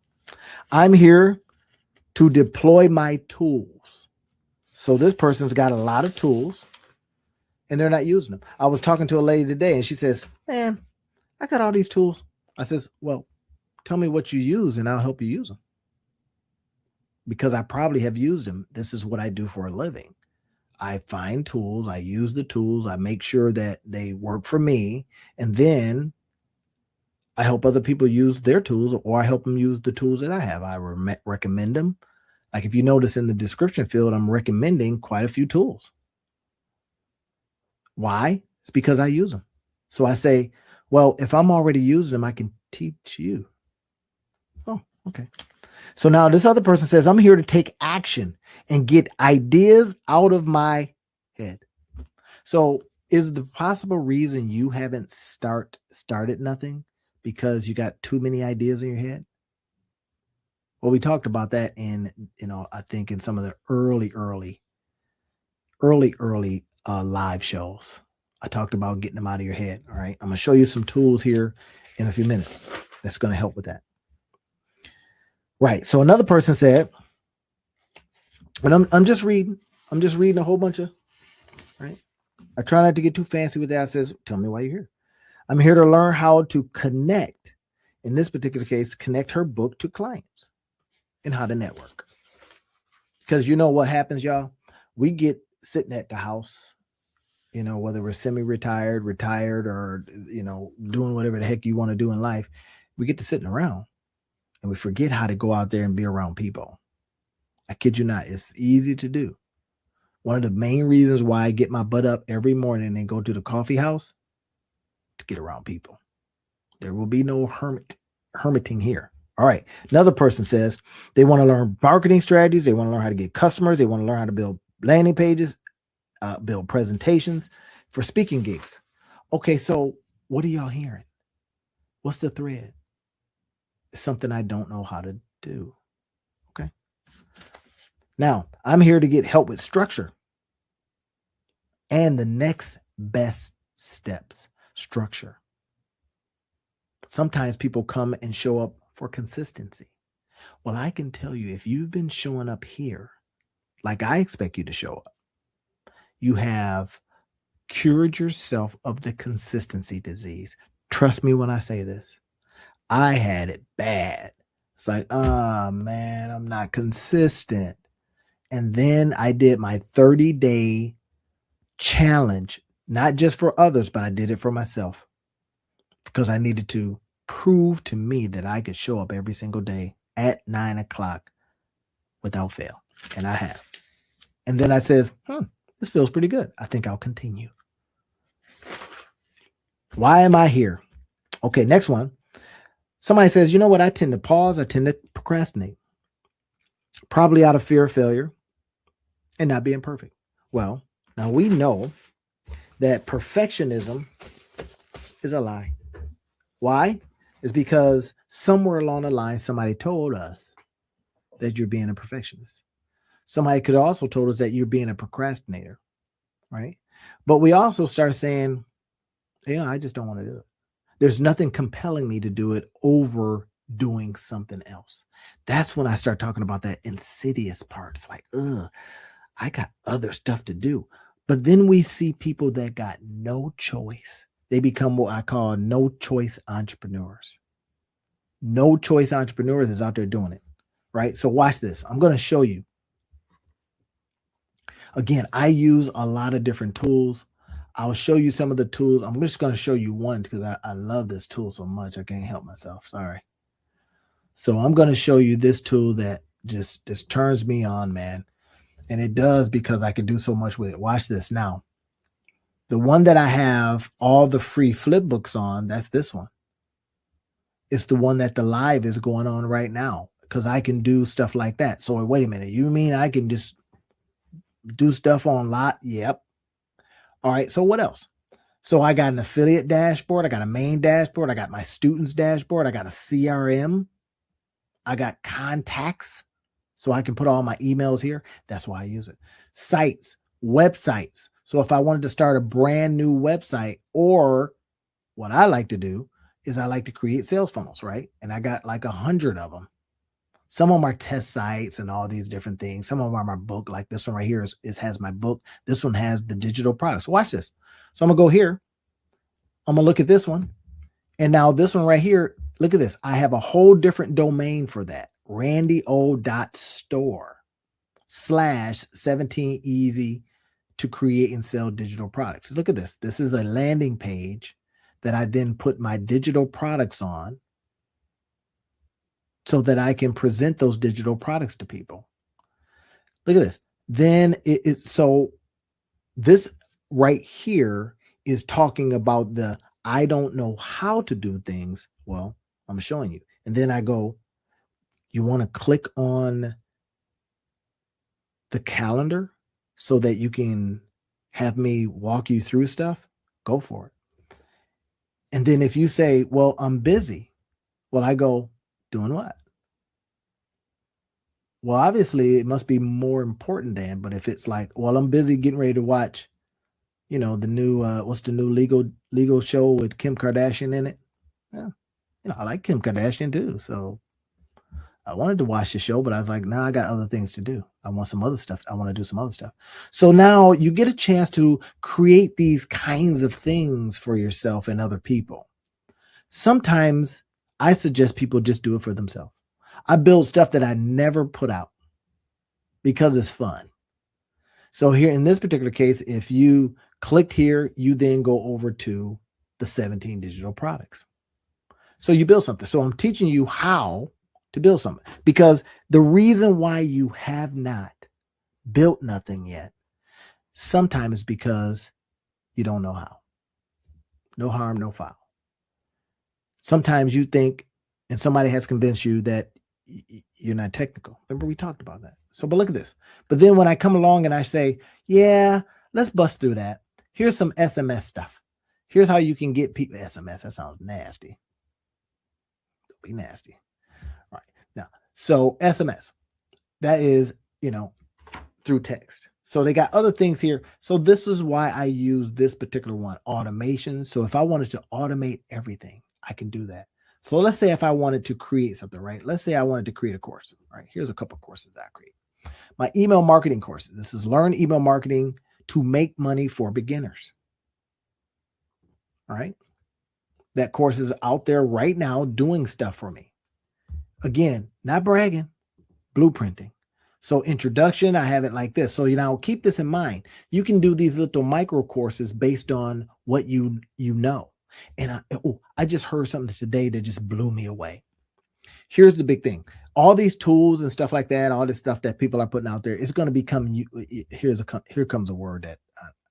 I'm here to deploy my tools. So this person's got a lot of tools and they're not using them. I was talking to a lady today and she says, man, I got all these tools. I says, well, tell me what you use and I'll help you use them. Because I probably have used them. This is what I do for a living. I find tools, I use the tools, I make sure that they work for me, and then I help other people use their tools, or I help them use the tools that I have. I recommend them. Like if you notice in the description field, I'm recommending quite a few tools. Why? It's because I use them. So I say, well, if I'm already using them, I can teach you. Oh, okay. So now this other person says, I'm here to take action and get ideas out of my head. So is the possible reason you haven't started nothing because you got too many ideas in your head? Well, we talked about that in, I think in some of the early live shows. I talked about getting them out of your head. All right. I'm going to show you some tools here in a few minutes that's going to help with that. Right. So another person said, and I'm just reading. I'm just reading a whole bunch of, right. I try not to get too fancy with that. It says, tell me why you're here. I'm here to learn how to connect. In this particular case, connect her book to clients and how to network. Because you know what happens, y'all? We get sitting at the house, whether we're semi-retired, retired, or, doing whatever the heck you want to do in life. We get to sitting around and we forget how to go out there and be around people. I kid you not. It's easy to do. One of the main reasons why I get my butt up every morning and go to the coffee house to get around people. There will be no hermiting here. All right. Another person says they want to learn marketing strategies. They want to learn how to get customers. They want to learn how to build landing pages, build presentations for speaking gigs. Okay. So what are y'all hearing? What's the thread? It's something I don't know how to do. Okay. Now I'm here to get help with structure and the next best steps. Structure. Sometimes people come and show up for consistency. Well, I can tell you, if you've been showing up here like I expect you to show up, you have cured yourself of the consistency disease. Trust me when I say this. I had it bad. It's like, oh man, I'm not consistent. And then I did my 30-day challenge, not just for others, but I did it for myself because I needed to prove to me that I could show up every single day at 9 o'clock without fail. And I have. And then I says, this feels pretty good. I think I'll continue. Why am I here? Okay, next one. Somebody says, you know what? I tend to pause. I tend to procrastinate. Probably out of fear of failure and not being perfect. Well, now we know that perfectionism is a lie. Why? It's because somewhere along the line, somebody told us that you're being a perfectionist. Somebody could also told us that you're being a procrastinator, right? But we also start saying, I just don't want to do it. There's nothing compelling me to do it over doing something else. That's when I start talking about that insidious part. It's like, I got other stuff to do. But then we see people that got no choice. They become what I call no choice entrepreneurs. No choice entrepreneurs is out there doing it, right? So watch this. I'm going to show you. Again, I use a lot of different tools. I'll show you some of the tools. I'm just going to show you one because I love this tool so much. I can't help myself. Sorry. So I'm going to show you this tool that just turns me on, man. And it does because I can do so much with it. Watch this now. The one that I have all the free flip books on, that's this one. It's the one that the live is going on right now because I can do stuff like that. So wait a minute. You mean I can just do stuff on lot? Yep. All right. So what else? So I got an affiliate dashboard. I got a main dashboard. I got my students dashboard. I got a CRM. I got contacts. So I can put all my emails here. That's why I use it. Sites, websites. So if I wanted to start a brand new website, or what I like to do is I like to create sales funnels, right? And I got like 100 of them. Some of them are test sites and all these different things. Some of them are my book. Like this one right here has my book. This one has the digital products. So watch this. So I'm going to go here. I'm going to look at this one. And now this one right here, look at this. I have a whole different domain for that. randyo.store/17 easy to create and sell digital products. Look at this. This is a landing page that I then put my digital products on so that I can present those digital products to people. Look at this. Then so this right here is talking about the I don't know how to do things. Well, I'm showing you. And then I go, you want to click on the calendar so that you can have me walk you through stuff? Go for it. And then if you say, well, I'm busy. Well, I go, doing what? Well, obviously it must be more important than, but if it's like, well, I'm busy getting ready to watch, the new, what's the new legal show with Kim Kardashian in it? Yeah. I like Kim Kardashian too. So I wanted to watch the show, but I was like, nah, I got other things to do. I want some other stuff. I want to do some other stuff. So now you get a chance to create these kinds of things for yourself and other people. Sometimes I suggest people just do it for themselves. I build stuff that I never put out because it's fun. So here in this particular case, if you clicked here, you then go over to the 17 digital products. So you build something. So I'm teaching you how to build something, because the reason why you have not built nothing yet sometimes is because you don't know how. No harm, no foul. Sometimes you think, and somebody has convinced you that you're not technical. Remember, we talked about that. So, but look at this. But then when I come along and I say, yeah, let's bust through that. Here's some SMS stuff. Here's how you can get people. SMS, that sounds nasty. Don't be nasty. All right. Now, so SMS, that is, through text. So they got other things here. So this is why I use this particular one, automation. So if I wanted to automate everything, I can do that. So let's say if I wanted to create something, right? Let's say I wanted to create a course. All right, here's a couple of courses that I create. My email marketing courses. This is Learn Email Marketing to Make Money for Beginners. All right. That course is out there right now doing stuff for me. Again, not bragging, blueprinting. So introduction, I have it like this. So, keep this in mind. You can do these little micro courses based on what you know. And I just heard something today that just blew me away. Here's the big thing. All these tools and stuff like that, all this stuff that people are putting out there, it's going to become, here comes a word that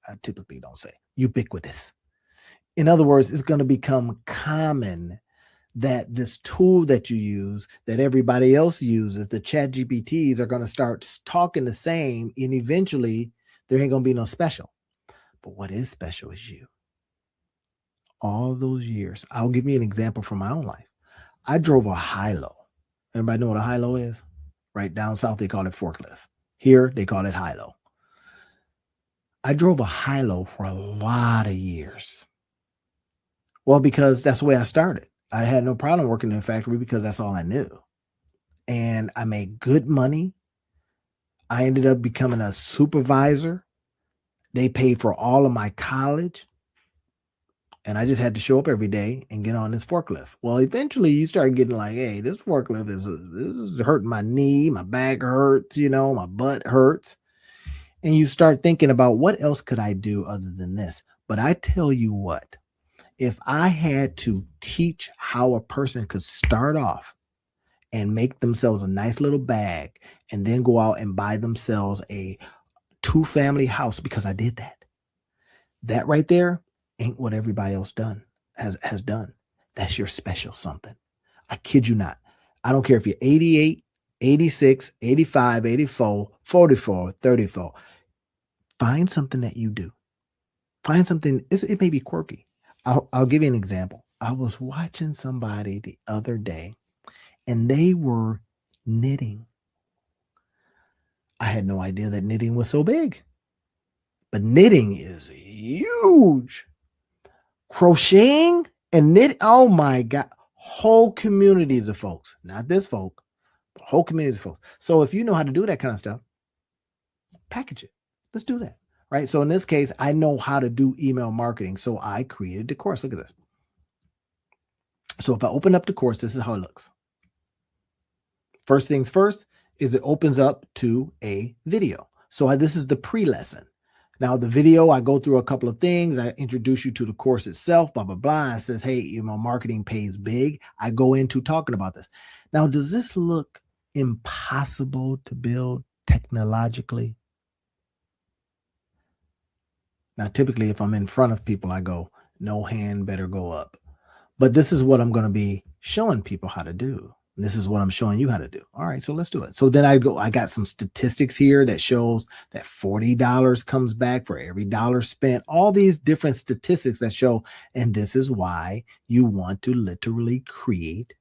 I typically don't say, ubiquitous. In other words, it's going to become common that this tool that you use, that everybody else uses, the ChatGPTs are going to start talking the same, and eventually there ain't going to be no special. But what is special is you. All those years. I'll give you an example from my own life. I drove a high-low. Everybody know what a high-low is? Right down south, they call it forklift. Here, they call it high-low. I drove a high-low for a lot of years. Well, because that's the way I started. I had no problem working in a factory because that's all I knew. And I made good money. I ended up becoming a supervisor. They paid for all of my college. And I just had to show up every day and get on this forklift. Well, eventually you start getting like, hey, this forklift this is hurting my knee, my back hurts, my butt hurts. And you start thinking about what else could I do other than this? But I tell you what, if I had to teach how a person could start off and make themselves a nice little bag and then go out and buy themselves a 2-family house, because I did that right there ain't what everybody else has done. That's your special something. I kid you not. I don't care if you're 88, 86, 85, 84, 44, 34. Find something that you do. Find something. It may be quirky. I'll give you an example. I was watching somebody the other day, and they were knitting. I had no idea that knitting was so big. But knitting is huge. Crocheting and knit, oh my God, whole communities of folks, not this folk, but whole communities of folks. So if you know how to do that kind of stuff, package it. Let's do that, right? So in this case, I know how to do email marketing, so I created the course. Look at this. So if I open up the course, this is how it looks. First things first is it opens up to a video. So this is the pre-lesson. Now, the video, I go through a couple of things. I introduce you to the course itself, blah, blah, blah. It says, hey, marketing pays big. I go into talking about this. Now, does this look impossible to build technologically? Now, typically, if I'm in front of people, I go, no hand better go up. But this is what I'm going to be showing people how to do. This is what I'm showing you how to do. All right, so let's do it. So then I got some statistics here that shows that $40 comes back for every dollar spent. All these different statistics that show, and this is why you want to literally create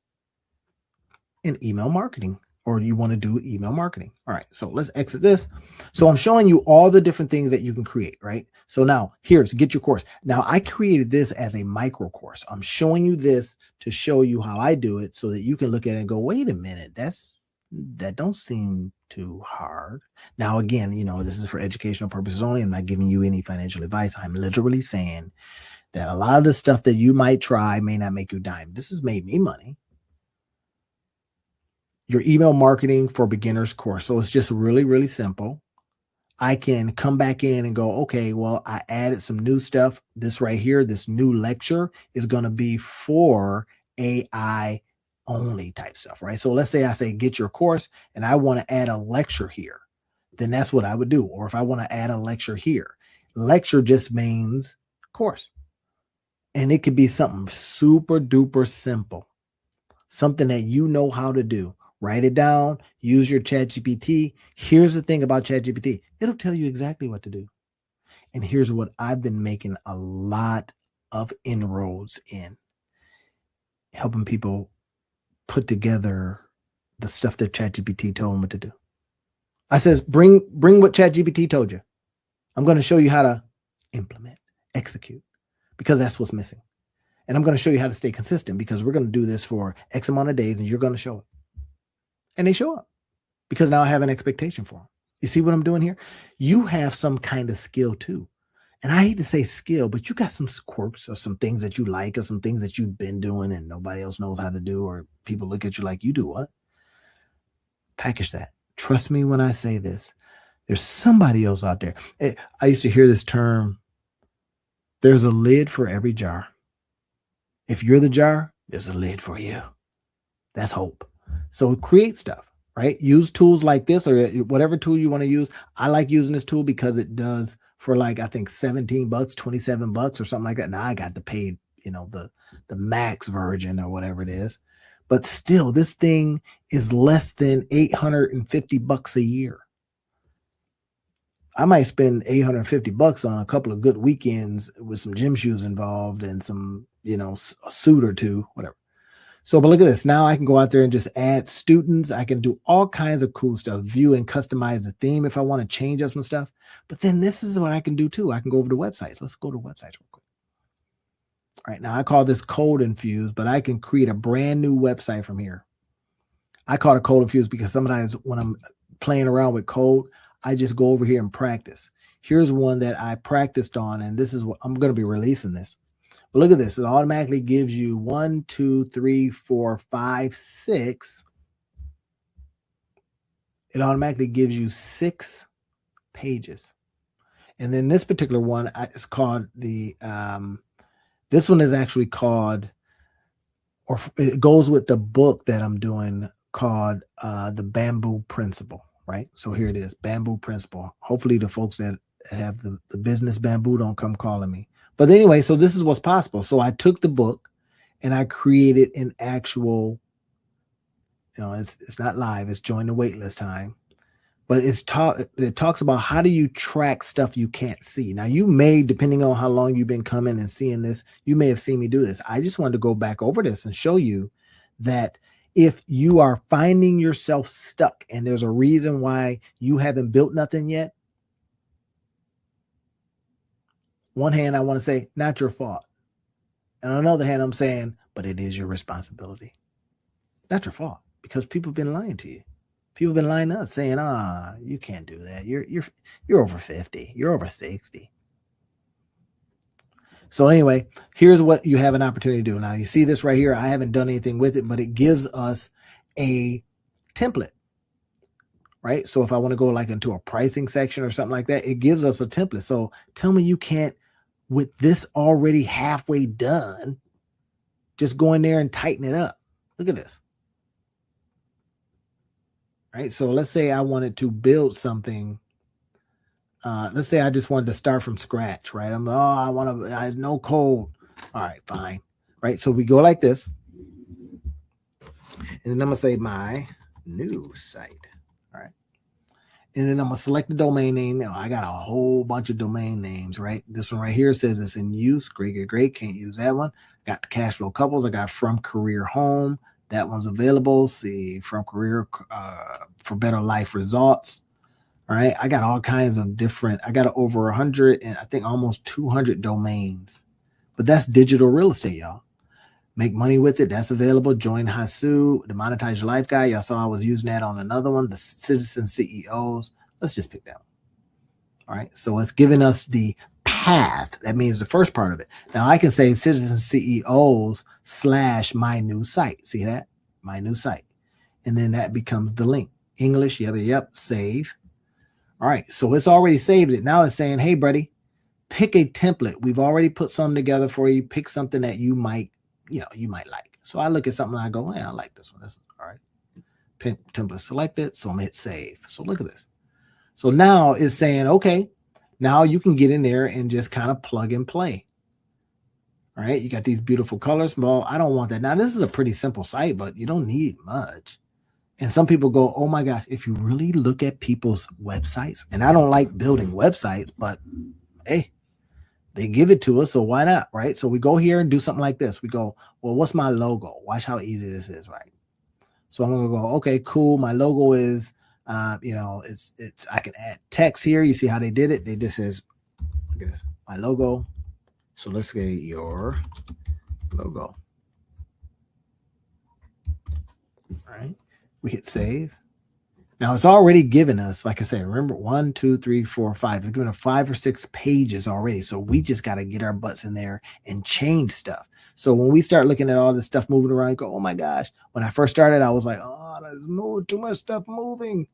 an email marketing, or you want to do email marketing. All right, so let's exit this. So I'm showing you all the different things that you can create, right? So now here's get your course. Now I created this as a micro course. I'm showing you this to show you how I do it so that you can look at it and go, wait a minute, that's That don't seem too hard. Now, again, this is for educational purposes only. I'm not giving you any financial advice. I'm literally saying that a lot of the stuff that you might try may not make you a dime. This has made me money. Your email marketing for beginners course. So it's just really, really simple. I can come back in and go, okay, well, I added some new stuff. This right here, this new lecture is going to be for AI only type stuff, right? So let's say I say, get your course, and I want to add a lecture here. Then that's what I would do. Or if I want to add a lecture here, lecture just means course. And it could be something super duper simple, something that you know how to do. Write it down, use your ChatGPT. Here's the thing about ChatGPT. It'll tell you exactly what to do. And here's what I've been making a lot of inroads in, helping people put together the stuff that ChatGPT told them what to do. I says, bring what ChatGPT told you. I'm going to show you how to implement, execute, because that's what's missing. And I'm going to show you how to stay consistent, because we're going to do this for X amount of days and you're going to show it. And they show up because now I have an expectation for them. You see what I'm doing here? You have some kind of skill too. And I hate to say skill, but you got some quirks or some things that you like or some things that you've been doing and nobody else knows how to do, or people look at you like, you do what? Package that. Trust me when I say this. There's somebody else out there. I used to hear this term, there's a lid for every jar. If you're the jar, there's a lid for you. That's hope. So create stuff, right? Use tools like this or whatever tool you want to use. I like using this tool because it does for like, I think $17, $27 or something like that. Now I got the paid, the max version or whatever it is. But still, this thing is less than $850 a year. I might spend $850 on a couple of good weekends with some gym shoes involved and some, a suit or two, whatever. So, but look at this. Now I can go out there and just add students. I can do all kinds of cool stuff, view and customize the theme if I want to change up some stuff. But then this is what I can do too. I can go over to websites. Let's go to websites real quick. All right, now I call this Code Infused, but I can create a brand new website from here. I call it Code Infused because sometimes when I'm playing around with code, I just go over here and practice. Here's one that I practiced on, and this is what I'm going to be releasing this. But look at this. It automatically gives you 1, 2, 3, 4, 5, 6. It automatically gives you 6 pages. And then this particular one is called the, this one is actually called, or it goes with the book that I'm doing called The Bamboo Principle, right? So here it is, Bamboo Principle. Hopefully the folks that have the business bamboo don't come calling me. But anyway, so this is what's possible. So I took the book and I created an actual, it's not live, it's join the waitlist time. But it talks about how do you track stuff you can't see. Now you may, depending on how long you've been coming and seeing this, you may have seen me do this. I just wanted to go back over this and show you that if you are finding yourself stuck and there's a reason why you haven't built nothing yet, one hand, I want to say, not your fault. And on the other hand, I'm saying, but it is your responsibility. Not your fault, because people have been lying to you. People have been lying to us saying, you can't do that. You're over 50. You're over 60. So anyway, here's what you have an opportunity to do. Now you see this right here. I haven't done anything with it, but it gives us a template, right? So if I want to go like into a pricing section or something like that, it gives us a template. So tell me you can't, with this already halfway done, just go in there and tighten it up. Look at this. Right. So let's say I wanted to build something. Let's say I just wanted to start from scratch, right? I have no code. All right, fine. Right. So we go like this. And then I'm going to say my new site. All right. And then I'm going to select the domain name. Now I got a whole bunch of domain names, right? This one right here says it's in use. Great. Can't use that one. Got the cash flow couples. I got from career home. That one's available. See, from career for better life results. All right. I got all kinds of different. I got over 100 and I think almost 200 domains. But that's digital real estate, y'all. Make money with it. That's available. Join Hasu, the Monetize Your Life guy. Y'all saw I was using that on another one, the Citizen CEOs. Let's just pick that one. All right. So it's giving us the path. That means the first part of it. Now I can say Citizen CEOs / my new site. See that? My new site. And then that becomes the link. English. Yep. Save. All right. So it's already saved it. Now it's saying, hey, buddy, pick a template. We've already put something together for you. Pick something that you might like. So I look at something and I go, hey, I like this one. This is all right. Template selected. So I'm gonna hit save. So look at this. So now it's saying, okay, now you can get in there and just kind of plug and play. All right. You got these beautiful colors. Well, I don't want that. Now, this is a pretty simple site, but you don't need much. And some people go, oh my gosh, if you really look at people's websites, and I don't like building websites, but hey, they give it to us, so why not, right? So we go here and do something like this. We go, well, what's my logo? Watch how easy this is, right? So I'm gonna go, okay, cool. My logo is, it's I can add text here. You see how they did it? They just says, look at this, my logo. So let's say your logo. All right, we hit save. Now it's already given us, like I said, remember 1, 2, 3, 4, 5. It's given us 5 or 6 pages already. So we just got to get our butts in there and change stuff. So when we start looking at all this stuff moving around, you go, oh my gosh. When I first started, I was like, oh, there's too much stuff moving.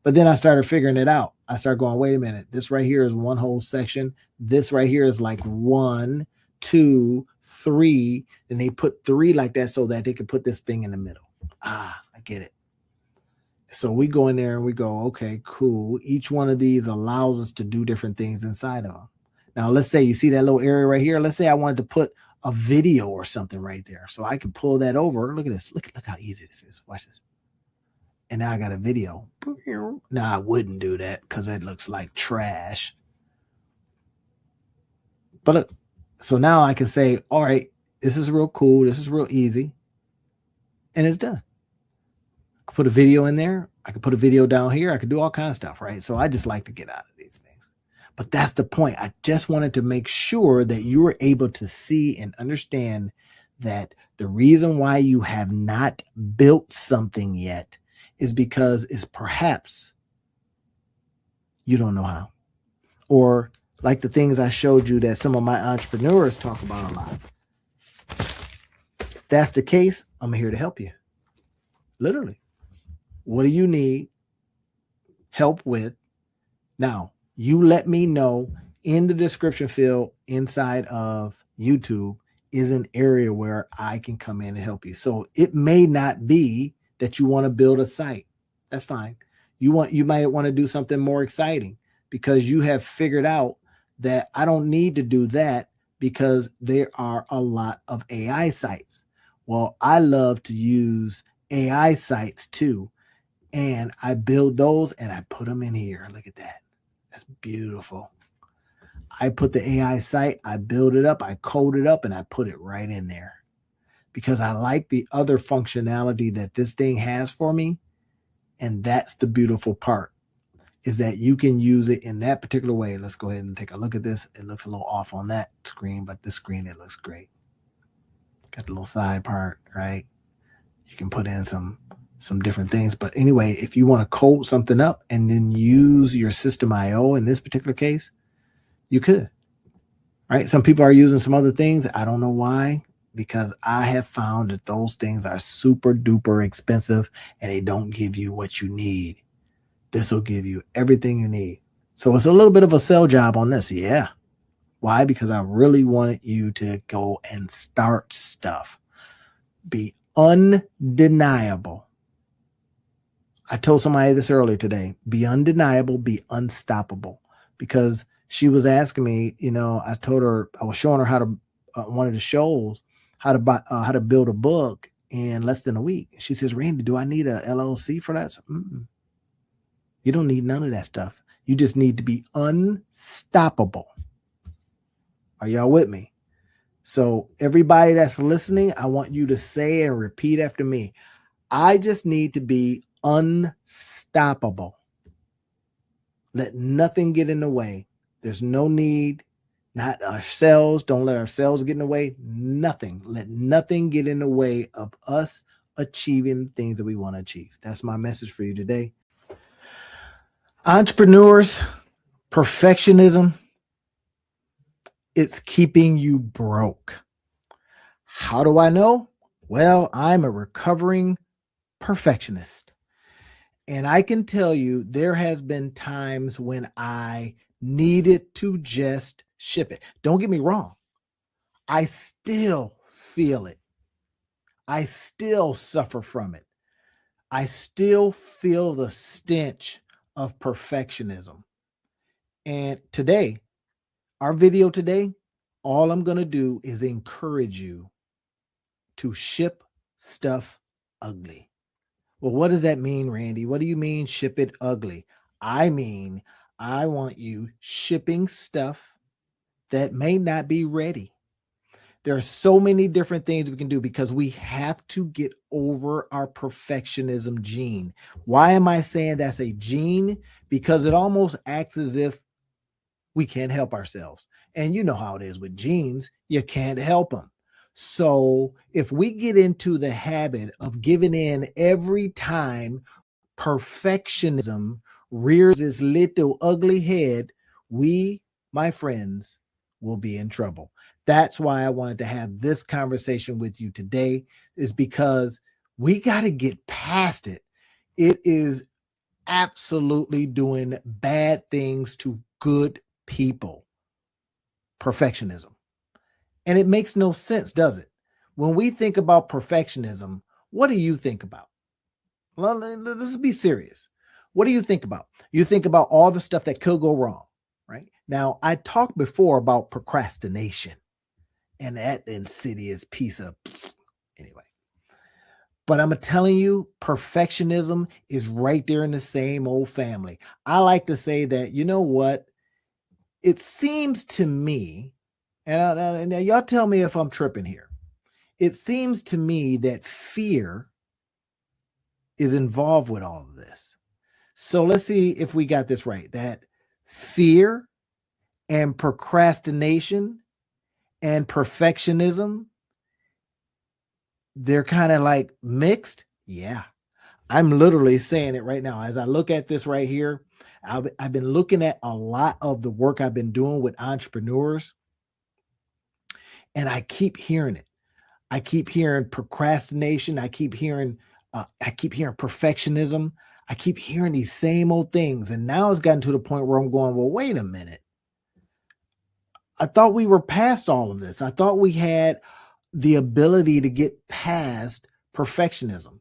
But then I started figuring it out. I started going, wait a minute. This right here is one whole section. This right here is like 1, 2, 3. And they put 3 like that so that they could put this thing in the middle. I get it. So we go in there and we go, okay, cool. Each one of these allows us to do different things inside of them. Now, let's say you see that little area right here. Let's say I wanted to put a video or something right there. So I could pull that over. Look at this. Look how easy this is. Watch this. And now I got a video. Now I wouldn't do that because it looks like trash. But look, so now I can say, all right, this is real cool. This is real easy. And it's done. Put a video in there. I could put a video down here. I could do all kinds of stuff, right? So I just like to get out of these things. But that's the point. I just wanted to make sure that you were able to see and understand that the reason why you have not built something yet is because it's perhaps you don't know how. Or like the things I showed you that some of my entrepreneurs talk about a lot. If that's the case, I'm here to help you. Literally. What do you need help with? Now, you let me know in the description field inside of YouTube is an area where I can come in and help you. So it may not be that you want to build a site. That's fine. You might want to do something more exciting because you have figured out that I don't need to do that because there are a lot of AI sites. Well, I love to use AI sites too. And I build those and I put them in here. Look at that. That's beautiful. I put the AI site, I build it up, I code it up, and I put it right in there because I like the other functionality that this thing has for me. And that's the beautiful part is that you can use it in that particular way. Let's go ahead and take a look at this. It looks a little off on that screen, but this screen, it looks great. Got the little side part, right? You can put in some different things. But anyway, if you want to code something up and then use your System IO in this particular case, you could. Right? Some people are using some other things. I don't know why, because I have found that those things are super duper expensive and they don't give you what you need. This will give you everything you need. So it's a little bit of a sell job on this. Yeah. Why? Because I really wanted you to go and start stuff. Be undeniable. I told somebody this earlier today. Be undeniable, be unstoppable. Because she was asking me, I told her, I was showing her how to, one of the shows, how to build a book in less than a week. She says, Randy, do I need a LLC for that? So, you don't need none of that stuff. You just need to be unstoppable. Are y'all with me? So everybody that's listening, I want you to say and repeat after me. I just need to be unstoppable. Let nothing get in the way. There's no need. Not ourselves. Don't let ourselves get in the way. Nothing. Let nothing get in the way of us achieving things that we want to achieve. That's my message for you today. Entrepreneurs, perfectionism, it's keeping you broke. How do I know? Well, I'm a recovering perfectionist. And I can tell you there has been times when I needed to just ship it. Don't get me wrong. I still feel it. I still suffer from it. I still feel the stench of perfectionism. And today, our video today, all I'm going to do is encourage you to ship stuff ugly. Well, what does that mean, Randy? What do you mean ship it ugly? I mean, I want you shipping stuff that may not be ready. There are so many different things we can do because we have to get over our perfectionism gene. Why am I saying that's a gene? Because it almost acts as if we can't help ourselves. And you know how it is with genes, you can't help them. So if we get into the habit of giving in every time perfectionism rears its little ugly head, we, my friends, will be in trouble. That's why I wanted to have this conversation with you today, is because we got to get past it. It is absolutely doing bad things to good people. Perfectionism. And it makes no sense, does it? When we think about perfectionism, what do you think about? Well, let's be serious. What do you think about? You think about all the stuff that could go wrong, right? Now, I talked before about procrastination and that insidious piece of anyway. But I'm telling you, perfectionism is right there in the same old family. I like to say that, you know what? It seems to me, and y'all tell me if I'm tripping here. It seems to me that fear is involved with all of this. So let's see if we got this right. That fear and procrastination and perfectionism, they're kind of like mixed. Yeah. I'm literally saying it right now. As I look at this right here, I've been looking at a lot of the work I've been doing with entrepreneurs, and I keep hearing it. I keep hearing procrastination. I keep hearing perfectionism. I keep hearing these same old things. And now it's gotten to the point where I'm going, well, wait a minute. I thought we were past all of this. I thought we had the ability to get past perfectionism.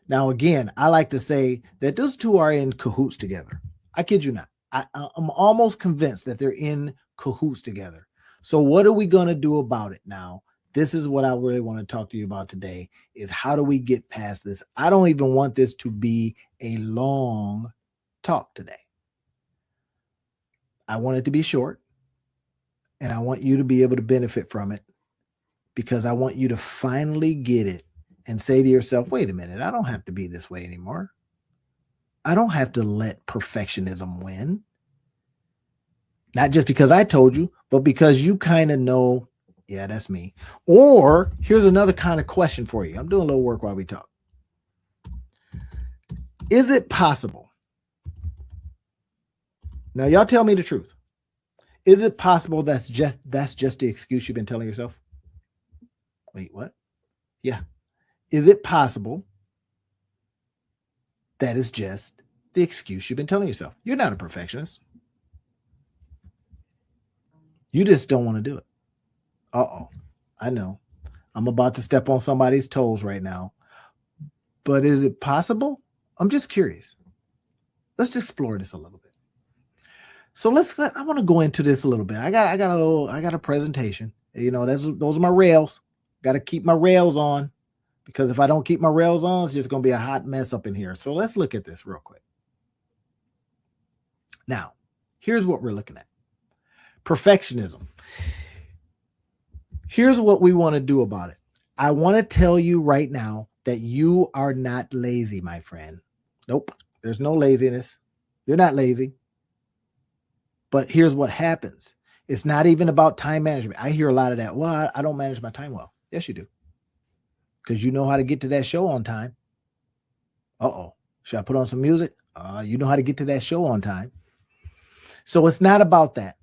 Now, again, I like to say that those two are in cahoots together. I kid you not. I'm almost convinced that they're in cahoots together. So what are we going to do about it now? This is what I really want to talk to you about today, is how do we get past this? I don't even want this to be a long talk today. I want it to be short, and I want you to be able to benefit from it, because I want you to finally get it and say to yourself, wait a minute, I don't have to be this way anymore. I don't have to let perfectionism win. Not just because I told you, but because you kind of know, yeah, that's me. Or here's another kind of question for you. I'm doing a little work while we talk. Is it possible? Now, y'all tell me the truth. Is it possible that's just the excuse you've been telling yourself? Wait, what? Yeah. Is it possible that is just the excuse you've been telling yourself? You're not a perfectionist. You just don't want to do it. Uh-oh. I know. I'm about to step on somebody's toes right now. But is it possible? I'm just curious. Let's explore this a little bit. So I want to go into this a little bit. I got a presentation. You know, those are my rails. Got to keep my rails on, because if I don't keep my rails on, it's just going to be a hot mess up in here. So let's look at this real quick. Now, here's what we're looking at. Perfectionism. Here's what we want to do about it. I want to tell you right now that you are not lazy, my friend. Nope. There's no laziness. You're not lazy. But here's what happens It's not even about time management. I hear a lot of that. Well, I don't manage my time well. Yes, you do. Because you know how to get to that show on time. Uh-oh. Should I put on some music? You know how to get to that show on time. So it's not about that.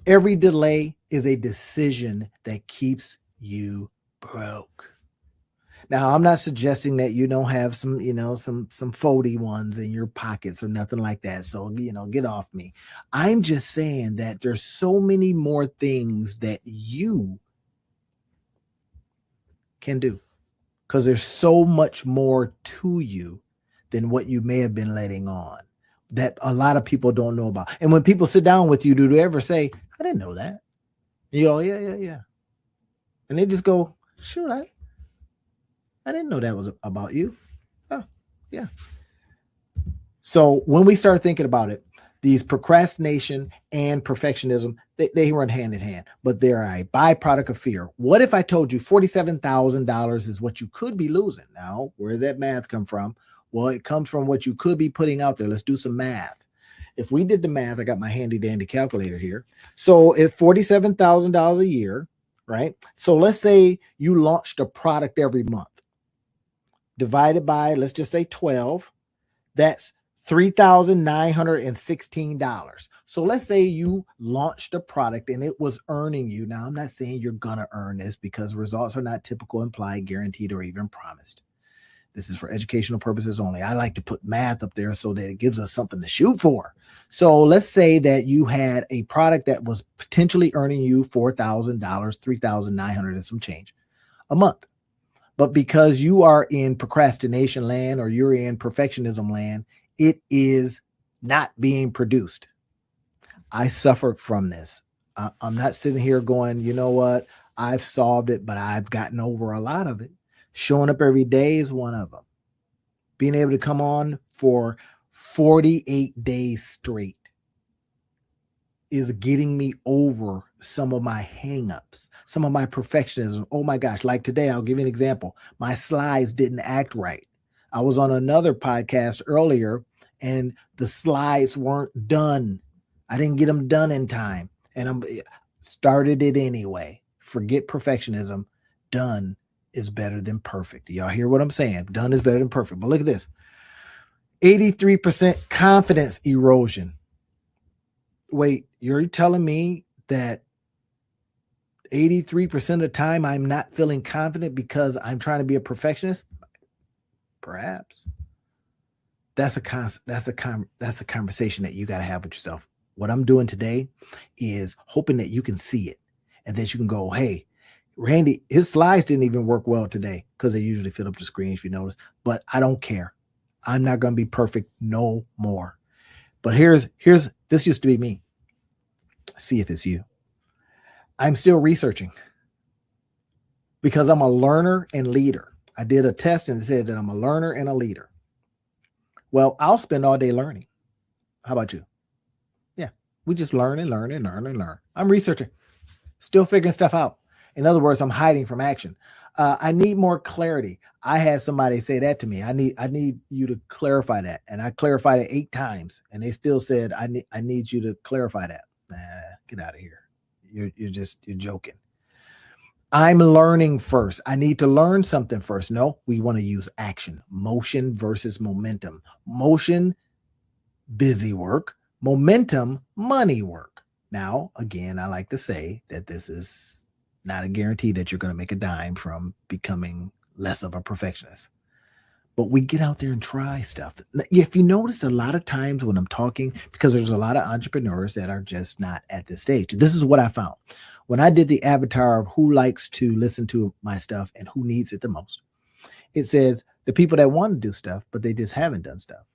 Every delay is a decision that keeps you broke. Now, I'm not suggesting that you don't have some foldy ones in your pockets or nothing like that. So, get off me. I'm just saying that there's so many more things that you can do because there's so much more to you than what you may have been letting on that a lot of people don't know about. And when people sit down with you, do they ever say, I didn't know that? Yeah. And they just go, sure, I didn't know that was about you. Oh, yeah. So when we start thinking about it, these procrastination and perfectionism, they run hand in hand, but they're a byproduct of fear. What if I told you $47,000 is what you could be losing? Now, where does that math come from? Well, it comes from what you could be putting out there. Let's do some math. If we did the math, I got my handy dandy calculator here. So if $47,000 a year, right? So let's say you launched a product every month. Divided by, let's just say 12, that's $3,916. So let's say you launched a product and it was earning you. Now, I'm not saying you're going to earn this because results are not typical, implied, guaranteed, or even promised. This is for educational purposes only. I like to put math up there so that it gives us something to shoot for. So let's say that you had a product that was potentially earning you $4,000, $3,900 and some change a month. But because you are in procrastination land or you're in perfectionism land, it is not being produced. I suffered from this. I'm not sitting here going, you know what? I've solved it, but I've gotten over a lot of it. Showing up every day is one of them. Being able to come on for 48 days straight is getting me over some of my hangups, some of my perfectionism. Oh my gosh, like today, I'll give you an example. My slides didn't act right. I was on another podcast earlier and the slides weren't done. I didn't get them done in time and I started it anyway. Forget perfectionism. Done is better than perfect. Y'all hear what I'm saying? Done is better than perfect. But look at this. 83% confidence erosion. Wait, you're telling me that 83% of the time I'm not feeling confident because I'm trying to be a perfectionist? Perhaps. That's a conversation that you got to have with yourself. What I'm doing today is hoping that you can see it and that you can go, hey, Randy, his slides didn't even work well today because they usually fill up the screen, if you notice, but I don't care. I'm not going to be perfect no more. But here's this used to be me. See if it's you. I'm still researching because I'm a learner and leader. I did a test and it said that I'm a learner and a leader. Well, I'll spend all day learning. How about you? Yeah, we just learn and learn and learn and learn. I'm researching, still figuring stuff out. In other words, I'm hiding from action. I need more clarity. I had somebody say that to me. I need you to clarify that. And I clarified it 8 times and they still said, I need you to clarify that. Get out of here. You're joking. I'm learning first. I need to learn something first. No, we want to use action, motion versus momentum. Motion, busy work. Momentum, money work. Now, again, I like to say that this is not a guarantee that you're going to make a dime from becoming less of a perfectionist. But we get out there and try stuff. If you noticed, a lot of times when I'm talking, because there's a lot of entrepreneurs that are just not at this stage. This is what I found. When I did the avatar of who likes to listen to my stuff and who needs it the most, it says the people that want to do stuff, but they just haven't done stuff.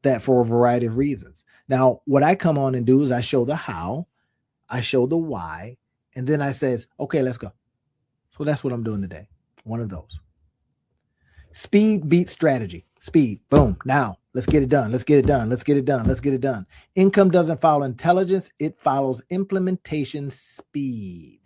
That for a variety of reasons. Now, what I come on and do is I show the how, I show the why, and then I says, okay, let's go. So that's what I'm doing today. One of those. Speed beats strategy. Speed. Boom. Now let's get it done. Let's get it done. Let's get it done. Let's get it done. Income doesn't follow intelligence. It follows implementation speed.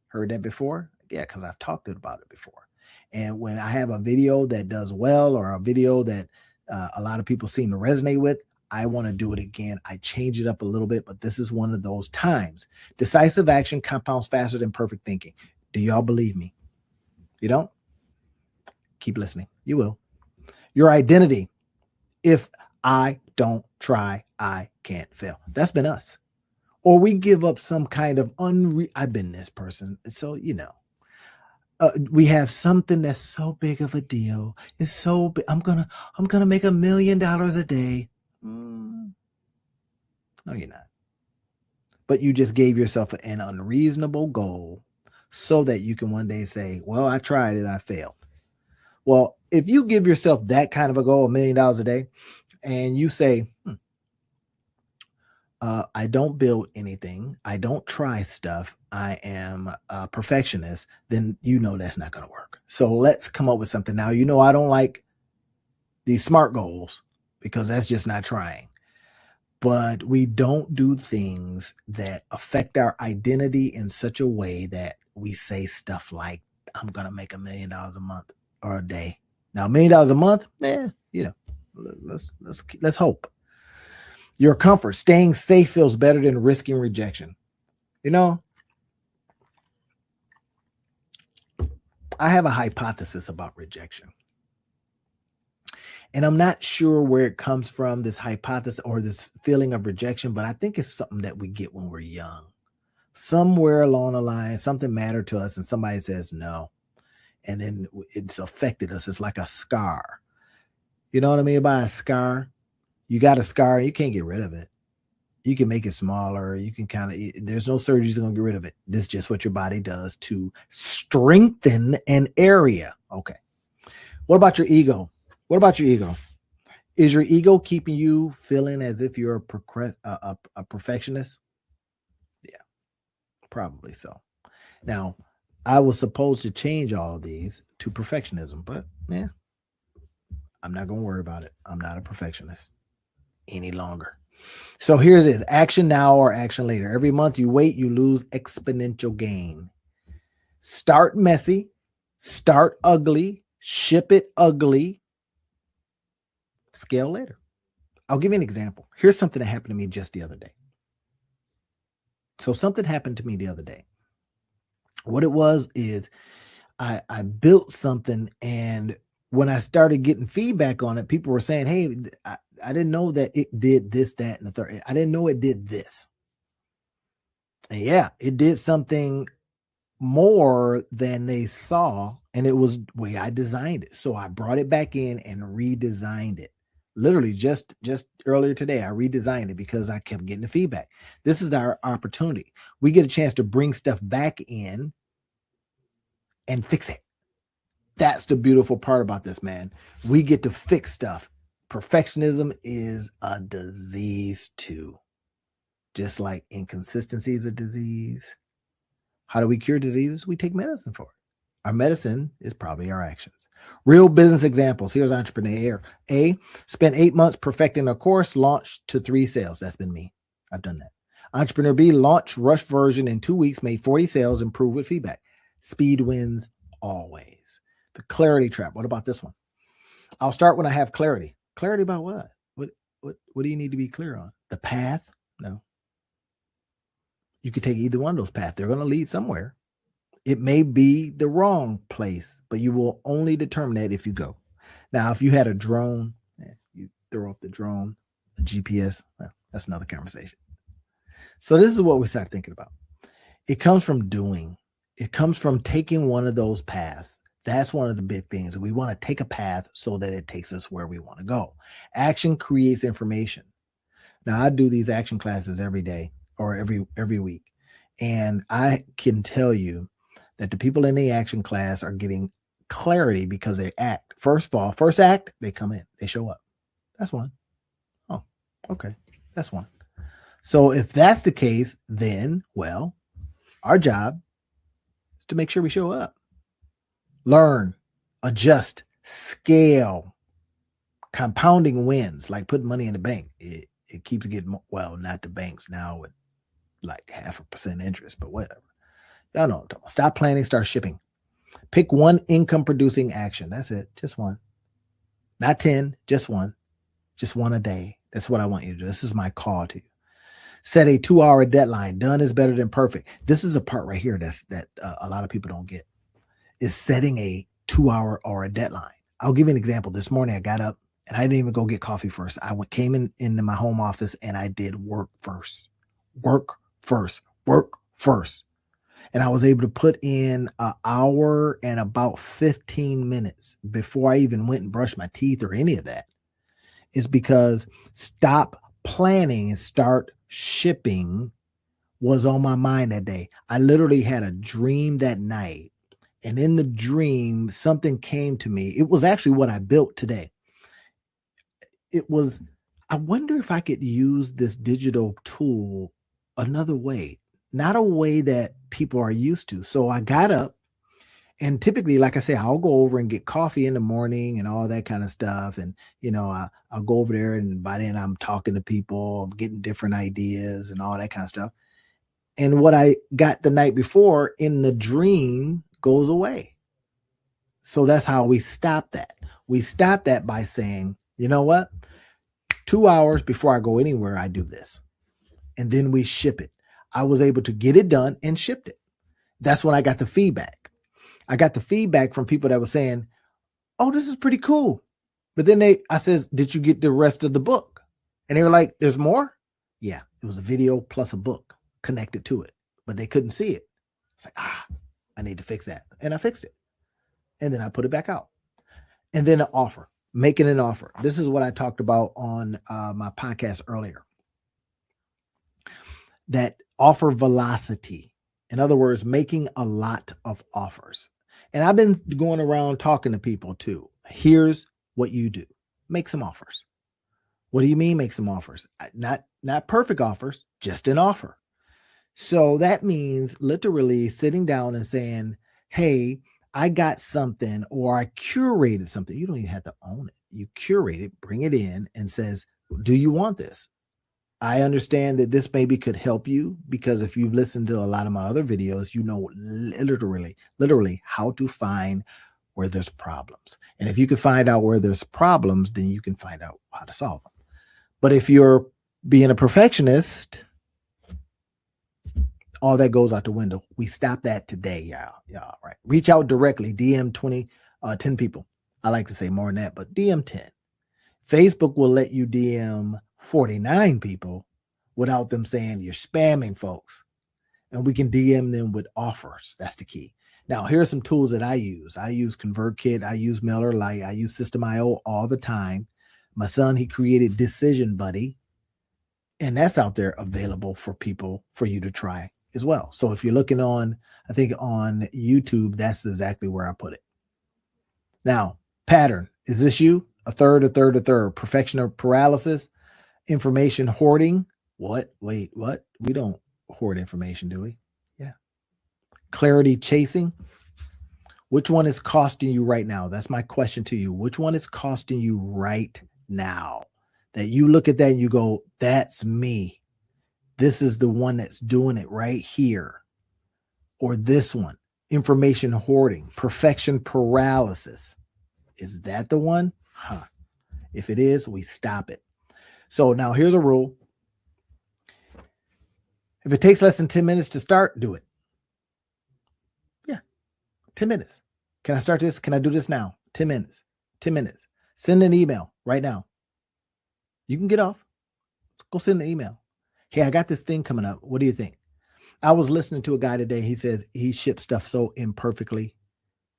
Heard that before? Yeah, because I've talked about it before. And when I have a video that does well or a video that a lot of people seem to resonate with, I want to do it again. I change it up a little bit, but this is one of those times. Decisive action compounds faster than perfect thinking. Do y'all believe me? You don't? Keep listening. You will. Your identity. If I don't try, I can't fail. That's been us. Or we give up some kind of I've been this person. So, we have something that's so big of a deal. It's so big. I'm gonna make $1 million a day. No, you're not. But you just gave yourself an unreasonable goal so that you can one day say, well, I tried it, I failed. Well, if you give yourself that kind of a goal, $1 million a day, and you say, I don't build anything, I don't try stuff, I am a perfectionist, then that's not going to work. So let's come up with something. Now, I don't like these SMART goals because that's just not trying. But we don't do things that affect our identity in such a way that we say stuff like, I'm going to make $1 million a month or a day. Now, $1 million a month, let's hope. Your comfort, staying safe feels better than risking rejection. I have a hypothesis about rejection. And I'm not sure where it comes from, this hypothesis or this feeling of rejection, but I think it's something that we get when we're young. Somewhere along the line, something mattered to us and somebody says no. And then it's affected us. It's like a scar. You know what I mean by a scar? You got a scar, you can't get rid of it. You can make it smaller. You can there's no surgery that's going to get rid of it. This is just what your body does to strengthen an area. Okay. What about your ego? What about your ego? Is your ego keeping you feeling as if you're a perfectionist? Yeah, probably so. Now, I was supposed to change all of these to perfectionism, but I'm not going to worry about it. I'm not a perfectionist any longer. So here's this: action now or action later. Every month you wait, you lose exponential gain. Start messy, start ugly, ship it ugly, scale later. I'll give you an example. Here's something that happened to me just the other day. So something happened to me the other day. What it was is I built something, and when I started getting feedback on it, people were saying, hey, I didn't know that it did this, that, and the third. I didn't know it did this. And yeah, it did something more than they saw, and it was the way I designed it. So I brought it back in and redesigned it. Literally just earlier today, I redesigned it because I kept getting the feedback. This is our opportunity. We get a chance to bring stuff back in and fix it. That's the beautiful part about this, man. We get to fix stuff. Perfectionism is a disease too. Just like inconsistency is a disease. How do we cure diseases? We take medicine for it. Our medicine is probably our actions. Real business examples. Here's entrepreneur A. Spent 8 months perfecting a course, launched to 3 sales. That's been me. I've done that. Entrepreneur B launched rush version in 2 weeks, made 40 sales, improved with feedback. Speed wins always. The clarity trap. What about this one? I'll start when I have clarity. Clarity about what? What do you need to be clear on? The path? No. You could take either one of those paths. They're going to lead somewhere. It may be the wrong place, but you will only determine that if you go. Now, if you had a drone, you throw up the drone, the GPS, well, that's another conversation. So this is what we start thinking about. It comes from doing. It comes from taking one of those paths. That's one of the big things. We want to take a path so that it takes us where we want to go. Action creates information. Now, I do these action classes every day or every week. And I can tell you that the people in the action class are getting clarity because they act. First of all, first act, they come in, they show up. That's one. Oh, okay. That's one. So if that's the case, then, well, our job is to make sure we show up. Learn, adjust, scale. Compounding wins, like putting money in the bank. It keeps getting, well, not the banks now with like 0.5% interest, but whatever. Y'all know what I'm talking about. Stop planning, start shipping. Pick one income producing action. That's it. Just one. Not 10, just one. Just one a day. That's what I want you to do. This is my call to you. Set a 2-hour deadline. Done is better than perfect. This is a part right here that a lot of people don't get, is setting a 2-hour or a deadline. I'll give you an example. This morning I got up and I didn't even go get coffee first. Came into my home office and I did work first. Work first. Work first. And I was able to put in an hour and about 15 minutes before I even went and brushed my teeth or any of that. It's because stop planning and start shipping was on my mind that day. I literally had a dream that night. And in the dream, something came to me. It was actually what I built today. It was, I wonder if I could use this digital tool another way, not a way that people are used to. So I got up, and typically, like I say, I'll go over and get coffee in the morning and all that kind of stuff. And, I'll go over there, and by then I'm talking to people, I'm getting different ideas and all that kind of stuff. And what I got the night before in the dream goes away. So that's how we stop that. We stop that by saying, you know what? 2 hours before I go anywhere, I do this. And then we ship it. I was able to get it done and shipped it. That's when I got the feedback. I got the feedback from people that were saying, oh, this is pretty cool. But then I says, did you get the rest of the book? And they were like, there's more? Yeah, it was a video plus a book connected to it, but they couldn't see it. It's like, I need to fix that. And I fixed it. And then I put it back out. And then an offer, making an offer. This is what I talked about on my podcast earlier. That offer velocity. In other words, making a lot of offers. And I've been going around talking to people too. Here's what you do. Make some offers. What do you mean make some offers? Not perfect offers, just an offer. So that means literally sitting down and saying, hey, I got something, or I curated something. You don't even have to own it. You curate it, bring it in, and says, do you want this? I understand that this maybe could help you, because if you've listened to a lot of my other videos, you know literally how to find where there's problems. And if you can find out where there's problems, then you can find out how to solve them. But if you're being a perfectionist, all that goes out the window. We stop that today, y'all. Right. Reach out directly. DM 10 people. I like to say more than that, but DM 10. Facebook will let you DM 49 people without them saying you're spamming folks. And we can DM them with offers. That's the key. Now, here are some tools that I use. I use ConvertKit. I use MailerLite. I use System.io all the time. My son, he created Decision Buddy. And that's out there available for people, for you to try as well. So if you're looking on, I think on YouTube, that's exactly where I put it. Now, pattern. Is this you? A third. Perfection or paralysis. Information hoarding. What? Wait, what? We don't hoard information, do we? Yeah. Clarity chasing. Which one is costing you right now? That's my question to you. Which one is costing you right now? That you look at that and you go, that's me. This is the one that's doing it right here. Or this one. Information hoarding. Perfection paralysis. Is that the one? If it is, we stop it. So now here's a rule. If it takes less than 10 minutes to start, do it. Yeah, 10 minutes. Can I start this? Can I do this now? 10 minutes. 10 minutes. Send an email right now. You can get off. Go send an email. Hey, I got this thing coming up. What do you think? I was listening to a guy today. He says he ships stuff so imperfectly.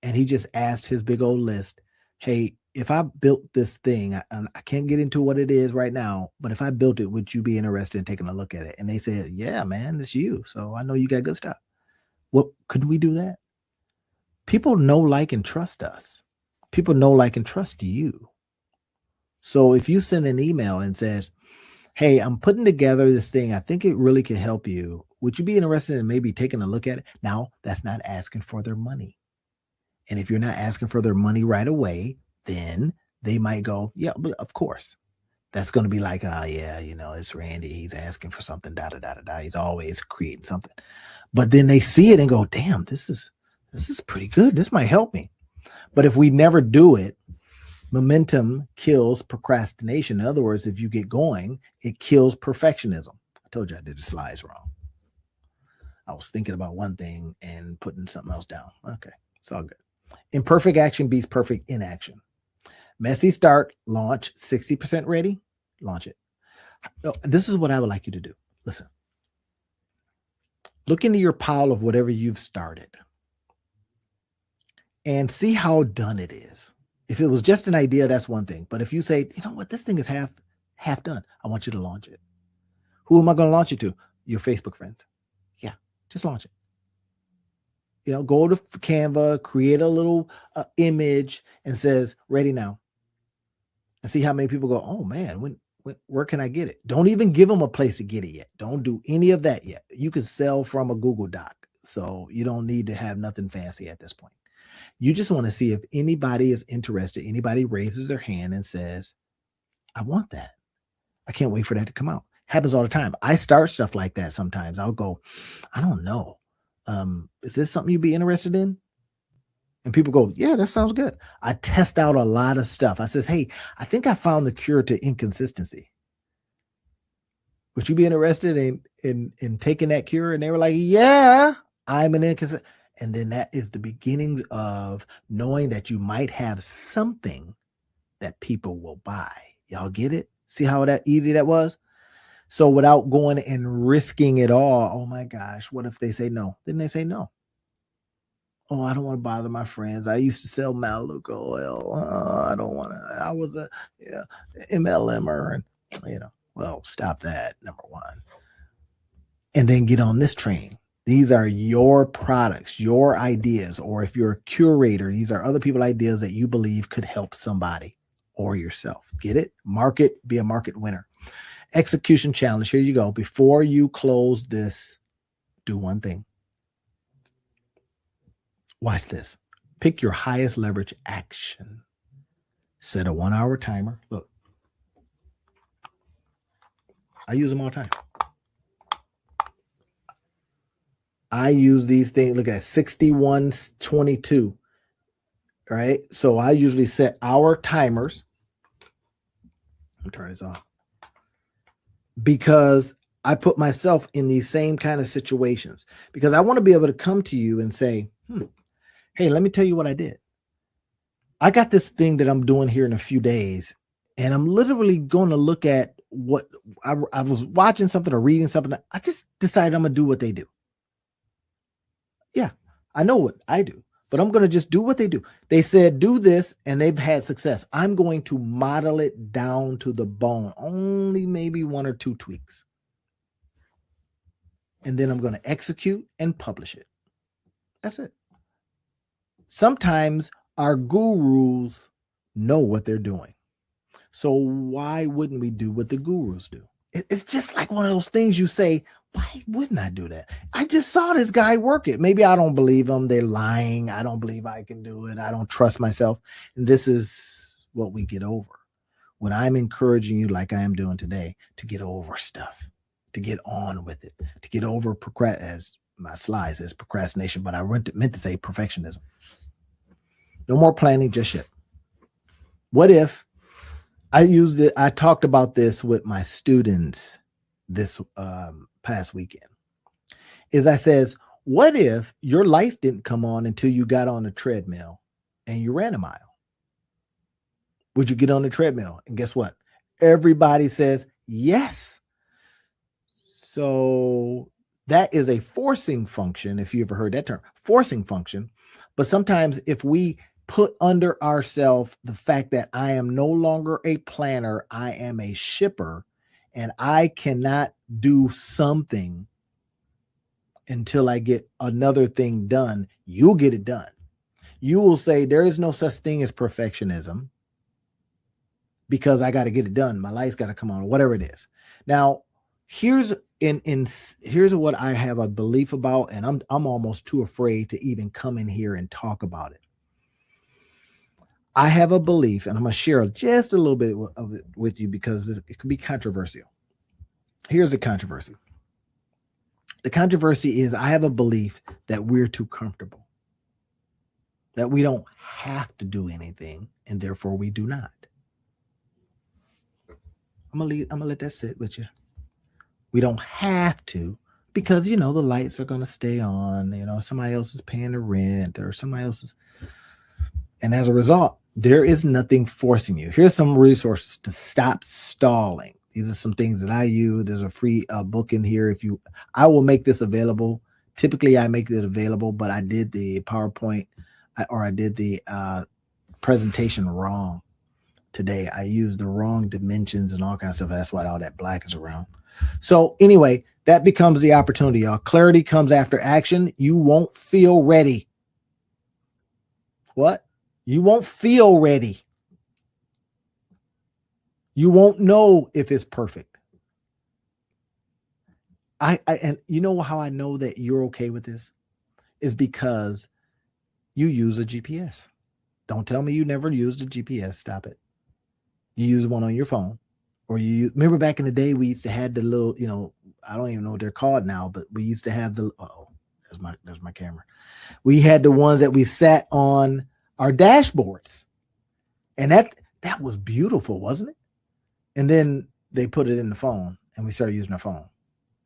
And he just asked his big old list, hey, if I built this thing, I can't get into what it is right now, but if I built it, would you be interested in taking a look at it? And they said, yeah, man, it's you. So I know you got good stuff. Well, could we do that? People know, like, and trust us. People know, like, and trust you. So if you send an email and says, hey, I'm putting together this thing, I think it really could help you. Would you be interested in maybe taking a look at it? Now, that's not asking for their money. And if you're not asking for their money right away, then they might go, yeah, but of course. That's going to be like, yeah, it's Randy. He's asking for something, He's always creating something. But then they see it and go, damn, this is pretty good. This might help me. But if we never do it, Momentum kills procrastination. In other words, if you get going, it kills perfectionism. I told you I did the slides wrong. I was thinking about one thing and putting something else down. Okay, it's all good. Imperfect action beats perfect inaction. Messy start, launch, 60% ready, launch it. This is what I would like you to do. Listen, look into your pile of whatever you've started and see how done it is. If it was just an idea, that's one thing. But if you say, you know what, this thing is half done, I want you to launch it. Who am I going to launch it to? Your Facebook friends. Yeah, just launch it. Go to Canva, create a little image and says, ready now. And see how many people go, oh man, where can I get it? Don't even give them a place to get it yet. Don't do any of that yet. You can sell from a Google Doc. So you don't need to have nothing fancy at this point. You just want to see if anybody is interested. Anybody raises their hand and says, I want that. I can't wait for that to come out. Happens all the time. I start stuff like that sometimes. I'll go, I don't know. Is this something you'd be interested in? And people go, yeah, that sounds good. I test out a lot of stuff. I says, hey, I think I found the cure to inconsistency. Would you be interested in taking that cure? And they were like, yeah, I'm an inconsistent. And then that is the beginning of knowing that you might have something that people will buy. Y'all get it? See how that easy that was? So without going and risking it all, oh my gosh, what if they say no? Then they say no. Oh, I don't want to bother my friends. I used to sell Maluka oil. I don't want to. I was a MLMer, and well, stop that. Number one, and then get on this train. These are your products, your ideas, or if you're a curator, these are other people's ideas that you believe could help somebody or yourself. Get it? Market, be a market winner. Execution challenge. Here you go. Before you close this, do one thing. Watch this. Pick your highest leverage action. Set a 1-hour timer. Look, I use them all the time. I use these things. Look at 6122. Right? So I usually set hour timers. Let me turn this off. Because I put myself in these same kind of situations. Because I want to be able to come to you and say, hey, let me tell you what I did. I got this thing that I'm doing here in a few days, and I'm literally going to look at what I was watching something or reading something. I just decided I'm going to do what they do. Yeah, I know what I do, but I'm going to just do what they do. They said, do this, and they've had success. I'm going to model it down to the bone, only maybe 1 or 2 tweaks. And then I'm going to execute and publish it. That's it. Sometimes our gurus know what they're doing. So why wouldn't we do what the gurus do? It's just like one of those things you say, why wouldn't I do that? I just saw this guy work it. Maybe I don't believe them. They're lying. I don't believe I can do it. I don't trust myself. And this is what we get over. When I'm encouraging you, like I am doing today, to get over stuff, to get on with it, to get over, as my slide says, procrastination, but I meant to say perfectionism. No more planning just yet. What if I talked about this with my students this past weekend. I says, what if your lights didn't come on until you got on the treadmill and you ran a mile? Would you get on the treadmill? And guess what? Everybody says yes. So that is a forcing function, if you ever heard that term, forcing function. But sometimes if we put under ourselves the fact that I am no longer a planner, I am a shipper, and I cannot do something until I get another thing done, you'll get it done. You will say there is no such thing as perfectionism because I got to get it done. My lights got to come on, or whatever it is. Now, here's what I have a belief about, and I'm almost too afraid to even come in here and talk about it. I have a belief, and I'm going to share just a little bit of it with you because it could be controversial. Here's the controversy. The controversy is I have a belief that we're too comfortable. that we don't have to do anything, and therefore we do not. I'm gonna let that sit with you. We don't have to, because the lights are gonna stay on. Somebody else is paying the rent, or somebody else is, and as a result, there is nothing forcing you. Here's some resources to stop stalling. These are some things that I use. There's a free book in here. I will make this available. Typically, I make it available, but I did the PowerPoint or I did the presentation wrong today. I used the wrong dimensions and all kinds of stuff. That's why all that black is around. So anyway, that becomes the opportunity, y'all. Clarity comes after action. You won't feel ready. What? You won't feel ready. You won't know if it's perfect. And you know how I know that you're okay with this? Is because you use a GPS. Don't tell me you never used a GPS. Stop it. You use one on your phone, or remember back in the day, we used to have the little, I don't even know what they're called now, but we used to have the, there's my camera. We had the ones that we sat on our dashboards, and that was beautiful, wasn't it? And then they put it in the phone, and we started using our phone.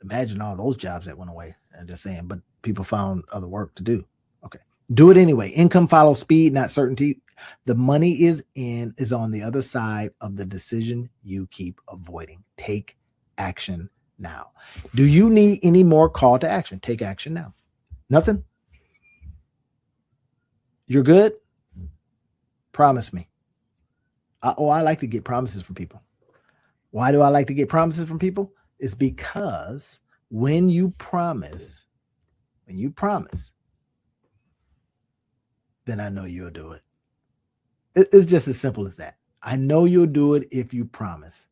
Imagine all those jobs that went away. I'm just saying, but people found other work to do. Okay. Do it anyway. Income follows speed, not certainty. The money is on the other side of the decision you keep avoiding. Take action now. Do you need any more call to action? Take action now. Nothing? You're good? Promise me. I like to get promises from people. Why do I like to get promises from people? It's because when you promise, then I know you'll do it. It's just as simple as that. I know you'll do it if you promise.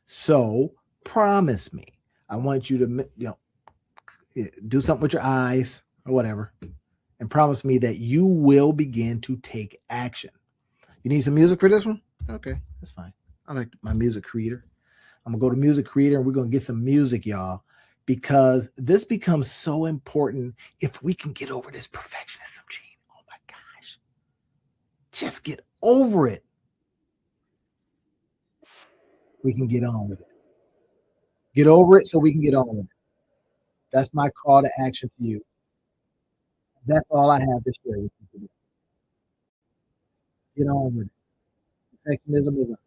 So promise me. I want you to, do something with your eyes or whatever, and promise me that you will begin to take action. You need some music for this one? Okay, that's fine. I like my music creator. I'm going to go to music creator, and we're going to get some music, y'all, because this becomes so important if we can get over this perfectionism gene. Oh my gosh. Just get over it. We can get on with it. Get over it so we can get on with it. That's my call to action for you. That's all I have to share with you today. Get on with it. Perfectionism is a liar.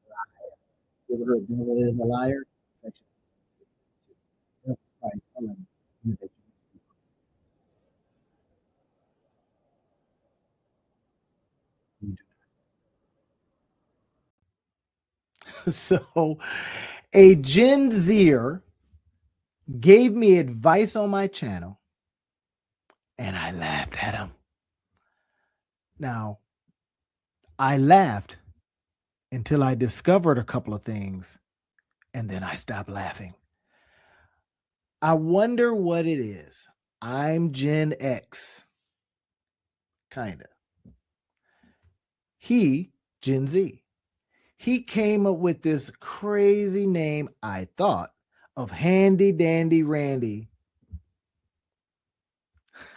You ever heard devil is a liar? Perfectionism is right. Telling you that you do. So a Gen Zer gave me advice on my channel, and I laughed at him. Now, I laughed until I discovered a couple of things, and then I stopped laughing. I wonder what it is. I'm Gen X. Kind of. He, Gen Z. He came up with this crazy name, I thought, of Handy Dandy Randy.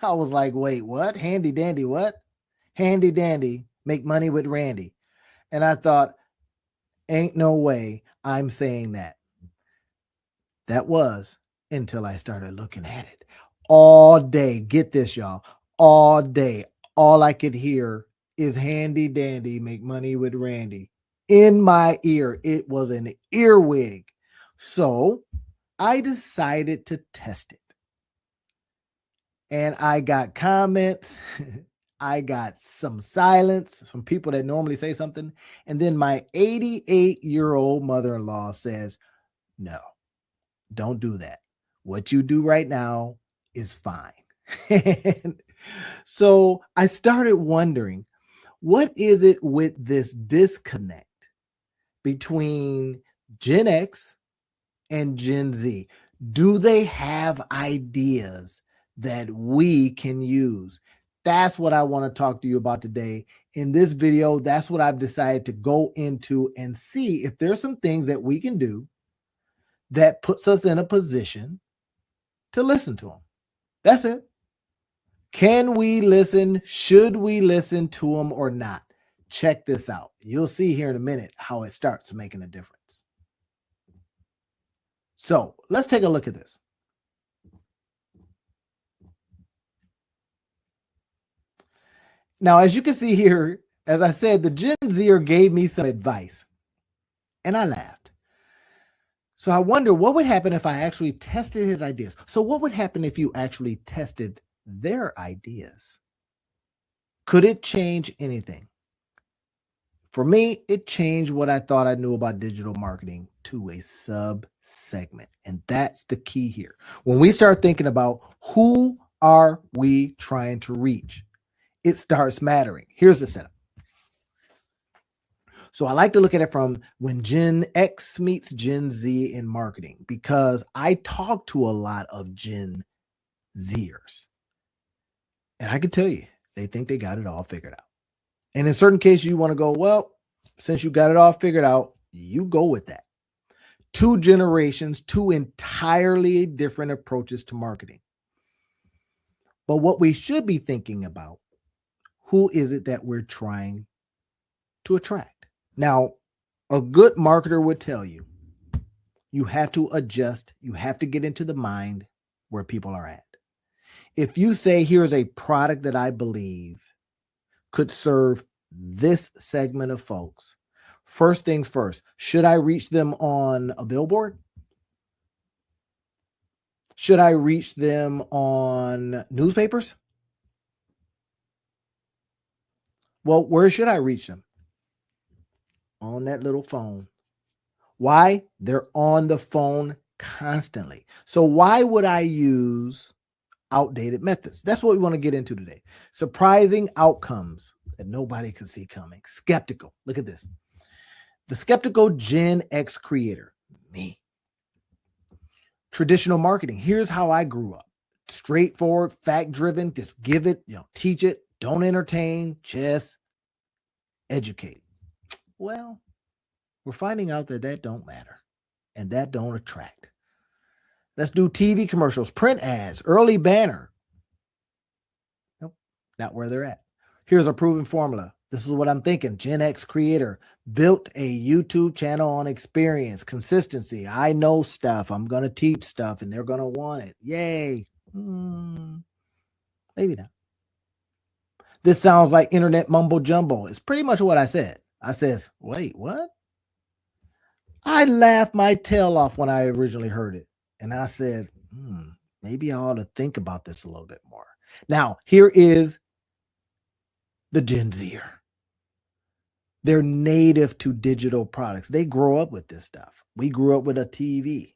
I was like, wait, what? Handy Dandy what? Handy Dandy, make money with Randy. And I thought, ain't no way I'm saying that. That was until I started looking at it. All day, get this, y'all, all day, all I could hear is Handy Dandy, make money with Randy. In my ear, it was an earwig. So I decided to test it. And I got comments. I got some silence from people that normally say something. And then my 88-year-old mother-in-law says, no, don't do that. What you do right now is fine. So I started wondering, what is it with this disconnect between Gen X and Gen Z? Do they have ideas that we can use? That's what I want to talk to you about today. In this video, that's what I've decided to go into and see if there's some things that we can do that puts us in a position to listen to them. That's it. Can we listen? Should we listen to them or not? Check this out. You'll see here in a minute how it starts making a difference. So let's take a look at this. Now, as you can see here, as I said, the Gen Zer gave me some advice and I laughed. So I wonder what would happen if I actually tested his ideas. So what would happen if you actually tested their ideas? Could it change anything? For me, it changed what I thought I knew about digital marketing to a sub-segment. And that's the key here. When we start thinking about who are we trying to reach, it starts mattering. Here's the setup. So I like to look at it from when Gen X meets Gen Z in marketing, because I talk to a lot of Gen Zers. And I can tell you, they think they got it all figured out. And in certain cases, you want to go, well, since you got it all figured out, you go with that. Two generations, two entirely different approaches to marketing. But what we should be thinking about, who is it that we're trying to attract? Now, a good marketer would tell you, you have to adjust. You have to get into the mind where people are at. If you say, here's a product that I believe could serve this segment of folks, first things first, should I reach them on a billboard? Should I reach them on newspapers? Well, where should I reach them? On that little phone. Why? They're on the phone constantly. So why would I use outdated methods? That's what we want to get into today. Surprising outcomes that nobody could see coming. Skeptical. Look at this. The skeptical Gen X creator, me. Traditional marketing. Here's how I grew up. Straightforward, fact-driven, just give it, teach it, don't entertain, just educate. Well, we're finding out that don't matter and that don't attract. Let's do TV commercials, print ads, early banner. Nope, not where they're at. Here's a proven formula. This is what I'm thinking. Gen X creator built a YouTube channel on experience, consistency. I know stuff. I'm going to teach stuff and they're going to want it. Yay. Maybe not. This sounds like internet mumbo jumbo. It's pretty much what I said. I says, wait, what? I laughed my tail off when I originally heard it. And I said, maybe I ought to think about this a little bit more. Now, here is the Gen Zer. They're native to digital products. They grow up with this stuff. We grew up with a TV.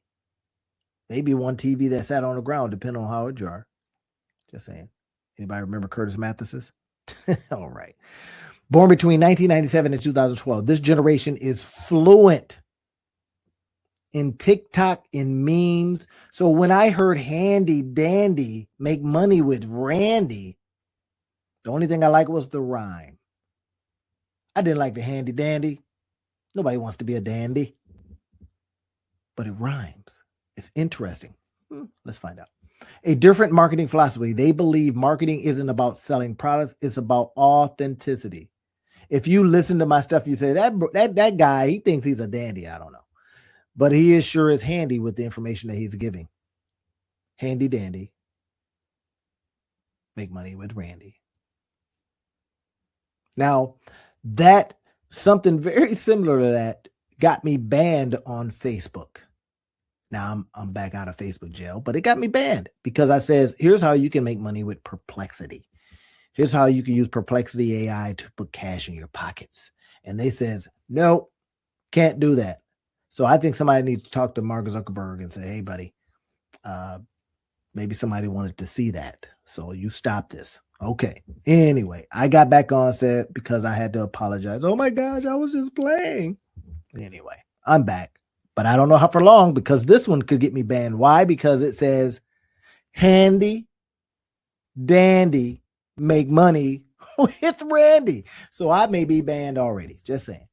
Maybe one TV that sat on the ground, depending on how it jar. Just saying. Anybody remember Curtis Mathes's? All right. Born between 1997 and 2012, this generation is fluent in TikTok, in memes. So when I heard Handy Dandy make money with Randy, the only thing I liked was the rhyme. I didn't like the handy dandy. Nobody wants to be a dandy. But it rhymes. It's interesting. Let's find out. A different marketing philosophy. They believe marketing isn't about selling products. It's about authenticity. If you listen to my stuff, you say, that guy, he thinks he's a dandy. I don't know. But he is sure is handy with the information that he's giving. Handy dandy. Make money with Randy. Now, that something very similar to that got me banned on Facebook. Now I'm back out of Facebook jail, but it got me banned because I says, here's how you can make money with Perplexity. Here's how you can use Perplexity AI to put cash in your pockets. And they says, no, can't do that. So I think somebody needs to talk to Mark Zuckerberg and say, hey, buddy, maybe somebody wanted to see that. So you stop this. Okay. Anyway, I got back on set because I had to apologize. Oh my gosh, I was just playing. Anyway, I'm back, but I don't know how for long because this one could get me banned. Why? Because it says handy dandy make money with Randy. So I may be banned already. Just saying.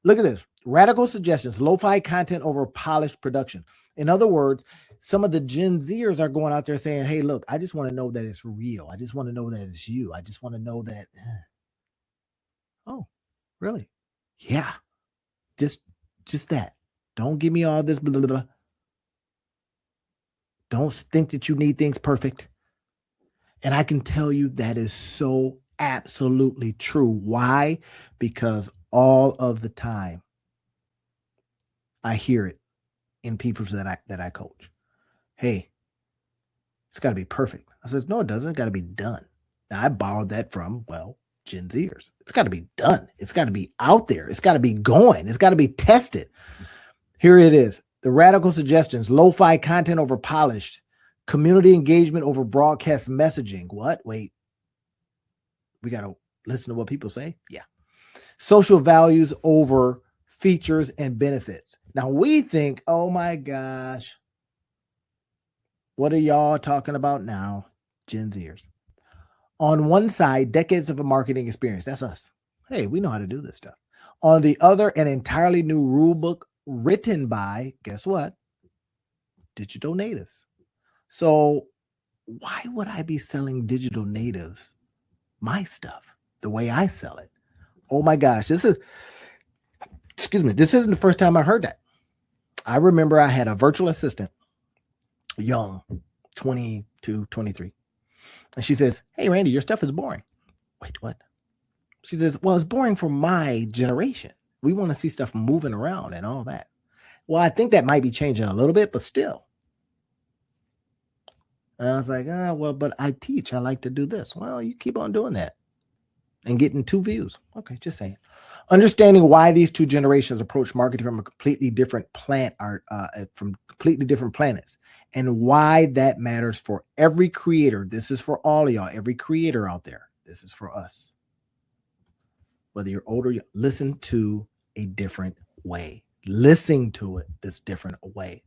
Look at this. Radical suggestions, lo-fi content over polished production. In other words, some of the Gen Zers are going out there saying, hey, look, I just want to know that it's real. I just want to know that it's you. I just want to know that. Oh, really? Yeah. Just that. Don't give me all this blah, blah, blah. Don't think that you need things perfect. And I can tell you that is so absolutely true. Why? Because all of the time I hear it in people that I coach. Hey, it's got to be perfect. I says, no, it doesn't. It's got to be done. Now, I borrowed that from, well, Gen Zers. It's got to be done. It's got to be out there. It's got to be going. It's got to be tested. Here it is. The radical suggestions, lo-fi content over polished, community engagement over broadcast messaging. What? Wait. We got to listen to what people say? Yeah. Social values over features and benefits. Now we think, oh my gosh, what are y'all talking about now? Gen Zers. On one side, decades of a marketing experience. That's us. Hey, we know how to do this stuff. On the other, an entirely new rule book written by, guess what? Digital natives. So why would I be selling digital natives my stuff the way I sell it? Oh my gosh, this isn't the first time I heard that. I remember I had a virtual assistant, young, 22, 23. And she says, hey, Randy, your stuff is boring. Wait, what? She says, well, it's boring for my generation. We want to see stuff moving around and all that. Well, I think that might be changing a little bit, but still. And I was like, well, but I teach. I like to do this. Well, you keep on doing that and getting 2 views. Okay, just saying. Understanding why these 2 generations approach marketing from a completely different from completely different planets, and why that matters for every creator. This is for all of y'all, every creator out there. This is for us. Whether you're older, listen to a different way. Listen to it this different way.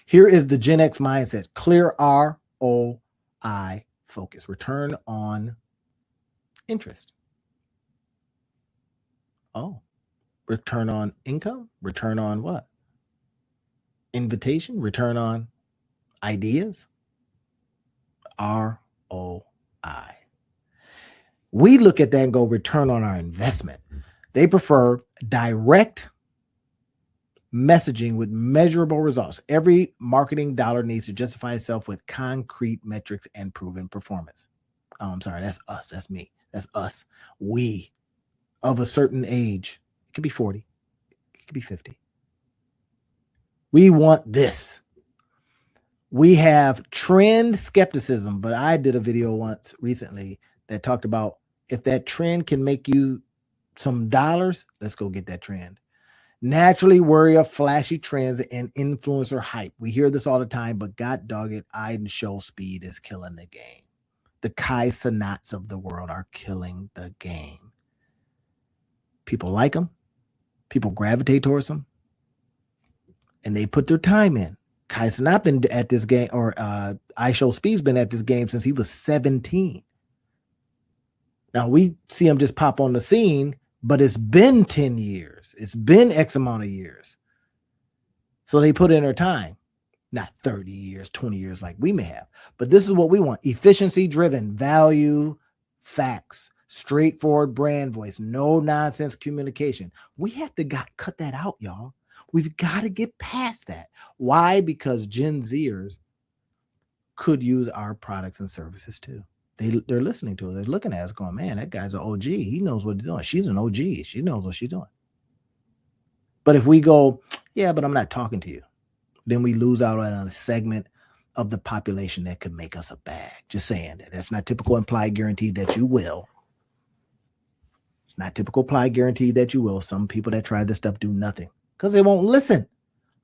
Here is the Gen X mindset. Clear ROI focus. Return on interest. Oh, return on income? Return on what? Invitation? Return on ideas? ROI. We look at that and go return on our investment. They prefer direct messaging with measurable results. Every marketing dollar needs to justify itself with concrete metrics and proven performance. Oh, I'm sorry. That's us. That's me. That's us. We of a certain age. It could be 40. It could be 50. We want this. We have trend skepticism, but I did a video once recently that talked about if that trend can make you some dollars, let's go get that trend. Naturally wary of flashy trends and influencer hype. We hear this all the time, but God dog it, Show Speed is killing the game. The Kai Cenats of the world are killing the game. People like them. People gravitate towards them. And they put their time in. Kai Cenat been at this game, or Show Speed's been at this game since he was 17. Now we see him just pop on the scene, but it's been 10 years. It's been X amount of years. So they put in their time. Not 30 years, 20 years like we may have. But this is what we want. Efficiency-driven, value, facts, straightforward brand voice, no nonsense communication. We have to cut that out, y'all. We've got to get past that. Why? Because Gen Zers could use our products and services too. They're listening to it. They're looking at us going, man, that guy's an OG. He knows what he's doing. She's an OG. She knows what she's doing. But if we go, yeah, but I'm not talking to you, then we lose out on a segment of the population that could make us a bag. Just saying that. That's not typical implied guarantee that you will. It's not typical implied guarantee that you will. Some people that try this stuff do nothing because they won't listen.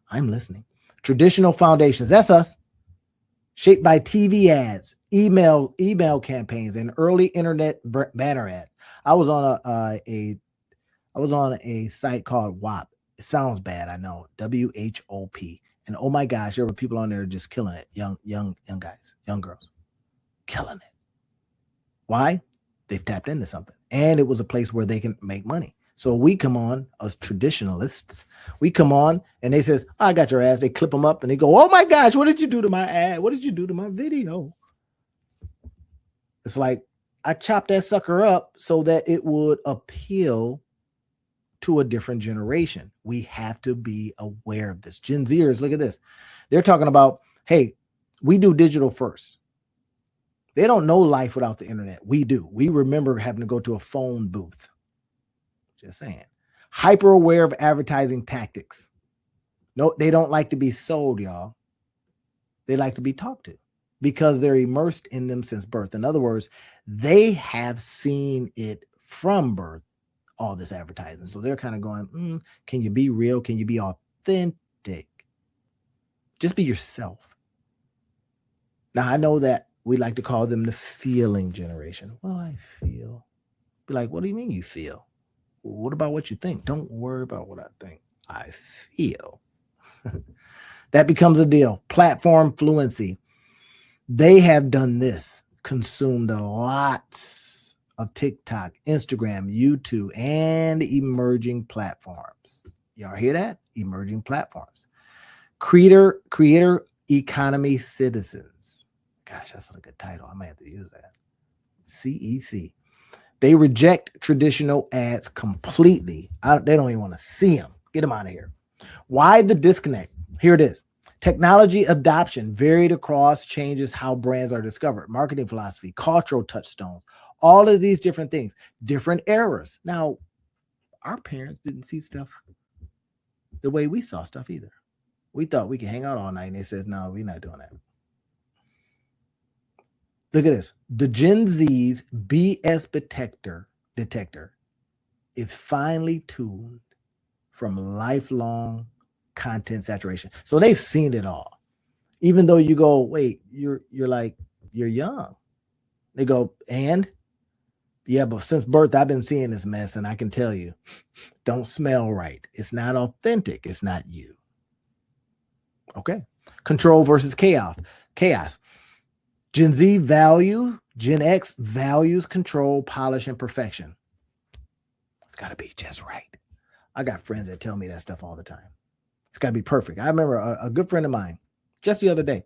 I'm listening. Traditional foundations. That's us. Shaped by TV ads, email campaigns, and early internet banner ads. I was on a site called WAP. It sounds bad, I know. WHOP. And oh my gosh, there were people on there just killing it. Young guys, young girls, killing it. Why? They've tapped into something, and it was a place where they can make money. So we come on as traditionalists. We come on and they says, I got your ass. They clip them up and they go, oh my gosh, what did you do to my ad? What did you do to my video? It's like I chopped that sucker up so that it would appeal to a different generation. We have to be aware of this. Gen Zers, look at this. They're talking about, hey, we do digital first. They don't know life without the internet. We do. We remember having to go to a phone booth. Just saying. Hyper aware of advertising tactics. No, they don't like to be sold, y'all. They like to be talked to because they're immersed in them since birth. In other words, they have seen it from birth, all this advertising. So they're kind of going, can you be real? Can you be authentic? Just be yourself. Now, I know that we like to call them the feeling generation. Well, I feel. Be like, what do you mean you feel? What about what you think? Don't worry about what I think. I feel. That becomes a deal. Platform fluency. They have done this, consumed lots of TikTok, Instagram, YouTube, and emerging platforms. Y'all hear that? Emerging platforms. Creator economy citizens. Gosh, that's a good title. I might have to use that. CEC. They reject traditional ads completely. They don't even want to see them. Get them out of here. Why the disconnect? Here it is. Technology adoption varied across changes how brands are discovered. Marketing philosophy, cultural touchstones, all of these different things, different eras. Now, our parents didn't see stuff the way we saw stuff either. We thought we could hang out all night, and they says, no, we're not doing that. Look at this. The Gen Z's BS detector is finely tuned from lifelong content saturation. So they've seen it all. Even though you go, wait, you're young. They go, and yeah, but since birth, I've been seeing this mess, and I can tell you, don't smell right. It's not authentic. It's not you. Okay. Control versus chaos. Gen Z Gen X values control, polish, and perfection. It's got to be just right. I got friends that tell me that stuff all the time. It's got to be perfect. I remember a good friend of mine just the other day.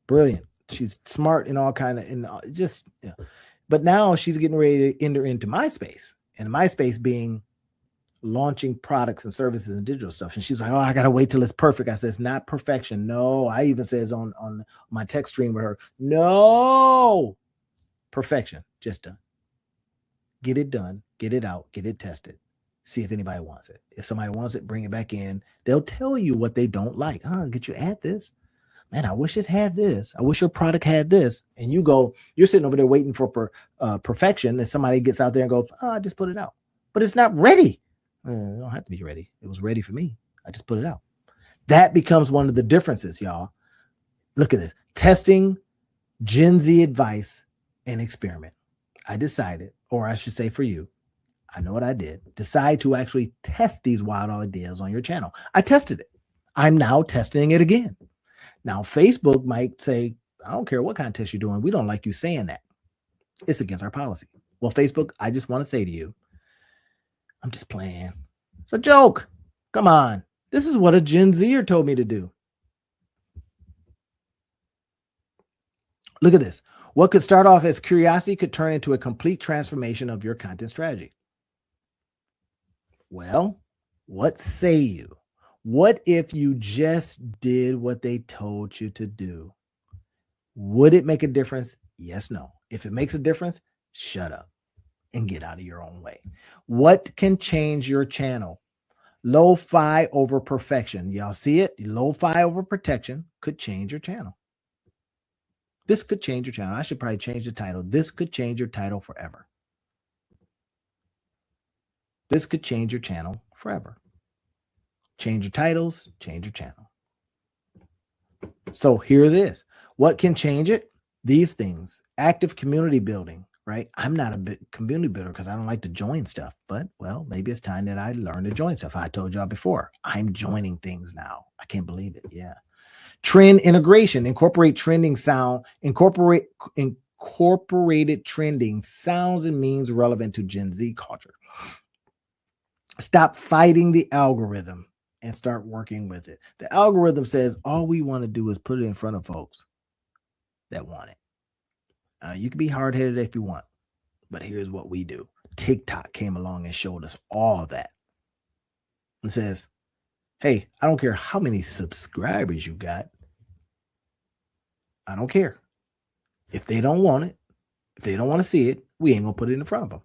Brilliant. She's smart and all kind of, but now she's getting ready to enter into MySpace, and MySpace being launching products and services and digital stuff. And she's like, oh, I got to wait till it's perfect. I said, it's not perfection. No, I even says on my text stream with her, no, perfection, just done. Get it done, get it out, get it tested. See if anybody wants it. If somebody wants it, bring it back in. They'll tell you what they don't like. Get you add this. Man, I wish it had this. I wish your product had this. And you're sitting over there waiting for perfection. And somebody gets out there and goes, I just put it out. But it's not ready. It don't have to be ready. It was ready for me. I just put it out. That becomes one of the differences, y'all. Look at this. Testing Gen Z advice and experiment. I decided, or I should say for you, I know what I did. Decide to actually test these wild ideas on your channel. I tested it. I'm now testing it again. Now, Facebook might say, I don't care what kind of test you're doing. We don't like you saying that. It's against our policy. Well, Facebook, I just want to say to you, I'm just playing. It's a joke. Come on. This is what a Gen Zer told me to do. Look at this. What could start off as curiosity could turn into a complete transformation of your content strategy. Well, what say you? What if you just did what they told you to do? Would it make a difference? Yes, no. If it makes a difference, shut up and get out of your own way. What can change your channel? Lo-fi over perfection. Y'all see it? Lo-fi over protection could change your channel. This could change your channel. I should probably change the title. This could change your title forever. This could change your channel forever. Change your titles, change your channel. So here it is. What can change it? These things. Active community building, right? I'm not a big community builder because I don't like to join stuff. But, well, maybe it's time that I learn to join stuff. I told y'all before. I'm joining things now. I can't believe it. Yeah. Trend integration. Incorporate trending sound. Incorporated trending sounds and means relevant to Gen Z culture. Stop fighting the algorithm and start working with it. The algorithm says all we want to do is put it in front of folks that want it. You can be hard headed if you want, but here's what we do. TikTok came along and showed us all that. It says, hey, I don't care how many subscribers you got. I don't care. If they don't want it, if they don't want to see it, we ain't going to put it in front of them.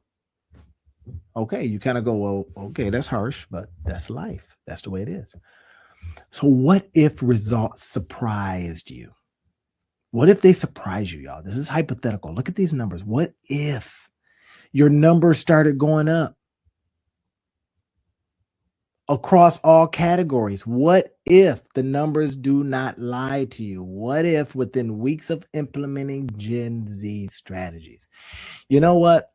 Okay, you kind of go, well, okay, that's harsh, but that's life. That's the way it is. So what if results surprised you? What if they surprise you, y'all? This is hypothetical. Look at these numbers. What if your numbers started going up across all categories? What if the numbers do not lie to you? What if within weeks of implementing Gen Z strategies? You know what?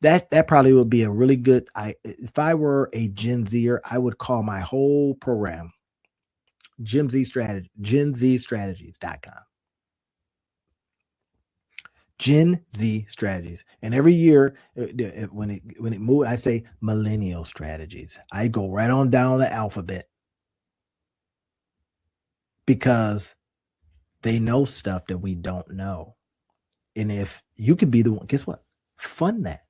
That probably would be a really good, if I were a Gen Zer, I would call my whole program Gen Z Strategy, GenZStrategies.com. Gen Z strategies. And every year when it moves, I say millennial strategies. I go right on down the alphabet because they know stuff that we don't know. And if you could be the one, guess what? Fund that.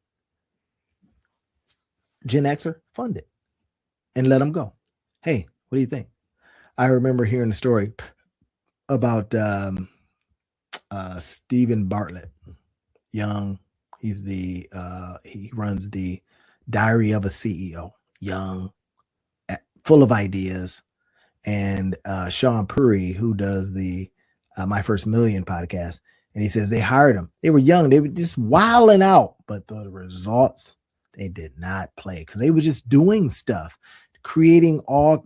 Gen Xer, fund it and let them go. Hey, what do you think? I remember hearing a story about Stephen Bartlett, young. He's he runs the Diary of a CEO, young, full of ideas. And Sean Puri, who does the My First Million podcast, and he says they hired him. They were young. They were just wilding out, but the results, they did not play because they were just doing stuff,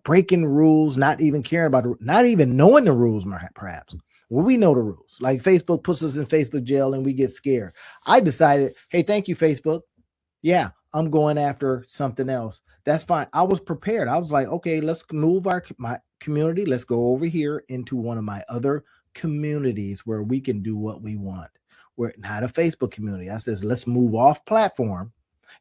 breaking rules, not even caring about, not even knowing the rules, perhaps. Well, we know the rules. Like Facebook puts us in Facebook jail and we get scared. I decided, hey, thank you, Facebook. Yeah, I'm going after something else. That's fine. I was prepared. I was like, okay, let's move my community. Let's go over here into one of my other communities where we can do what we want. We're not a Facebook community. I says, let's move off platform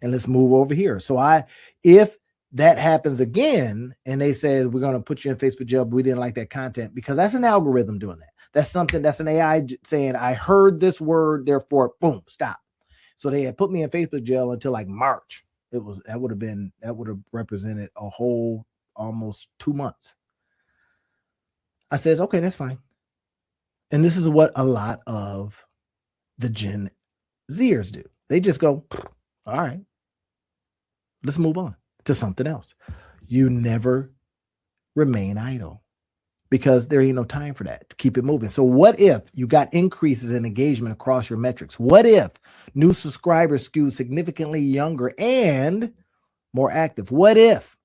and let's move over here. So if that happens again, and they said, we're going to put you in Facebook jail, but we didn't like that content, because that's an algorithm doing that. That's an AI saying, I heard this word, therefore, boom, stop. So they had put me in Facebook jail until like March. That would have represented a whole almost 2 months. I said, okay, that's fine. And this is what a lot of the Gen Zers do. They just go, all right, let's move on to something else. You never remain idle because there ain't no time for that, to keep it moving. So what if you got increases in engagement across your metrics? What if new subscribers skew significantly younger and more active? What if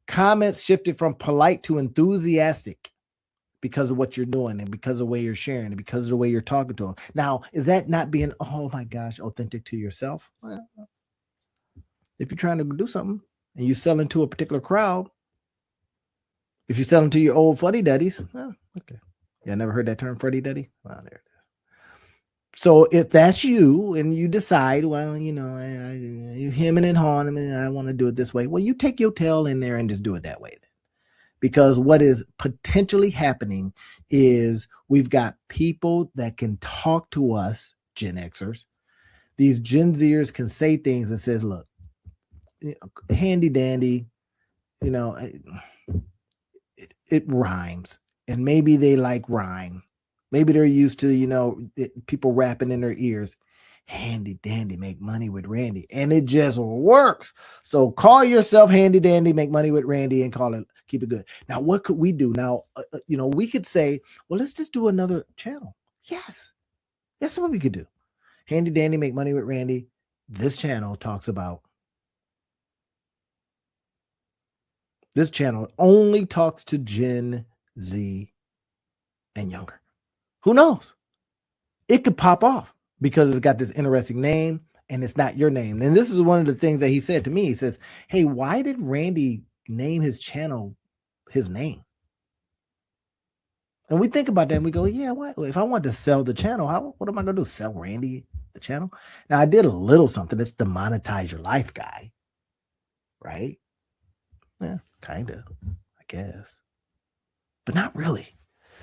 comments shifted from polite to enthusiastic because of what you're doing and because of the way you're sharing and because of the way you're talking to them? Now, is that not being, oh my gosh, authentic to yourself? Well, if you're trying to do something and you sell into a particular crowd, if you're selling to your old fuddy-duddies, okay. Yeah, I never heard that term, fuddy-duddy. Well, there it is. So if that's you and you decide, well, you hemming and hawing, I want to do it this way. Well, you take your tail in there and just do it that way then. Because what is potentially happening is we've got people that can talk to us, Gen Xers. These Gen Zers can say things and says, look, handy dandy, it rhymes, and maybe they like rhyme. Maybe they're used to, people rapping in their ears. Handy dandy, make money with Randy. And it just works. So call yourself handy dandy, make money with Randy, and keep it good. Now, what could we do? Now, we could say, well, let's just do another channel. Yes. That's what we could do. Handy dandy, make money with Randy. This channel only talks to Gen Z and younger. Who knows? It could pop off because it's got this interesting name and it's not your name. And this is one of the things that he said to me. He says, hey, why did Randy name his channel his name? And we think about that and we go, yeah, what? If I want to sell the channel, what am I going to do? Sell Randy the channel? Now, I did a little something. It's the Monetize Your Life guy, right? Yeah, kind of, I guess, but not really.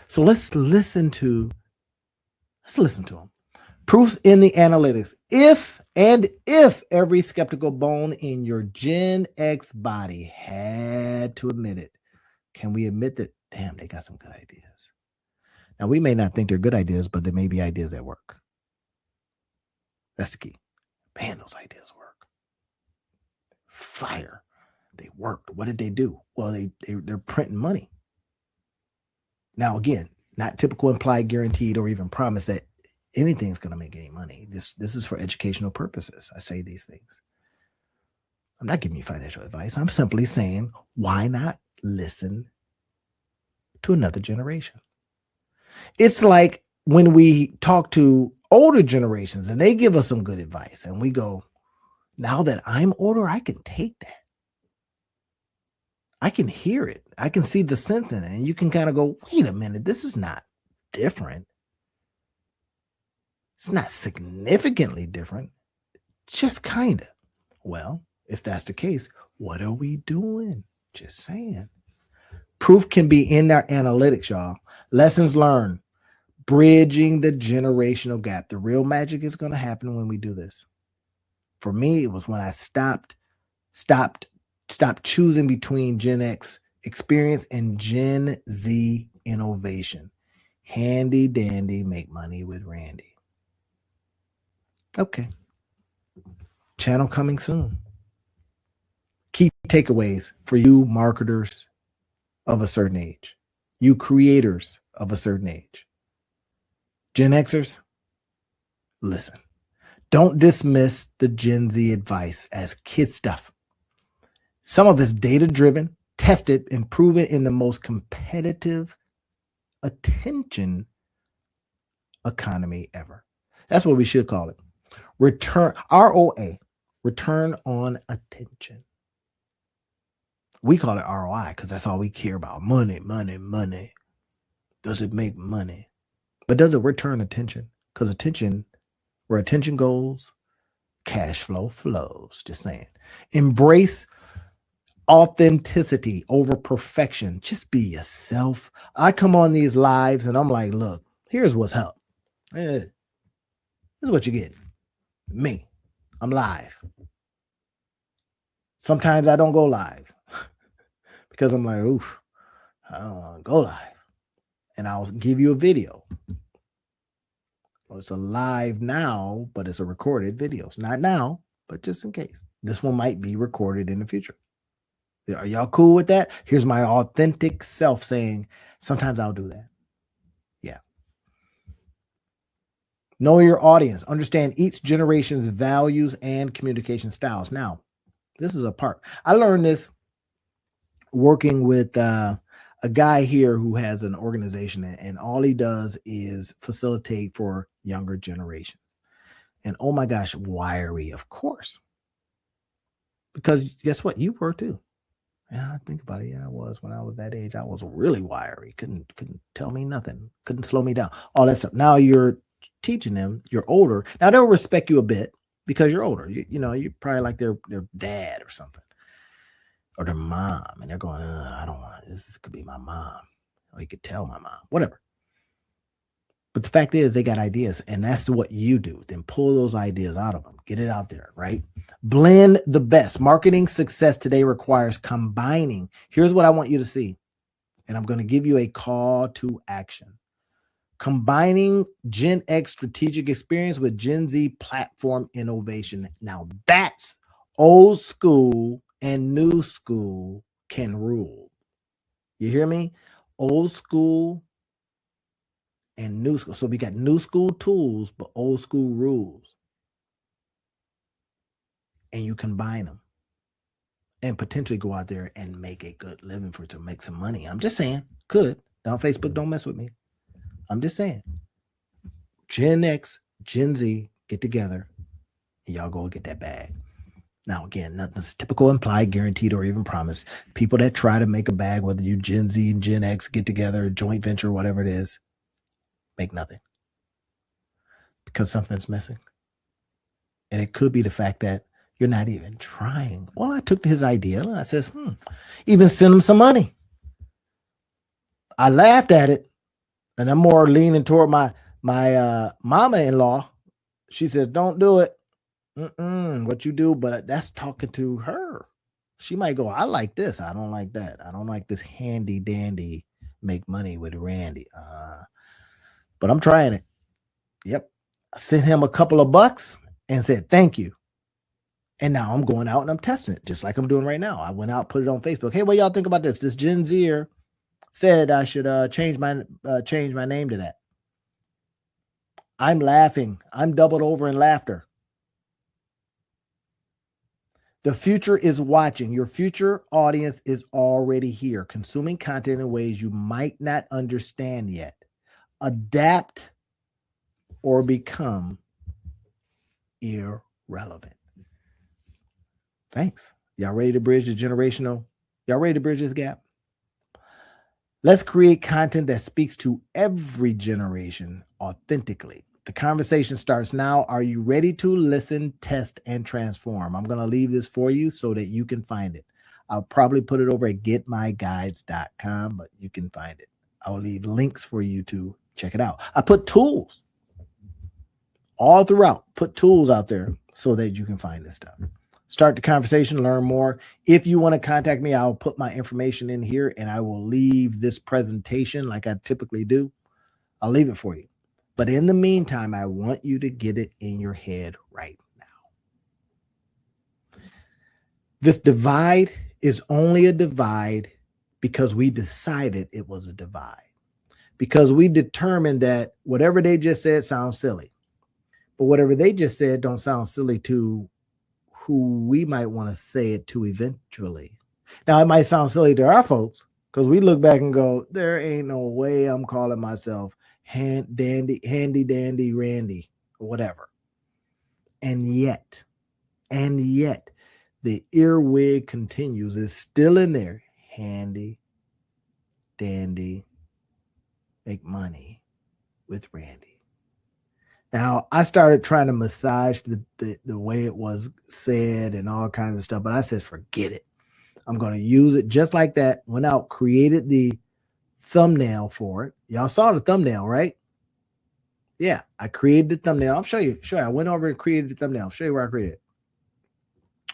So let's listen to them. Proofs in the analytics. If every skeptical bone in your Gen X body had to admit it, can we admit that, damn, they got some good ideas? Now, we may not think they're good ideas, but they may be ideas that work. That's the key. Man, those ideas work. Fire. They worked. What did they do? Well, they're printing money. Now, again, not typical, implied, guaranteed, or even promise that anything's going to make any money. This is for educational purposes. I say these things. I'm not giving you financial advice. I'm simply saying, why not listen to another generation? It's like when we talk to older generations and they give us some good advice and we go, now that I'm older, I can take that. I can hear it. I can see the sense in it. And you can kind of go, wait a minute, this is not different. It's not significantly different, just kind of. Well, if that's the case, what are we doing? Just saying. Proof can be in our analytics, y'all. Lessons learned, bridging the generational gap. The real magic is going to happen when we do this. For me, it was when I stopped choosing between Gen X experience and Gen Z innovation. Handy dandy, make money with Randy. Okay. Channel coming soon. Key takeaways for you marketers of a certain age, you creators of a certain age. Gen Xers, listen. Don't dismiss the Gen Z advice as kid stuff. Some of it's data-driven, tested, and proven in the most competitive attention economy ever. That's what we should call it. ROA, return on attention. We call it ROI because that's all we care about. Money, money, money. Does it make money? But does it return attention? Because where attention goes, cash flow flows. Just saying. Embrace authenticity over perfection. Just be yourself. I come on these lives and I'm like, look, here's what's up. This is what you get. Me. I'm live. Sometimes I don't go live because I'm like, oof, I don't want to go live. And I'll give you a video. Well, it's a live now, but it's a recorded video. It's not now, but just in case. This one might be recorded in the future. Are y'all cool with that? Here's my authentic self saying, sometimes I'll do that. Yeah. Know your audience. Understand each generation's values and communication styles. Now, this is a part. I learned this working with a guy here who has an organization, and all he does is facilitate for younger generations. And oh my gosh, wiry, of course. Because guess what? You were too. And I think about it. Yeah, I was. When I was that age, I was really wiry. Couldn't tell me nothing. Couldn't slow me down. All that stuff. Now you're teaching them. You're older. Now they'll respect you a bit because you're older. You know, you're probably like their dad or something, or their mom, and they're going, I don't want to. This could be my mom, or you could tell my mom, whatever. But the fact is, they got ideas, and that's what you do. Then pull those ideas out of them. Get it out there, right? Blend the best. Marketing success today requires combining. Here's what I want you to see, and I'm going to give you a call to action. Combining Gen X strategic experience with Gen Z platform innovation. Now that's old school and new school can rule. You hear me? Old school and new school. So we got new school tools, but old school rules. And you combine them and potentially go out there and make a good living for it, to make some money. I'm just saying, could. Down Facebook, don't mess with me. I'm just saying. Gen X, Gen Z, get together and y'all go get that bag. Now, again, nothing's typical, implied, guaranteed, or even promised. People that try to make a bag, whether you Gen Z and Gen X get together, joint venture, whatever it is, make nothing. Because something's missing. And it could be the fact that You're not even trying. Well, I took his idea and I says, even send him some money. I laughed at it, and I'm more leaning toward my mama-in-law. She says, don't do it. What you do, but that's talking to her. She might go, I like this. I don't like that. I don't like this handy dandy make money with Randy. But I'm trying it. Yep. I sent him a couple of bucks and said, thank you. And now I'm going out and I'm testing it just like I'm doing right now. I went out, put it on Facebook. Hey, what y'all think about this? This Gen Zer said I should change my name to that. I'm laughing. I'm doubled over in laughter. The future is watching. Your future audience is already here, consuming content in ways you might not understand yet. Adapt or become irrelevant. Thanks. Y'all ready to bridge the generational? Y'all ready to bridge this gap? Let's create content that speaks to every generation authentically. The conversation starts now. Are you ready to listen, test, and transform? I'm going to leave this for you so that you can find it. I'll probably put it over at getmyguides.com, but you can find it. I'll leave links for you to check it out. I put tools all throughout. Put tools out there so that you can find this stuff. Start the conversation, learn more. If you want to contact me, I'll put my information in here and I will leave this presentation like I typically do. I'll leave it for you. But in the meantime, I want you to get it in your head right now. This divide is only a divide because we decided it was a divide. Because we determined that whatever they just said sounds silly. But whatever they just said don't sound silly to who we might want to say it to eventually. Now, it might sound silly to our folks because we look back and go, there ain't no way I'm calling myself handy dandy Randy or whatever. And yet the earwig continues. It's still in there. Handy dandy make money with Randy. Now, I started trying to massage the way it was said and all kinds of stuff, but I said, forget it. I'm going to use it just like that. Went out, created the thumbnail for it. Y'all saw the thumbnail, right? Yeah, I created the thumbnail. I'll show you. Sure, I went over and created the thumbnail. I'll show you where I created it.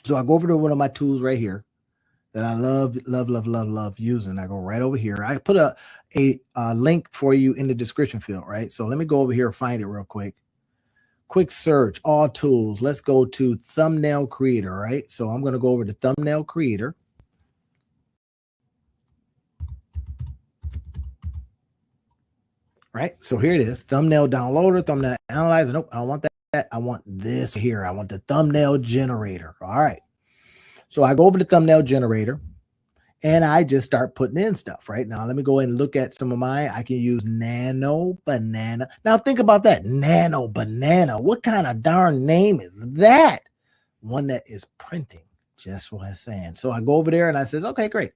So I go over to one of my tools right here that I love using. I go right over here. I put a link for you in the description field, right? So let me go over here and find it real quick. Quick search, all tools. Let's go to thumbnail creator, right? So I'm going to go over to thumbnail creator. Right? So here it is, thumbnail downloader, thumbnail analyzer. Nope, I don't want that. I want this here. I want the thumbnail generator. All right. So I go over to thumbnail generator and I just start putting in stuff right now. Let me go and look at some of mine. I can use Nano Banana. Now think about that. Nano Banana. What kind of darn name is that? One that is printing. Just what I'm saying. So I go over there and I says, okay, great.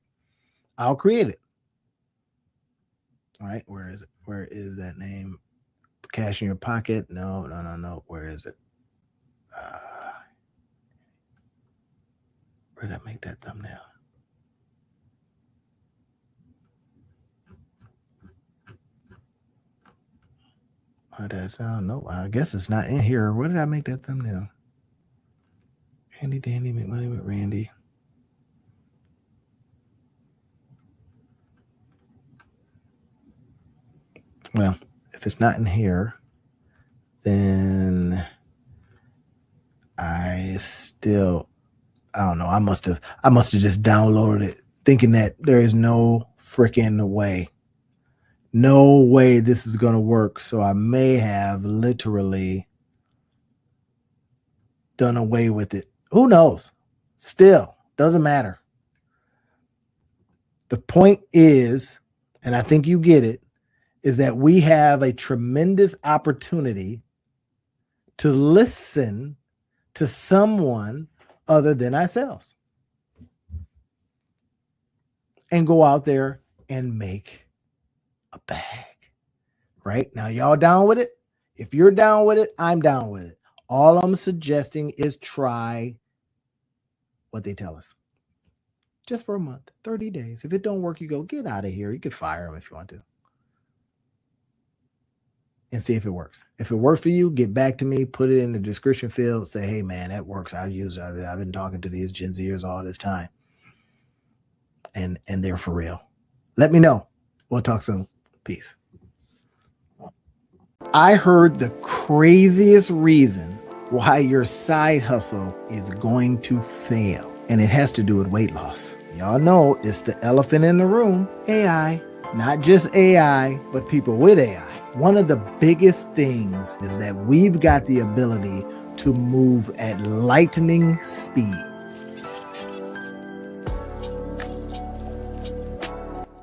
I'll create it. All right. Where is it? Where is that name? Cash in your pocket? No. Where is it? Where did I make that thumbnail? No, I guess it's not in here. Where did I make that thumbnail? Handy dandy make money with Randy. Well, if it's not in here, then I don't know. I must have just downloaded it thinking that there is no freaking way. No way this is going to work. So I may have literally done away with it. Who knows? Still, doesn't matter. The point is, and I think you get it, is that we have a tremendous opportunity to listen to someone other than ourselves and go out there and make a bag. Right? Now, y'all down with it? If you're down with it, I'm down with it. All I'm suggesting is try what they tell us. Just for a month, 30 days. If it don't work, you go, get out of here. You could fire them if you want to. And see if it works. If it works for you, get back to me, put it in the description field, say, hey man, that works. I've been talking to these Gen Zers all this time. And they're for real. Let me know. We'll talk soon. Peace. I heard the craziest reason why your side hustle is going to fail. And it has to do with weight loss. Y'all know it's the elephant in the room, AI. Not just AI, but people with AI. One of the biggest things is that we've got the ability to move at lightning speed.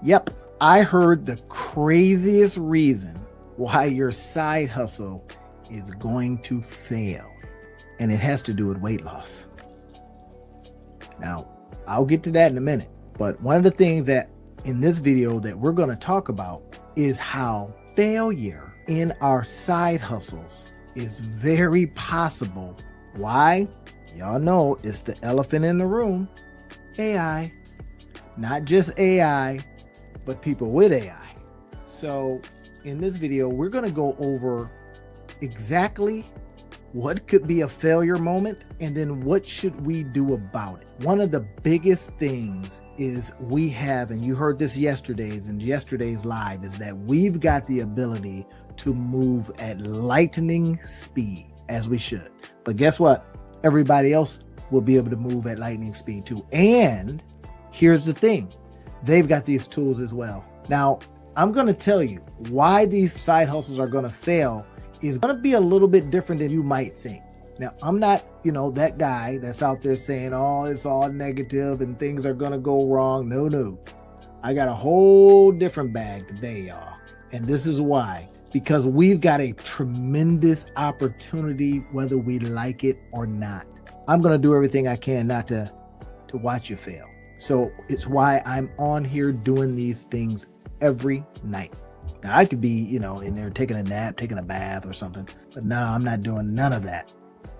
Yep, I heard the craziest reason why your side hustle is going to fail. And it has to do with weight loss. Now, I'll get to that in a minute. But one of the things that in this video that we're going to talk about is how failure in our side hustles is very possible. Why? Y'all know it's the elephant in the room, AI. Not just AI, but people with AI. So in this video, we're going to go over exactly what could be a failure moment and then what should we do about it. One of the biggest things is we have, and you heard this yesterday's live, is that we've got the ability to move at lightning speed, as we should. But guess what? Everybody else will be able to move at lightning speed too. And here's the thing, they've got these tools as well. Now, I'm going to tell you why these side hustles are going to fail is going to be a little bit different than you might think. Now, I'm not, that guy that's out there saying, oh, it's all negative and things are going to go wrong. No. I got a whole different bag today, y'all. And this is why. Because we've got a tremendous opportunity, whether we like it or not. I'm going to do everything I can not to watch you fail. So it's why I'm on here doing these things every night. Now, I could be, in there taking a nap, taking a bath or something. But no, I'm not doing none of that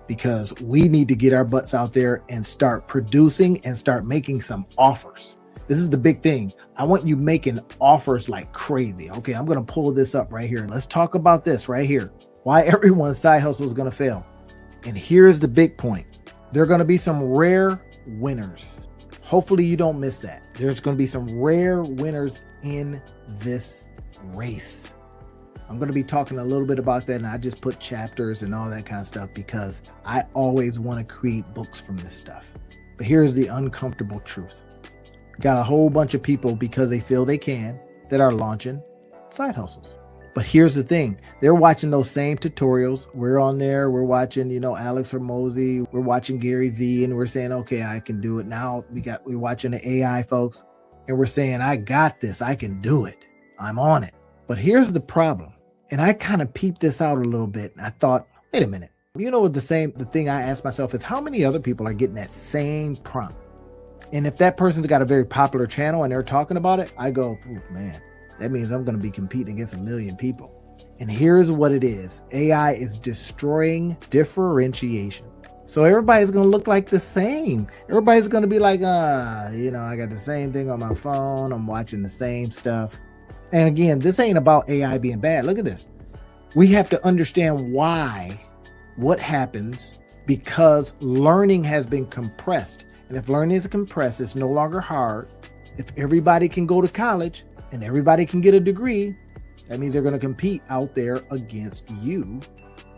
because we need to get our butts out there and start producing and start making some offers. This is the big thing. I want you making offers like crazy. Okay, I'm going to pull this up right here. Let's talk about this right here. Why everyone's side hustle is going to fail. And here's the big point. There are going to be some rare winners. Hopefully you don't miss that. There's going to be some rare winners in this race. I'm going to be talking a little bit about that, and I just put chapters and all that kind of stuff because I always want to create books from this stuff. But here's the uncomfortable truth. Got a whole bunch of people because they feel they can that are launching side hustles. But here's the thing. They're watching those same tutorials. We're on there. We're watching, Alex Hormozi. We're watching Gary Vee, and we're saying, okay, I can do it. Now we're watching the AI folks, and we're saying, I got this. I can do it. I'm on it. But here's the problem. And I kind of peeped this out a little bit. And I thought, wait a minute. The thing I asked myself is how many other people are getting that same prompt? And if that person's got a very popular channel and they're talking about it, I go, man, that means I'm going to be competing against 1 million people. And here's what it is. AI is destroying differentiation. So everybody's going to look like the same. Everybody's going to be like, I got the same thing on my phone. I'm watching the same stuff. And again, this ain't about AI being bad. Look at this. We have to understand what happens because learning has been compressed. And if learning is compressed, it's no longer hard. If everybody can go to college and everybody can get a degree, that means they're going to compete out there against you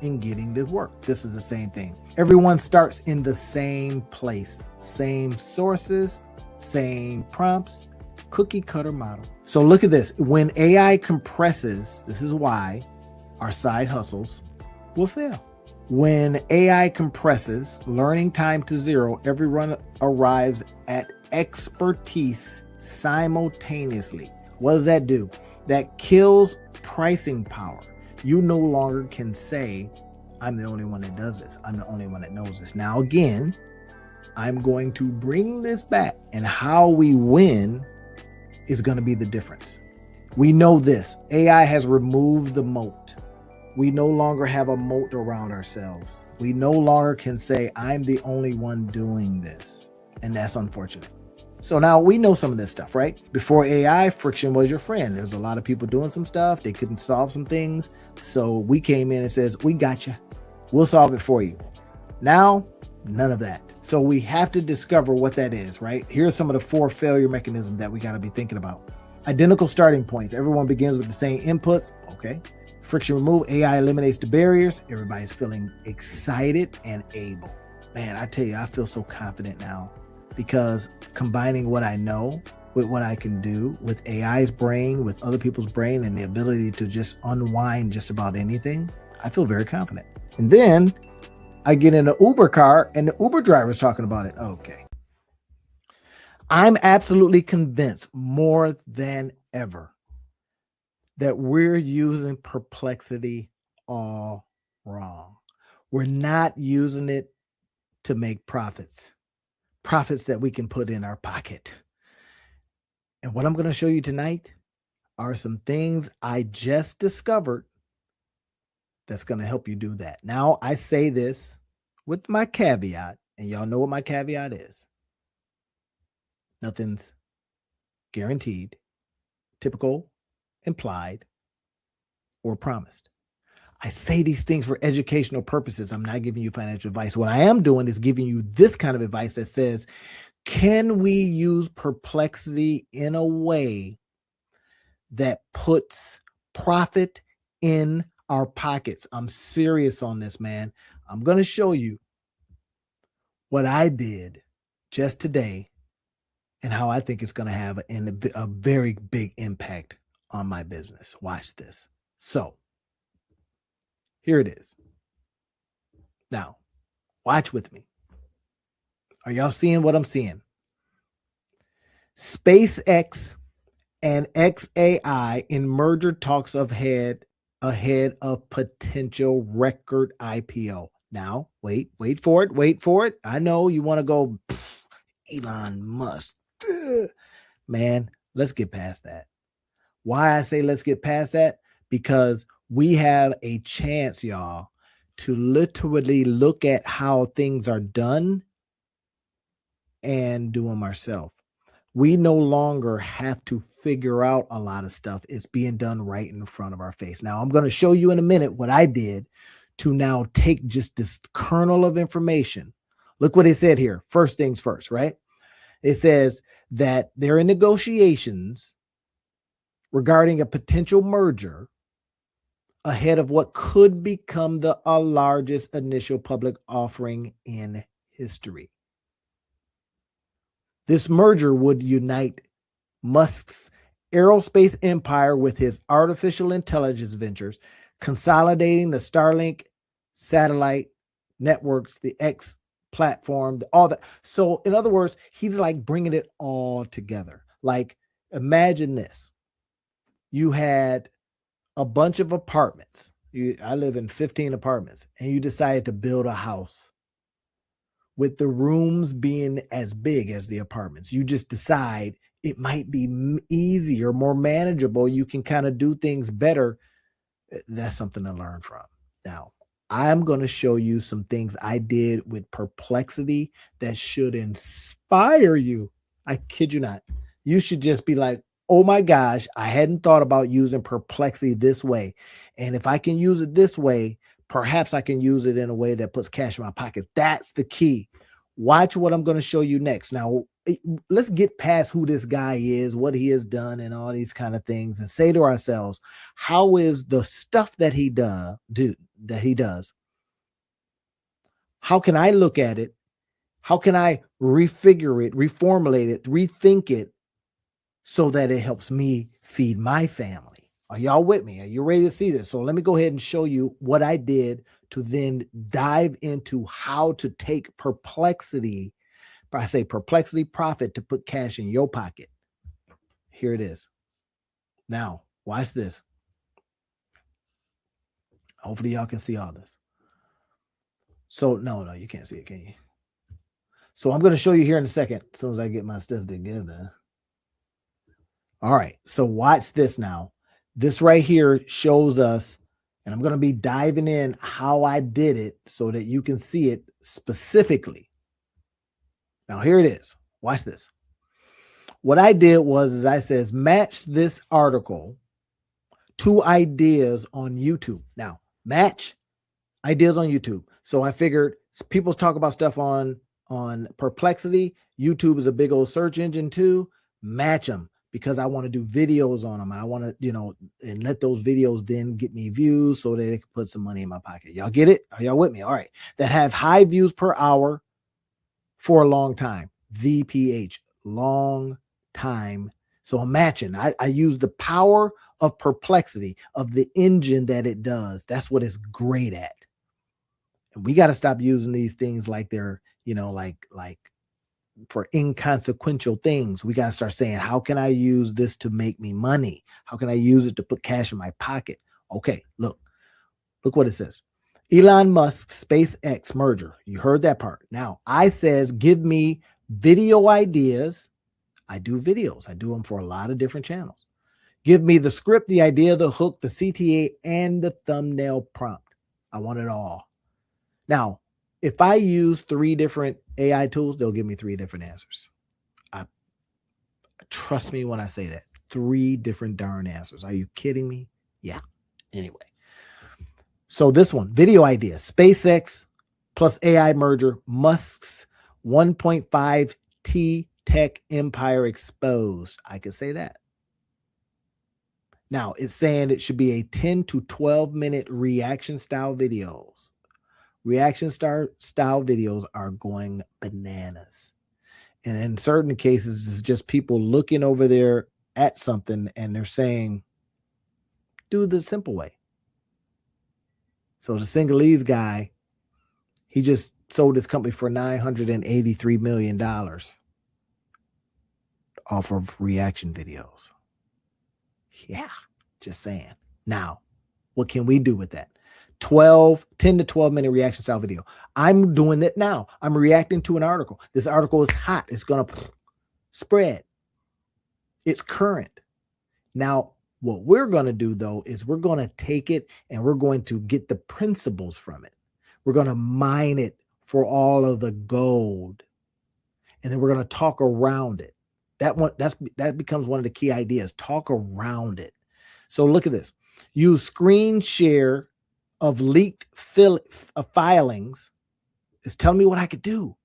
in getting the work. This is the same thing. Everyone starts in the same place, same sources, same prompts, cookie cutter model. So look at this. When AI compresses, this is why our side hustles will fail. When AI compresses, learning time to zero, everyone arrives at expertise simultaneously. What does that do? That kills pricing power. You no longer can say, I'm the only one that does this. I'm the only one that knows this. Now, again, I'm going to bring this back, and how we win is going to be the difference. We know this. AI has removed the moat. We no longer have a moat around ourselves. We no longer can say, I'm the only one doing this. And that's unfortunate. So now we know some of this stuff, right? Before AI, friction was your friend. There's a lot of people doing some stuff. They couldn't solve some things. So we came in and says, we got you. We'll solve it for you. Now, none of that. So we have to discover what that is, right? Here's some of the 4 failure mechanisms that we got to be thinking about. Identical starting points. Everyone begins with the same inputs. Okay. Friction removed. AI eliminates the barriers. Everybody's feeling excited and able. Man, I tell you, I feel so confident now because combining what I know with what I can do with AI's brain, with other people's brain, and the ability to just unwind just about anything, I feel very confident. And then I get in an Uber car and the Uber driver's talking about it. Okay. I'm absolutely convinced more than ever that we're using Perplexity all wrong. We're not using it to make profits that we can put in our pocket. And what I'm going to show you tonight are some things I just discovered that's going to help you do that. Now, I say this with my caveat, and y'all know what my caveat is. Nothing's guaranteed, typical, implied, or promised. I say these things for educational purposes. I'm not giving you financial advice. What I am doing is giving you this kind of advice that says, can we use Perplexity in a way that puts profit in our pockets? I'm serious on this, man. I'm going to show you what I did just today and how I think it's going to have a very big impact on my business. Watch this. So here it is. Now, watch with me. Are y'all seeing what I'm seeing? SpaceX and XAI in merger talks ahead of potential record IPO. Now, wait for it. I know you want to go, Elon Musk. Man, let's get past that. Why I say let's get past that? Because we have a chance, y'all, to literally look at how things are done and do them ourselves. We no longer have to figure out a lot of stuff. It's being done right in front of our face. Now, I'm going to show you in a minute what I did to now take just this kernel of information. Look what it said here. First things first, right? It says that they're in negotiations regarding a potential merger ahead of what could become the largest initial public offering in history. This merger would unite Musk's aerospace empire with his artificial intelligence ventures, consolidating the Starlink satellite networks, the X platform, all that. So in other words, he's like bringing it all together. Like, imagine this. You had a bunch of apartments. I live in 15 apartments, and you decided to build a house with the rooms being as big as the apartments. You just decide it might be easier, more manageable. You can kind of do things better. That's something to learn from. Now, I'm going to show you some things I did with Perplexity that should inspire you. I kid you not. You should just be like, oh my gosh, I hadn't thought about using Perplexity this way. And if I can use it this way, perhaps I can use it in a way that puts cash in my pocket. That's the key. Watch what I'm going to show you next. Now, let's get past who this guy is, what he has done, and all these kind of things, and say to ourselves, how is the stuff that he does, how can I look at it? How can I refigure it, reformulate it, rethink it so that it helps me feed my family? Are y'all with me? Are you ready to see this? So let me go ahead and show you what I did to then dive into how to take Perplexity. I say Perplexity profit to put cash in your pocket. Here it is. Now, watch this. Hopefully y'all can see all this. So no, you can't see it, can you? So I'm going to show you here in a second, as soon as I get my stuff together. All right, so watch this now. This right here shows us, and I'm going to be diving in how I did it so that you can see it specifically. Now here it is. Watch this. What I did was I says match this article to ideas on YouTube. Now match ideas on YouTube. So I figured people talk about stuff on Perplexity. YouTube is a big old search engine too. Match them because I want to do videos on them and I want to, and let those videos then get me views so that they can put some money in my pocket. Y'all get it? Are y'all with me? All right. That have high views per hour for a long time. VPH, long time. So I'm matching. I use the power of Perplexity, of the engine that it does. That's what it's great at. And we got to stop using these things like they're, like for inconsequential things. We got to start saying, how can I use this to make me money? How can I use it to put cash in my pocket? Okay, look what it says. Elon Musk SpaceX merger. You heard that part. Now I says, give me video ideas. I do videos. I do them for a lot of different channels. Give me the script, the idea, the hook, the CTA, and the thumbnail prompt. I want it all. Now, if I use 3 different AI tools, they'll give me 3 different answers. Trust me when I say that. 3 different darn answers. Are you kidding me? Yeah. Anyway. So this one, video idea, SpaceX plus AI merger, Musk's 1.5 T tech empire exposed. I could say that. Now it's saying it should be a 10 to 12 minute reaction style videos. Reaction style videos are going bananas. And in certain cases, it's just people looking over there at something and they're saying, do the simple way. So the Sinhalese guy, he just sold his company for $983 million off of reaction videos. Yeah, just saying. Now, what can we do with that? 10 to 12 minute reaction style video. I'm doing that now. I'm reacting to an article. This article is hot. It's going to spread. It's current. Now, what we're going to do, though, is we're going to take it and we're going to get the principles from it. We're going to mine it for all of the gold. And then we're going to talk around it. That becomes one of the key ideas. Talk around it. So look at this. Use screen share of leaked filings. Is telling me what I could do.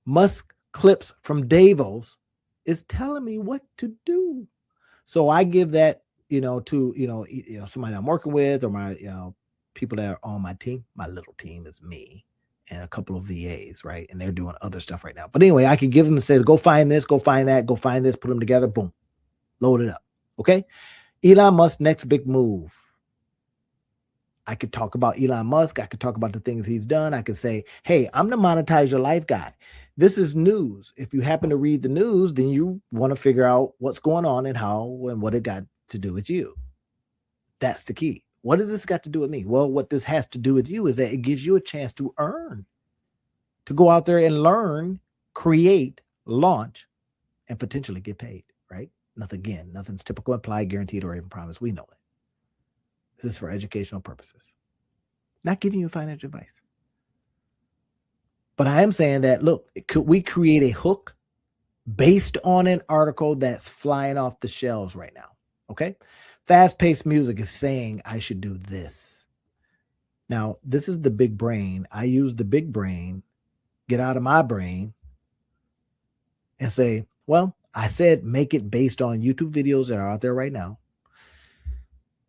Musk clips from Davos is telling me what to do. So I give that, to, somebody I'm working with or my, people that are on my team. My little team is me and a couple of VAs, right? And they're doing other stuff right now. But anyway, I could give them and says, go find this, go find that, go find this, put them together, boom, load it up. Okay. Elon Musk's next big move. I could talk about Elon Musk. I could talk about the things he's done. I could say, hey, I'm the monetize your life guy. This is news. If you happen to read the news, then you want to figure out what's going on and how and what it got to do with you. That's the key. What does this got to do with me? Well, what this has to do with you is that it gives you a chance to earn, to go out there and learn, create, launch, and potentially get paid, right? Nothing's typical, implied, guaranteed, or even promised. We know it. This is for educational purposes. Not giving you financial advice. But I am saying that, look, could we create a hook based on an article that's flying off the shelves right now? Okay. Fast-paced music is saying I should do this. Now, this is the big brain. I use the big brain, get out of my brain and say, well, I said make it based on YouTube videos that are out there right now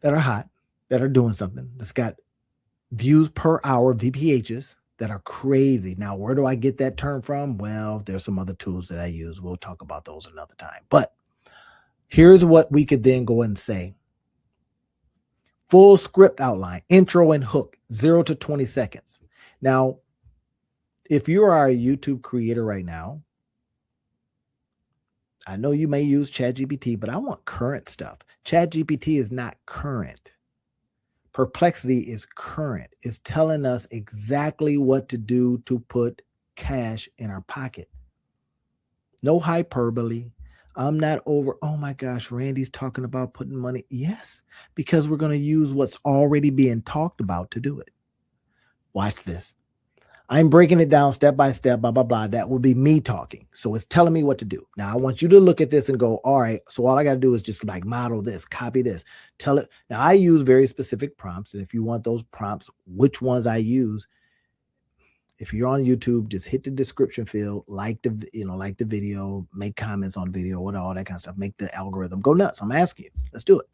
that are hot, that are doing something, that's got views per hour, VPHs, that are crazy. Now, where do I get that term from? Well, there's some other tools that I use. We'll talk about those another time. But here's what we could then go and say. Full script outline, intro and hook, 0 to 20 seconds. Now, if you are a YouTube creator right now, I know you may use ChatGPT, but I want current stuff. ChatGPT is not current. Perplexity is current. It's telling us exactly what to do to put cash in our pocket. No hyperbole. I'm not over, oh my gosh, Randy's talking about putting money. Yes, because we're going to use what's already being talked about to do it. Watch this. I'm breaking it down step by step, blah, blah, blah. That will be me talking. So it's telling me what to do. Now I want you to look at this and go, all right, so all I got to do is just like model this, copy this, tell it. Now I use very specific prompts. And if you want those prompts, which ones I use, if you're on YouTube, just hit the description field, like the video, make comments on video, what all that kind of stuff, make the algorithm go nuts. I'm asking you, let's do it.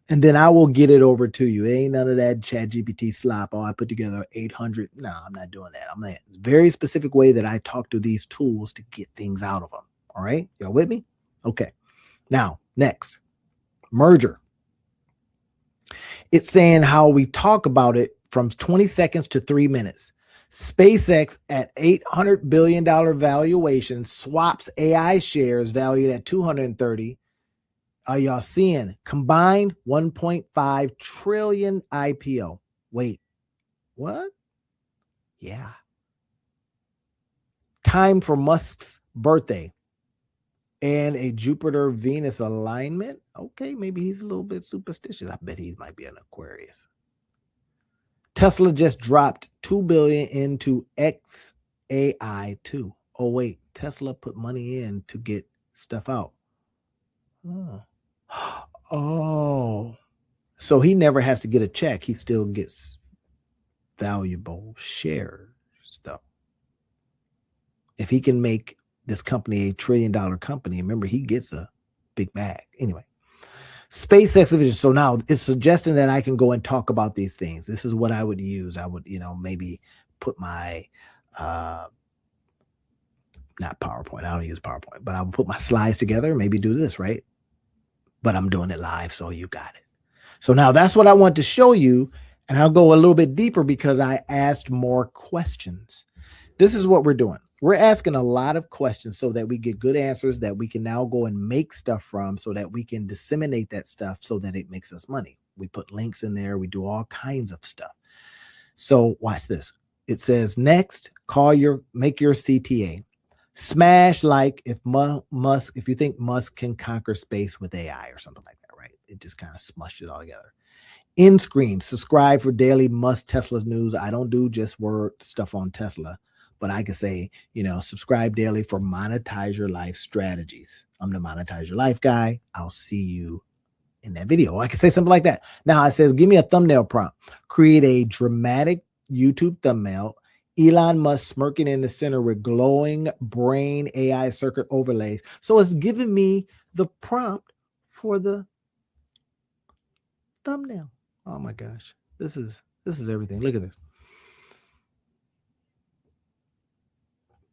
And then I will get it over to you. It ain't none of that ChatGPT slop. Oh, I put together 800. No, I'm not doing that. I'm a very specific way that I talk to these tools to get things out of them. All right. Y'all with me? Okay. Now, next, merger. It's saying how we talk about it from 20 seconds to 3 minutes. SpaceX at $800 billion valuation swaps AI shares valued at 230. Are y'all seeing combined 1.5 trillion IPO? Wait, what? Yeah. Time for Musk's birthday and a Jupiter-Venus alignment. Okay, maybe he's a little bit superstitious. I bet he might be an Aquarius. Tesla just dropped $2 billion into XAI2. Oh, wait, Tesla put money in to get stuff out. Oh, so he never has to get a check. He still gets valuable shares, though. If he can make this company a $1 trillion company, remember, he gets a big bag. Anyway, SpaceX vision. So now it's suggesting that I can go and talk about these things. This is what I would use. I would, maybe put my, not PowerPoint. I don't use PowerPoint, but I would put my slides together, maybe do this, right? But I'm doing it live, so you got it. So now that's what I want to show you, and I'll go a little bit deeper because I asked more questions. This is what we're doing. We're asking a lot of questions so that we get good answers that we can now go and make stuff from, so that we can disseminate that stuff so that it makes us money. We put links in there. We do all kinds of stuff. So watch this. It says, next, make your CTA. Smash like if you think Musk can conquer space with AI or something like that, right? It just kind of smushed it all together. End screen, subscribe for daily Musk Tesla's news. I don't do just word stuff on Tesla, but I can say, subscribe daily for Monetize Your Life strategies. I'm the Monetize Your Life guy. I'll see you in that video. I can say something like that. Now it says, give me a thumbnail prompt. Create a dramatic YouTube thumbnail. Elon Musk smirking in the center with glowing brain AI circuit overlays. So it's giving me the prompt for the thumbnail. Oh my gosh. This is everything. Look at this.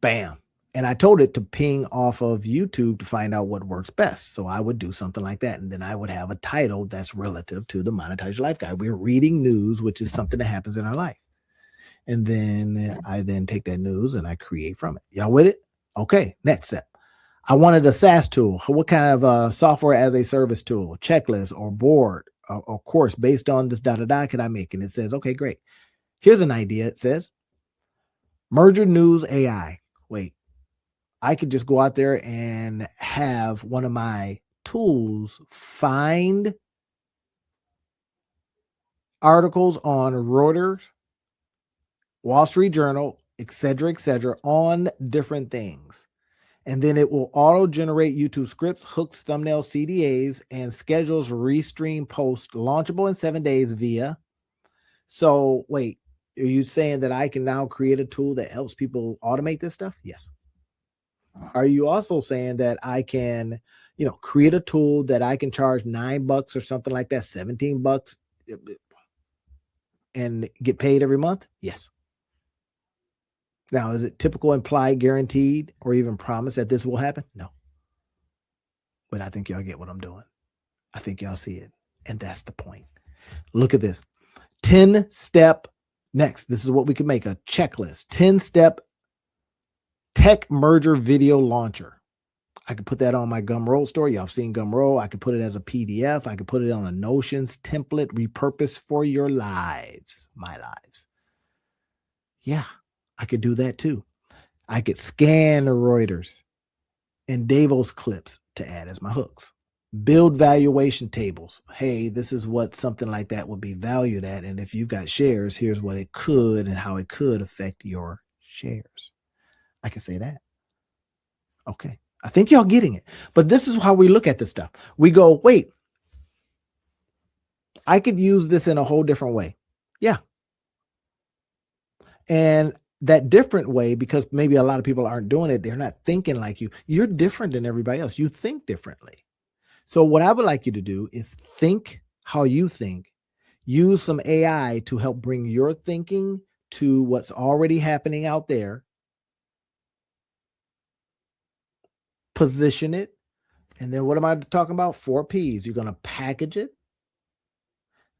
Bam. And I told it to ping off of YouTube to find out what works best. So I would do something like that. And then I would have a title that's relative to the Monetize Your Life guy. We're reading news, which is something that happens in our life. And then I take that news and I create from it. Y'all with it? Okay, next step. I wanted a SaaS tool. What kind of software as a service tool, checklist or board or course based on this could I make? And it says, okay, great. Here's an idea. It says, merger news AI. Wait, I could just go out there and have one of my tools find articles on Reuters, Wall Street Journal, et cetera, on different things. And then it will auto-generate YouTube scripts, hooks, thumbnails, CDAs, and schedules restream posts launchable in 7 days via. So wait, are you saying that I can now create a tool that helps people automate this stuff? Yes. Are you also saying that I can, create a tool that I can charge $9 or something like that, $17 and get paid every month? Yes. Now, is it typical, implied, guaranteed, or even promised that this will happen? No. But I think y'all get what I'm doing. I think y'all see it. And that's the point. Look at this. 10-step next. This is what we can make a checklist. 10-step tech merger video launcher. I could put that on my Gumroad store. Y'all have seen Gumroad. I could put it as a PDF. I could put it on a Notions template repurposed for your lives, my lives. Yeah. I could do that too. I could scan the Reuters and Davos clips to add as my hooks. Build valuation tables. Hey, this is what something like that would be valued at. And if you've got shares, here's what it could and how it could affect your shares. I can say that. Okay. I think y'all getting it. But this is how we look at this stuff. We go, wait, I could use this in a whole different way. Yeah. And that different way, because maybe a lot of people aren't doing it, they're not thinking like you. You're different than everybody else. You think differently. So what I would like you to do is think how you think. Use some AI to help bring your thinking to what's already happening out there. Position it. And then what am I talking about? 4 P's. You're going to package it.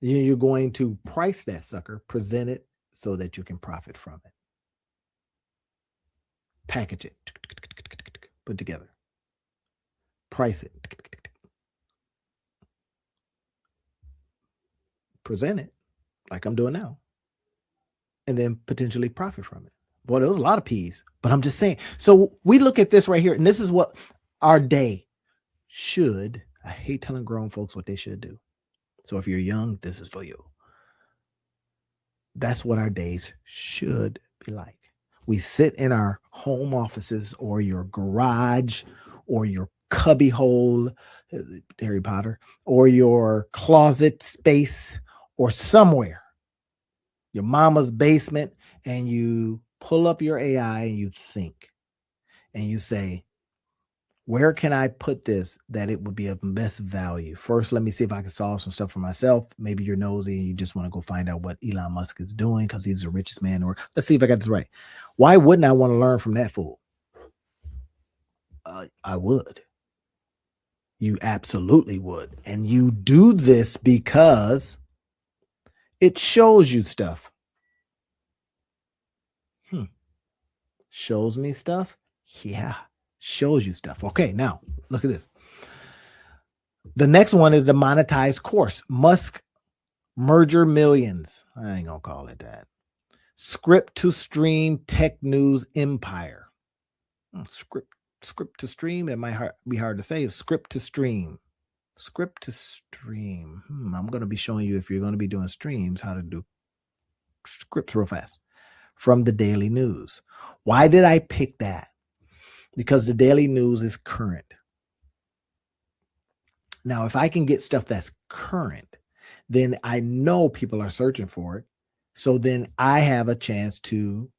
Then you're going to price that sucker, present it so that you can profit from it. Package it. Put together. Price it. Present it like I'm doing now. And then potentially profit from it. Boy, there's a lot of P's, but I'm just saying. So we look at this right here, and this is what our day should. I hate telling grown folks what they should do. So if you're young, this is for you. That's what our days should be like. We sit in our home offices or your garage or your cubby hole, Harry Potter, or your closet space or somewhere, your mama's basement, and you pull up your AI and you think and you say, where can I put this that it would be of best value? First, let me see if I can solve some stuff for myself. Maybe you're nosy and you just want to go find out what Elon Musk is doing because he's the richest man. Or let's see if I got this right. Why wouldn't I want to learn from that fool? I would. You absolutely would. And you do this because it shows you stuff. Shows me stuff? Yeah. Shows you stuff. Okay, now look at this. The next one is the monetized course. Musk merger millions. I ain't gonna call it that. Script to stream tech news empire. Script to stream. It might be hard to say. Script to stream. Script to stream. I'm gonna be showing you, if you're gonna be doing streams, how to do scripts real fast from the Daily News. Why did I pick that? Because the Daily News is current. Now, if I can get stuff that's current, then I know people are searching for it. So then I have a chance to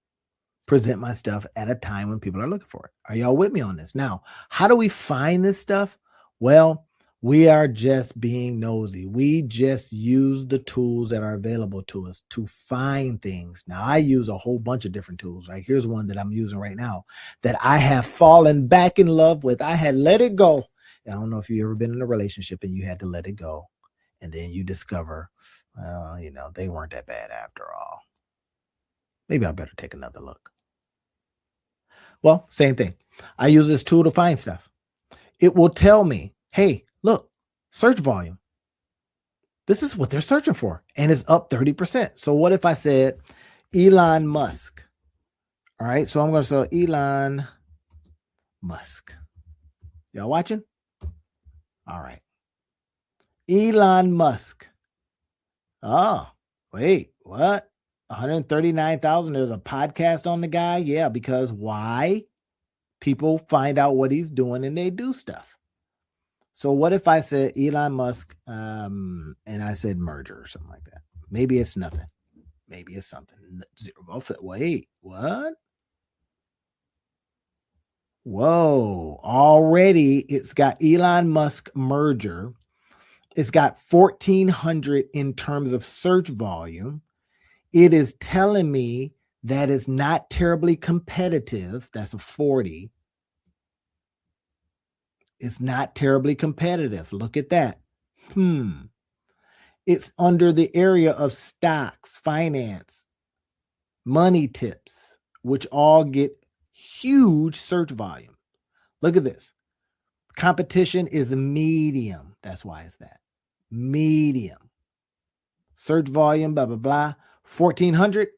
present my stuff at a time when people are looking for it. Are y'all with me on this? Now, how do we find this stuff? Well, we are just being nosy. We just use the tools that are available to us to find things. Now, I use a whole bunch of different tools. Right? Here's one that I'm using right now that I have fallen back in love with. I had let it go. I don't know if you've ever been in a relationship and you had to let it go. And then you discover, they weren't that bad after all. Maybe I better take another look. Well, same thing. I use this tool to find stuff. It will tell me, hey, look, search volume. This is what they're searching for. And it's up 30%. So what if I said Elon Musk? All right. So I'm going to say Elon Musk. Y'all watching? All right. Elon Musk. Oh, wait, what? 139,000. There's a podcast on the guy. Yeah, because why? People find out what he's doing and they do stuff. So what if I said Elon Musk and I said merger or something like that? Maybe it's nothing. Maybe it's something. Wait, what? Whoa, already it's got Elon Musk merger. It's got 1,400 in terms of search volume. It is telling me that it's not terribly competitive. That's a 40. It's not terribly competitive. Look at that. It's under the area of stocks, finance, money tips, which all get huge search volume. Look at this. Competition is medium. That's why it's that. Medium. Search volume, blah, blah, blah. 1,400.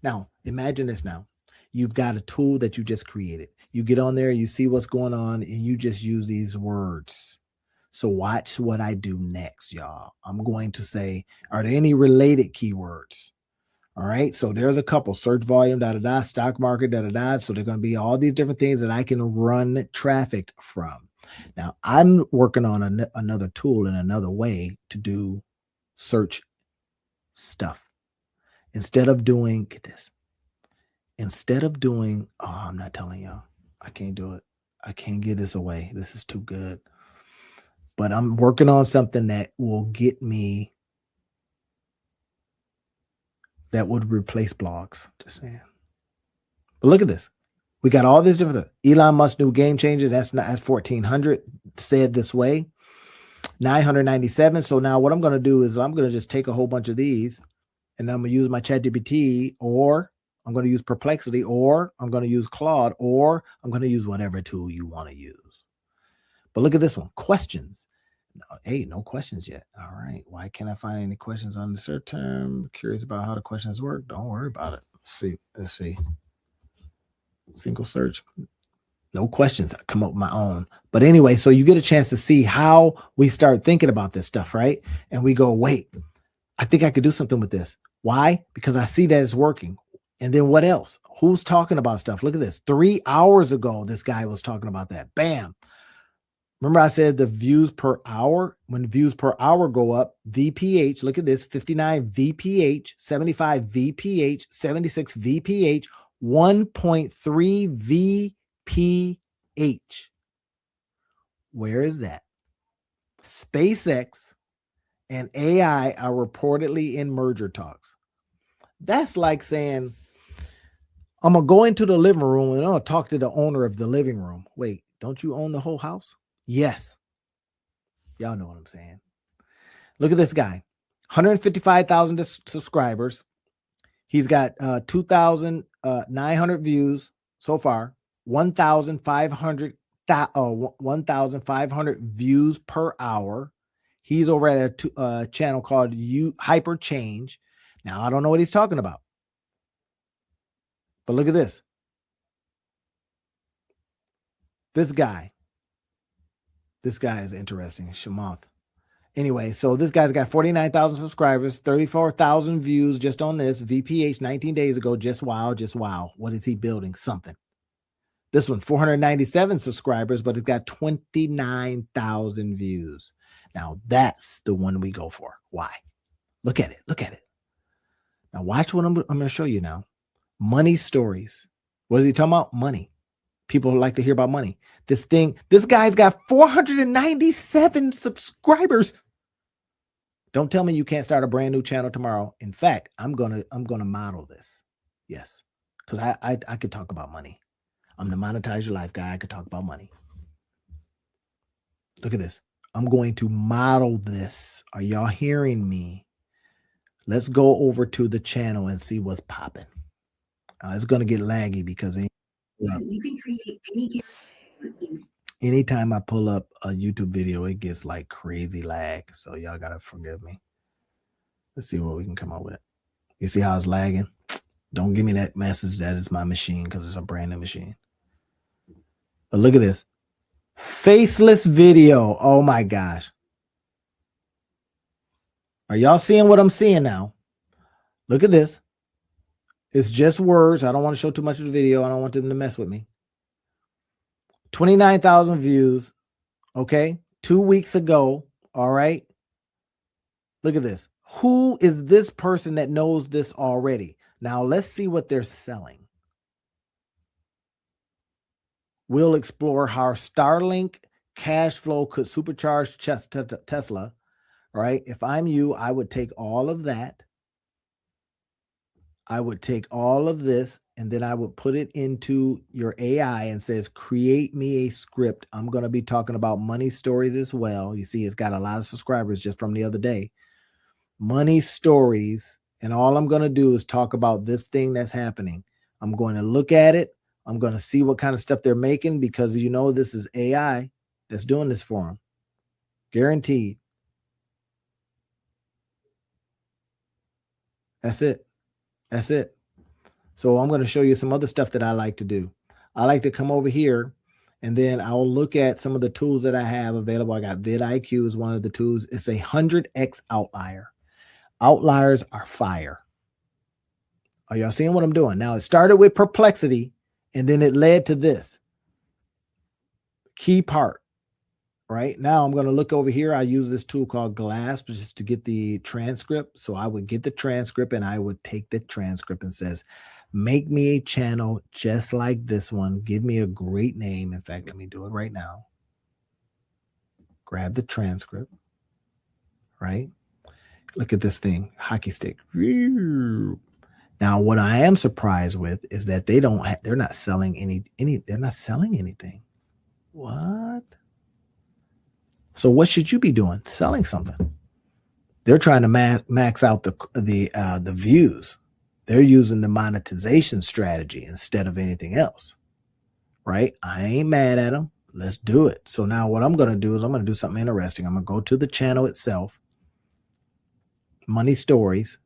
Now, imagine this now. You've got a tool that you just created. You get on there, you see what's going on, and you just use these words. So watch what I do next, y'all. I'm going to say, are there any related keywords? All right. So there's a couple: search volume, stock market, So they're going to be all these different things that I can run traffic from. Now I'm working on another tool and another way to do search stuff. Instead of doing, get this, oh, I'm not telling y'all, I can't do it. I can't give this away. This is too good. But I'm working on something that will get me, that would replace blogs. Just saying. But look at this. We got all this different. Elon Musk new game changer. That's 1,400 said this way. 997. So now what I'm going to do is I'm going to just take a whole bunch of these and I'm going to use my ChatGPT, or I'm going to use Perplexity, or I'm going to use Claude, or I'm going to use whatever tool you want to use. But look at this one. Questions. Hey, no questions yet. All right. Why can't I find any questions on the search term? Curious about how the questions work. Don't worry about it. Let's see. Single search. No questions. I come up with my own. But anyway, so you get a chance to see how we start thinking about this stuff, right? And we go, wait, I think I could do something with this. Why? Because I see that it's working. And then what else? Who's talking about stuff? Look at this. 3 hours ago, this guy was talking about that. Bam. Remember I said the views per hour? When views per hour go up, VPH, look at this, 59 VPH, 75 VPH, 76 VPH, 1.3 VPH. Where is that? SpaceX and AI are reportedly in merger talks. That's like saying, I'm going to go into the living room and I'm going to talk to the owner of the living room. Wait, don't you own the whole house? Yes. Y'all know what I'm saying. Look at this guy. 155,000 subscribers. He's got 2,900 views so far. 1,500 views per hour. He's over at a channel called Hyper Change. Now, I don't know what he's talking about. But look at this. This guy is interesting. Shamath. Anyway, so this guy's got 49,000 subscribers, 34,000 views just on this. VPH 19 days ago. Just wow. What is he building? Something. This one, 497 subscribers, but it's got 29,000 views. Now, that's the one we go for. Why? Look at it. Now, watch what I'm going to show you now. Money stories. What is he talking about? Money. People like to hear about money. This guy's got 497 subscribers. Don't tell me you can't start a brand new channel tomorrow. In fact, I'm gonna model this. Yes, because I could talk about money. I'm the Monetize Your Life guy. I could talk about money. Look at this. I'm going to model this. Are y'all hearing me? Let's go over to the channel and see what's popping. It's going to get laggy because you can create any character. Anytime I pull up a YouTube video, it gets like crazy lag. So y'all got to forgive me. Let's see what we can come up with. You see how it's lagging? Don't give me that message that it's my machine because it's a brand new machine. But look at this. Faceless video. Oh my gosh. Are y'all seeing what I'm seeing now? Look at this. It's just words. I don't want to show too much of the video. I don't want them to mess with me. 29,000 views. Okay. 2 weeks ago. All right. Look at this. Who is this person that knows this already? Now let's see what they're selling. We'll explore how Starlink cash flow could supercharge Tesla. All right. If I'm you, I would take all of that. I would take all of this and then I would put it into your AI and says, create me a script. I'm going to be talking about money stories as well. You see, it's got a lot of subscribers just from the other day. Money stories. And all I'm going to do is talk about this thing that's happening. I'm going to look at it. I'm going to see what kind of stuff they're making because you know this is AI that's doing this for them. Guaranteed. That's it. That's it. So I'm going to show you some other stuff that I like to do. I like to come over here and then I'll look at some of the tools that I have available. I got vidIQ is one of the tools. It's a 100x outlier. Outliers are fire. Are y'all seeing what I'm doing? Now, it started with perplexity, and then it led to this key part. Right now, I'm going to look over here. I use this tool called Glass just to get the transcript. So I would get the transcript and I would take the transcript and says, make me a channel just like this one. Give me a great name. In fact, let me do it right now. Grab the transcript, right? Look at this thing, hockey stick. Now, what I am surprised with is that they're not selling they're not selling anything. What? So what should you be doing? Selling something. They're trying to max out the views. They're using the monetization strategy instead of anything else, right? I ain't mad at them. Let's do it. So now what I'm going to do is I'm going to do something interesting. I'm going to go to the channel itself, Money Stories,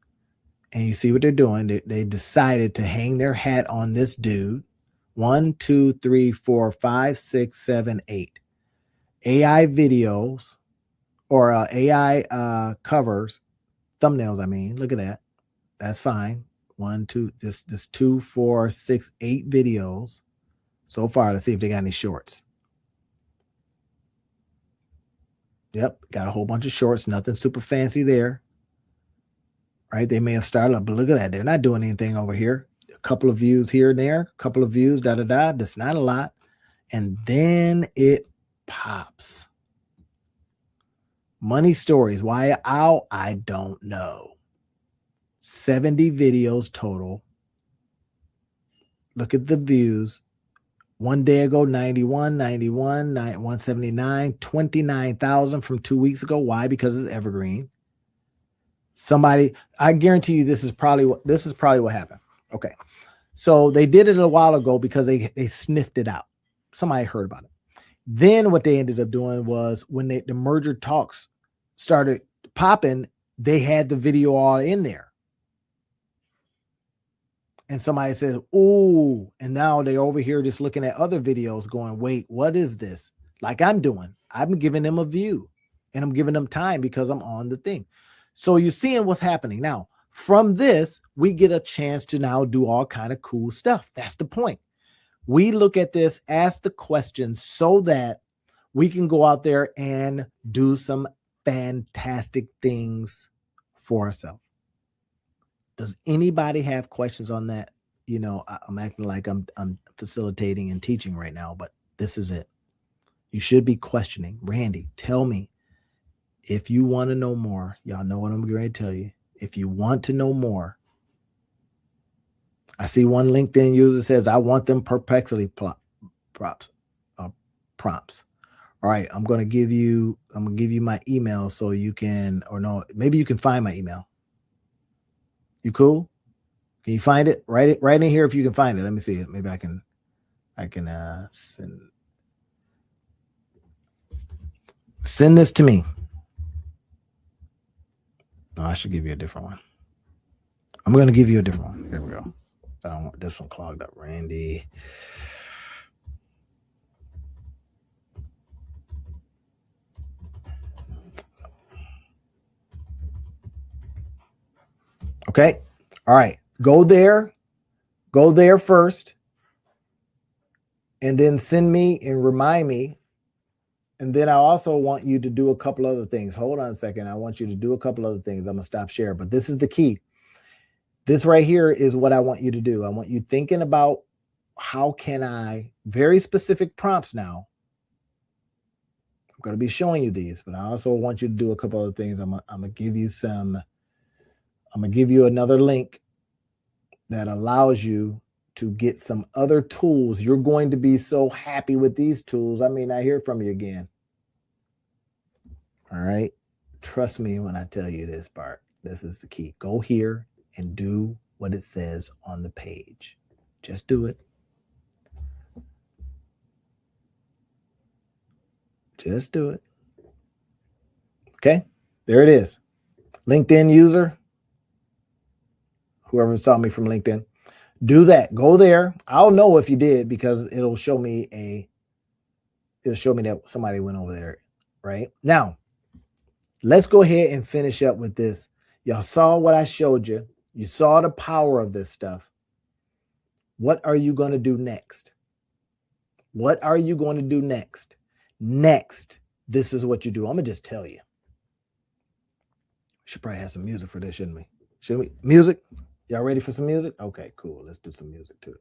and you see what they're doing. They decided to hang their hat on this dude. 1, 2, 3, 4, 5, 6, 7, 8. AI videos or AI covers, thumbnails. I mean, look at that. That's fine. 1, 2, this 2, 4, 6, 8 videos so far. Let's see if they got any shorts. Yep, got a whole bunch of shorts. Nothing super fancy there. Right? They may have started up, but look at that. They're not doing anything over here. A couple of views here and there. A couple of views. That's not a lot. And then it pops. Money Stories. Why out? I don't know. 70 videos total. Look at the views. One day ago, 91, 179, 29,000 from 2 weeks ago. Why? Because it's evergreen. Somebody, I guarantee you this is probably what happened. Okay. So they did it a while ago because they sniffed it out. Somebody heard about it. Then what they ended up doing was when the merger talks started popping, they had the video all in there. And somebody says, ooh, and now they're over here just looking at other videos going, wait, what is this? Like I'm doing. I'm giving them a view and I'm giving them time because I'm on the thing. So you're seeing what's happening. Now, from this, we get a chance to now do all kind of cool stuff. That's the point. We look at this, ask the questions so that we can go out there and do some fantastic things for ourselves. Does anybody have questions on that? You know, I'm acting like I'm facilitating and teaching right now, but this is it. You should be questioning. Randy, tell me if you want to know more. Y'all know what I'm going to tell you. If you want to know more, I see one LinkedIn user says, I want them perplexity prompts. All right, I'm going to give you my email so you can, or no, maybe you can find my email. You cool? Can you find it? Write it right in here if you can find it. Let me see it. Maybe I can send this to me. No, I should give you a different one. I'm going to give you a different one. Here we go. I don't want this one clogged up. Randy. Okay. All right. Go there first. And then send me and remind me. And then I also want you to do a couple other things. Hold on a second. I want you to do a couple other things. I'm going to stop share, but this is the key. This right here is what I want you to do. I want you thinking about how can I, very specific prompts now. I'm going to be showing you these, but I also want you to do a couple other things. I'm going to give you another link that allows you to get some other tools. You're going to be so happy with these tools. I may not hear from you again. All right. Trust me when I tell you this part. This is the key. Go here and do what it says on the page. Just do it. Just do it. Okay. There it is. LinkedIn user. Whoever saw me from LinkedIn. Do that. Go there. I'll know if you did because it'll show me that somebody went over there. Right now, let's go ahead and finish up with this. Y'all saw what I showed you. You saw the power of this stuff. What are you going to do next? What are you going to do next? Next, this is what you do. I'm going to just tell you. Should probably have some music for this, shouldn't we? Shouldn't we? Music? Y'all ready for some music? Okay, cool. Let's do some music too.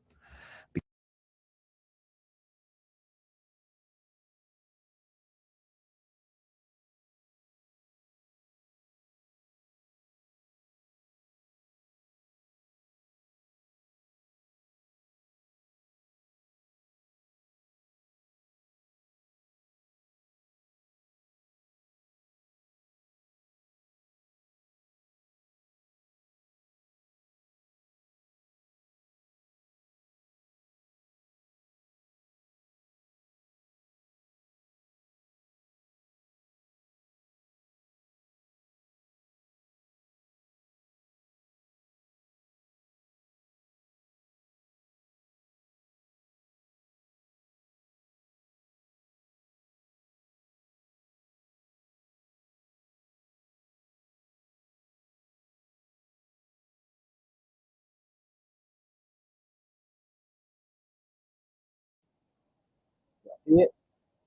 See it?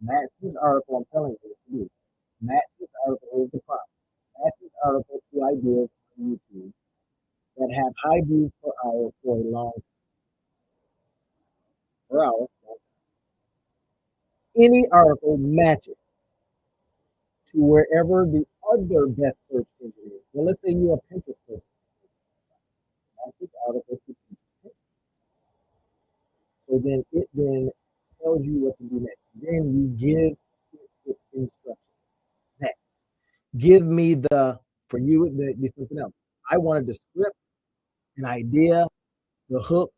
Match this article. I'm telling you. Match this article. Here's the problem. Match this article to ideas on YouTube that have high views per hour for a long per hour. Any article matches to wherever the other best search engine is. Well, let's say you're a Pinterest person. Match this article to Pinterest. So then it then tells you what to do next. Then you give it its instructions. Next, give me for you, be something else. I wanted the script, an idea, the hook,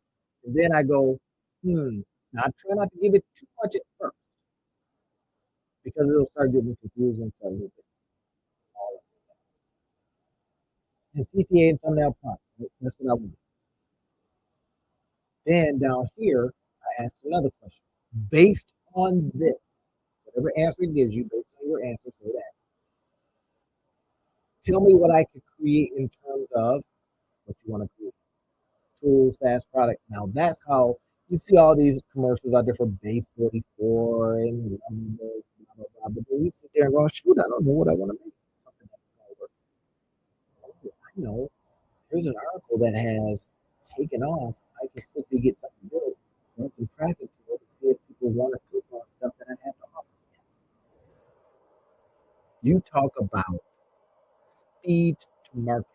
and then I go, Now I try not to give it too much at first because it'll start getting confusing. So all of it. And CTA and thumbnail prompt. That's what I want. Then down here, I ask another question. Based on this, whatever answer it gives you, based on your answer, say that. Tell me what I could create in terms of what you want to create. Tools, SaaS product. Now that's how you see all these commercials out there for Base 44 and blah, blah, blah, blah. But then you sit there and go, shoot, I don't know what I want to make. Something that's going to work. I know there's an article that has taken off. I can quickly get something built, run some traffic to it, and see if people want to click on stuff that I have to offer. Yes. You talk about speed to market.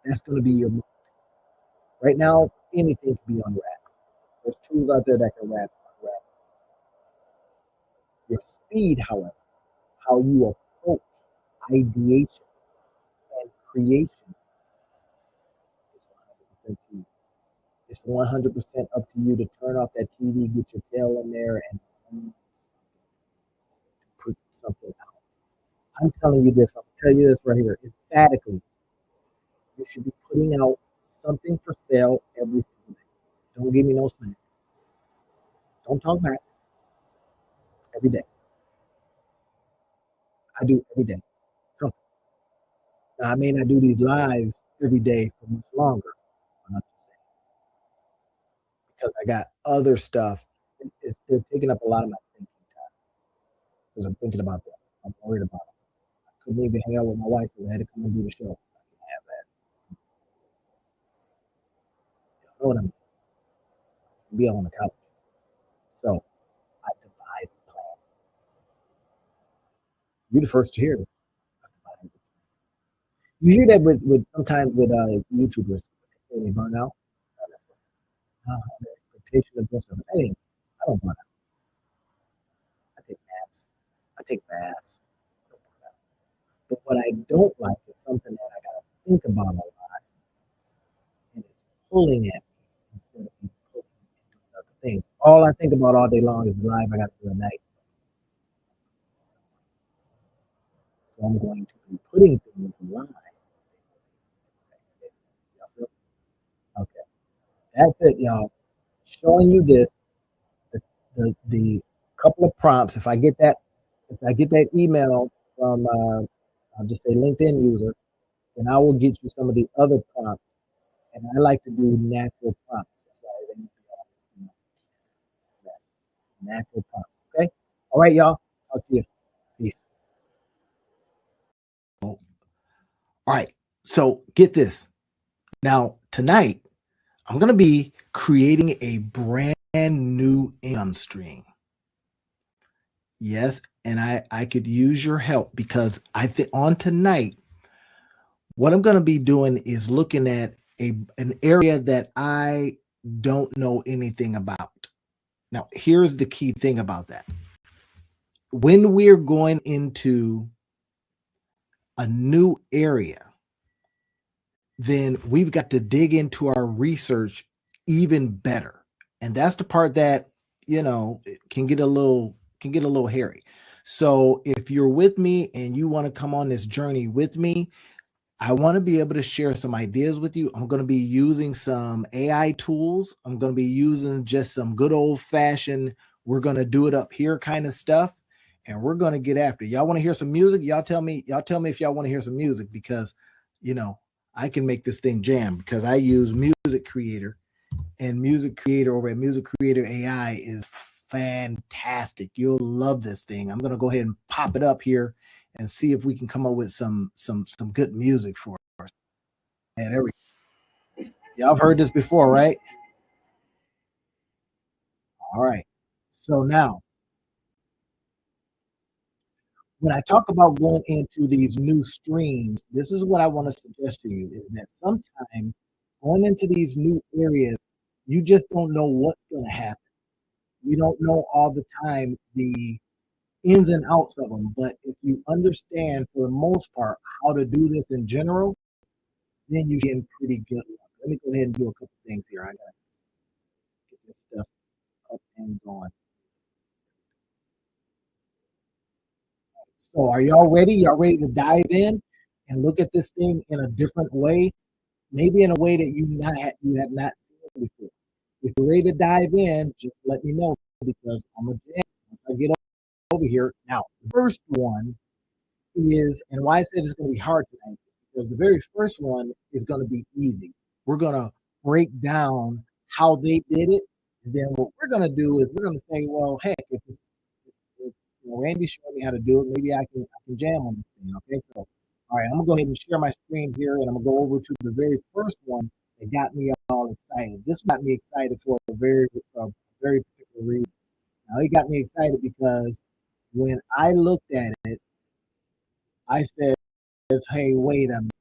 That's going to be your market. Right now, anything can be unwrapped. There's tools out there that can unwrap. Your speed, however, how you approach ideation and creation is 100% to you. It's 100% up to you to turn off that TV, get your tail in there, and put something out. I'm telling you this. I'll tell you this right here. Emphatically, you should be putting out something for sale every single day. Don't give me no snack. Don't talk back. Every day. I do every day. So I may not do these lives every day for much longer. I'm not just saying because I got other stuff. They're taking up a lot of my thinking time because I'm thinking about that. I'm worried about it. I couldn't even hang out with my wife because I had to come and do the show. I can't have that. You know what I mean? Be on the couch. So I devised a plan. You're the first to hear this. You hear that with sometimes with YouTubers, they burn out. The expectation of this. Hey, I don't burn out. I take naps. I take baths. I don't burn out. But what I don't like is something that I got to think about a lot, and it's pulling at me instead of me pulling and doing other things. All I think about all day long is the live I got to do at night. So I'm going to be putting things live. Okay, that's it, y'all. Showing you this, the couple of prompts. If I get that email from, I'll just say LinkedIn user, and I will get you some of the other prompts. And I like to do natural prompts. That's why they make me all this, natural prompts. Okay. All right, y'all. Talk to you. Peace. All right. So get this. Now, tonight, I'm going to be creating a brand new income stream. Yes. And I could use your help because I think on tonight, what I'm going to be doing is looking at an area that I don't know anything about. Now, here's the key thing about that. When we're going into a new area, then we've got to dig into our research even better. And that's the part that, it can get a little hairy. So if you're with me and you want to come on this journey with me, I want to be able to share some ideas with you. I'm going to be using some AI tools. I'm going to be using just some good old fashioned, we're going to do it up here kind of stuff. And we're going to get after it. Y'all want to hear some music? Y'all tell me if y'all want to hear some music because, I can make this thing jam because I use Music Creator, and Music Creator over at Music Creator AI is fantastic. You'll love this thing. I'm going to go ahead and pop it up here and see if we can come up with some good music for us. And there we go. Y'all have heard this before, right? All right. So now, when I talk about going into these new streams, this is what I want to suggest to you is that sometimes going into these new areas, you just don't know what's going to happen. You don't know all the time the ins and outs of them. But if you understand for the most part how to do this in general, then you get pretty good luck. Let me go ahead and do a couple things here. I gotta get this stuff up and going. So are y'all ready? Y'all ready to dive in and look at this thing in a different way? Maybe in a way that you have not seen it before. If you're ready to dive in, just let me know because I'm a jam. Once I get over here. Now, the first one is, and why I said it's going to be hard tonight, because the very first one is going to be easy. We're going to break down how they did it. And then what we're going to do is we're going to say, well, heck, if Randy showed me how to do it, maybe I can jam on this thing. Okay, so all right, I'm gonna go ahead and share my screen here, and I'm gonna go over to the very first one that got me all excited. This got me excited for a very particular reason. Now it got me excited because when I looked at it, I said, "Hey, wait a minute!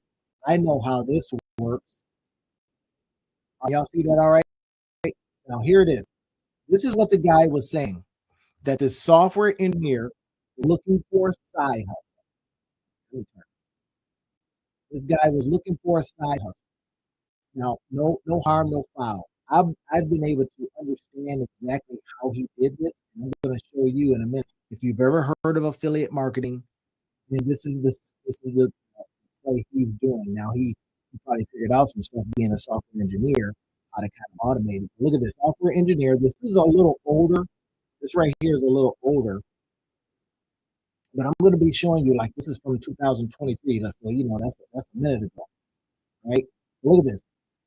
I know how this works." Y'all see that? All right. Now here it is. This is what the guy was saying: that the software engineer looking for a side hustle. This guy was looking for a side hustle. Now, no harm, no foul. I've been able to understand exactly how he did this, and I'm going to show you in a minute. If you've ever heard of affiliate marketing, then this is the way he's doing. Now he probably figured out some stuff being a software engineer, how to kind of automate it. Look at this software engineer. This is a little older. This right here is a little older, but I'm going to be showing you like this is from 2023. So that's a minute ago, right? Look at this.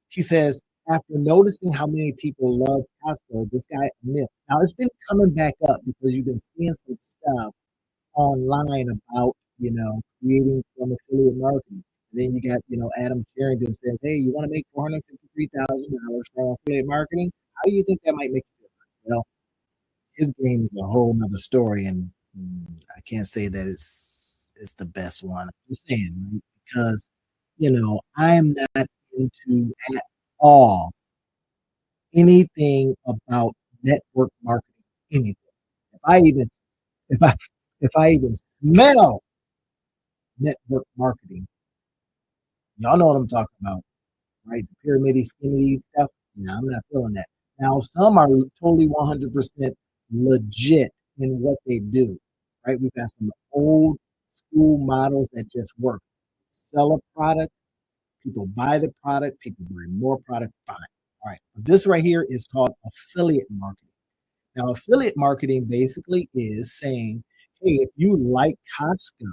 He says, after noticing how many people love Costco, this guy, now it's been coming back up because you've been seeing some stuff online about, creating from affiliate marketing. And then you got, Adam Carrington says, hey, you want to make $453,000 from affiliate marketing? How do you think that might make you feel? Well, his game is a whole nother story. And I can't say that it's the best one. I'm just saying, right? Because, I'm not into at all anything about network marketing, anything. If I even if I if I even smell network marketing, y'all know what I'm talking about, right? The pyramid skinny stuff. No, I'm not feeling that. Now some are totally 100% legit in what they do, right? We've got some old school models that just work. Sell a product, people buy the product, people bring more product, fine. All right. This right here is called affiliate marketing. Now, affiliate marketing basically is saying, hey, if you like Costco,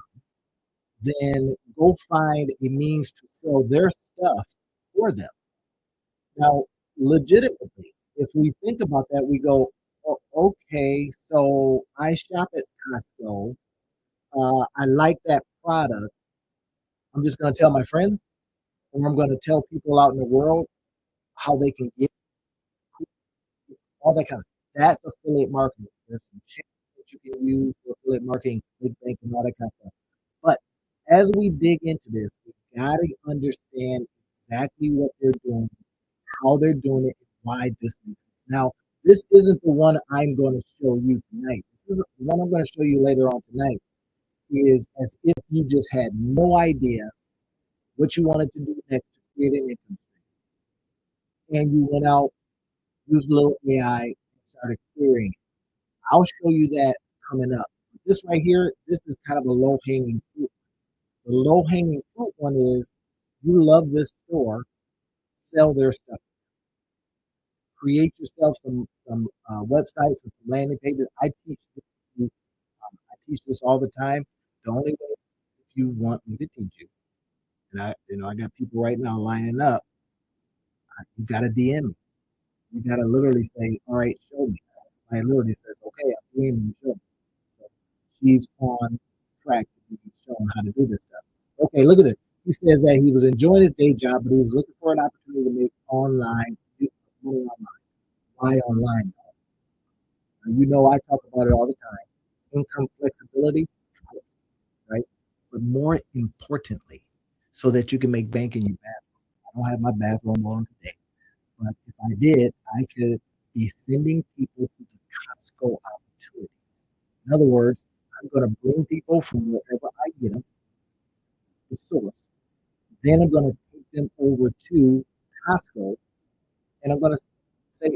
then go find a means to sell their stuff for them. Now, legitimately, if we think about that, we go, oh, okay, so I shop at Costco. I like that product. I'm just going to tell my friends, or I'm going to tell people out in the world how they can get all that kind of. That's affiliate marketing. There's some channels that you can use for affiliate marketing, clickbait, and all that kind of stuff. But as we dig into this, we got to understand exactly what they're doing, how they're doing it, and why this makes sense. Now, this isn't the one I'm going to show you tonight. This is the one I'm going to show you later on tonight. Is as if you just had no idea what you wanted to do next to create an income stream, and you went out, used a little AI, and started querying it. I'll show you that coming up. This right here, this is kind of a low hanging fruit. The low hanging fruit one is you love this store, sell their stuff. Create yourself some websites and some landing pages. I teach this all the time. The only way if you want me to teach you, and I got people right now lining up. You got to DM me. You got to literally say, "All right, show me." I literally says, "Okay, I'm doing you show me." So she's on track to be shown how to do this stuff. Okay, look at this. He says that he was enjoying his day job, but he was looking for an opportunity to make money online. Why online? And you know I talk about it all the time. Income flexibility, right? But more importantly, so that you can make bank in your bathroom. I don't have my bathroom on today, but if I did, I could be sending people to the Costco opportunities. In other words, I'm going to bring people from wherever I get them, the source. Then I'm going to take them over to Costco, and I'm going to say,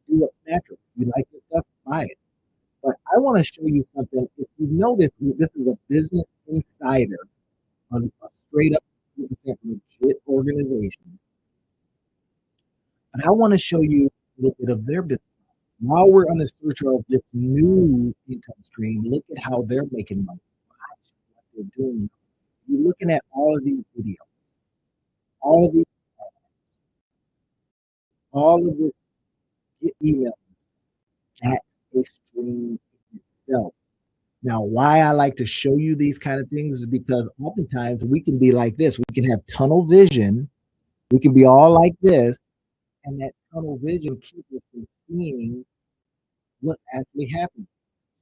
do what's natural. If you like this stuff, buy it. But I want to show you something. If you notice, this is a Business Insider, a straight up legit organization. But I want to show you a little bit of their business. While we're on the search of this new income stream, look at how they're making money. Watch what they're doing. You're looking at all of these videos, all of these, all of this emails. That's a stream in itself. Now, why I like to show you these kind of things is because oftentimes we can be like this. We can have tunnel vision. We can be all like this, and that tunnel vision keeps us from seeing what's actually happening.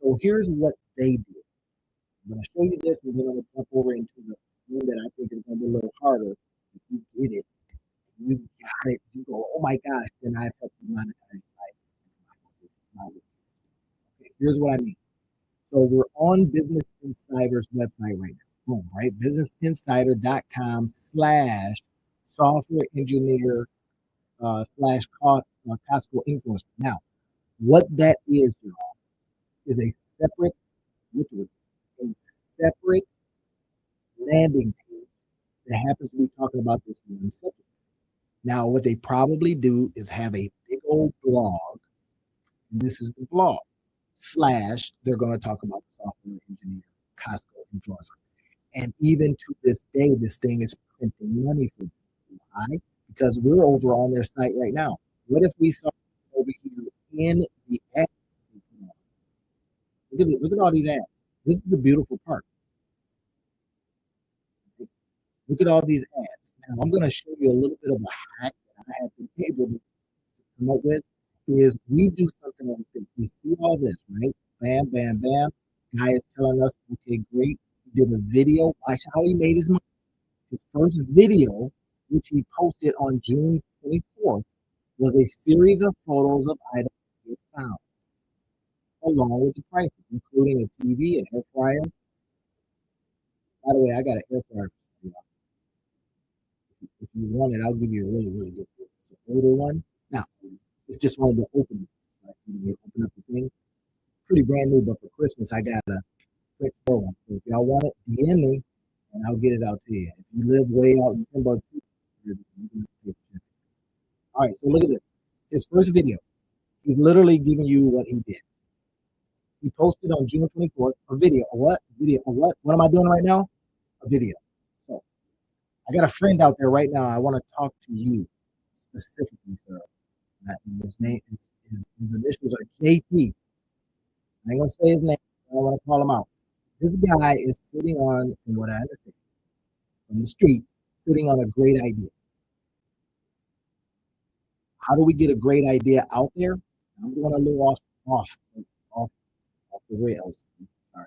So here's what they do. I'm going to show you this, and then I'm going to jump over into the one that I think is going to be a little harder. If you get it, you got it, you go, oh my gosh, then I help you monetize life. Okay, here's what I mean. So we're on Business Insider's website right now. Boom, right? BusinessInsider.com / software engineer / Costco influencer. Now, what that is, y'all, is a separate, landing page that happens to be talking about this one subject. Now, what they probably do is have a big old blog. And this is the blog / they're going to talk about the software engineer, Costco influencer. And even to this day, this thing is printing money for them. Why? Because we're over on their site right now. What if we start over here in the ads? Look at all these ads. This is the beautiful part. Look at all these ads. Now, I'm going to show you a little bit of a hack that I have been able to come up with. Is we do something like this. We see all this, right? Bam, bam, bam. Guy is telling us, okay, great. He did a video. Watch how he made his money. His first video, which he posted on June 24th, was a series of photos of items he found, along with the prices, including a TV, an air fryer. By the way, I got an air fryer. If you want it, I'll give you a really, really good one. It's an older one. Now, it's just one of the openings. Right? You open up the thing. Pretty brand new, but for Christmas, I got a quick one. So if y'all want it, DM me, and I'll get it out to you. If you live way out in Timbuktu, all right, so look at this. His first video, he's literally giving you what he did. He posted on June 24th a video. A what? Video. A what? What am I doing right now? A video. I got a friend out there right now. I want to talk to you specifically, sir. His name his initials are JT. I ain't gonna say his name. I don't want to call him out. This guy is sitting on, from what I understand, from the street, sitting on a great idea. How do we get a great idea out there? I'm going a little off, off the rails. Sorry,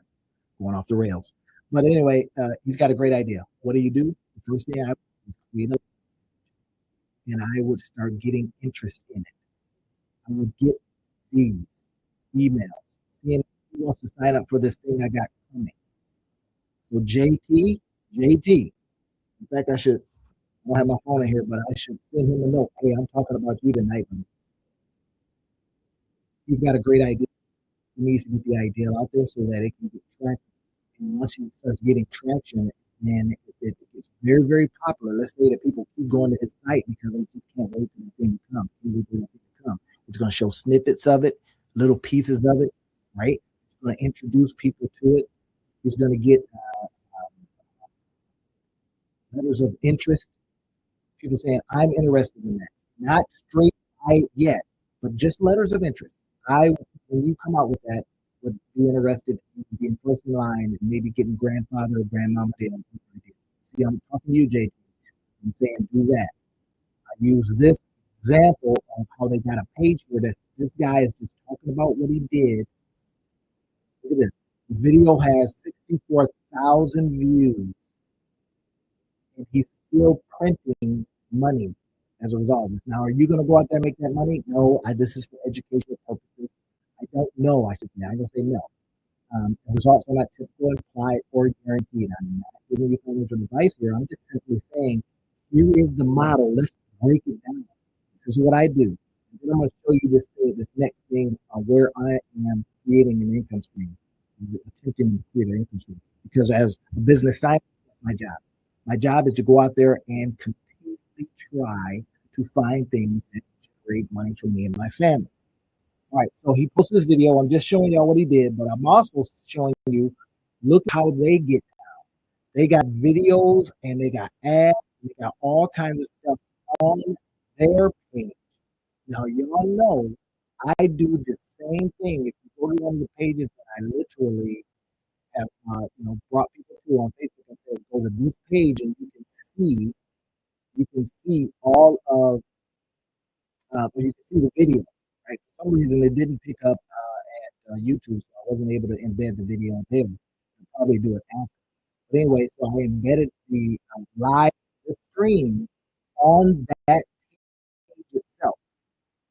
going off the rails. But anyway, he's got a great idea. What do? The first thing I would create a, and I would start getting interest in it. I would get these emails, seeing who wants to sign up for this thing I got coming. So JT. In fact, I don't have my phone in here, but I should send him a note. Hey, I'm talking about you tonight. He's got a great idea. He needs to get the idea out there so that it can get traction. And once he starts getting traction, then it gets very, very popular. Let's say that people keep going to his site because they just can't wait for the thing to come. It's going to show snippets of it, little pieces of it, right? It's going to introduce people to it. He's going to get letters of interest. People saying, I'm interested in that. Not straight I yet, but just letters of interest. When you come out with that, would be interested in being first in line and maybe getting grandfather or grandmama to see, I'm talking to you, JT. I'm saying do that. I use this example of how they got a page here that this guy is just talking about what he did. Look at this. The video has 64,000 views, and he's still printing money as a result of this. Now, are you going to go out there and make that money? No, this is for educational purposes. I don't know. I should say. I'm going to say no. The results are not typical, implied, or guaranteed. I'm not giving you financial advice here. I'm just simply saying, here is the model. Let's break it down. This is what I do. And then I'm going to show you this next thing where I am creating an income stream, attempting to create an income stream. Because as a business scientist, that's my job. My job is to go out there and continually try to find things that generate money for me and my family. All right, so he posted this video. I'm just showing y'all what he did, but I'm also showing you, look how they get down. They got videos and they got ads, they got all kinds of stuff on their page. Now, y'all know I do the same thing. If you go to one of the pages that I literally have brought people to on Facebook and said, go to this page and you can see all of you can see the video. Right? For some reason, it didn't pick up at YouTube, so I wasn't able to embed the video there. I'll probably do it after. But anyway, so I embedded the live stream on that page itself.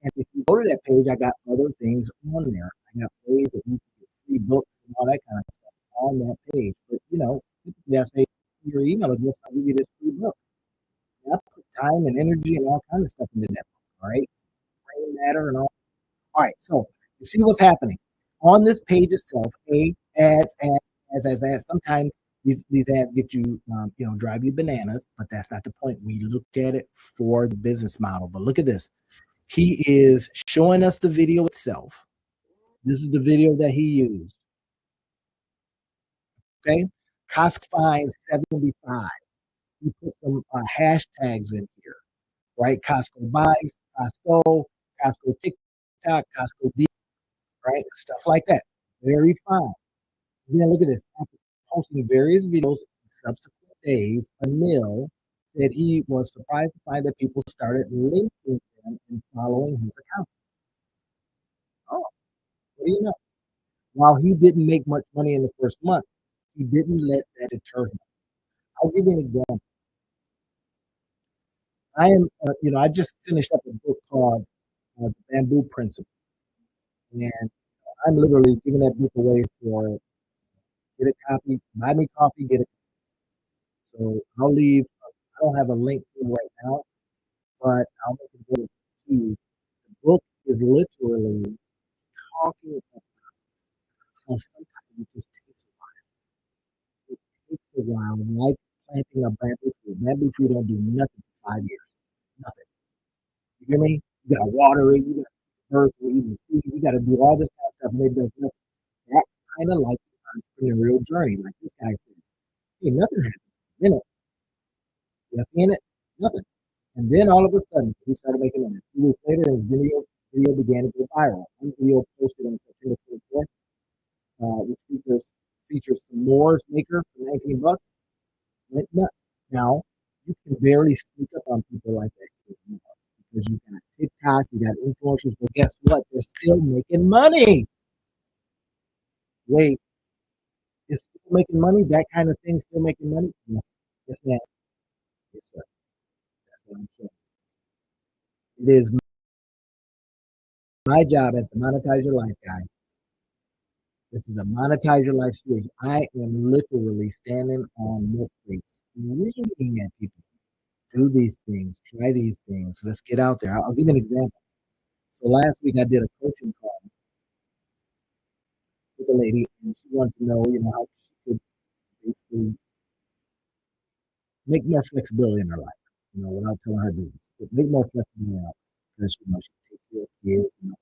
And if you go to that page, I got other things on there. I got ways that you can get free books and all that kind of stuff on that page. But typically I say your email address, I'll give you this free book. And I put time and energy and all kinds of stuff into that book. All right, brain matter and all. All right, so you see what's happening on this page itself. Ads. Sometimes these ads get you, drive you bananas, but that's not the point. We look at it for the business model. But look at this. He is showing us the video itself. This is the video that he used. Okay, Costco finds 75. He put some hashtags in here, right? Costco buys, Costco TikTok, Costco D, right? Stuff like that. Very fine. Then look at this. After posting various videos in subsequent days, Anil said he was surprised to find that people started linking him and following his account. Oh, what do you know? While he didn't make much money in the first month, he didn't let that deter him. I'll give you an example. I just finished up a book called The Bamboo Principle, and I'm literally giving that book away for get a copy, buy me coffee, get it. So I'll leave. I don't have a link to it right now, but I'll make it available to you. The book is literally talking about how sometimes it just takes a while. It takes a while, like planting a bamboo tree. Bamboo tree don't do nothing for 5 years. Nothing. You hear me? You gotta water it, you gotta earth, you seed, you gotta do all this kind of stuff, and it does nothing. That's kind of like the entrepreneurial journey, like this guy says. Hey, nothing happens. You know, You seeing it? Nothing. And then all of a sudden, he started making money. 2 weeks later, his video began to go viral. One video posted on September 24th, which features some Moore's Maker for 19 bucks. Went nuts. Now, you can barely sneak up on people like that anymore because you got TikTok, you got influencers, but guess what? They're still making money. Wait, is still making money? That kind of thing still making money? Yes, yes, ma'am. Yes, sir. That's what I'm saying. It is my job as a monetize your life guy. This is a monetize your life series. I am literally standing on Netflix, screaming at people. Do these things, try these things. Let's get out there. I'll give you an example. So last week I did a coaching call with a lady, and she wanted to know, how she could basically make more flexibility in her life, without telling her business, but make more flexibility in her life because she take care of kids and her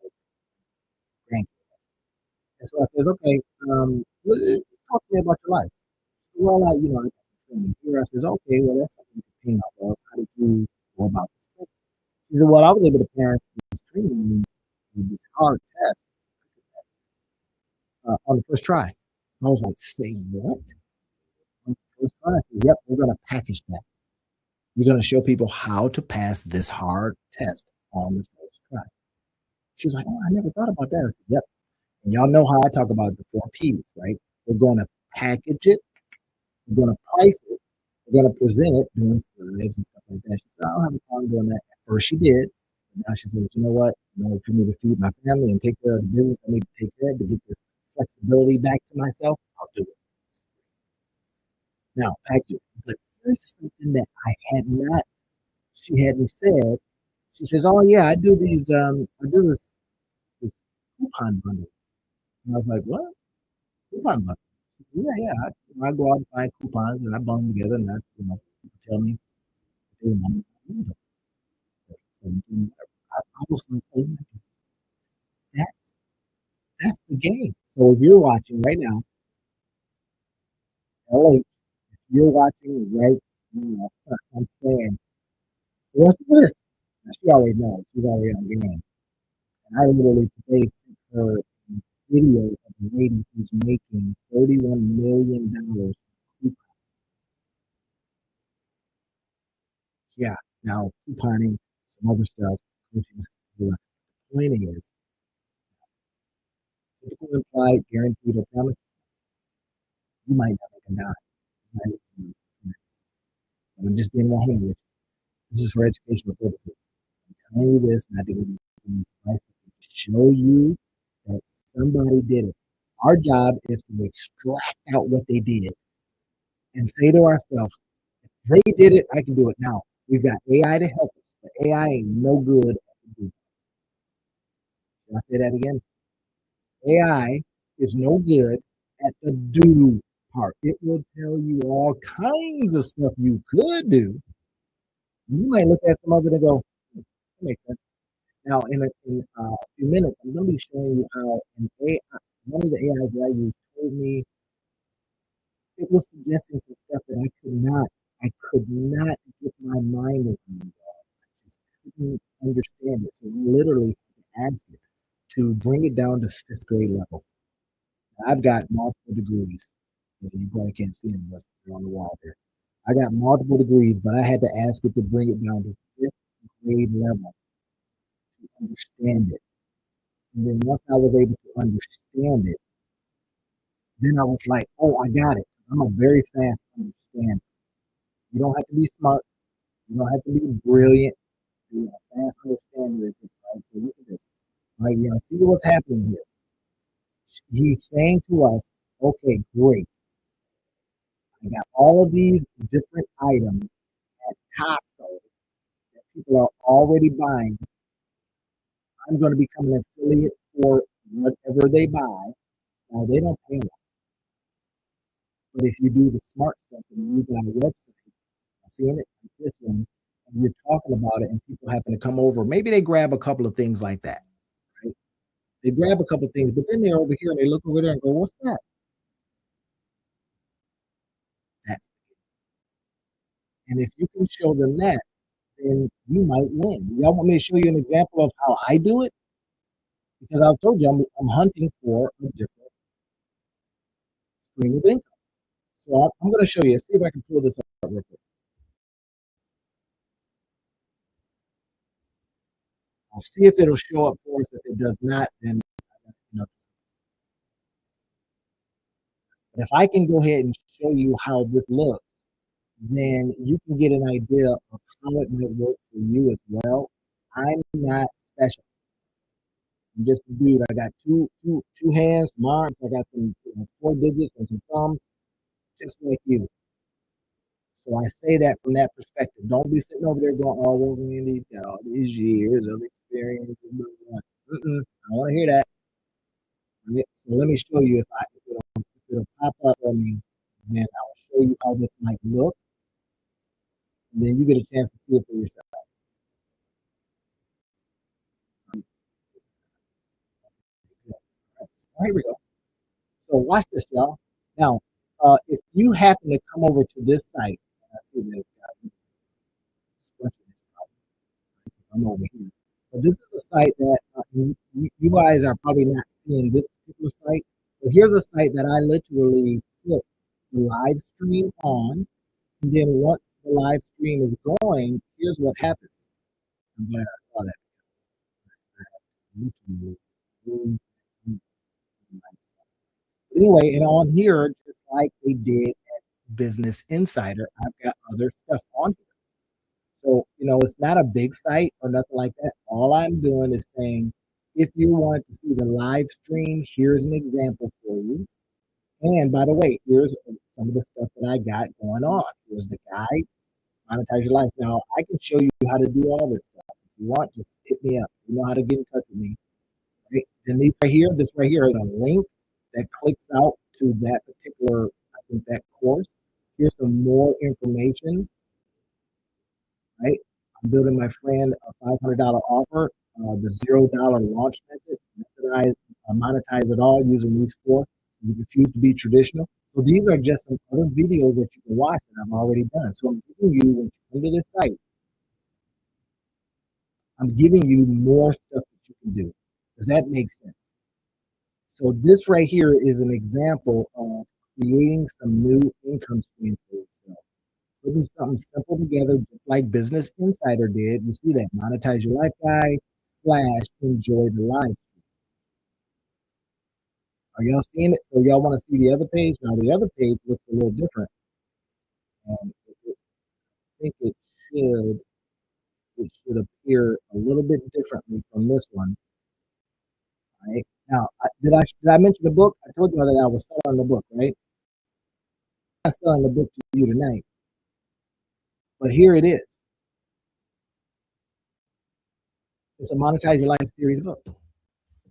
grandkids. And so I says, okay, talk to me about your life. Well, I got training here. I says, okay, well, that's something you can ping off of. How did you go about this training? She said, well, I was able to pass this training with this hard test on the first try. I was like, say what? On the first try, I says, yep, we're going to package that. We're going to show people how to pass this hard test on the first try. She was like, oh, I never thought about that. I said, yep. And y'all know how I talk about the 4 Ps, right? We're going to package it. We're going to price it. We're going to present it, doing slides and stuff like that. She said, I don't have a problem doing that. At first, she did. But now she says, you know what? For me to feed my family and take care of the business I need to take care of to get this flexibility back to myself, I'll do it. Now, package it. But here's something that she hadn't said. She says, oh, yeah, I do this coupon bundle. And I was like, what? Coupon bundle? Yeah, yeah. I go out and find coupons and I bundle them together and people tell me they want to. I was like, oh my God, that's that's the game. So if you're watching right now, LA, if you're watching right now, I'm saying, what's this? Now, she already knows. She's already on the game. And I literally today sent her a video of a lady who's making $31 million. Yeah, now couponing, some other stuff, coaching. The point is, typical implied, guaranteed, or promise, you might not make a dime. You might make I'm just being 100 with you. This is for educational purposes. I'm telling you this, not to give you advice, but to show you that somebody did it. Our job is to extract out what they did and say to ourselves, if they did it, I can do it. Now, we've got AI to help us, but AI ain't no good at the do. Can I say that again? AI is no good at the do part. It will tell you all kinds of stuff you could do. You might look at some of it and go, that makes sense. Now, in a few minutes, I'm going to be showing you how one of the AIs that I use told me it was suggesting some stuff that I could not get my mind around. I just couldn't understand it. So I literally asked it to bring it down to fifth grade level. I've got multiple degrees. You probably can't see them, but they're on the wall there. I got multiple degrees, but I had to ask it to bring it down to fifth grade level to understand it. And then once I was able to understand it, then I was like, oh, I got it. I'm a very fast understander. You don't have to be smart. You don't have to be brilliant. You're a fast understander. Right? So look at this. Right? See what's happening here. He's saying to us, okay, great. I got all of these different items at Costco that people are already buying. I'm going to become an affiliate for whatever they buy. Now, they don't pay me. But if you do the smart stuff and you got a website, I'm seeing it like this one, and you're talking about it, and people happen to come over, maybe they grab a couple of things like that. Right? They grab a couple of things, but then they're over here and they look over there and go, what's that? That's And if you can show them that, then you might win. Y'all want me to show you an example of how I do it? Because I've told you I'm hunting for a different stream of income. So I'm going to show you. See if I can pull this up real quick. I'll see if it'll show up for us. If it does not, then you know. But if I can go ahead and show you how this looks, then you can get an idea of how it might work for you as well. I'm not special. I'm just a dude. I got two hands, some arms. I got some 4 digits and some thumbs, just like you. So I say that from that perspective. Don't be sitting over there going, "Oh, well, man, he's got all these years of experience." I don't want to hear that. So let me show you if it'll pop up on me. Then I'll show you how this might look. And then you get a chance to see it for yourself. All right, here we go. So watch this, y'all. Now, if you happen to come over to this site, I see this guy. I'm over here. But this is a site that you guys are probably not seeing this particular site. But here's a site that I literally put the live stream on, and then once the live stream is going, here's what happens. I'm glad I saw that. Anyway, and on here, just like they did at Business Insider, I've got other stuff on here. So, it's not a big site or nothing like that. All I'm doing is saying, if you want to see the live stream, here's an example for you. And by the way, here's some of the stuff that I got going on. Here's the guide, monetize your life. Now, I can show you how to do all this stuff. If you want, just hit me up. You know how to get in touch with me. Right? And this right here is a link that clicks out to that particular, I think, that course. Here's some more information. Right? I'm building my friend a $500 offer, the $0 launch method. Monetize it all using these 4. You refuse to be traditional. So these are just some other videos that you can watch that I've already done. So I'm giving you, when you come to this site, I'm giving you more stuff that you can do. Does that make sense? So this right here is an example of creating some new income streams for yourself. Putting something simple together, just like Business Insider did. You see that monetize your life guide / enjoy the life. Are y'all seeing it? So y'all want to see the other page? Now the other page looks a little different. And I think it should appear a little bit differently from this one. Right? Now, did I mention the book? I told you that I was selling the book, right? I'm not selling the book to you tonight. But here it is. It's a Monetize Your Life series book.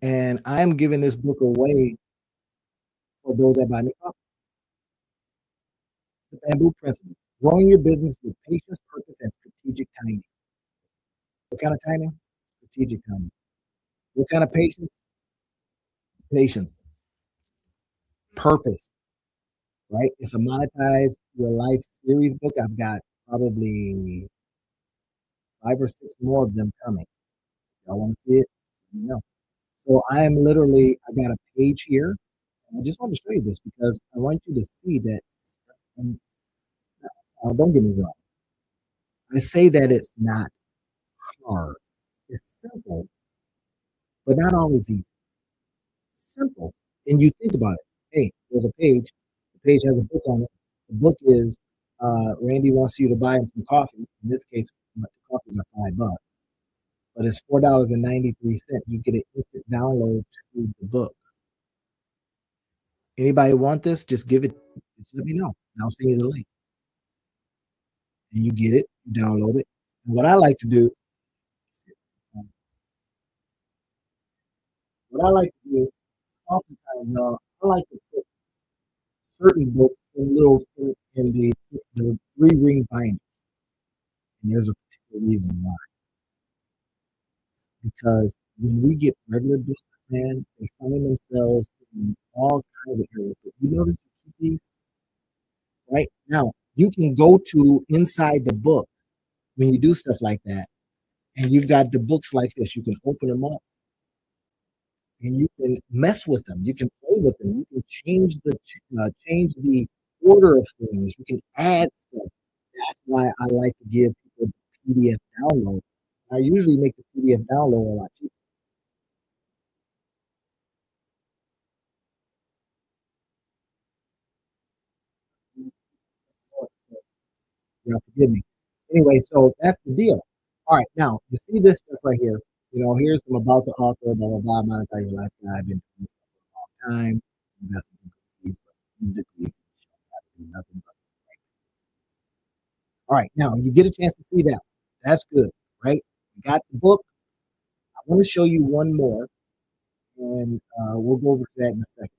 And I'm giving this book away for those that buy me coffee. The Bamboo Principle. Growing your business with patience, purpose, and strategic timing. What kind of timing? Strategic timing. What kind of patience? Patience. Purpose. Right? It's a Monetize Your Life series book. I've got probably 5 or 6 more of them coming. Y'all want to see it? No. So I got a page here. And I just want to show you this because I want you to see that. Don't get me wrong. I say that it's not hard. It's simple, but not always easy. Simple. And you think about it. Hey, there's a page. The page has a book on it. The book is Randy wants you to buy him some coffee. In this case, the coffees are $5, but it's $4.93. You get an instant download to the book. Anybody want this? Just give it. Just let me know. I'll send you the link. And you get it. You download it. And what I like to do oftentimes, I like to put certain books in the 3-ring binder. And there's a particular reason why. Because when we get regular books, man, they find themselves in all kinds of areas. But you notice these right now. You can go to inside the book when you do stuff like that, and you've got the books like this. You can open them up and you can mess with them. You can play with them. You can change the order of things. You can add stuff. That's why I like to give people PDF download. I usually make the PDF download a lot cheaper. Yeah, forgive me. Anyway, so that's the deal. All right, now you see this stuff right here. Here's some about the author, blah blah blah. Monetize your lifestyle. I've been doing this for a long time. Investing in degrees, but degrees do nothing but. All right, now you get a chance to see that. That's good, right? You got the book. I want to show you one more, and we'll go over to that in a second.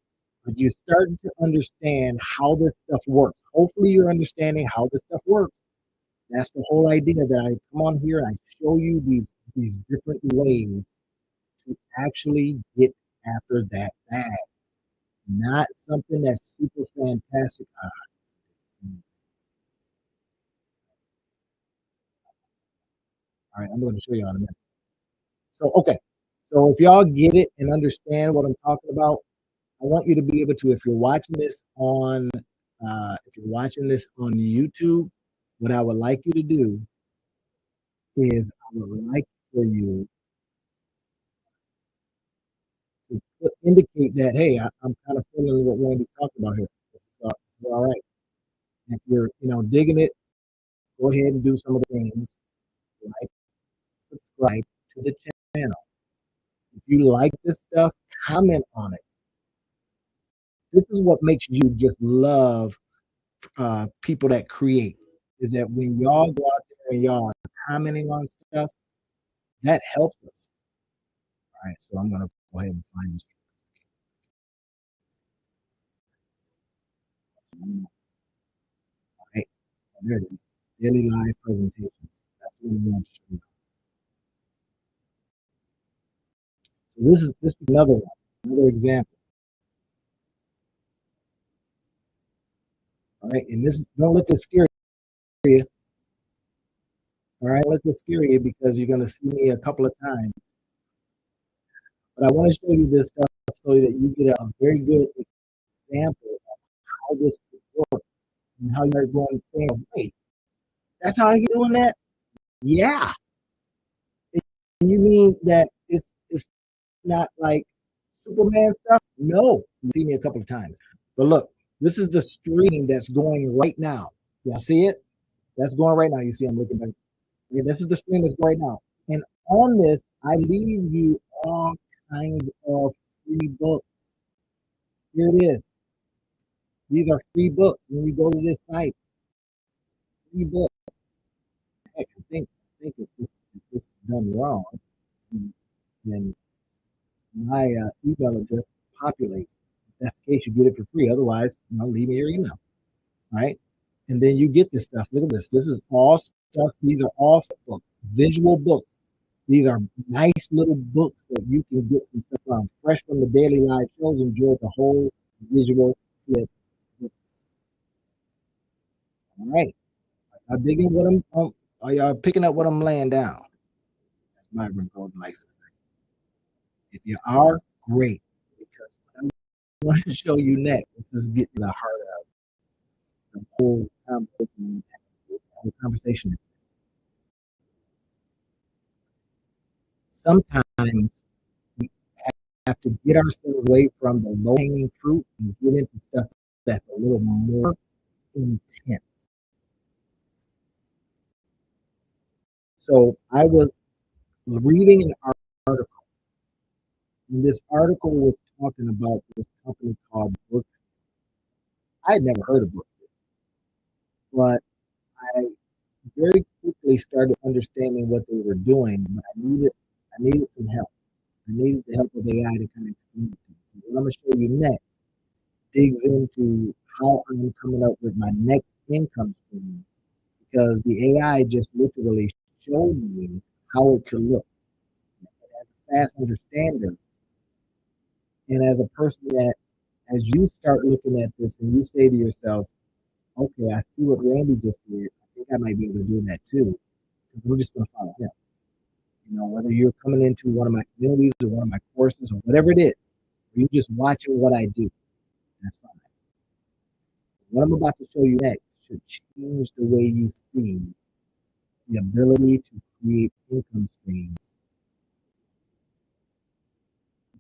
But you're starting to understand how this stuff works. Hopefully, you're understanding how this stuff works. That's the whole idea that I come on here and I show you these different ways to actually get after that bag. Not something that's super fantastic. All right, I'm going to show you in a minute. So, okay. So if y'all get it and understand what I'm talking about, I want you to be able to, if you're watching this on YouTube, what I would like you to do is I would like for you to indicate that, hey, I'm kind of feeling what Randy's talking about here. This is all right. If you're, digging it, go ahead and do some of the things, like subscribe to the channel. If you like this stuff, comment on it. This is what makes you just love people that create. Is that when y'all go out there and y'all are commenting on stuff, that helps us. All right, so I'm gonna go ahead and find this. All right, there it is. Daily live presentations. That's what I want to show you. So this is another one, another example. All right, and don't let this scare you. All right, let this scare you because you're gonna see me a couple of times. But I want to show you this stuff so that you get a very good example of how this works and how you're going to say, wait, that's how you're doing that? Yeah. And you mean that it's not like Superman stuff? No. You've seen me a couple of times. But look, this is the stream that's going right now. Y'all see it? That's going right now. You see I'm looking back. Yeah, this is the stream that's going right now. And on this, I leave you all kinds of free books. Here it is. These are free books. When you go to this site, free books. Heck, I think if this is done wrong, then my email address populates. If that's the case, you get it for free. Otherwise, leave me your email. All right. And then you get this stuff. Look at this. This is all stuff. These are all books, visual books. These are nice little books that you can get some stuff from. Fresh from the daily live shows. Enjoy the whole visual flip. All right. Are digging what are y'all picking up what I'm laying down? That's my golden license. If you are, great. Because what I want to show you next, this is getting the heart of the whole conversation. Sometimes we have to get ourselves away from the low hanging fruit and get into stuff that's a little more intense. So I was reading an article, and this article was talking about this company called Brook. I had never heard of Brook, but I very quickly started understanding what they were doing. But I needed some help. I needed the help of AI to kind of explain it to me. So what I'm going to show you next digs into how I'm coming up with my next income stream because the AI just literally showed me how it could look. As a fast understander, and as a person that, as you start looking at this and you say to yourself, Okay, I see what Randy just did. I think I might be able to do that too. We're just going to follow him. You know, whether you're coming into one of my communities or one of my courses or whatever it is, or you're just watching what I do, that's fine. What I'm about to show you next should change the way you see the ability to create income streams.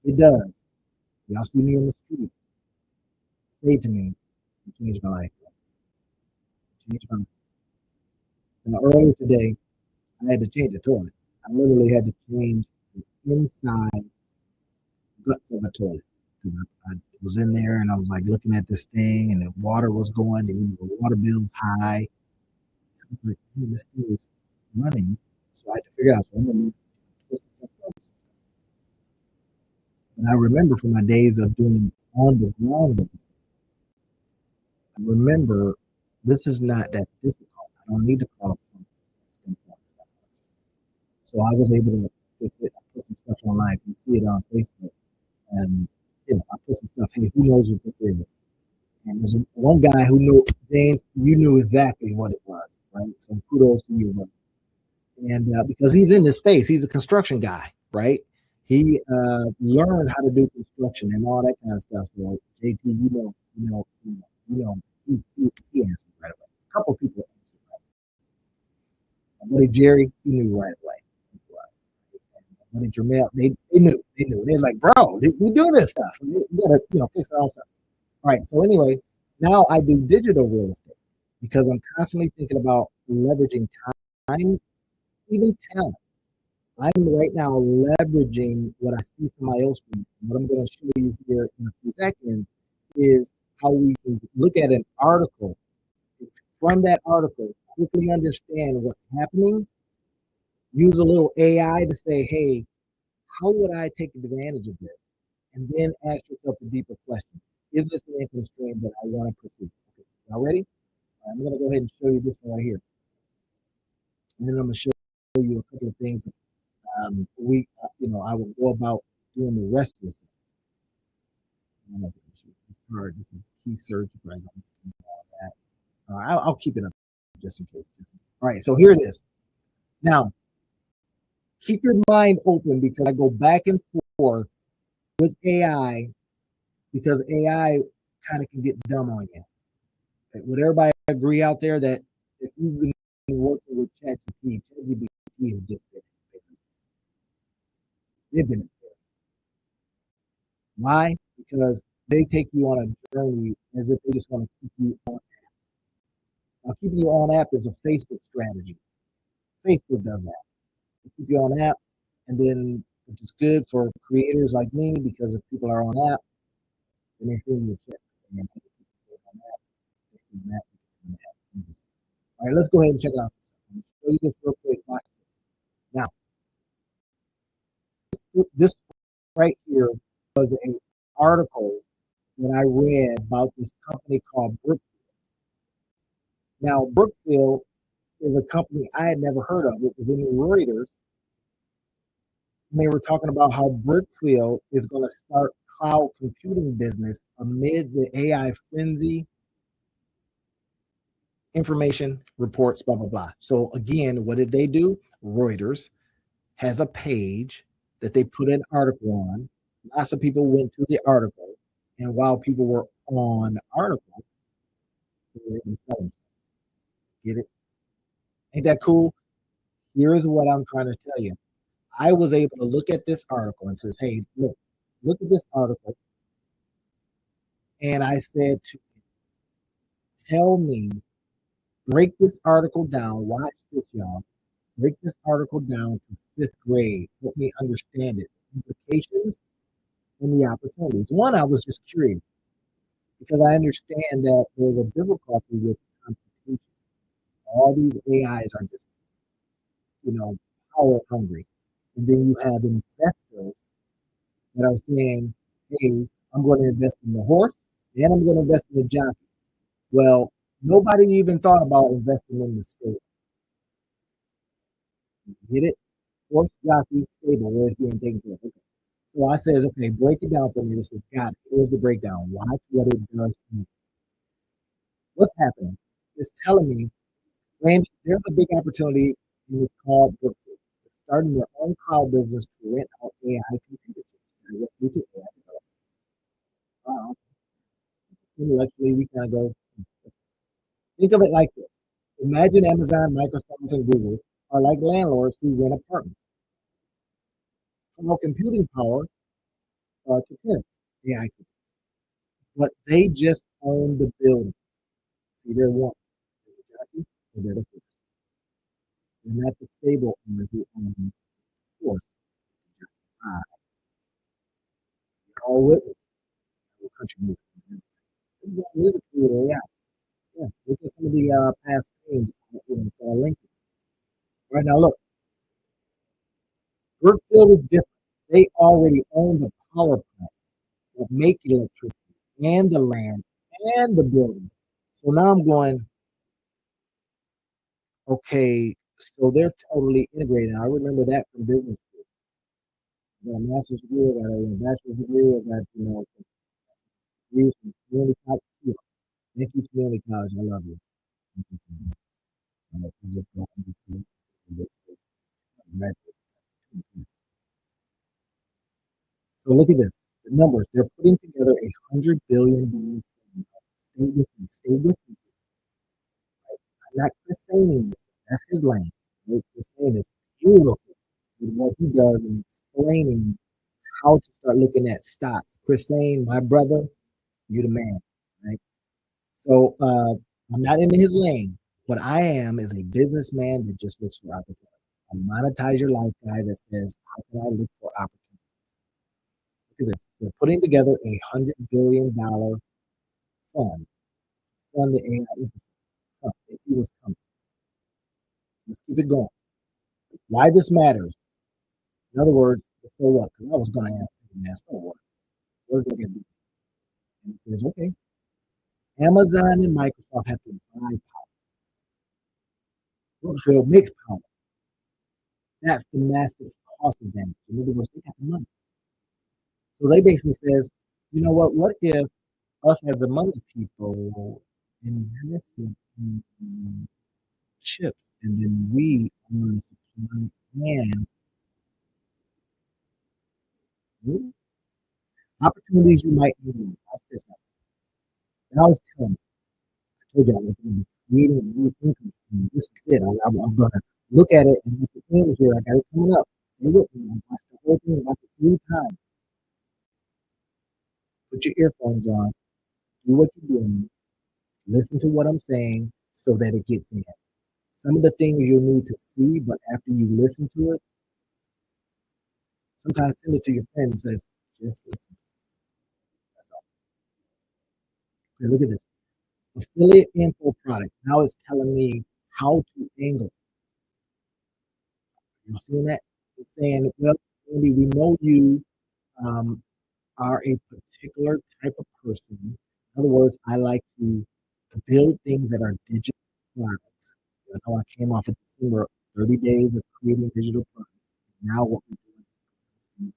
It does. Y'all see me in the street. Say to me, it changed my life. It changed my life. Now, earlier today, I had to change the toilet. I literally had to change the inside guts of a toilet. I was in there and I was like looking at this thing and the water was going and the water bill's high. I was like, hey, this thing is running. So I had to figure out. So I'm going to and I remember from my days of doing on the ground ones, I remember this is not that difficult. I don't need to call a plumber. So I was able to fix it. I put some stuff online. You can see it on Facebook. And I put some stuff. Hey, who knows what this is? And there's one guy who knew, James, you knew exactly what it was, right? So kudos to you, bro. And because he's in this space, he's a construction guy, right? He learned how to do construction and all that kind of stuff. So JT, he answered right away. A couple of people answered right away. My buddy Jerry, he knew right away. My buddy Jermel, they knew. They're like, bro, we do this stuff. We gotta, fix our own stuff. All right. So anyway, now I do digital real estate because I'm constantly thinking about leveraging time, even talent. I'm right now leveraging what I see somebody else do. What I'm going to show you here in a few seconds is how we can look at an article. From that article, quickly understand what's happening. Use a little AI to say, hey, how would I take advantage of this? And then ask yourself a deeper question. Is this an income stream that I want to pursue? Okay, y'all ready? I'm going to go ahead and show you this one right here. And then I'm going to show you a couple of things I will go about doing the rest of this. This is key search. Right? I'll keep it up just in case. All right, so here it is. Now, keep your mind open because I go back and forth with AI because AI kind of can get dumb on you. Okay, would everybody agree out there that if you've been working with ChatGPT has just been they've been why? Because they take you on a journey as if they just want to keep you on app. Now, keeping you on app is a Facebook strategy. Facebook does that. They keep you on app, and then which is good for creators like me because if people are on app, then they send you checks. And then on app, they send you app. All right, let's go ahead and check it out. I'm going to show you this real quick. Now, this right here was an article that I read about this company called Brookfield. Now, Brookfield is a company I had never heard of. It was in Reuters. And they were talking about how Brookfield is going to start cloud computing business amid the AI frenzy, information reports, blah, blah, blah. So again, what did they do? Reuters has a page that they put an article on. Lots of people went to the article. And while people were on the article, they were able to sell them. Get it? Ain't that cool? Here's what I'm trying to tell you. I was able to look at this article and says, hey, look at this article. And I said to tell me, break this article down. Watch this, y'all. Break this article down to fifth grade. Let me understand it. Implications and the opportunities. One, I was just curious because I understand that there's a difficulty with computation. All these AIs are just, power hungry. And then you have investors that are saying, hey, I'm going to invest in the horse and I'm going to invest in the jockey. Well, nobody even thought about investing in the stable. Get it? Horse, jockey, stable, where it's being taken care of. Okay. So I says, okay, break it down for me. This is God. Here's the breakdown. Watch what it does. What's happening? is telling me, Randy, there's a big opportunity in this called Brookfield. Starting their own cloud business to rent out AI computer chips. We can intellectually, we kind of go, think of it like this. Imagine Amazon, Microsoft, and Google are like landlords who rent apartments. Cloud computing power to tenants, AI, but they just own the building. See, they're one. They're the jockey, and they're the horse. They're not the stable owner who owns the horse. Ah, you're all with me. Country music. This is all music creator, yeah. Yeah. Look at some of the past games Lincoln. Right now, look, Brookfield is different. They already own the power plants that make electricity and the land and the building. So now I'm going, okay, so they're totally integrated. I remember that from business school. I got a master's degree, I got a bachelor's degree, I got, degrees from community college. Thank you, community college. I love you. I just don't understand. So look at this. The numbers. They're putting together $100 billion. Stay with me. Stay with me. I'm not Chris saying this. That's his lane. Chris saying is beautiful with what he does and explaining how to start looking at stocks. Chris saying, my brother, you the man, right? So I'm not in his lane. What I am is a businessman that just looks for opportunity. A monetize your life guy that says, how can I look for opportunity? Look at this. We're putting together $100 billion fund the AI. They see this coming. Let's keep it going. Why this matters? In other words, so what? Because I was going to ask him, man, so what? What is it going to be? And he says, okay, Amazon and Microsoft have to buy power. Brookfield makes power. That's the massive cost advantage. In other words, they got the money. So they basically says, you know what? What if us as the money people invest in chips and then we own the supply and opportunities you might need. And I was telling you, I told you I was going to be creating a new income stream. This is it. I'm going to look at it and look at the end here. I got it coming up. Stay with me. I watched the whole thing, watch it 3 times. Put your earphones on. Do what you're doing. Listen to what I'm saying so that it gets in. Some of the things you'll need to see, but after you listen to it, sometimes send it to your friend and says, just listen. That's all. Okay, look at this. Affiliate info product. Now it's telling me how to angle. You're seeing that? It's saying, well, Andy, we know you um, are a particular type of person. In other words, I like to build things that are digital products. I know I came off of December, 30 days of creating digital products. Now what we're doing,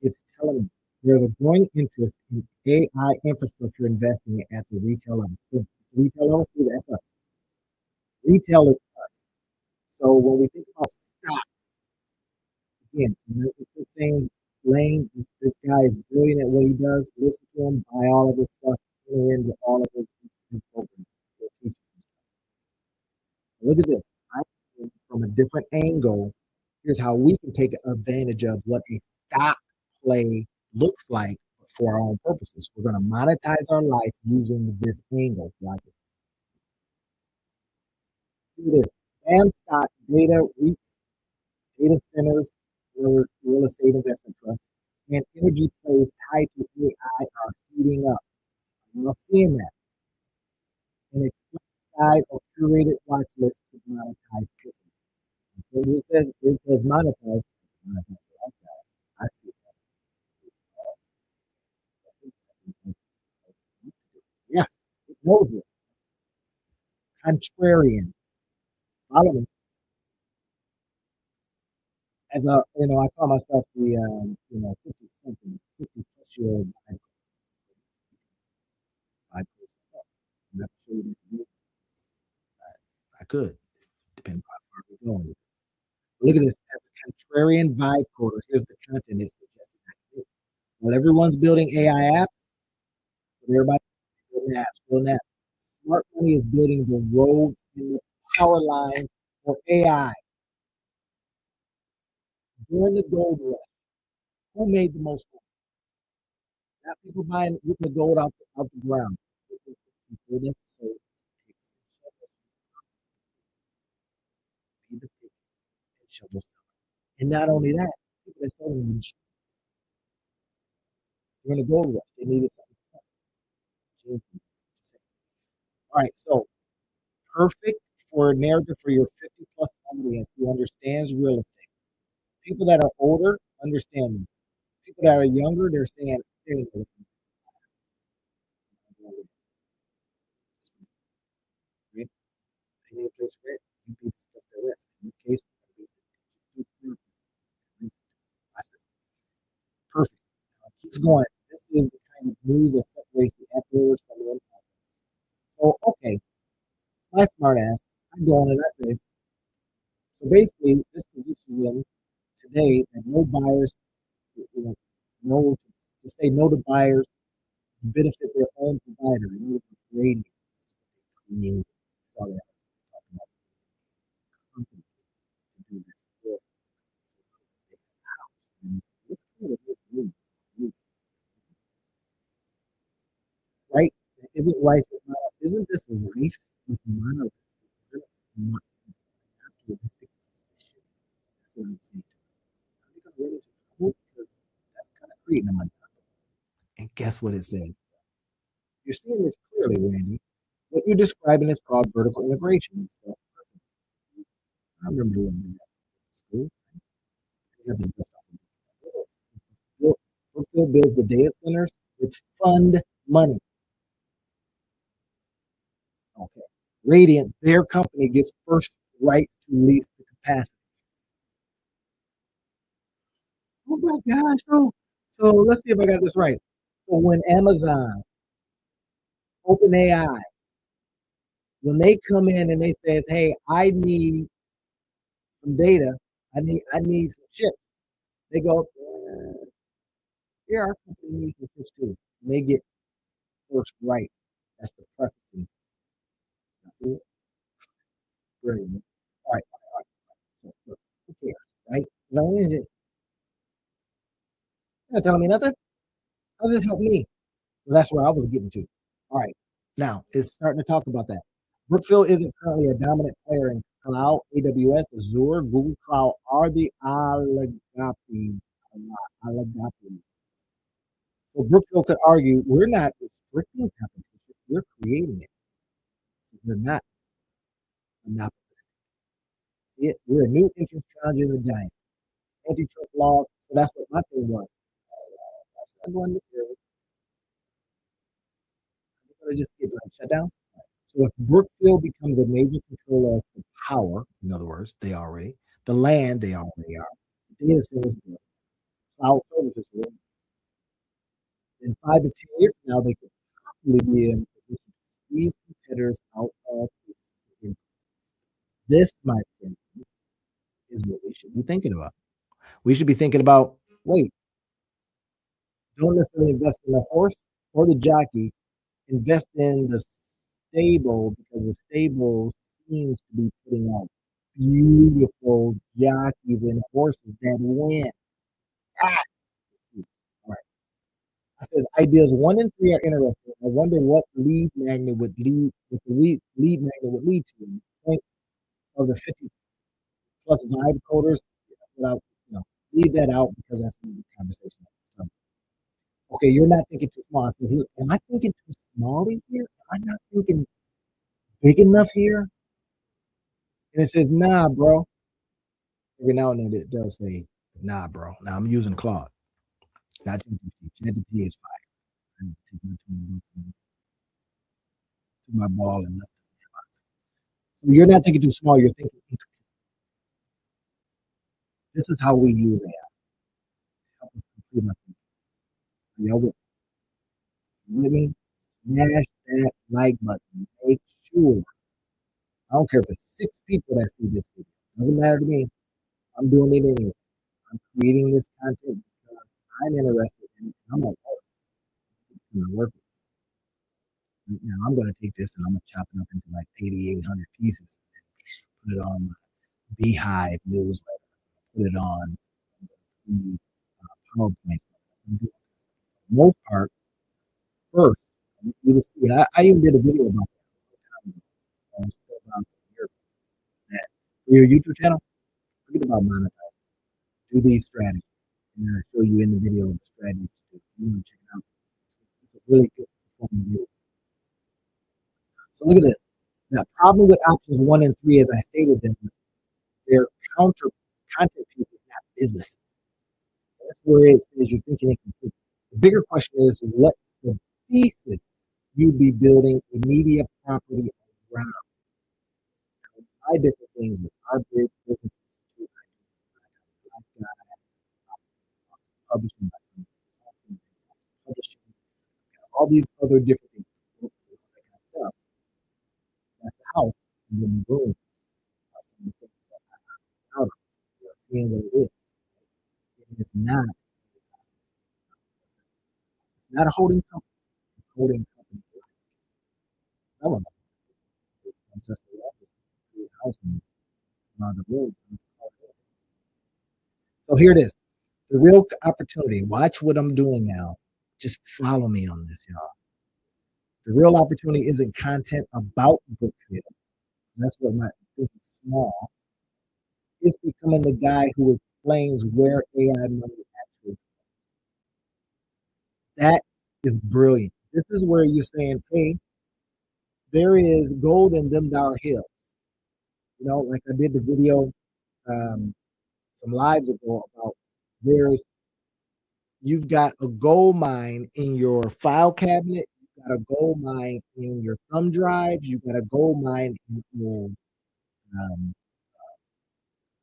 it's telling me there's a growing interest in AI infrastructure investing at the retail level. The retail level, that's us. Retail is us. So when we think about stock, again, it's the same lane. This guy is brilliant at what he does. Listen to him, buy all of his stuff, enter into all of his programs. Look at this. I from a different angle. Here's how we can take advantage of what a stock play looks like for our own purposes. We're going to monetize our life using this angle. Like it is. BAM stock data, REITs, data centers, real estate investment trusts, and energy plays tied to AI are heating up. You're not seeing that. An explained guide or curated watch list to monetize quickly. So it says monetize. I see that. Yes, it knows it. Contrarian. Follow me. As a, I call myself the, 50 something, 50 plus year old. show you that. I could, depending on how far we're going. Look at this. As a contrarian vibe coder, here's the content it's suggesting. While everyone's building AI apps, everybody building apps. Smart money is building the roads and the power lines for AI. During the gold rush, who made the most money? Not people buying getting the gold out the ground. It was the people that sold picks and shovels, paid the pick and shovel. And not only that, people that sold them during the gold rush, they needed something. All right, so perfect for a narrative for your 50 plus audience who understands real estate. People that are older understand this. People that are younger, they're saying, "Hey, right? They need a place to rent. You be the stuff that rents. In this case, perfect. Keeps going. This is the kind of news that separates the uploaders from the unfollowers. So, okay, my smart ass, I go on and I say, so basically, this position in today that no buyers, you know, no to say no to buyers benefit their own provider. In order to create meaning, sorry, I'm talking about company to do this work. And it's kind of right? Isn't rife with isn't this rife with monorealistic position? That's what I'm saying. I think I'm ready to quote because that's kind of creating a money. And guess what it said? You're seeing this clearly, Randy. What you're describing is called vertical integration. So I remember doing that in school. Brookfield builds the data centers. It's fund money. Okay. Radiant, their company gets first right to lease the capacity. Oh my gosh. So let's see if I got this right. So when Amazon, OpenAI, when they come in and they says, "Hey, I need some data, I need some chips," they go, "Here, our company needs some chips too." And they get first right. That's the preference. See it? Brilliant. All right, all right. So look, who cares, right? As long as you're not telling me nothing, how does this help me? Well, that's where I was getting to. All right. Now it's starting to talk about that. Brookfield isn't currently a dominant player in cloud. AWS, Azure, Google Cloud are the oligopoly. Oligopoly. So Brookfield could argue we're not restricting competition, we're creating it. We're not monopolistic. See it? We're a new entrance challenging the giant. Antitrust laws. So that's what my thing was. I'm going to just get like shut down. So if Brookfield becomes a major controller of the power, in other words, they already, the land, they already are, the data centers, cloud services, in 5 to 10 years from now, they could possibly be in a position to squeeze competitors out of this. This, my friend, is what we should be thinking about. We should be thinking about, wait, don't necessarily invest in the horse or the jockey, invest in the stable because the stable seems to be putting out beautiful jockeys and horses that win. Ah, all right. I says ideas 1 and 3 are interesting. I wonder what what the lead magnet would lead to. The point of the 50 plus vibe coders, without, leave that out because that's the conversation. Okay, you're not thinking too small. I says, look, am I thinking too small here? Am I not thinking big enough here? And it says, nah, bro. Every now and then it does say, nah, bro. Now I'm using Claude, not GPT. GPT is fire. I'm taking it to my ball and left. So you're not thinking too small. You're thinking, this is how we use AI. Help us complete our thinking. Are y'all with me? Smash that like button. Make sure. I don't care if it's 6 people that see this video. Doesn't matter to me. I'm doing it anyway. I'm creating this content because I'm interested in it. I'm like, oh, I'm gonna work with it. Now I'm gonna take this and I'm gonna chop it up into like 8,800 pieces. Put it on my Beehive newsletter. Put it on the PowerPoint. For the most part, first, you will see. I even did a video about that. For your YouTube channel, forget about monetizing. Do these strategies. And I'll show you in the video the strategies to do. You want to check it out. It's a really good performing video. So look at this. The problem with options 1 and 3, as I stated them, they're counter content pieces, not businesses. That's where it says you're thinking incomplete. The bigger question is what's the thesis you'd be building a media property around? Buy different things with our big business institute. I've got publishing, publishing, all these other different things. All that kind of stuff. That's the house, and then the room. Some of the things that I'm out of. You're seeing what it is. It's not a holding company. It's a holding company. I don't know. It's just a house and the room. So here it is. The real opportunity. Watch what I'm doing now. Just follow me on this, y'all. The real opportunity isn't content about Brookfield. That's what my thinking small. It's becoming the guy who explains where AI money actually is. That is brilliant. This is where you're saying, hey, there is gold in them dollar hills. You know, like I did the video some lives ago about there's you've got a gold mine in your file cabinet, you've got a gold mine in your thumb drive, you've got a gold mine in your um,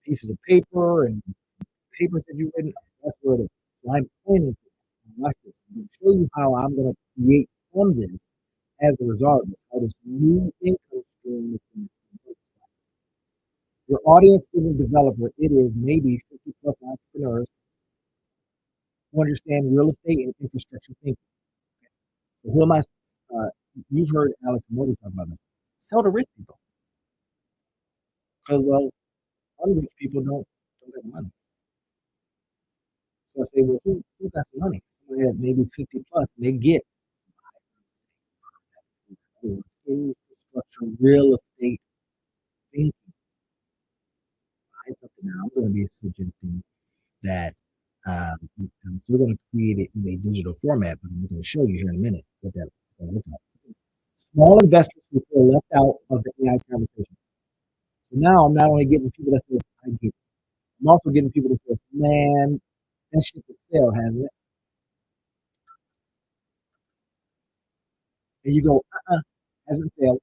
pieces of paper and papers that you've written. That's where it is. So I'm pointing to it. Watch this. I'm going to show you how I'm going to create from this as a result of this, how this new income stream is going to. Your audience isn't developer, it is maybe 50 plus entrepreneurs who understand real estate and infrastructure thinking. So who am I? Uh, you've heard Alex Mosley talk about this. Sell to rich people. Because, well, unrich people don't have money. So I say, well, who got the money? Somebody has maybe 50 plus, and they get infrastructure, real estate thinking. Something now. I'm going to be suggesting that we're going to create it in a digital format, but I'm going to show you here in a minute what that looks like. Small investors who feel left out of the AI conversation. So now I'm not only getting people that says, I get it. I'm also getting people that says, man, that shit for sale, hasn't it? And you go, hasn't sale,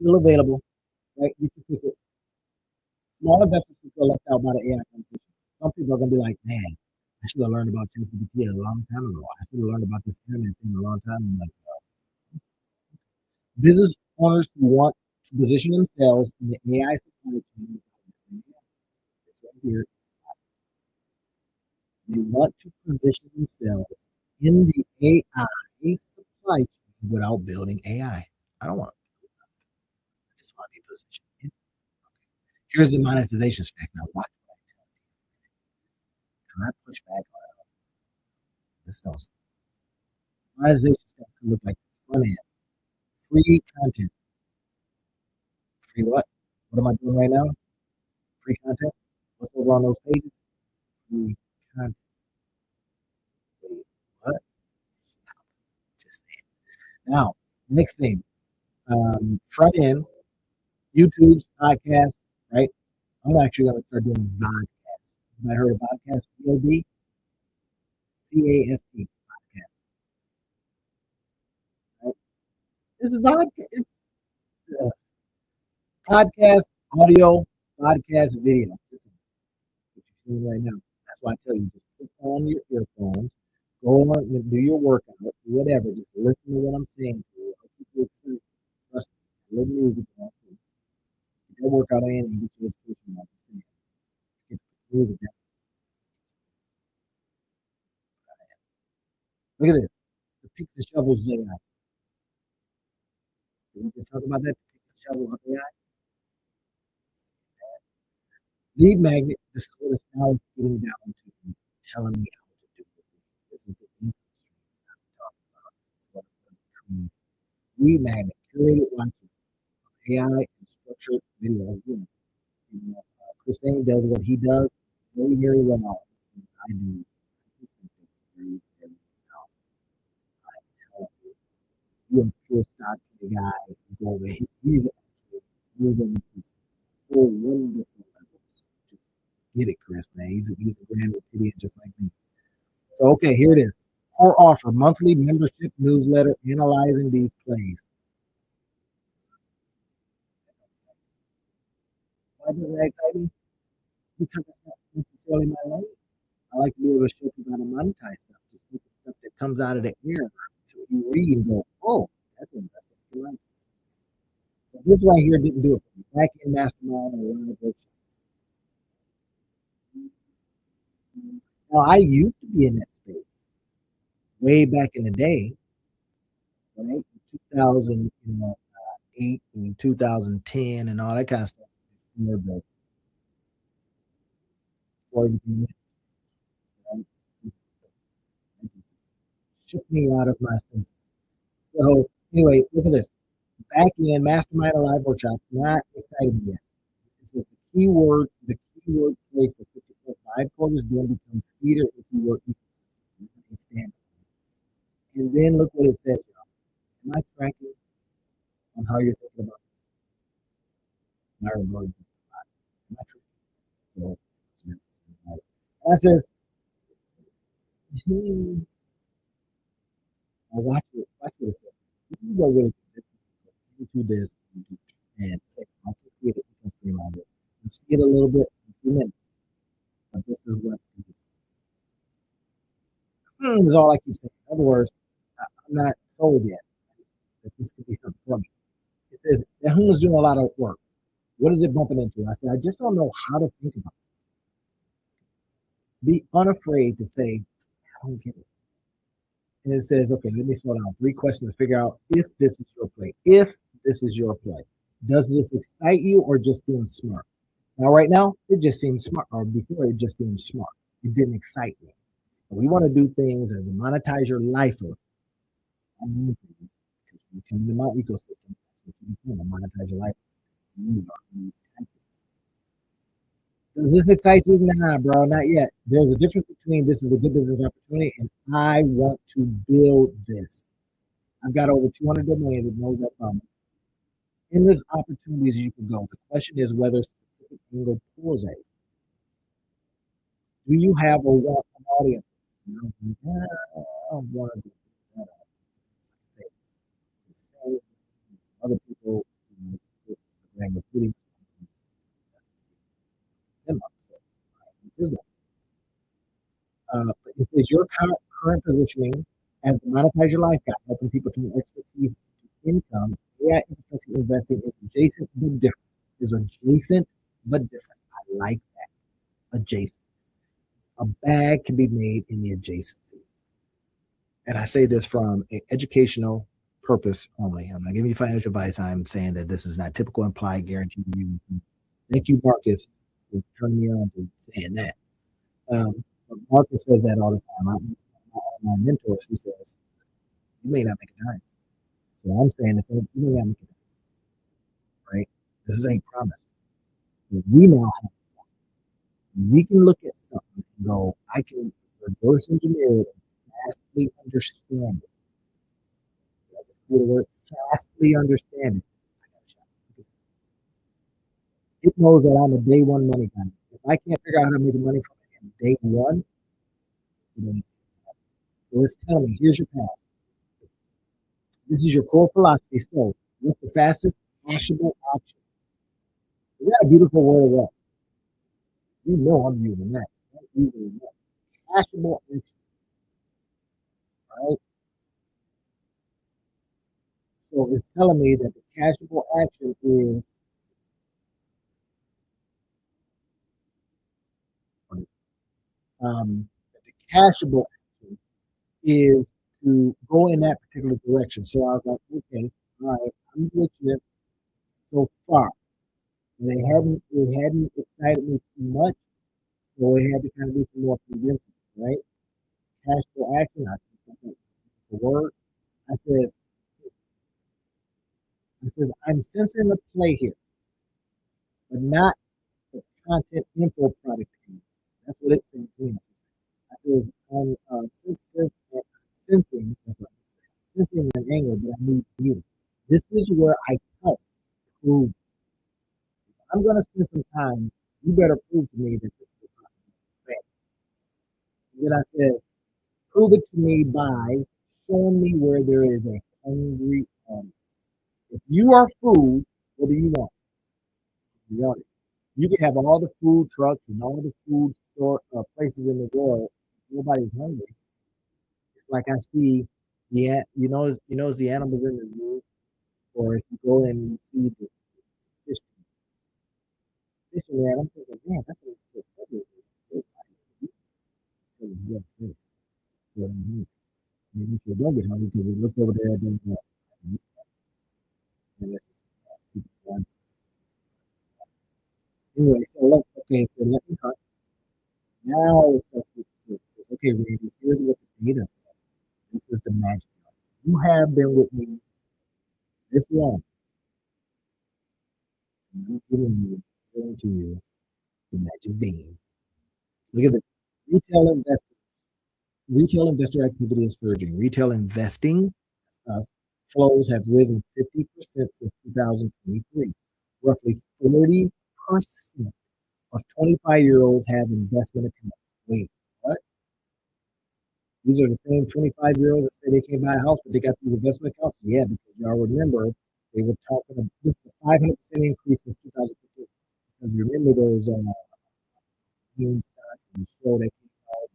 still available, right? You can pick it. Small investors who feel left out by the AI conversation. Some people are going to be like, man, I should have learned about ChatGPT a long time ago. I should have learned about this internet thing a long time ago. Business owners who want to position themselves in the AI supply chain. Right here. They want to position themselves in the AI supply chain without building AI. I don't want to. I just want to be positioned in. Here's the monetization stack. Now watch what I tell you. Can I push back on this? Don't. Monetization stack can look like front end, free content. Free what? What am I doing right now? Free content. What's over on those pages? Free content. Wait, what? Just now. Next thing. Front end, YouTube's podcast, right? I'm actually going to start doing vodcasts. You might heard of podcast, VODCAST podcast. Right? This is vodcast. It's podcast, audio, podcast, video. This is what you're seeing right now. That's why I tell you, just put on your earphones, Go on and do your workout, whatever. Just listen to what I'm saying to you. I'll keep you excited. Trust me. Little music. Get that workout in and get your education. Like I said. Get the music down. Look at this. The picks and shovels AI. Did we just talk about that? The picks and shovels of AI. Lead magnet. This is what it's now getting down to, telling me how to do it. This is the income stream I'm talking about. This is what I'm. Lead magnet. Curated watches. AI and structured video. Again, Christine does what he does very, very well. I do. Very, very well. I tell you, you're a pure stock kind of guy. Go over. He's actually moving to four wonderful levels. Just get it, Chris, man. He's a grand idiot just like me. So, okay, here it is. Core offer monthly membership newsletter analyzing these plays. Why does that excite me? Because it's not necessarily my lane. I like to be able to show people how to monetize stuff, just look at stuff that comes out of the air. So you read and go, oh, that's interesting. Right. So this right here didn't do it for me. Back in mastermind or one of those. Now I used to be in that space way back in the day, right? 2008 and 2010 and all that kind of stuff. Before everything right? Shook me out of my senses. So anyway, look at this. Back in Mastermind Alive Workshop, not excited yet. It says the keyword play for 50.5 quarters then becomes feeder into your ecosystem. And then look what it says, y'all. Am I tracking on how you're thinking about my rewards? Am I tracking? So that says, watch what it says. This is what really into this and say, I can create an income stream on this. You see it a little bit in a few minutes, but this is what is all I keep saying. In other words, I'm not sold yet that this could be something for me. It says that is doing a lot of work. What is it bumping into? I said, I just don't know how to think about it. Be unafraid to say, I don't get it. And it says, okay, let me slow down. 3 questions to figure out if this is your play. If this is your play, does this excite you or just seem smart? Now, right now, it just seems smart. Or before, it just seemed smart. It didn't excite me. We want to do things as a monetize your lifer. You come into my ecosystem. That's what you become, a monetize your life. Does this excite you? Nah, bro, not yet. There's a difference between this is a good business opportunity and I want to build this. I've got over 200 domains. It knows that from. In this opportunities you can go. The question is whether specific angle pulls at you. Do you have a want an audience? I don't want to do that. Other people, recruiting. It says your current positioning as the monetize your life guy, helping people turn expertise to income. AI infrastructure investing is adjacent but different. Is adjacent but different. I like that. Adjacent. A bag can be made in the adjacency. And I say this from an educational purpose only. I'm not giving you financial advice. I'm saying that this is not typical implied guarantee. Thank you, Marcus, for turning me on to saying that. Marcus says that all the time. My mentors, he says, you may not make a dime. So I'm saying this, you may not make a dime, right? This is a promise. We now have, we can look at something and go, I can reverse engineer it and vastly understand it. Vastly understand it. It knows that I'm a day one money guy. If I can't figure out how to make money from it in day one, so it's telling me, here's your path. This is your core philosophy. So, what's the fastest actionable option? Is that a beautiful word? What? You know I'm using that. I'm using that. Actionable action. right? So it's telling me that the cashable action is that the cashable action is to go in that particular direction. So I was like, okay, all right, I'm with you so far. And it hadn't excited me too much, so it had to kind of do some more convincing, right? Cashable action, I think that's the word. I says, I'm sensing the play here, but not the content info product anymore. That's what it said to me. I says, I'm sensitive and sensing, sensing an angle that I need you. This is where I touch, prove. I'm going to spend some time. You better prove to me that this is a possible. And then I says, prove it to me by showing me where there is a hungry audience. If you are food, what do you want? You want it. You can have all the food trucks and all the food store places in the world. Nobody's hungry. It's like I see you know, the animals in the zoo, or if you go in and you see the fish, fishing man, I'm thinking, man, that's what it's because it's good food. So maybe if you don't get hungry, because it looks over there, then anyway, so let me cut. Now it's it says, okay, Randy, here's what the data says. This is the magic. You have been with me this long. I'm giving to you the magic bean. Look at this. Retail investor, retail investor activity is surging. Retail investing uh, flows have risen 50% since 2023. Roughly 40% of 25-year-olds have investment accounts. Wait, what? These are the same 25-year-olds that say they can't buy a house, but they got these investment accounts? Yeah, because y'all remember they were talking about this is a 500% increase since 2015. Because you remember those meme stocks and the show that came out,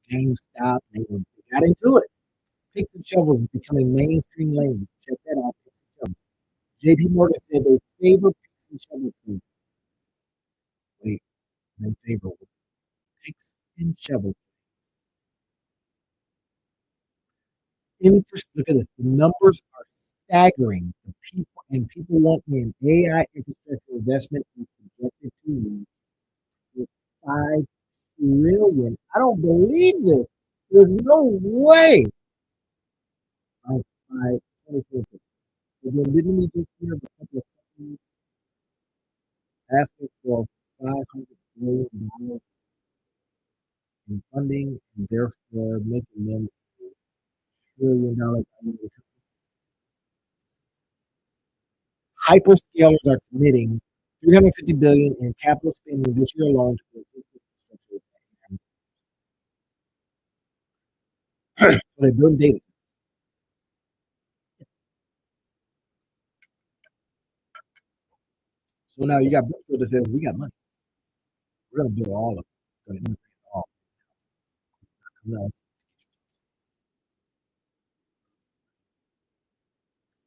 GameStop, they got into it. Picks and shovels is becoming mainstream language. Check that out, picks and shovels. JP Morgan said they favor picks and shovel tools. Wait, they favor picks and shovel. Look at this. The numbers are staggering. People want in AI infrastructure investment is projected to reach 5 trillion. I don't believe this. There's no way. By 2026. And then didn't we just hear of a couple of companies asking for $500 billion in funding and therefore making them $1 trillion? Hyperscalers are committing 350 billion in capital spending this year alone to infrastructure. So they're building data centers. So now you got Brookfield that says we got money. We're going to build all of it. We're going to integrate it all. No,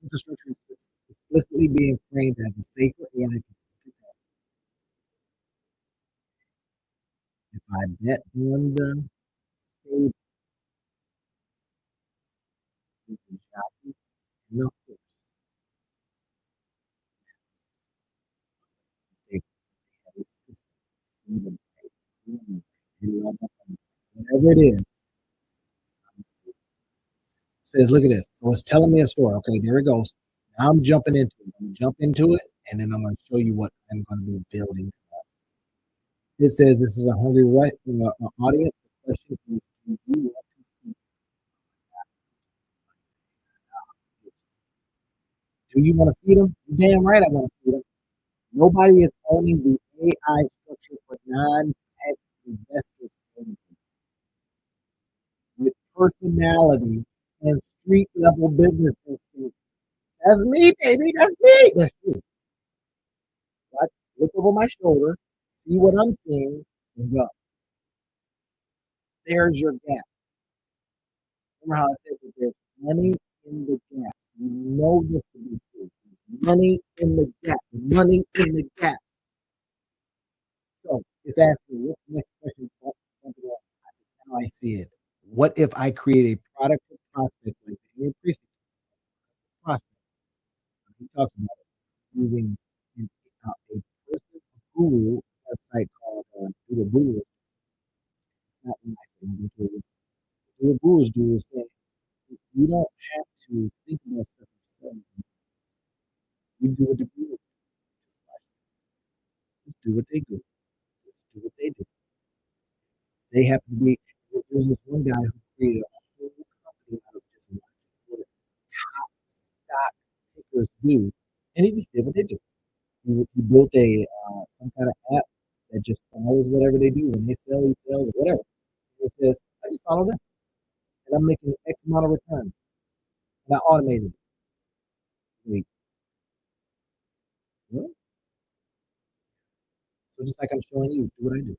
infrastructure is explicitly being framed as a safer AI. If I bet on the stage, no, whatever it is, says, look at this. So it's telling me a story. Okay, there it goes. Now I'm jumping into it. I'm going to jump into it, and then I'm going to show you what I'm going to be building. It says this is a hungry audience. The question is, do you want to do you want to feed them? Damn right I want to feed them. Nobody is owning the AI structure for non-tech investors with personality and street level business instinct. That's me, baby. That's me. That's true. I look over my shoulder, see what I'm seeing, and go. There's your gap. Remember how I said that there's money in the gap. You know this to be true. Money in the gap. Money in the gap. So it's asking, what's the next question? Now I see it. What if I create a product for prospects like the increase prospect? He talks about using a person, a guru, a site called Do the Guru. It's not nice. What gurus do is say, you don't have to think about stuff yourself. You do what the guru just do what they do. Just do what they do. They happen to be. There's this one guy who created a whole company out of just watching what top stock pickers do, and he just did what they do. He built a some kind of app that just follows whatever they do. When they sell, he sells, or whatever. It says, I just follow them, and I'm making X amount of returns, and I automated it. Wait, what? So just like I'm showing you, do what I do,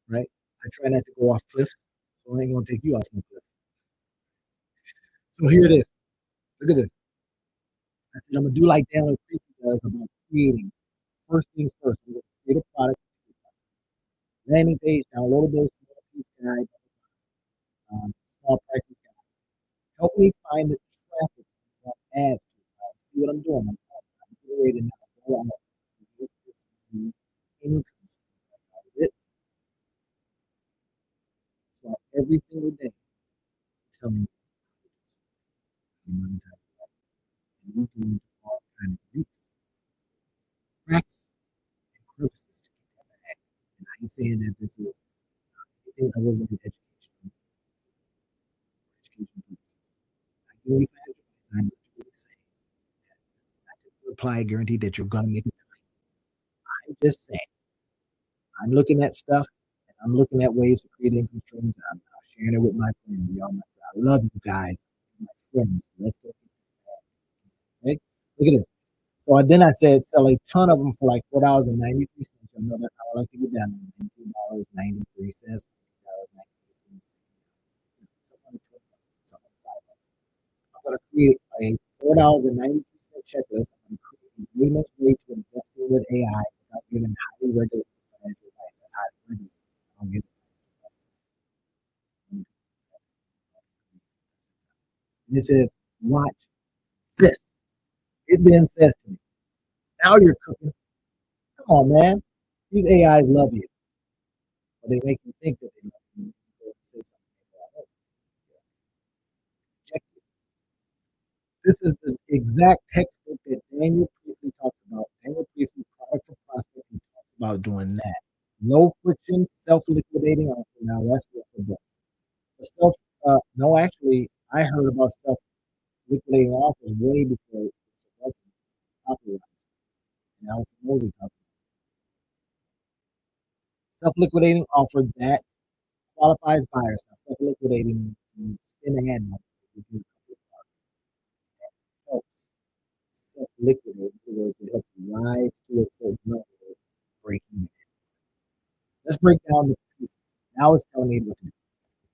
right? I try not to go off cliffs, so I ain't gonna take you off no cliff. So here it is. Look at this. I said I'm gonna do like Daniel Creasy does about creating. First things first, I'm gonna create a product, landing page, downloadable, small piece guide, small prices guide. Help me find the traffic I want ads to. See what I'm doing? I'm generating now. I'm get this income out of it. So every single day, telling you monetize and you can into all kind of leaks, cracks, and crevices to get that back. And I ain't saying that this is anything other than education purposes. I give you financial advice. I'm just really saying that this is not to apply a guarantee that you're gonna make it. I'm just saying I'm looking at stuff and I'm looking at ways to create income streams. I'm sharing it with my friends. Y'all, I love you guys, my friends. Let's go. Okay? Look at this. So then I said sell a ton of them for like $4.93. I know that's how I like to get down. $19.93. I'm going to create a $4.93 checklist. I'm going to create a layman's way to investing with AI without giving highly regulated financial advice. That's highly regulated. I don't give This is watch this. It then says to me, now you're cooking. Come on, man. These AIs love you, but they make you think that they love you. Say something. Check This is the exact textbook that Daniel Priestley talks about. Daniel Priestley, Product for Prospects, he talks about doing that. Low friction, self liquidating. Now that's what the book. The self, no, actually, I heard about self liquidating offers way before it was popular. Now it's Mosey talking. Self liquidating offer that qualifies buyers. Self liquidating, spin ahead money. Helps self liquidate in other words, it helps you rise to a certain level of breaking. Let's break down the pieces. Now it's telling me what to do.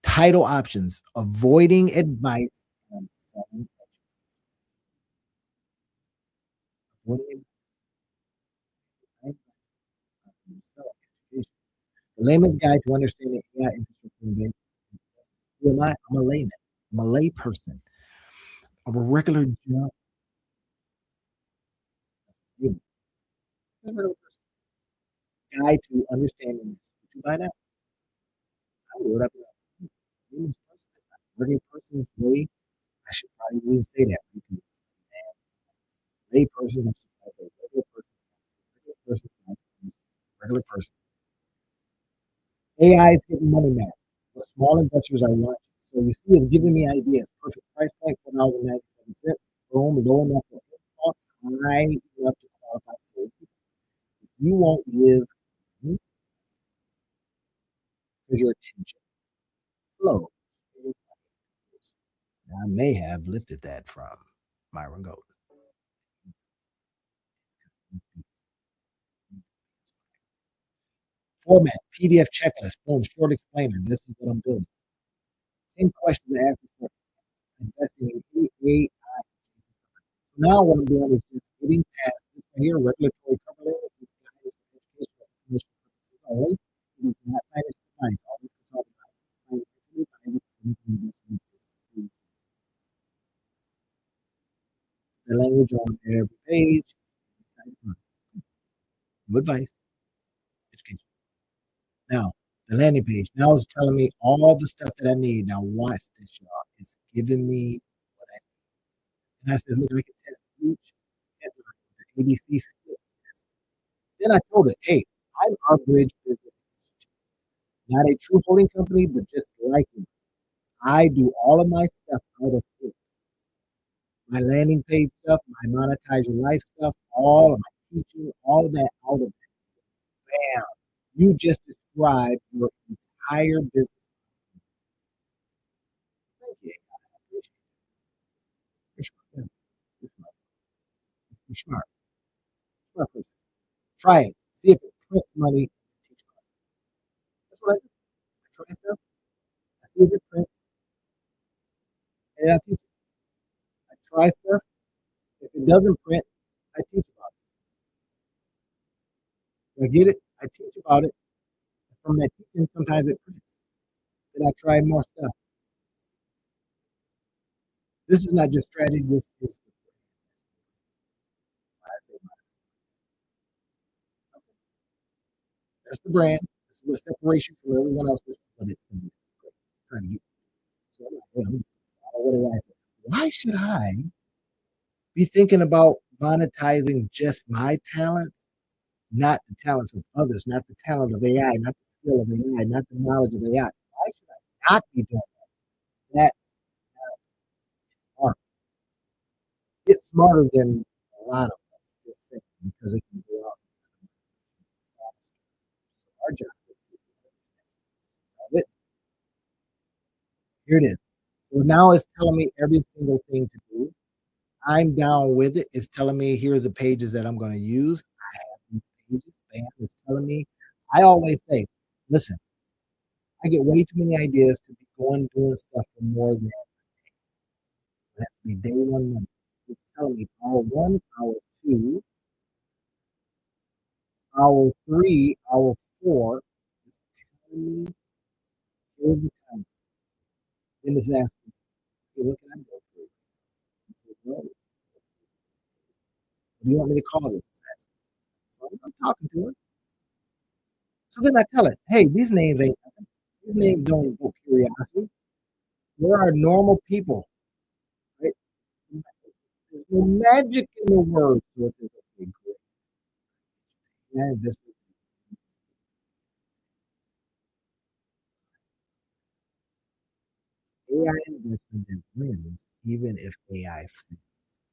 Title options, avoiding advice on selling, avoiding advice on selling education. The layman's guide to understanding AI infrastructure. Who am I? I'm a layman. I'm a lay person. I'm a regular job. Guide to understanding this. Would you buy that? I would. I'd be like, layman's person. Regular person's way. I should probably even say that because lay person, I say regular person, regular person. AI is getting money mad. What small investors are watching. So you see, it's giving me ideas. Perfect price point, $4.97. Boom, low enough for cost, high enough to qualify for. You won't give because your attention flows. I may have lifted that from Myron Gold. Format, PDF checklist, boom, short explainer. This is what I'm building. 10 questions to ask before investing in AI. So now what I'm doing is just getting past this right here, regulatory cover letter. This guide is for educational information purposes only. It is not financial advice. All this consult advice is financially advised anything investment is the language on every page. No advice, education. Now, the landing page now is telling me all the stuff that I need. Now watch this, y'all. It's giving me what I need. And I said, look, I can test each headline with the ABC split. Then I told it, hey, I'm our bridge business institute. Not a true holding company, but just like it. I do all of my stuff out of it. My landing page stuff, my monetize your life stuff, all of my teaching, all of that out of it. Bam. You just described your entire business. Thank you. You're smart. You're smart. You're smart. Smart person. Try it. See if it prints money. Teach money. That's what I do. I try stuff. I see if it prints, and I teach it. I try stuff. If it doesn't print, I teach about it. I get it. I teach about it. From that teaching, sometimes it prints. Then I try more stuff. This is not just strategy. This is that's the brand. This is the separation from everyone else. This is what it's trying to get. So I'm like, what do I say? Why should I be thinking about monetizing just my talents, not the talents of others, not the talent of AI, not the skill of AI, not the knowledge of AI? Why should I not be doing that? That's smart. It's smarter than a lot of us because it can go out. Our job is to it. Here it is. So now it's telling me every single thing to do. I'm down with it. It's telling me here are the pages that I'm going to use. I have these pages. Bam, it's telling me. I always say, listen, I get way too many ideas to be going doing stuff for more than that. Be day one month. It's telling me hour one, hour two, hour three, hour four. It's telling me here's the time. Then it's asking, hey, what can I go through? I said, well, what do you want me to call this? It's asking. So I'm talking to it. So then I tell it, hey, these names ain't nothing. These names don't evoke curiosity. There are normal people, right? There's no magic in the words. So it says, okay, great. And this AI investment that wins, even if AI fails.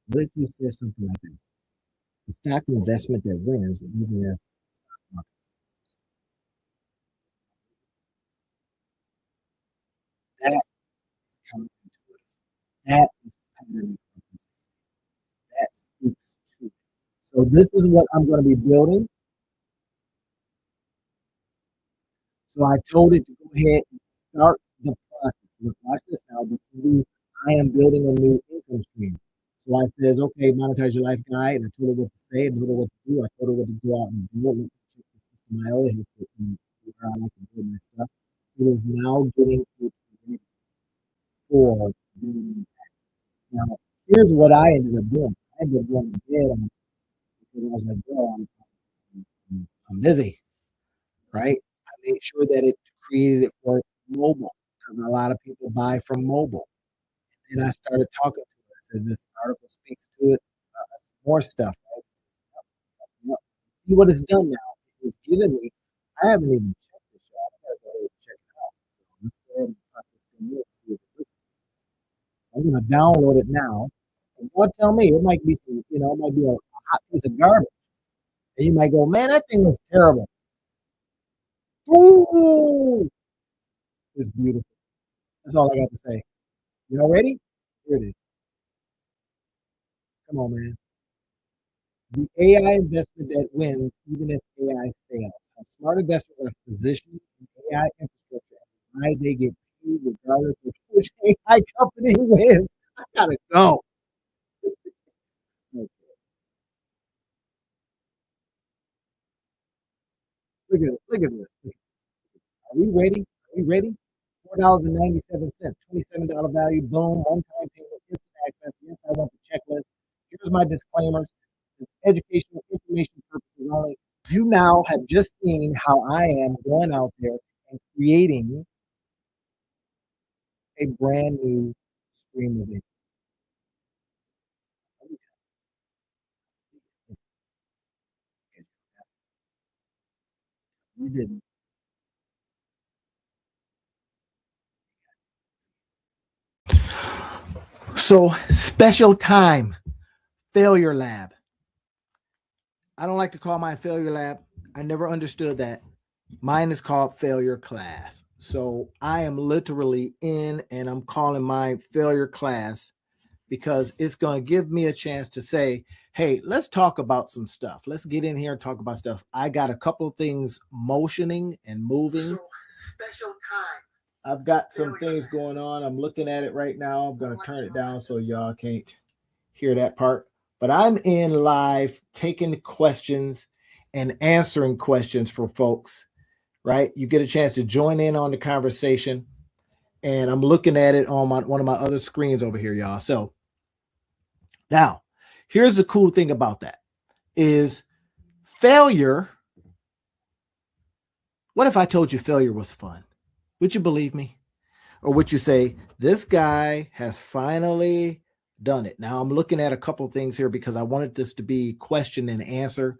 What if you said something like that? The stock investment that wins, even if that is counterintuitive. That is pattern that speaks to it. So this is what I'm going to be building. So I told it to go ahead and start the process. Look, watch this now. This is I am building a new income stream. So I says, okay, monetize your life guide. And I told her what to say. I told her what to do. I told her what to go out and do it. Check the system I always have to where I like to build my stuff. It is now getting it ready for doing that. Now, here's what I ended up doing. I ended up going to bed on because I was like, bro, I'm busy, right? I made sure that it created it for mobile because a lot of people buy from mobile. And I started talking to it. I said, this article speaks to it. More stuff, right? See what it's done now. It's given me, I haven't even checked this yet. I gotta go ahead and check it out. So let's go ahead and pop this thing in and see if it I'm going to download it now. And don't tell me, it might be some, it might be a hot piece of garbage. And you might go, man, that thing was terrible. Ooh, it's beautiful. That's all I got to say. Y'all ready? Here it is. Come on, man. The AI investment that wins, even if AI fails. How smart investors are positioned in AI infrastructure and why they get paid regardless of which AI company wins. I gotta go. Look look at this. Are we ready? Are we ready? $4.97, $27 value, boom, one-time payment, instant access. Yes, I want the checklist. Here's my disclaimers. Educational information purposes only. You now have just seen how I am going out there and creating a brand new stream of income. You didn't. So, special time, failure lab. I don't like to call mine failure lab. I never understood that. Mine is called failure class. So I am literally in and I'm calling mine failure class because it's going to give me a chance to say, hey, let's talk about some stuff. Let's get in here and talk about stuff. I got a couple of things motioning and moving. So, special time. I've got some things going on. I'm looking at it right now. I'm going to turn it down so y'all can't hear that part. But I'm in live taking questions and answering questions for folks, right? You get a chance to join in on the conversation. And I'm looking at it on one of my other screens over here, y'all. So now, here's the cool thing about that is failure. What if I told you failure was fun? Would you believe me? Or would you say, this guy has finally done it? Now I'm looking at a couple things here because I wanted this to be question and answer.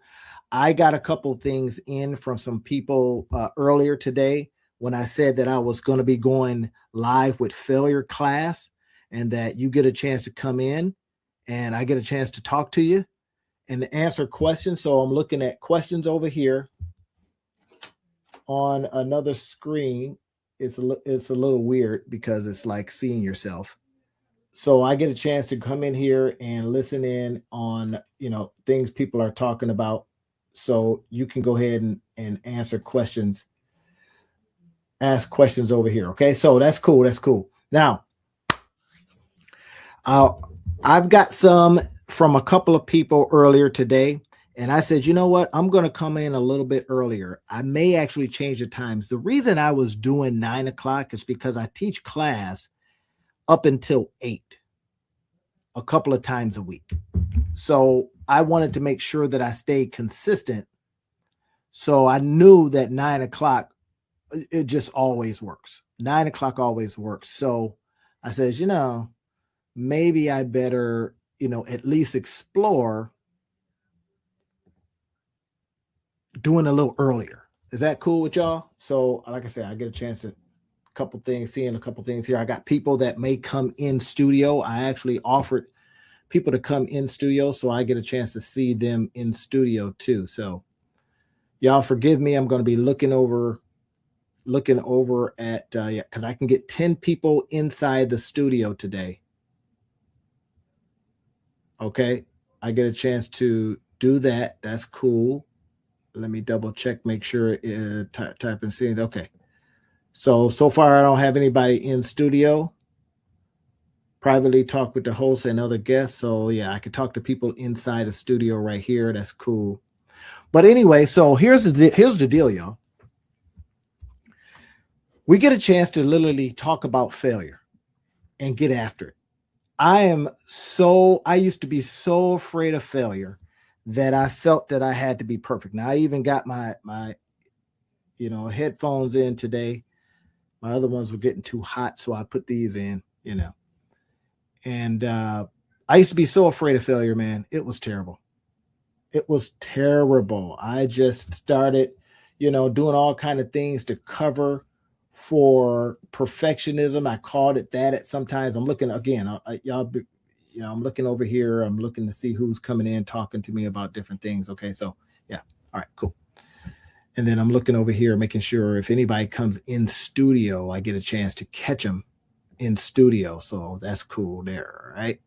I got a couple things in from some people earlier today when I said that I was going to be going live with failure class and that you get a chance to come in and I get a chance to talk to you and answer questions. So I'm looking at questions over here on another screen. It's a little weird because it's like seeing yourself. So I get a chance to come in here and listen in on, things people are talking about. So you can go ahead and answer questions, ask questions over here. Okay. So that's cool. That's cool. Now, I've got some from a couple of people earlier today. And I said, you know what? I'm going to come in a little bit earlier. I may actually change the times. The reason I was doing 9 o'clock is because I teach class up until 8 a couple of times a week. So I wanted to make sure that I stayed consistent. So I knew that 9 o'clock, it just always works. 9 o'clock always works. So I says, maybe I better, at least explore doing a little earlier. Is that cool with y'all? So like I said, I get a chance to seeing a couple things here. I got people that may come in studio. I actually offered people to come in studio so I get a chance to see them in studio too. So y'all forgive me. I'm going to be looking over at because I can get 10 people inside the studio today. Okay. I get a chance to do that. That's cool. Let me double check, make sure type and see. Okay. So far I don't have anybody in studio. Privately talk with the host and other guests. So yeah, I can talk to people inside the studio right here. That's cool. But anyway, so here's the deal, y'all. We get a chance to literally talk about failure and get after it. I used to be so afraid of failure that I felt that I had to be perfect. Now I even got my headphones in today. My other ones were getting too hot, so I put these in, And I used to be so afraid of failure, man. It was terrible. It was terrible. I just started, doing all kind of things to cover for perfectionism. I called it that at sometimes. I'm looking again, I'm looking over here. I'm looking to see who's coming in talking to me about different things. Okay, so yeah. All right, cool. And then I'm looking over here, making sure if anybody comes in studio, I get a chance to catch them in studio. So that's cool there. Right.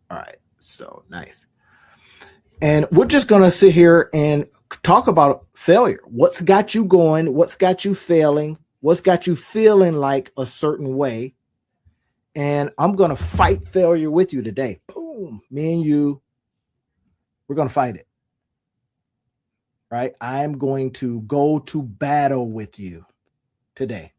All right. So nice. And we're just going to sit here and talk about failure. What's got you going? What's got you failing? What's got you feeling like a certain way? And I'm going to fight failure with you today. Boom. Me and you, we're going to fight it. Right? I'm going to go to battle with you today.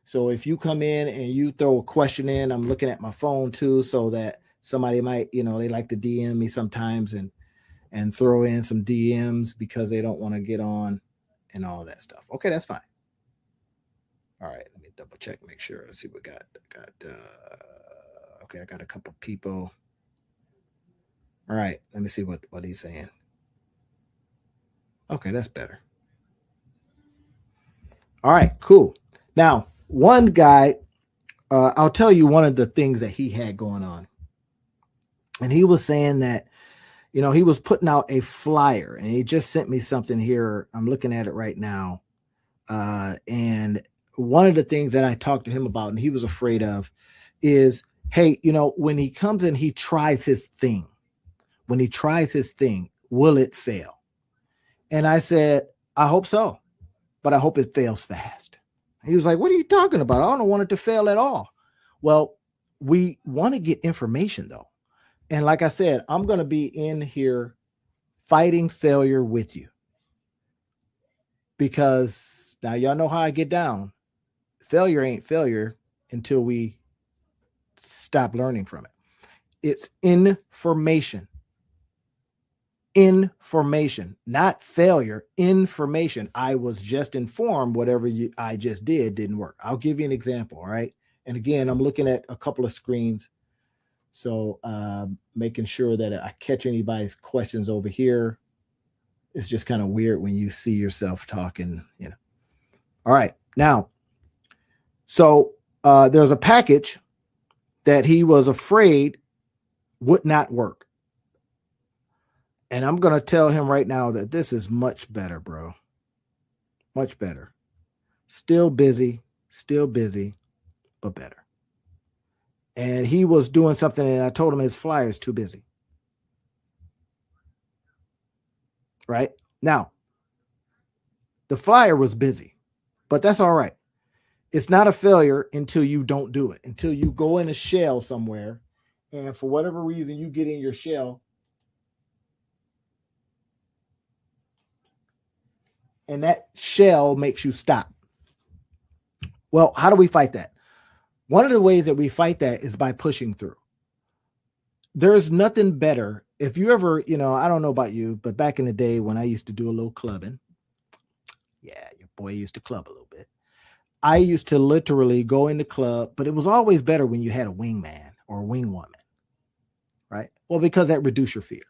So if you come in and you throw a question in, I'm looking at my phone too, so that somebody might, they like to DM me sometimes and throw in some DMs because they don't want to get on and all that stuff. Okay, that's fine. All right, let me double check, make sure. Let's see what we got. Okay, I got a couple people. All right, let me see what he's saying. Okay, that's better. All right, cool. Now, one guy, I'll tell you one of the things that he had going on. And he was saying that, he was putting out a flyer, and he just sent me something here. I'm looking at it right now. And one of the things that I talked to him about, and he was afraid of, is, hey, when he comes in, he tries his thing. When he tries his thing, will it fail? And I said, I hope so, but I hope it fails fast. He was like, what are you talking about? I don't want it to fail at all. Well, we want to get information, though. And like I said, I'm going to be in here fighting failure with you, because now y'all know how I get down. Failure ain't failure until we stop learning from it. It's information. Information, not failure. Information. I was just informed whatever I just didn't work. I'll give you an example. All right. And again, I'm looking at a couple of screens. So making sure that I catch anybody's questions over here. It's just kind of weird when you see yourself talking, All right. Now, so there's a package that he was afraid would not work. And I'm going to tell him right now that this is much better, bro. Much better. Still busy, but better. And he was doing something, and I told him his flyer is too busy. Right? Now, the flyer was busy, but that's all right. It's not a failure until you don't do it, until you go in a shell somewhere, and for whatever reason you get in your shell, and that shell makes you stop. Well, how do we fight that? One of the ways that we fight that is by pushing through. There's nothing better. If you ever, I don't know about you, but back in the day when I used to do a little clubbing, yeah, your boy used to club a little bit. I used to literally go in the club, but it was always better when you had a wingman or a wingwoman, right? Well, because that reduced your fear.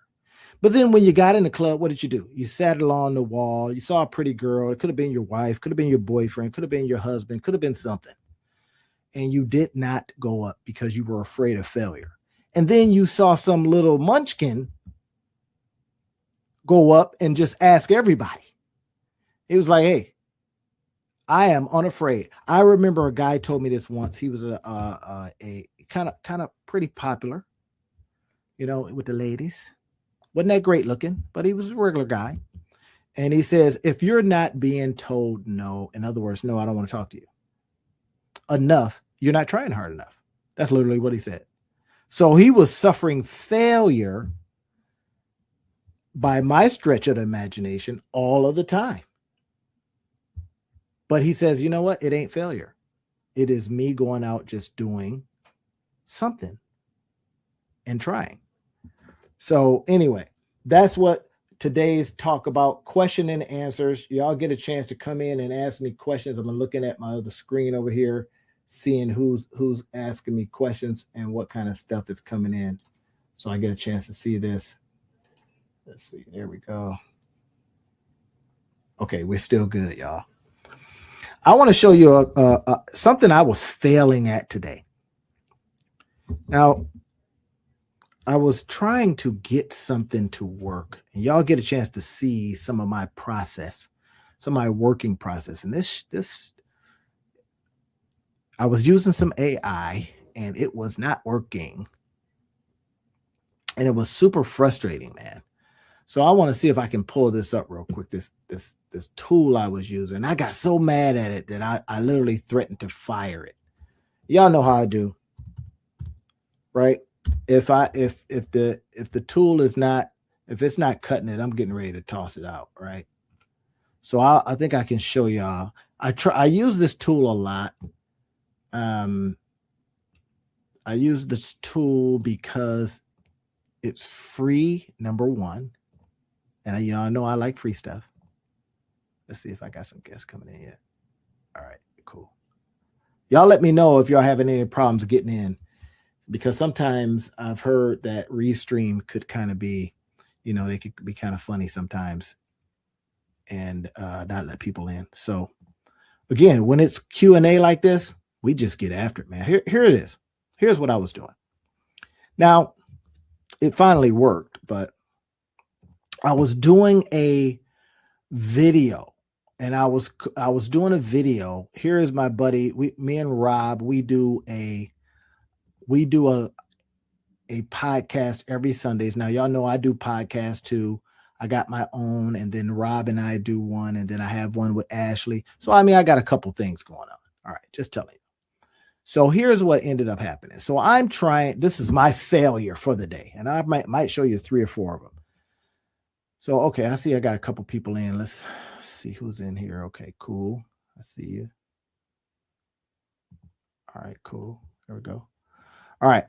But then when you got in the club, what did you do? You sat along the wall. You saw a pretty girl. It could have been your wife, could have been your boyfriend, could have been your husband, could have been something. And you did not go up because you were afraid of failure. And then you saw some little munchkin go up and just ask everybody. It was like, hey, I am unafraid. I remember a guy told me this once. He was a kind of pretty popular, with the ladies. Wasn't that great looking, but he was a regular guy. And he says, if you're not being told no, in other words, no, I don't want to talk to you enough, you're not trying hard enough. That's literally what he said. So he was suffering failure by my stretch of the imagination all of the time. But he says, you know what? It ain't failure. It is me going out just doing something and trying. So anyway, that's what today's talk about, question and answers. Y'all get a chance to come in and ask me questions. I'm looking at my other screen over here, seeing who's asking me questions and what kind of stuff is coming in. So I get a chance to see this. Let's see. There we go. Okay, we're still good, y'all. I want to show you something I was failing at today. Now, I was trying to get something to work, and y'all get a chance to see some of my process, some of my working process. And this, I was using some AI, and it was not working. And it was super frustrating, man. So I want to see if I can pull this up real quick. This tool I was using. I got so mad at it that I literally threatened to fire it. Y'all know how I do, right? If the tool is not, if it's not cutting it, I'm getting ready to toss it out, right? So I think I can show y'all. I use this tool a lot. I use this tool because it's free, number one. And y'all know I like free stuff. Let's see if I got some guests coming in yet. All right, cool. Y'all let me know if y'all having any problems getting in, because sometimes I've heard that Restream could kind of be, they could be kind of funny sometimes and not let people in. So again, when it's Q&A like this, we just get after it, man. Here it is. Here's what I was doing. Now, it finally worked, but I was doing a video, and I was doing a video. Here is my buddy. Me and Rob, we do a podcast every Sundays. Now, y'all know I do podcasts too. I got my own, and then Rob and I do one, and then I have one with Ashley. So, I mean, I got a couple things going on. All right, just telling you. So here's what ended up happening. So I'm trying, this is my failure for the day, and I might show you 3 or 4 of them. So, okay, I see I got a couple people in. Let's see who's in here. Okay, cool. I see you. All right, cool. There we go. All right.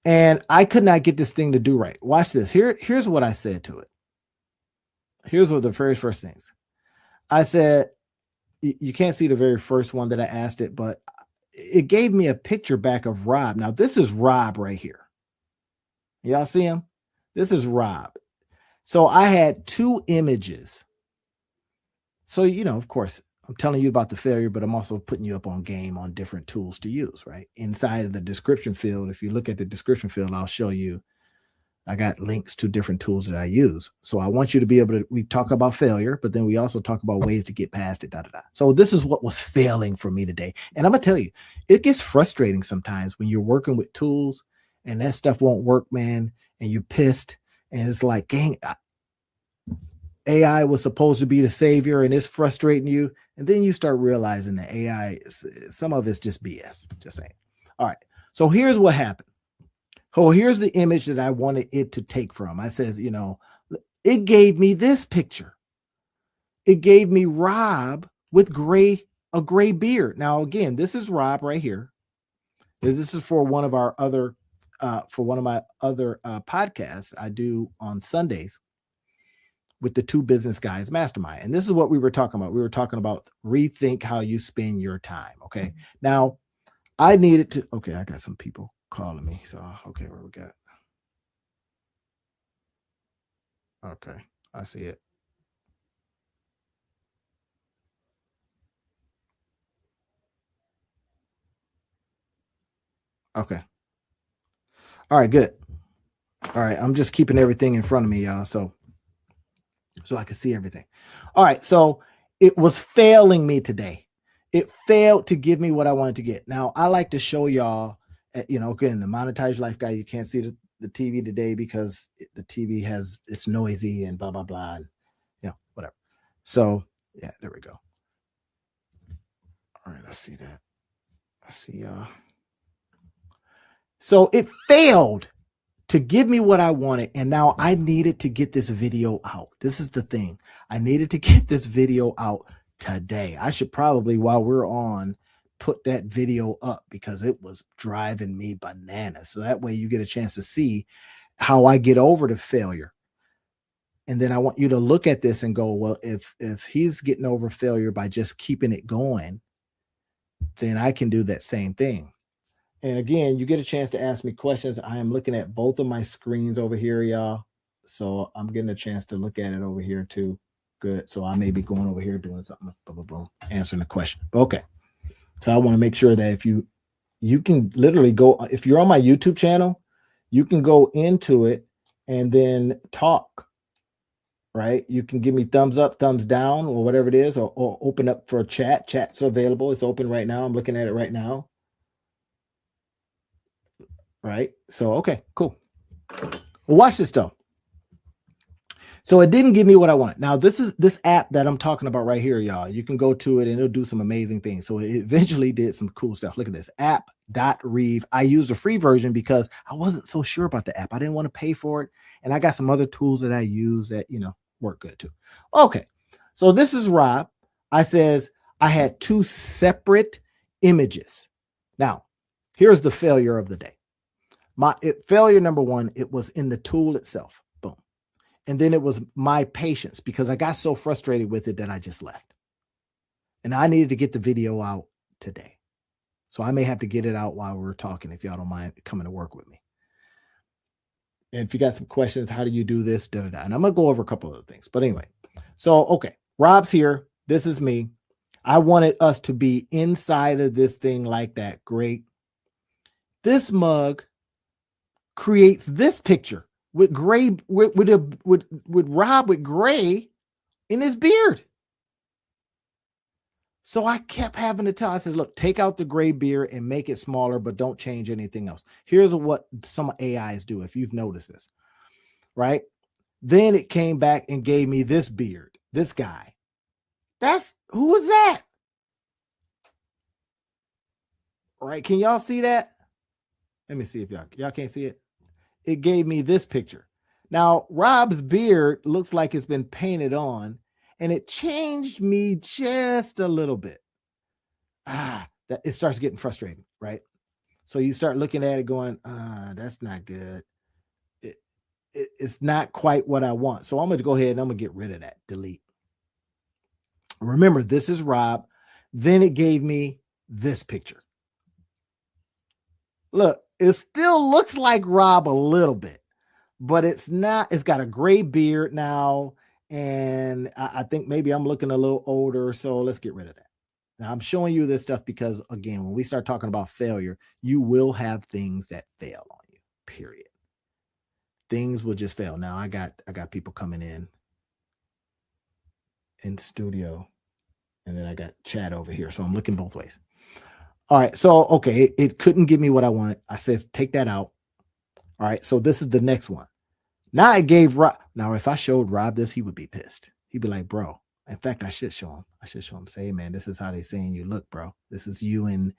And I could not get this thing to do right. Watch this. Here's what I said to it. Here's what the very first things. I said, you can't see the very first one that I asked it, but it gave me a picture back of Rob. Now, this is Rob right here. Y'all see him? This is Rob. So I had 2 images. So, of course, I'm telling you about the failure, but I'm also putting you up on game on different tools to use, right? Inside of the description field, if you look at the description field, I'll show you, I got links to different tools that I use. So I want you to be able to, we talk about failure, but then we also talk about ways to get past it, So this is what was failing for me today. And I'm going to tell you, it gets frustrating sometimes when you're working with tools and that stuff won't work, man, and you're pissed. And it's like, dang, AI was supposed to be the savior and it's frustrating you. And then you start realizing that AI, some of it's just BS. Just saying. All right. So here's what happened. Oh, here's the image that I wanted it to take from. I says, it gave me this picture. It gave me Rob with a gray beard. Now, again, this is Rob right here. This is for one of our other, my other podcasts I do on Sundays with the 2 Business Guys Mastermind. And this is what we were talking about. We were talking about rethink how you spend your time. Okay. Now, I needed to, okay, I got some people calling me. So, okay, what we got? Okay, I see it. Okay. All right, good. All right, I'm just keeping everything in front of me, y'all, so I can see everything. All right, so it was failing me today. It failed to give me what I wanted to get. Now, I like to show y'all, again, the Monetize Life guy, you can't see the TV today because the TV it's noisy and blah, blah, blah, and, whatever. So, yeah, there we go. All right, I see that. I see y'all. So it failed to give me what I wanted. And now I needed to get this video out. This is the thing. I needed to get this video out today. I should probably, while we're on, put that video up because it was driving me bananas. So that way you get a chance to see how I get over the failure. And then I want you to look at this and go, well, if he's getting over failure by just keeping it going, then I can do that same thing. And again, you get a chance to ask me questions. I am looking at both of my screens over here, y'all. So I'm getting a chance to look at it over here too. Good. So I may be going over here doing something, boom, boom, boom, answering the question. Okay. So I want to make sure that if you can literally go, if you're on my YouTube channel, you can go into it and then talk, right? You can give me thumbs up, thumbs down, or whatever it is, or open up for a chat. Chat's available. It's open right now. I'm looking at it right now. Right. So, okay, cool. Well, watch this though. So it didn't give me what I want. Now, this is this app that I'm talking about right here, y'all. You can go to it and it'll do some amazing things. So it eventually did some cool stuff. Look at this app.reeve. I used the free version because I wasn't so sure about the app. I didn't want to pay for it. And I got some other tools that I use that, work good too. Okay. So this is Rob. I says I had two separate images. Now, here's the failure of the day. Failure number one, it was in the tool itself. Boom. And then it was my patience because I got so frustrated with it that I just left. And I needed to get the video out today. So I may have to get it out while we're talking if y'all don't mind coming to work with me. And if you got some questions, how do you do this? Da, da, da. And I'm going to go over a couple of other things. But anyway, so, okay, Rob's here. This is me. I wanted us to be inside of this thing like that. Great. This mug creates this picture with gray, with Rob with gray in his beard. So I kept having to tell, I said, look, take out the gray beard and make it smaller, but don't change anything else. Here's what some AIs do, if you've noticed this, right? Then it came back and gave me this beard, this guy. Who is that? Right? Can y'all see that? Let me see if y'all can't see it. It gave me this picture. Now, Rob's beard looks like it's been painted on, and it changed me just a little bit. That it starts getting frustrating, right? So you start looking at it going, that's not good. It's not quite what I want. So I'm going to go ahead and I'm going to get rid of that. Delete. Remember, this is Rob. Then it gave me this picture. Look, it still looks like Rob a little bit, but it's not. It's got a gray beard now. And I think maybe I'm looking a little older. So let's get rid of that. Now I'm showing you this stuff because, again, when we start talking about failure, you will have things that fail on you, period. Things will just fail. Now I got people coming in the studio, and then I got chat over here. So I'm looking both ways. All right. So, okay, it couldn't give me what I wanted. I says, take that out. All right. So this is the next one. Now I gave Rob. Now, if I showed Rob this, he would be pissed. He'd be like, bro. In fact, I should show him. Say, hey, man, this is how they saying you look, bro. This is you in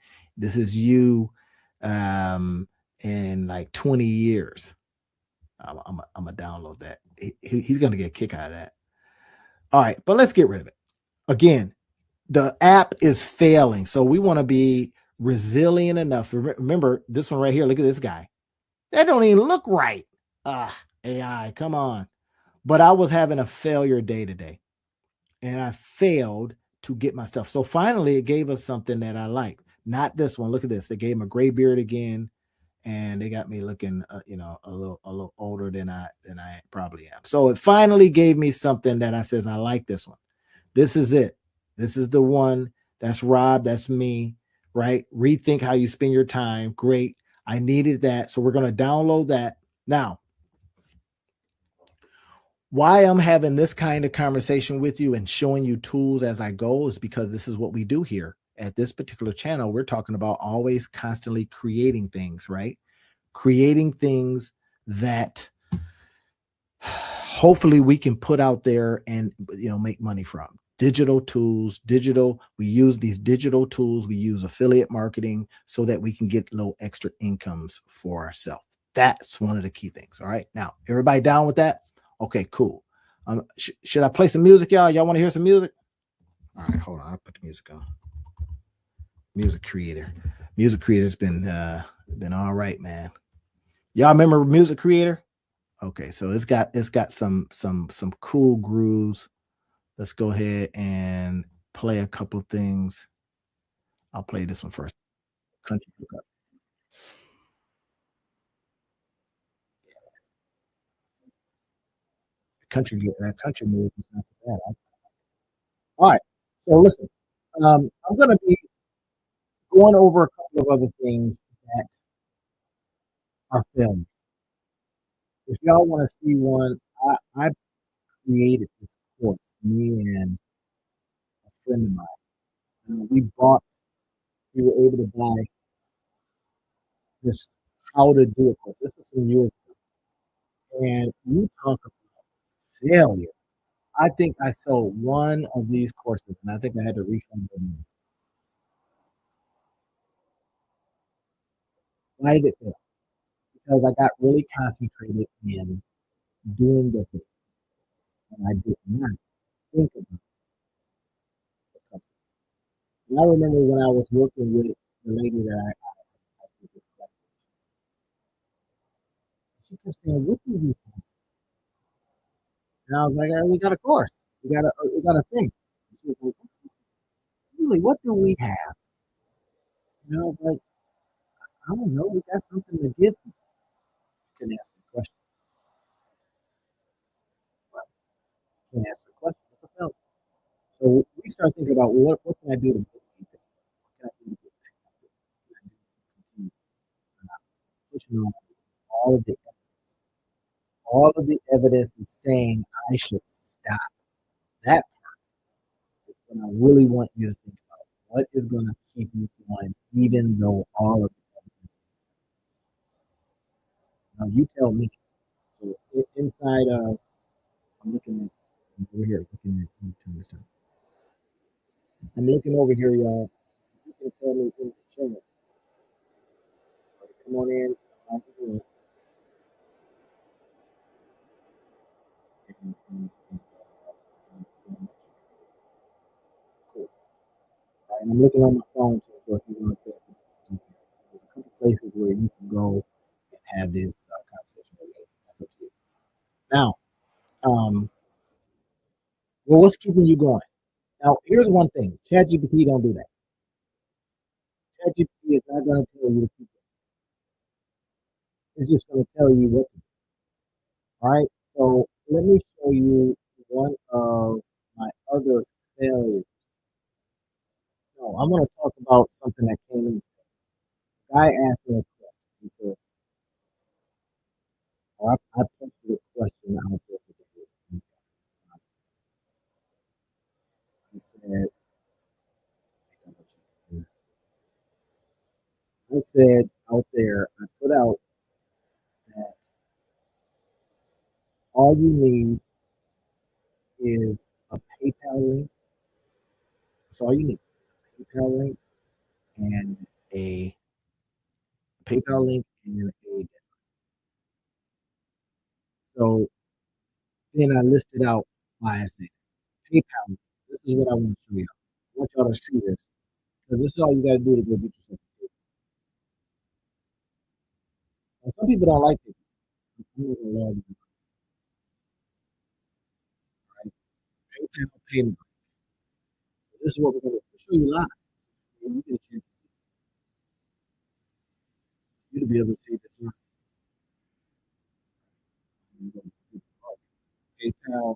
like 20 years. I'm gonna download that. He's gonna get a kick out of that. All right, but let's get rid of it. Again, the app is failing, so we want to be resilient enough. Remember this one right here. Look at this guy. That don't even look right. AI, come on. But I was having a failure day today, and I failed to get my stuff. So finally, it gave us something that I like. Not this one. Look at this. They gave him a gray beard again. And they got me looking, a little older than I probably am. So it finally gave me something that I says, I like this one. This is it. This is the one. That's Rob. That's me, right? Rethink how you spend your time. Great. I needed that. So we're going to download that. Now, why I'm having this kind of conversation with you and showing you tools as I go is because this is what we do here. At this particular channel, we're talking about always constantly creating things, right? Creating things that hopefully we can put out there and, make money from. Digital tools, we use these digital tools. We use affiliate marketing so that we can get little extra incomes for ourselves. That's one of the key things. All right. Now, everybody down with that? Okay, cool. Should I play some music, y'all? Y'all want to hear some music? All right, hold on. I'll put the music on. Music creator's been all right, man. Y'all remember Music Creator? Okay, so it's got some cool grooves. Let's go ahead and play a couple of things. I'll play this one first. Country Hookup. Country music is not bad. All right. So listen, I'm gonna be going over a couple of other things that are filmed. If y'all want to see one, I created this course, me and a friend of mine. We were able to buy this how to do it course. This was some years ago. And you talk about failure. I think I sold one of these courses, and I think I had to refund them. Why did it fail? Because I got really concentrated in doing the thing, and I did not think about the customer. And I remember when I was working with the lady that I did this class, she kept saying, "What do you?" And I was like, "We got a course. We got a thing." And she was like, "Really? What do we have?" And I was like, "I don't know. We got something to give you." Can ask the question. Right? Can ask the question. It's a failure. So we start thinking about, well, what can I do to mitigate this? What can I do to get past it? What can I do to continue pushing on all of the evidence? All of the evidence is saying I should stop. That is what I really want you to think about. What is going to keep you going, even though all of the evidence is. Now you tell me. So inside of, I'm looking at over here, looking at, let me turn this down. I'm looking over here, y'all. You can tell me in the chat. Come on in. And, and cool. Right? And I'm looking on my phone too, so if you want to say something, there's a couple places where you can go and have this conversation with me. That's up to you. Now, well, what's keeping you going? Now, here's one thing: ChatGPT don't do that. ChatGPT is not going to tell you to keep it. It's just going to tell you what to do. All right. So let me show you one of my other failures. No, I'm going to talk about something that came in. Guy asked me a question. He said, or I posted a question out there today. I said, out there, I put out that all you need is a PayPal link. That's all you need. PayPal link and a PayPal link and a. So then I listed out why I said PayPal. This is what I want to show you. I want y'all to see this because this is all you got to do to go get yourself a PayPal. Now, some people don't like PayPal. I'm not gonna lie to you, right? PayPal payment. This is what we're going to show you live. You get a chance to see you to be able to see this live. PayPal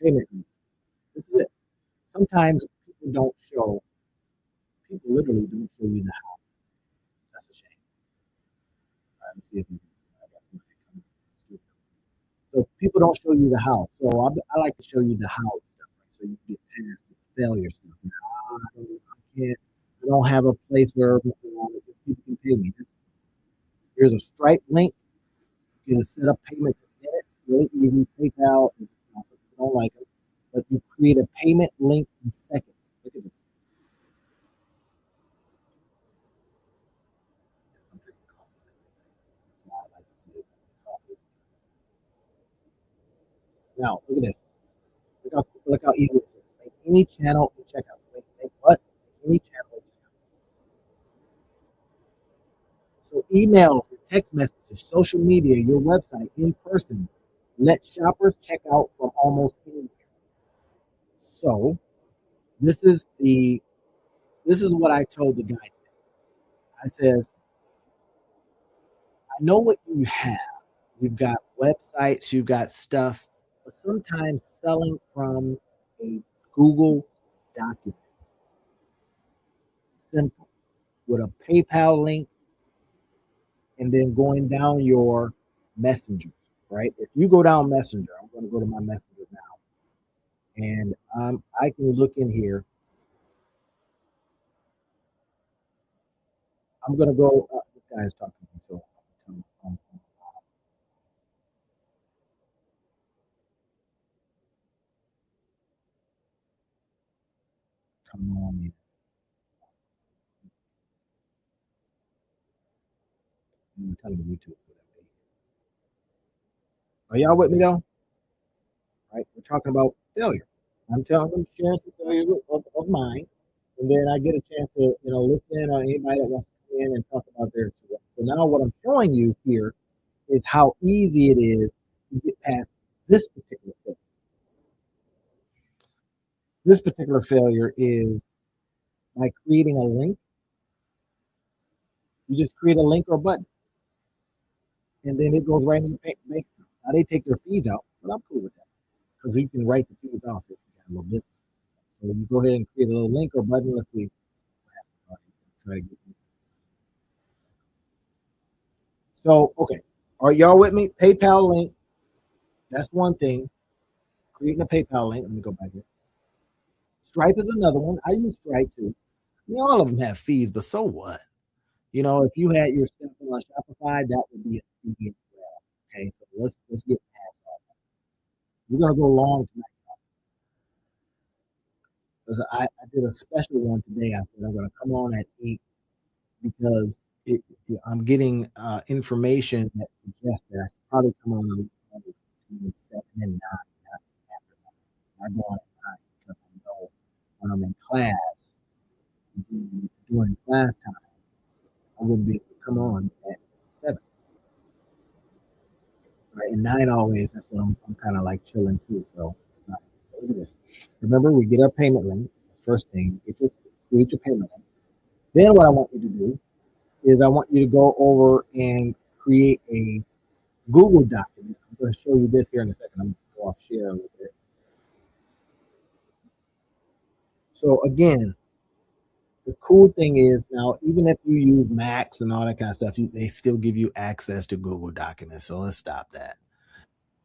payment. This is it. Sometimes people don't show. People literally don't show you the how. That's a shame. All right, let's see if we can. I got somebody coming. So people don't show you the how. So I like to show you the how stuff, right? So you get past this failure stuff. I can't. I don't have a place where people can pay me. Here's a Stripe link. You can set up payments in minutes. Really easy. PayPal is some people don't like it, but you create a payment link in seconds. Look at this. Now look at this. Look how easy this is. Make any channel in checkout. Make what? Make any channel in checkout. So emails, text messages, social media, your website, in person. Let shoppers check out from almost anywhere. So this is the this is what I told the guy today. I says, I know what you have. You've got websites, you've got stuff, but sometimes selling from a Google document, simple, with a PayPal link, and then going down your messengers, right? If you go down Messenger, I'm going to go to my Messenger now, and I can look in here. I'm going to go. This guy is talking to me, so Come on, I'm telling you, YouTube. Are y'all with me though? Right? We're talking about failure. I'm telling them sharing some failures of mine, and then I get a chance to listen on anybody that wants to come in and talk about their experience. So now what I'm showing you here is how easy it is to get past this particular failure. This particular failure is by creating a link. You just create a link or a button, and then it goes right in your bank account. Now they take their fees out, but I'm cool with that because you can write the fees off if you got a little business. So you go ahead and create a little link or button. Let's see what happens. Try to get So, okay. Are y'all with me? PayPal link. That's one thing. Creating a PayPal link. Let me go back here. Stripe is another one. I use Stripe too. All of them have fees, but so what? If you had your stuff on Shopify, that would be a fee as well. Okay, so let's get past all that. We're gonna go long tonight because I did a special one today. I said I'm gonna come on at 8 because I'm getting information that suggests that I should probably come on a little between 7 and 9. After I go on at 9 because I know when I'm in class, during class time, I wouldn't be able to come on at 7. Right, and 9 always. That's when I'm kind of like chilling too. So look at this. Remember, we get our payment link. First thing, create your payment link. Then what I want you to do is I want you to go over and create a Google document. I'm going to show you this here in a second. I'm going to go off share a little bit. So again, the cool thing is now, even if you use Macs and all that kind of stuff, they still give you access to Google Documents. So let's stop that.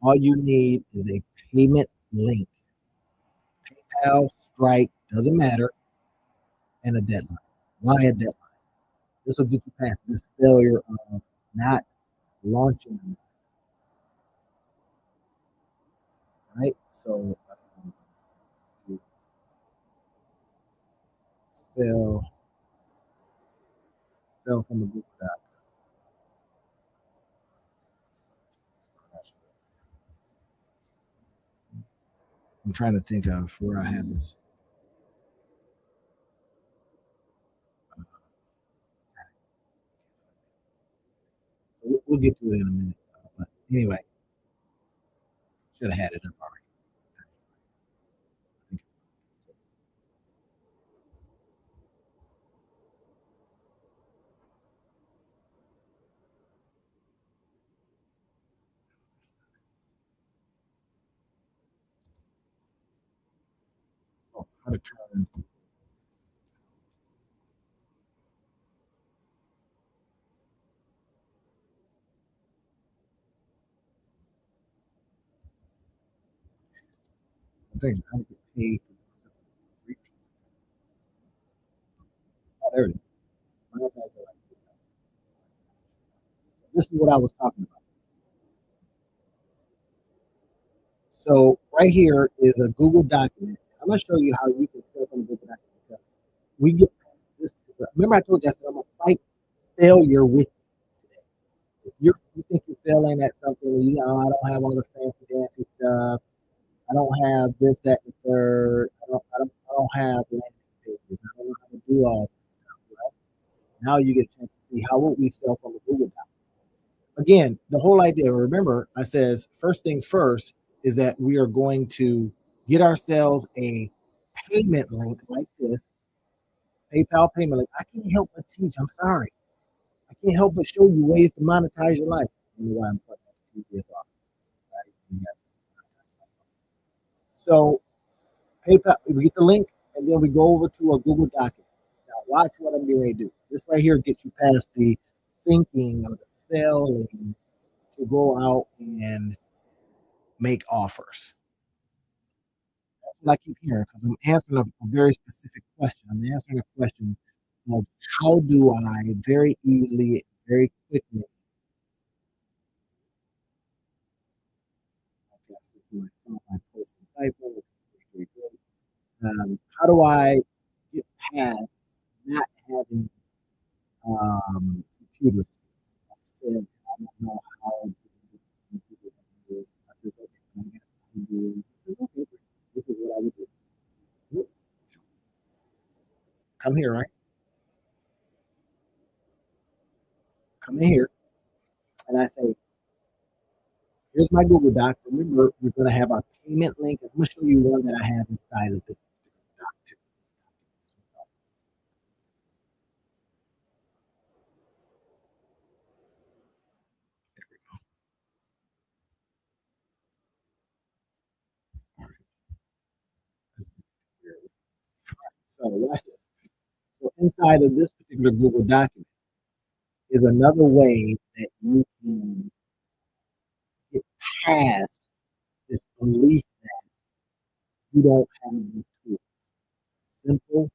All you need is a payment link. PayPal, Stripe, doesn't matter, and a deadline. Why a deadline? This will get you past this failure of not launching, right? So, sell, sell from the Google Doc. I'm trying to think of where I have this. So we'll get to it in a minute. But anyway, should have had it up already. Oh, how to turn. I think how to get paid for oh, there it is. This is what I was talking about. So right here is a Google document. I'm going to show you how you can set up on a Google document. We get this. Remember, I told you I said I'm going to fight failure with you. You think you're failing at something. I don't have all the fancy dancy stuff. I don't have this, that, and the third. I don't have landing pages. I don't know how to do all this stuff. Right? Now you get a chance to see how would we sell from a Google Doc. Again, the whole idea. Remember, I says first things first is that we are going to get ourselves a payment link like this, PayPal payment link. I can't help but teach. I'm sorry. I can't help but show you ways to monetize your life. I don't know why I'm putting this off. Right? So PayPal, we get the link, and then we go over to a Google document. Now, watch what I'm getting ready to do. This right here gets you past the thinking or the failing to go out and make offers. That's what I keep hearing because I'm answering a very specific question. I'm answering a question of how do I very easily, very quickly. Okay, so my post insightful. How do I? past not having computers. I said, I don't know how to do computer. I said, okay, I'm going to get computers. I said, okay, this is what I would do. Come here, right? Come in here. And I say, here's my Google Doc. Remember, we're going to have our payment link. I'm going to show you one that I have inside of this doc. So watch this. So inside of this particular Google document is another way that you can get past this belief that you don't have the tools. Simple